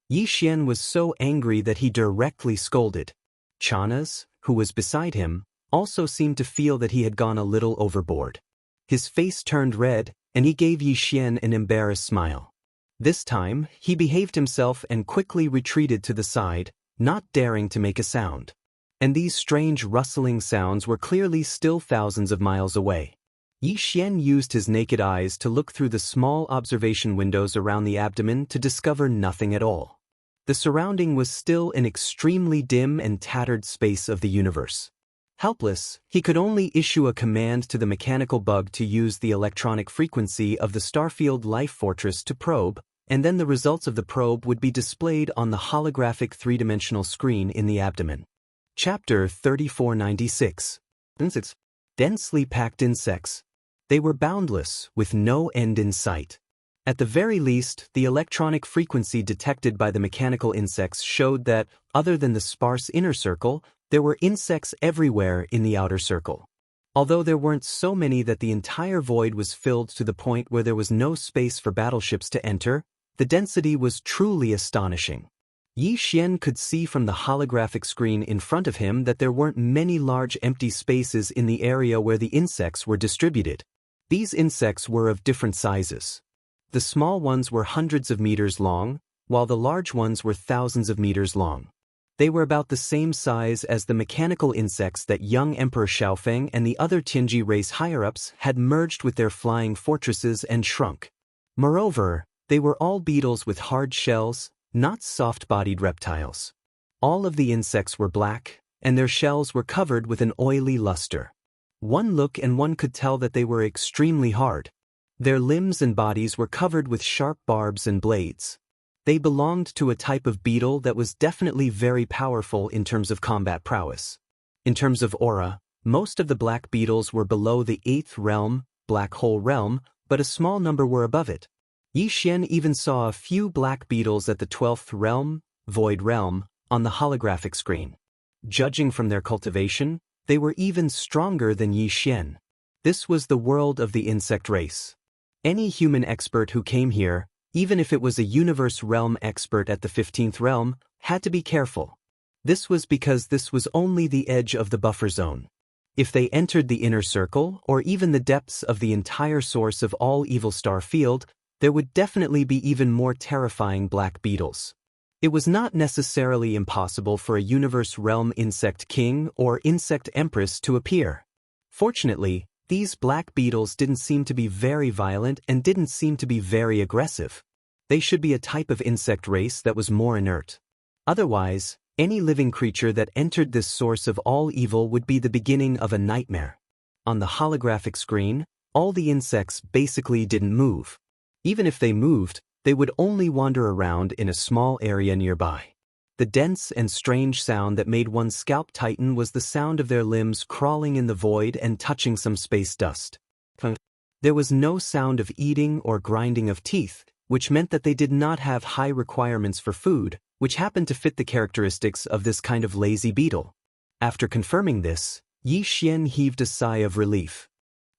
Yi Xian was so angry that he directly scolded. Chana's, who was beside him, also seemed to feel that he had gone a little overboard. His face turned red, and he gave Yi Xian an embarrassed smile. This time, he behaved himself and quickly retreated to the side, not daring to make a sound. And these strange rustling sounds were clearly still thousands of miles away. Yi Xian used his naked eyes to look through the small observation windows around the abdomen to discover nothing at all. The surrounding was still an extremely dim and tattered space of the universe. Helpless, he could only issue a command to the mechanical bug to use the electronic frequency of the Starfield Life Fortress to probe, and then the results of the probe would be displayed on the holographic three-dimensional screen in the abdomen. Chapter 3496. Densely packed insects. They were boundless, with no end in sight. At the very least, the electronic frequency detected by the mechanical insects showed that, other than the sparse inner circle, there were insects everywhere in the outer circle. Although there weren't so many that the entire void was filled to the point where there was no space for battleships to enter, the density was truly astonishing. Yi Xian could see from the holographic screen in front of him that there weren't many large empty spaces in the area where the insects were distributed. These insects were of different sizes. The small ones were hundreds of meters long, while the large ones were thousands of meters long. They were about the same size as the mechanical insects that young Emperor Xiaofeng and the other Tianji race higher-ups had merged with their flying fortresses and shrunk. Moreover, they were all beetles with hard shells, not soft-bodied reptiles. All of the insects were black, and their shells were covered with an oily luster. One look and one could tell that they were extremely hard. Their limbs and bodies were covered with sharp barbs and blades. They belonged to a type of beetle that was definitely very powerful in terms of combat prowess. In terms of aura, most of the black beetles were below the 8th realm, black hole realm, but a small number were above it. Yi Xian even saw a few black beetles at the 12th realm, void realm, on the holographic screen. Judging from their cultivation, they were even stronger than Yi Xian. This was the world of the insect race. Any human expert who came here, even if it was a universe realm expert at the 15th realm, had to be careful. This was because this was only the edge of the buffer zone. If they entered the inner circle, or even the depths of the entire source of all evil star field, there would definitely be even more terrifying black beetles. It was not necessarily impossible for a universe realm insect king or insect empress to appear. Fortunately, these black beetles didn't seem to be very violent and didn't seem to be very aggressive. They should be a type of insect race that was more inert. Otherwise, any living creature that entered this source of all evil would be the beginning of a nightmare. On the holographic screen, all the insects basically didn't move. Even if they moved, they would only wander around in a small area nearby. The dense and strange sound that made one's scalp tighten was the sound of their limbs crawling in the void and touching some space dust. There was no sound of eating or grinding of teeth, which meant that they did not have high requirements for food, which happened to fit the characteristics of this kind of lazy beetle. After confirming this, Yi Xian heaved a sigh of relief.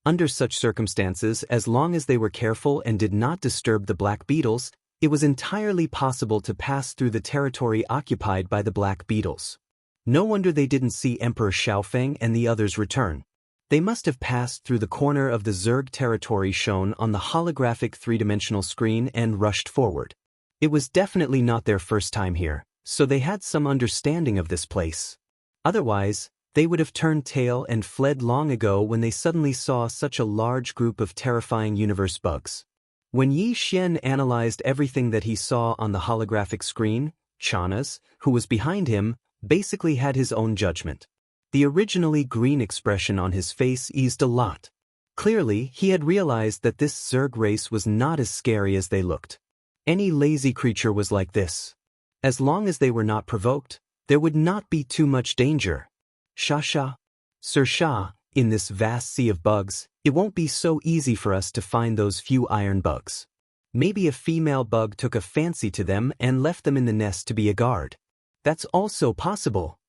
Under such circumstances, as long as they were careful and did not disturb the black beetles, it was entirely possible to pass through the territory occupied by the black beetles. No wonder they didn't see Emperor Xiaofeng and the others return. They must have passed through the corner of the Zerg territory shown on the holographic three-dimensional screen and rushed forward. It was definitely not their first time here, so they had some understanding of this place. Otherwise, they would have turned tail and fled long ago when they suddenly saw such a large group of terrifying universe bugs. When Yi Xian analyzed everything that he saw on the holographic screen, Chana's, who was behind him, basically had his own judgment. The originally green expression on his face eased a lot. Clearly, he had realized that this Zerg race was not as scary as they looked. Any lazy creature was like this. As long as they were not provoked, there would not be too much danger. Sha. Sir Sha, in this vast sea of bugs, it won't be so easy for us to find those few iron bugs. Maybe a female bug took a fancy to them and left them in the nest to be a guard. That's also possible.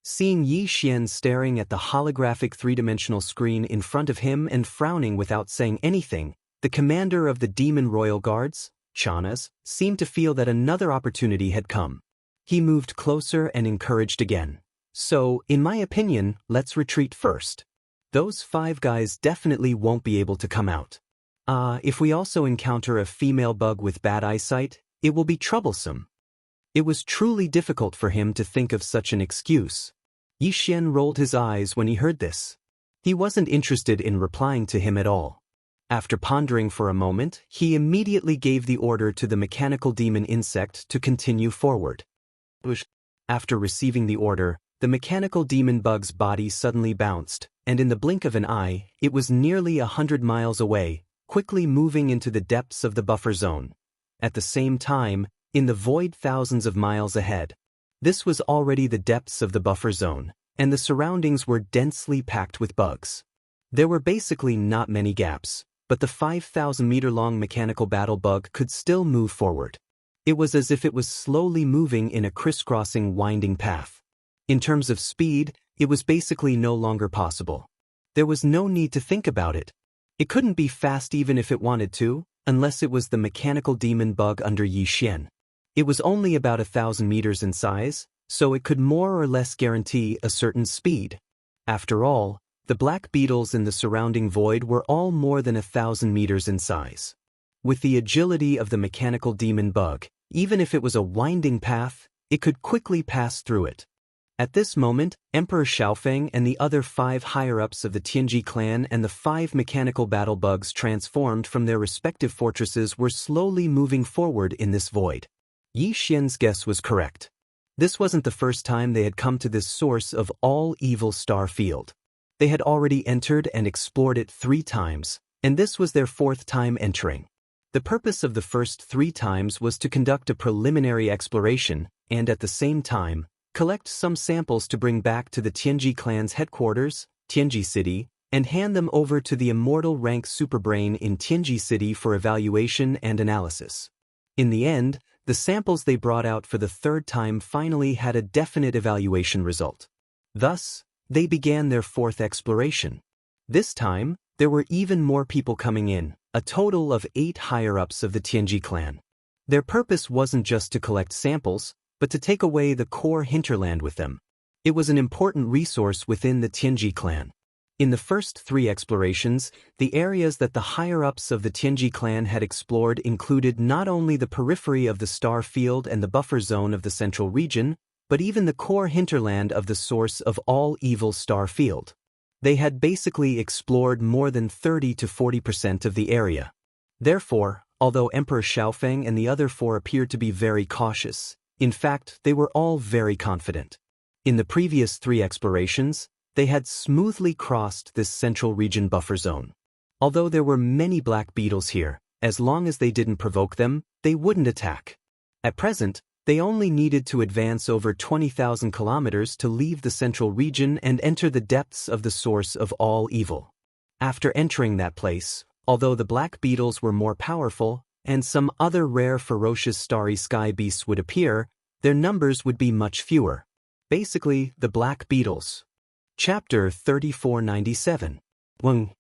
Seeing Yi Xian staring at the holographic three-dimensional screen in front of him and frowning without saying anything, the commander of the Demon Royal Guards, Chana's, seemed to feel that another opportunity had come. He moved closer and encouraged again. So, in my opinion, let's retreat first. Those 5 guys definitely won't be able to come out. If we also encounter a female bug with bad eyesight, it will be troublesome. It was truly difficult for him to think of such an excuse. Yi Xian rolled his eyes when he heard this. He wasn't interested in replying to him at all. After pondering for a moment, he immediately gave the order to the mechanical demon insect to continue forward. After receiving the order, the mechanical demon bug's body suddenly bounced, and in the blink of an eye, it was nearly 100 miles away, quickly moving into the depths of the buffer zone. At the same time, in the void thousands of miles ahead. This was already the depths of the buffer zone, and the surroundings were densely packed with bugs. There were basically not many gaps, but the 5,000-meter-long mechanical battle bug could still move forward. It was as if it was slowly moving in a crisscrossing winding path. In terms of speed, it was basically no longer possible. There was no need to think about it. It couldn't be fast even if it wanted to, unless it was the mechanical demon bug under Yi Xian. It was only about 1,000 meters in size, so it could more or less guarantee a certain speed. After all, the black beetles in the surrounding void were all more than 1,000 meters in size. With the agility of the mechanical demon bug, even if it was a winding path, it could quickly pass through it. At this moment, Emperor Xiaofeng and the other 5 higher-ups of the Tianji clan and the 5 mechanical battle bugs transformed from their respective fortresses were slowly moving forward in this void. Yi Xian's guess was correct. This wasn't the first time they had come to this source of all evil star field. They had already entered and explored it 3 times, and this was their 4th time entering. The purpose of the first 3 times was to conduct a preliminary exploration and at the same time, collect some samples to bring back to the Tianji clan's headquarters, Tianji City, and hand them over to the immortal rank superbrain in Tianji City for evaluation and analysis. In the end, the samples they brought out for the 3rd time finally had a definite evaluation result. Thus, they began their 4th exploration. This time, there were even more people coming in, a total of 8 higher-ups of the Tianji clan. Their purpose wasn't just to collect samples, but to take away the core hinterland with them. It was an important resource within the Tianji clan. In the first 3 explorations, the areas that the higher-ups of the Tianji clan had explored included not only the periphery of the star field and the buffer zone of the central region, but even the core hinterland of the source of all evil star field. They had basically explored more than 30 to 40% of the area. Therefore, although Emperor Xiaofeng and the other 4 appeared to be very cautious, in fact, they were all very confident. In the previous 3 explorations, they had smoothly crossed this central region buffer zone. Although there were many black beetles here, as long as they didn't provoke them, they wouldn't attack. At present, they only needed to advance over 20,000 kilometers to leave the central region and enter the depths of the source of all evil. After entering that place, although the black beetles were more powerful, and some other rare ferocious starry sky beasts would appear, their numbers would be much fewer. Basically, the black beetles. Chapter 3497. 1.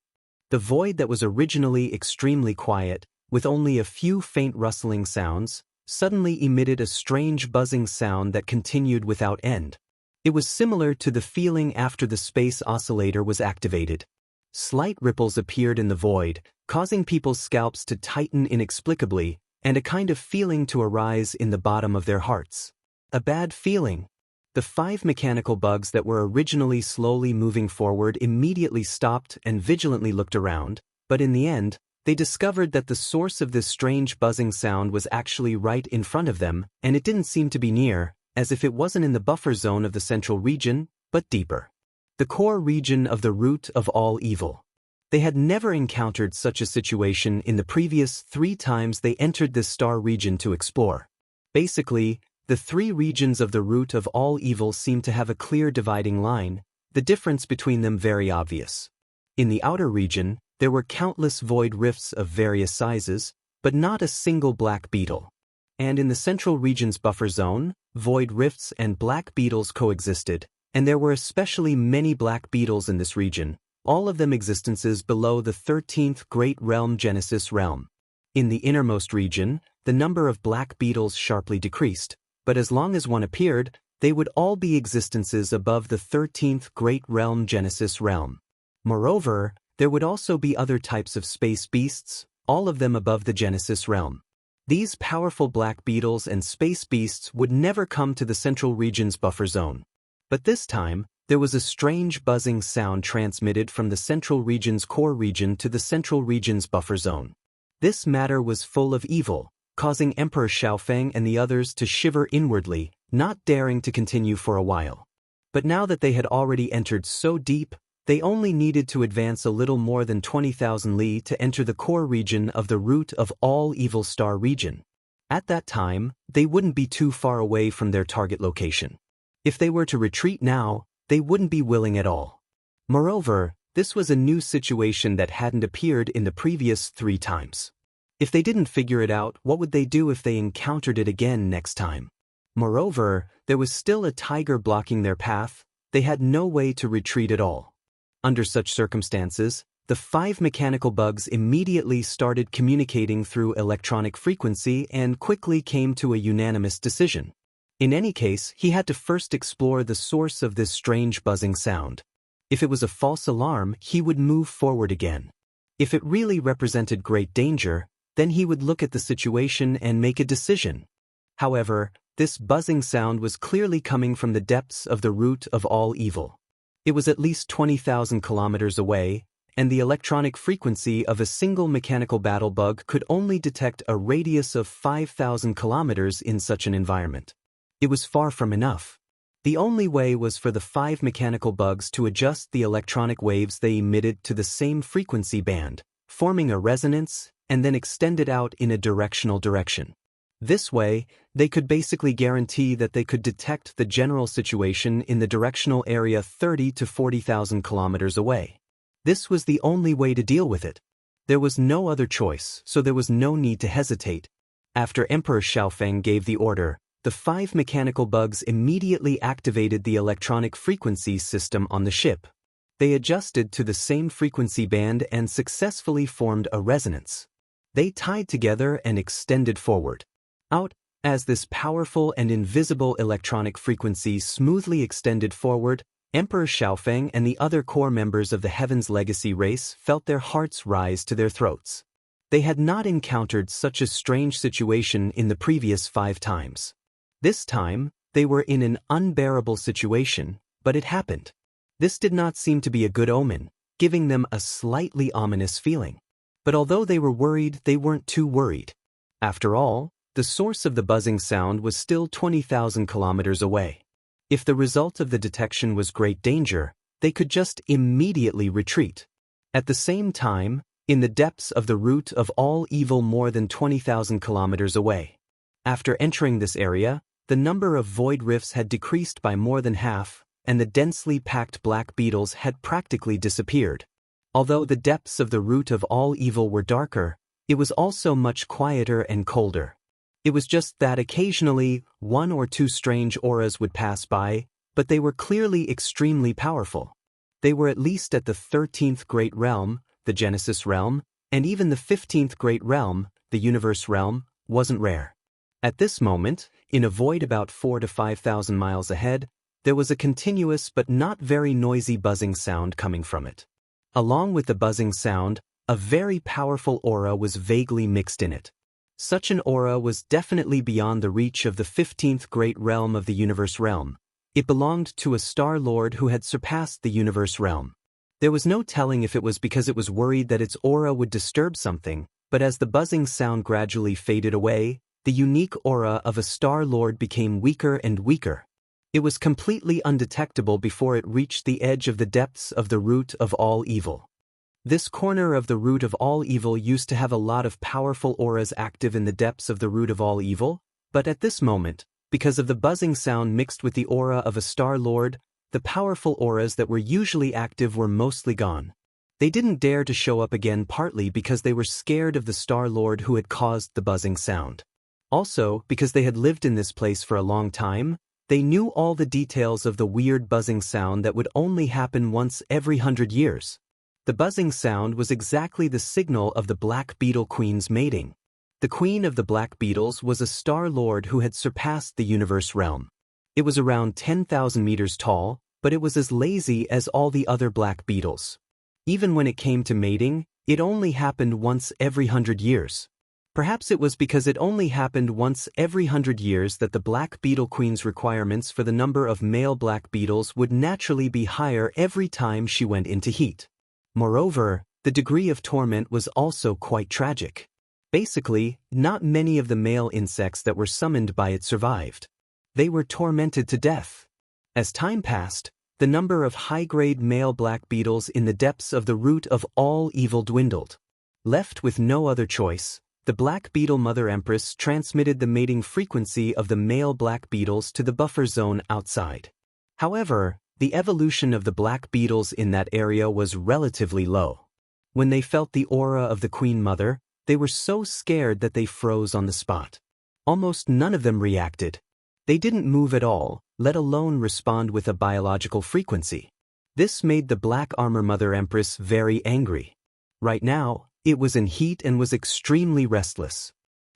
The void that was originally extremely quiet, with only a few faint rustling sounds, suddenly emitted a strange buzzing sound that continued without end. It was similar to the feeling after the space oscillator was activated. Slight ripples appeared in the void, causing people's scalps to tighten inexplicably, and a kind of feeling to arise in the bottom of their hearts. A bad feeling. The 5 mechanical bugs that were originally slowly moving forward immediately stopped and vigilantly looked around, but in the end, they discovered that the source of this strange buzzing sound was actually right in front of them, and it didn't seem to be near, as if it wasn't in the buffer zone of the central region, but deeper. The core region of the root of all evil. They had never encountered such a situation in the previous 3 times they entered this star region to explore. Basically, the 3 regions of the root of all evil seemed to have a clear dividing line, the difference between them very obvious. In the outer region, there were countless void rifts of various sizes, but not a single black beetle. And in the central region's buffer zone, void rifts and black beetles coexisted, and there were especially many black beetles in this region, all of them existences below the 13th Great Realm Genesis realm. In the innermost region, the number of black beetles sharply decreased, but as long as one appeared, they would all be existences above the 13th Great Realm Genesis realm. Moreover, there would also be other types of space beasts, all of them above the Genesis realm. These powerful black beetles and space beasts would never come to the central region's buffer zone. But this time, there was a strange buzzing sound transmitted from the central region's core region to the central region's buffer zone. This matter was full of evil, causing Emperor Xiaofeng and the others to shiver inwardly, not daring to continue for a while. But now that they had already entered so deep, they only needed to advance a little more than 20,000 li to enter the core region of the root of all evil star region. At that time, they wouldn't be too far away from their target location. If they were to retreat now, they wouldn't be willing at all. Moreover, this was a new situation that hadn't appeared in the previous 3 times. If they didn't figure it out, what would they do if they encountered it again next time? Moreover, there was still a tiger blocking their path. They had no way to retreat at all. Under such circumstances, the 5 mechanical bugs immediately started communicating through electronic frequency and quickly came to a unanimous decision. In any case, he had to first explore the source of this strange buzzing sound. If it was a false alarm, he would move forward again. If it really represented great danger, then he would look at the situation and make a decision. However, this buzzing sound was clearly coming from the depths of the root of all evil. It was at least 20,000 kilometers away, and the electronic frequency of a single mechanical battle bug could only detect a radius of 5,000 kilometers in such an environment. It was far from enough. The only way was for the 5 mechanical bugs to adjust the electronic waves they emitted to the same frequency band, forming a resonance, and then extend it out in a directional direction. This way, they could basically guarantee that they could detect the general situation in the directional area 30 to 40,000 kilometers away. This was the only way to deal with it. There was no other choice, so there was no need to hesitate. After Emperor Xiaofeng gave the order, the 5 mechanical bugs immediately activated the electronic frequency system on the ship. They adjusted to the same frequency band and successfully formed a resonance. They tied together and extended forward. Out, as this powerful and invisible electronic frequency smoothly extended forward, Emperor Xiaofeng and the other core members of the Heaven's Legacy race felt their hearts rise to their throats. They had not encountered such a strange situation in the previous 5 times. This time, they were in an unbearable situation, but it happened. This did not seem to be a good omen, giving them a slightly ominous feeling. But although they were worried, they weren't too worried. After all, the source of the buzzing sound was still 20,000 kilometers away. If the result of the detection was great danger, they could just immediately retreat. At the same time, in the depths of the root of all evil more than 20,000 kilometers away. After entering this area, the number of void rifts had decreased by more than half, and the densely packed black beetles had practically disappeared. Although the depths of the root of all evil were darker, it was also much quieter and colder. It was just that occasionally 1 or 2 strange auras would pass by, but they were clearly extremely powerful. They were at least at the 13th Great Realm, the Genesis Realm, and even the 15th Great Realm, the Universe Realm, wasn't rare. At this moment, in a void about 4 to 5,000 miles ahead, there was a continuous but not very noisy buzzing sound coming from it. Along with the buzzing sound, a very powerful aura was vaguely mixed in it. Such an aura was definitely beyond the reach of the 15th Great Realm of the Universe Realm. It belonged to a Star Lord who had surpassed the Universe Realm. There was no telling if it was because it was worried that its aura would disturb something, but as the buzzing sound gradually faded away, the unique aura of a Star Lord became weaker and weaker. It was completely undetectable before it reached the edge of the depths of the root of all evil. This corner of the root of all evil used to have a lot of powerful auras active in the depths of the root of all evil, but at this moment, because of the buzzing sound mixed with the aura of a Star Lord, the powerful auras that were usually active were mostly gone. They didn't dare to show up again, partly because they were scared of the Star Lord who had caused the buzzing sound. Also, because they had lived in this place for a long time, they knew all the details of the weird buzzing sound that would only happen once every 100 years. The buzzing sound was exactly the signal of the Black Beetle Queen's mating. The Queen of the Black Beetles was a Star Lord who had surpassed the Universe Realm. It was around 10,000 meters tall, but it was as lazy as all the other black beetles. Even when it came to mating, It only happened once every 100 years. Perhaps it was because it only happened once every 100 years that the black beetle queen's requirements for the number of male black beetles would naturally be higher every time she went into heat. Moreover, the degree of torment was also quite tragic. Basically, not many of the male insects that were summoned by it survived. They were tormented to death. As time passed, the number of high-grade male black beetles in the depths of the root of all evil dwindled. Left with no other choice, the black beetle mother empress transmitted the mating frequency of the male black beetles to the buffer zone outside. However, the evolution of the black beetles in that area was relatively low. When they felt the aura of the queen mother, they were so scared that they froze on the spot. Almost none of them reacted. They didn't move at all, let alone respond with a biological frequency. This made the black armor mother empress very angry. Right now, it was in heat and was extremely restless.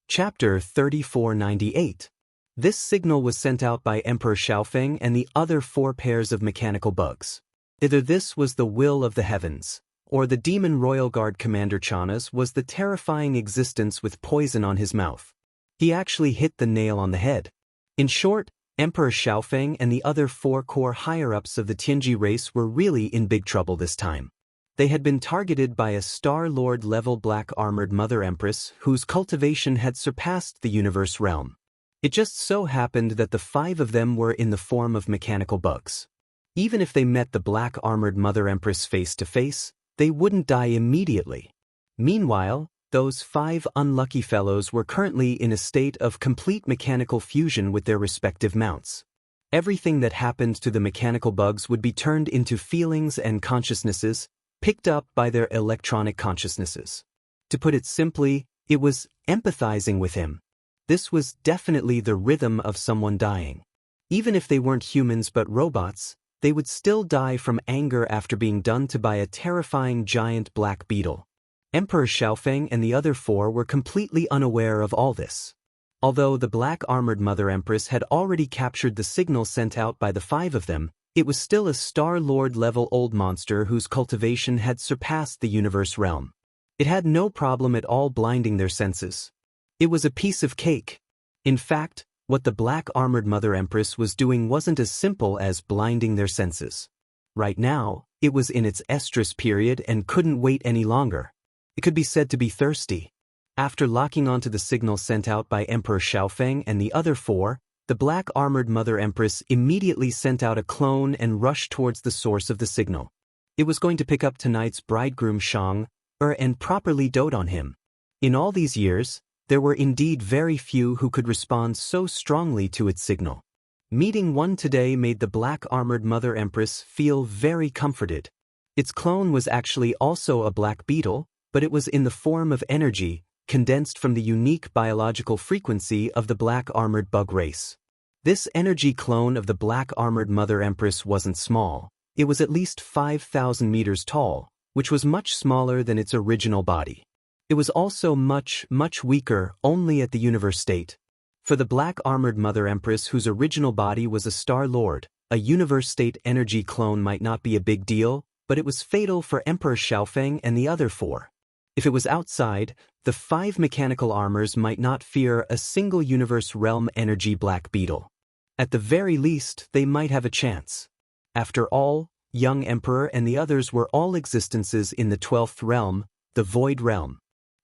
Chapter 3498. This signal was sent out by Emperor Xiaofeng and the other 4 pairs of mechanical bugs. Either this was the will of the heavens, or the demon royal guard commander Chanas was the terrifying existence with poison on his mouth. He actually hit the nail on the head. In short, Emperor Xiaofeng and the other 4 core higher-ups of the Tianji race were really in big trouble this time. They had been targeted by a Star Lord level black armored Mother Empress whose cultivation had surpassed the universe realm. It just so happened that the 5 of them were in the form of mechanical bugs. Even if they met the black armored Mother Empress face to face, they wouldn't die immediately. Meanwhile, those 5 unlucky fellows were currently in a state of complete mechanical fusion with their respective mounts. Everything that happened to the mechanical bugs would be turned into feelings and consciousnesses, picked up by their electronic consciousnesses. To put it simply, it was empathizing with him. This was definitely the rhythm of someone dying. Even if they weren't humans but robots, they would still die from anger after being done to by a terrifying giant black beetle. Emperor Xiaofeng and the other 4 were completely unaware of all this. Although the black armored Mother Empress had already captured the signal sent out by the 5 of them, it was still a Star Lord level old monster whose cultivation had surpassed the universe realm. It had no problem at all blinding their senses. It was a piece of cake. In fact, what the black armored Mother Empress was doing wasn't as simple as blinding their senses. Right now, it was in its estrus period and couldn't wait any longer. It could be said to be thirsty. After locking onto the signal sent out by Emperor Xiaofeng and the other 4, the black armored Mother Empress immediately sent out a clone and rushed towards the source of the signal. It was going to pick up tonight's bridegroom Xianxia and properly dote on him. In all these years, there were indeed very few who could respond so strongly to its signal. Meeting one today made the black armored Mother Empress feel very comforted. Its clone was actually also a black beetle, but it was in the form of energy, condensed from the unique biological frequency of the black armored bug race. This energy clone of the black armored Mother Empress wasn't small. It was at least 5,000 meters tall, which was much smaller than its original body. It was also much weaker, only at the universe state. For the black armored Mother Empress whose original body was a Star Lord, a universe state energy clone might not be a big deal, but it was fatal for Emperor Xiaofeng and the other 4. If it was outside, the 5 mechanical armors might not fear a single universe realm energy black beetle. At the very least, they might have a chance. After all, young Emperor and the others were all existences in the 12th realm, the Void Realm.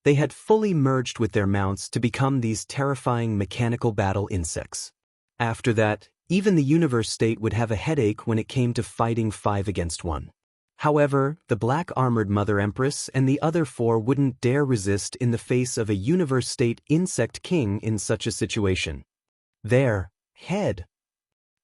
They had fully merged with their mounts to become these terrifying mechanical battle insects. After that, even the universe state would have a headache when it came to fighting 5 against 1. However, the black armored Mother Empress and the other 4 wouldn't dare resist in the face of a universe state insect king in such a situation. Their head.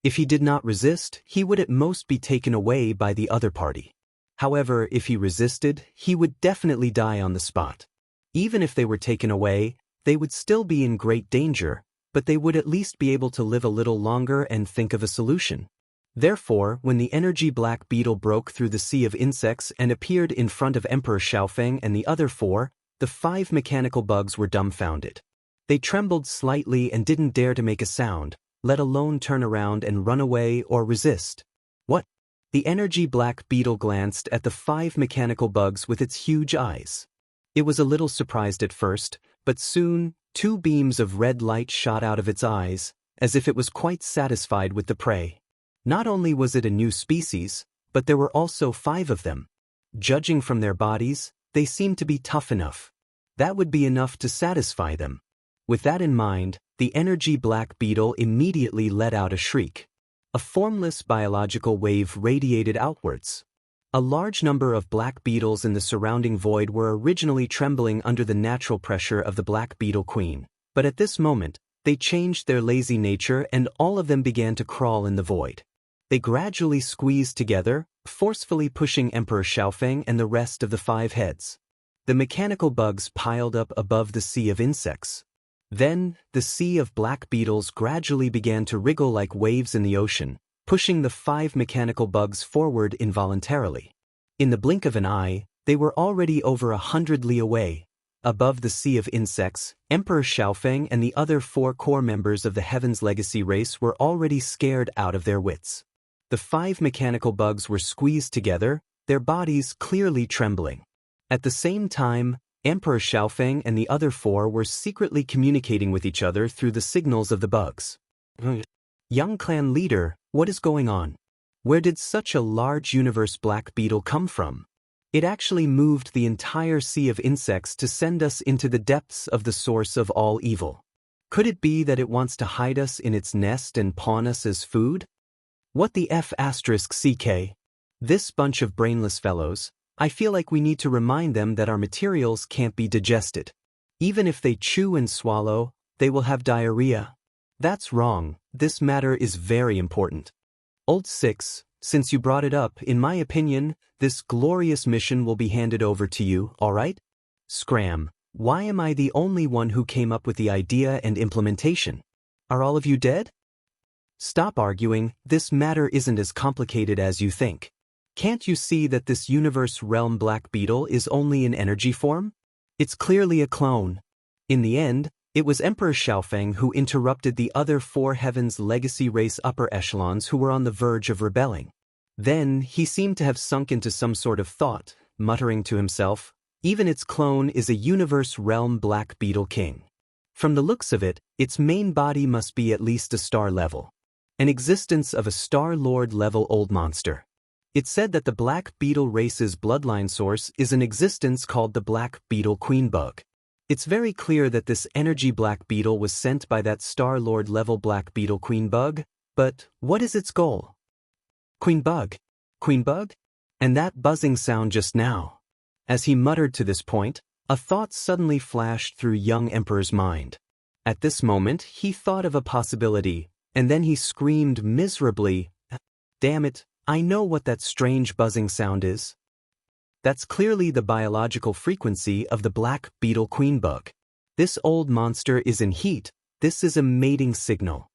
If he did not resist, he would at most be taken away by the other party. However, if he resisted, he would definitely die on the spot. Even if they were taken away, they would still be in great danger, but they would at least be able to live a little longer and think of a solution. Therefore, when the energy black beetle broke through the sea of insects and appeared in front of Emperor Xiaofeng and the other 4, the 5 mechanical bugs were dumbfounded. They trembled slightly and didn't dare to make a sound, let alone turn around and run away or resist. What? The energy black beetle glanced at the 5 mechanical bugs with its huge eyes. It was a little surprised at first, but soon 2 beams of red light shot out of its eyes, as if it was quite satisfied with the prey. Not only was it a new species, but there were also 5 of them. Judging from their bodies, they seemed to be tough enough. That would be enough to satisfy them. With that in mind, the energy black beetle immediately let out a shriek. A formless biological wave radiated outwards. A large number of black beetles in the surrounding void were originally trembling under the natural pressure of the black beetle queen, but at this moment, they changed their lazy nature and all of them began to crawl in the void. They gradually squeezed together, forcefully pushing Emperor Xiaofeng and the rest of the 5 heads. The mechanical bugs piled up above the sea of insects. Then, the sea of black beetles gradually began to wriggle like waves in the ocean, pushing the 5 mechanical bugs forward involuntarily. In the blink of an eye, they were already over 100 li away. Above the sea of insects, Emperor Xiaofeng and the other 4 core members of the Heaven's Legacy race were already scared out of their wits. The 5 mechanical bugs were squeezed together, their bodies clearly trembling. At the same time, Emperor Xiaofeng and the other 4 were secretly communicating with each other through the signals of the bugs. Young clan leader, what is going on? Where did such a large universe black beetle come from? It actually moved the entire sea of insects to send us into the depths of the source of all evil. Could it be that it wants to hide us in its nest and pawn us as food? What the F***CK? This bunch of brainless fellows, I feel like we need to remind them that our materials can't be digested. Even if they chew and swallow, they will have diarrhea. That's wrong, this matter is very important. Old Six, since you brought it up, in my opinion, this glorious mission will be handed over to you, alright? Scram, why am I the only one who came up with the idea and implementation? Are all of you dead? Stop arguing, this matter isn't as complicated as you think. Can't you see that this universe realm black beetle is only in energy form? It's clearly a clone. In the end, it was Emperor Xiaofeng who interrupted the other 4 Heaven's Legacy race upper echelons who were on the verge of rebelling. Then, he seemed to have sunk into some sort of thought, muttering to himself, even its clone is a universe realm black beetle king. From the looks of it, its main body must be at least a star level. An existence of a Star Lord level old monster. It said that the black beetle race's bloodline source is an existence called the black beetle queen bug. It's very clear that this energy black beetle was sent by that Star Lord level black beetle queen bug, but what is its goal? Queen bug? Queen bug? And that buzzing sound just now. As he muttered to this point, a thought suddenly flashed through young Emperor's mind. At this moment, he thought of a possibility, and then he screamed miserably, "Damn it, I know what that strange buzzing sound is. That's clearly the biological frequency of the black beetle queen bug. This old monster is in heat, this is a mating signal.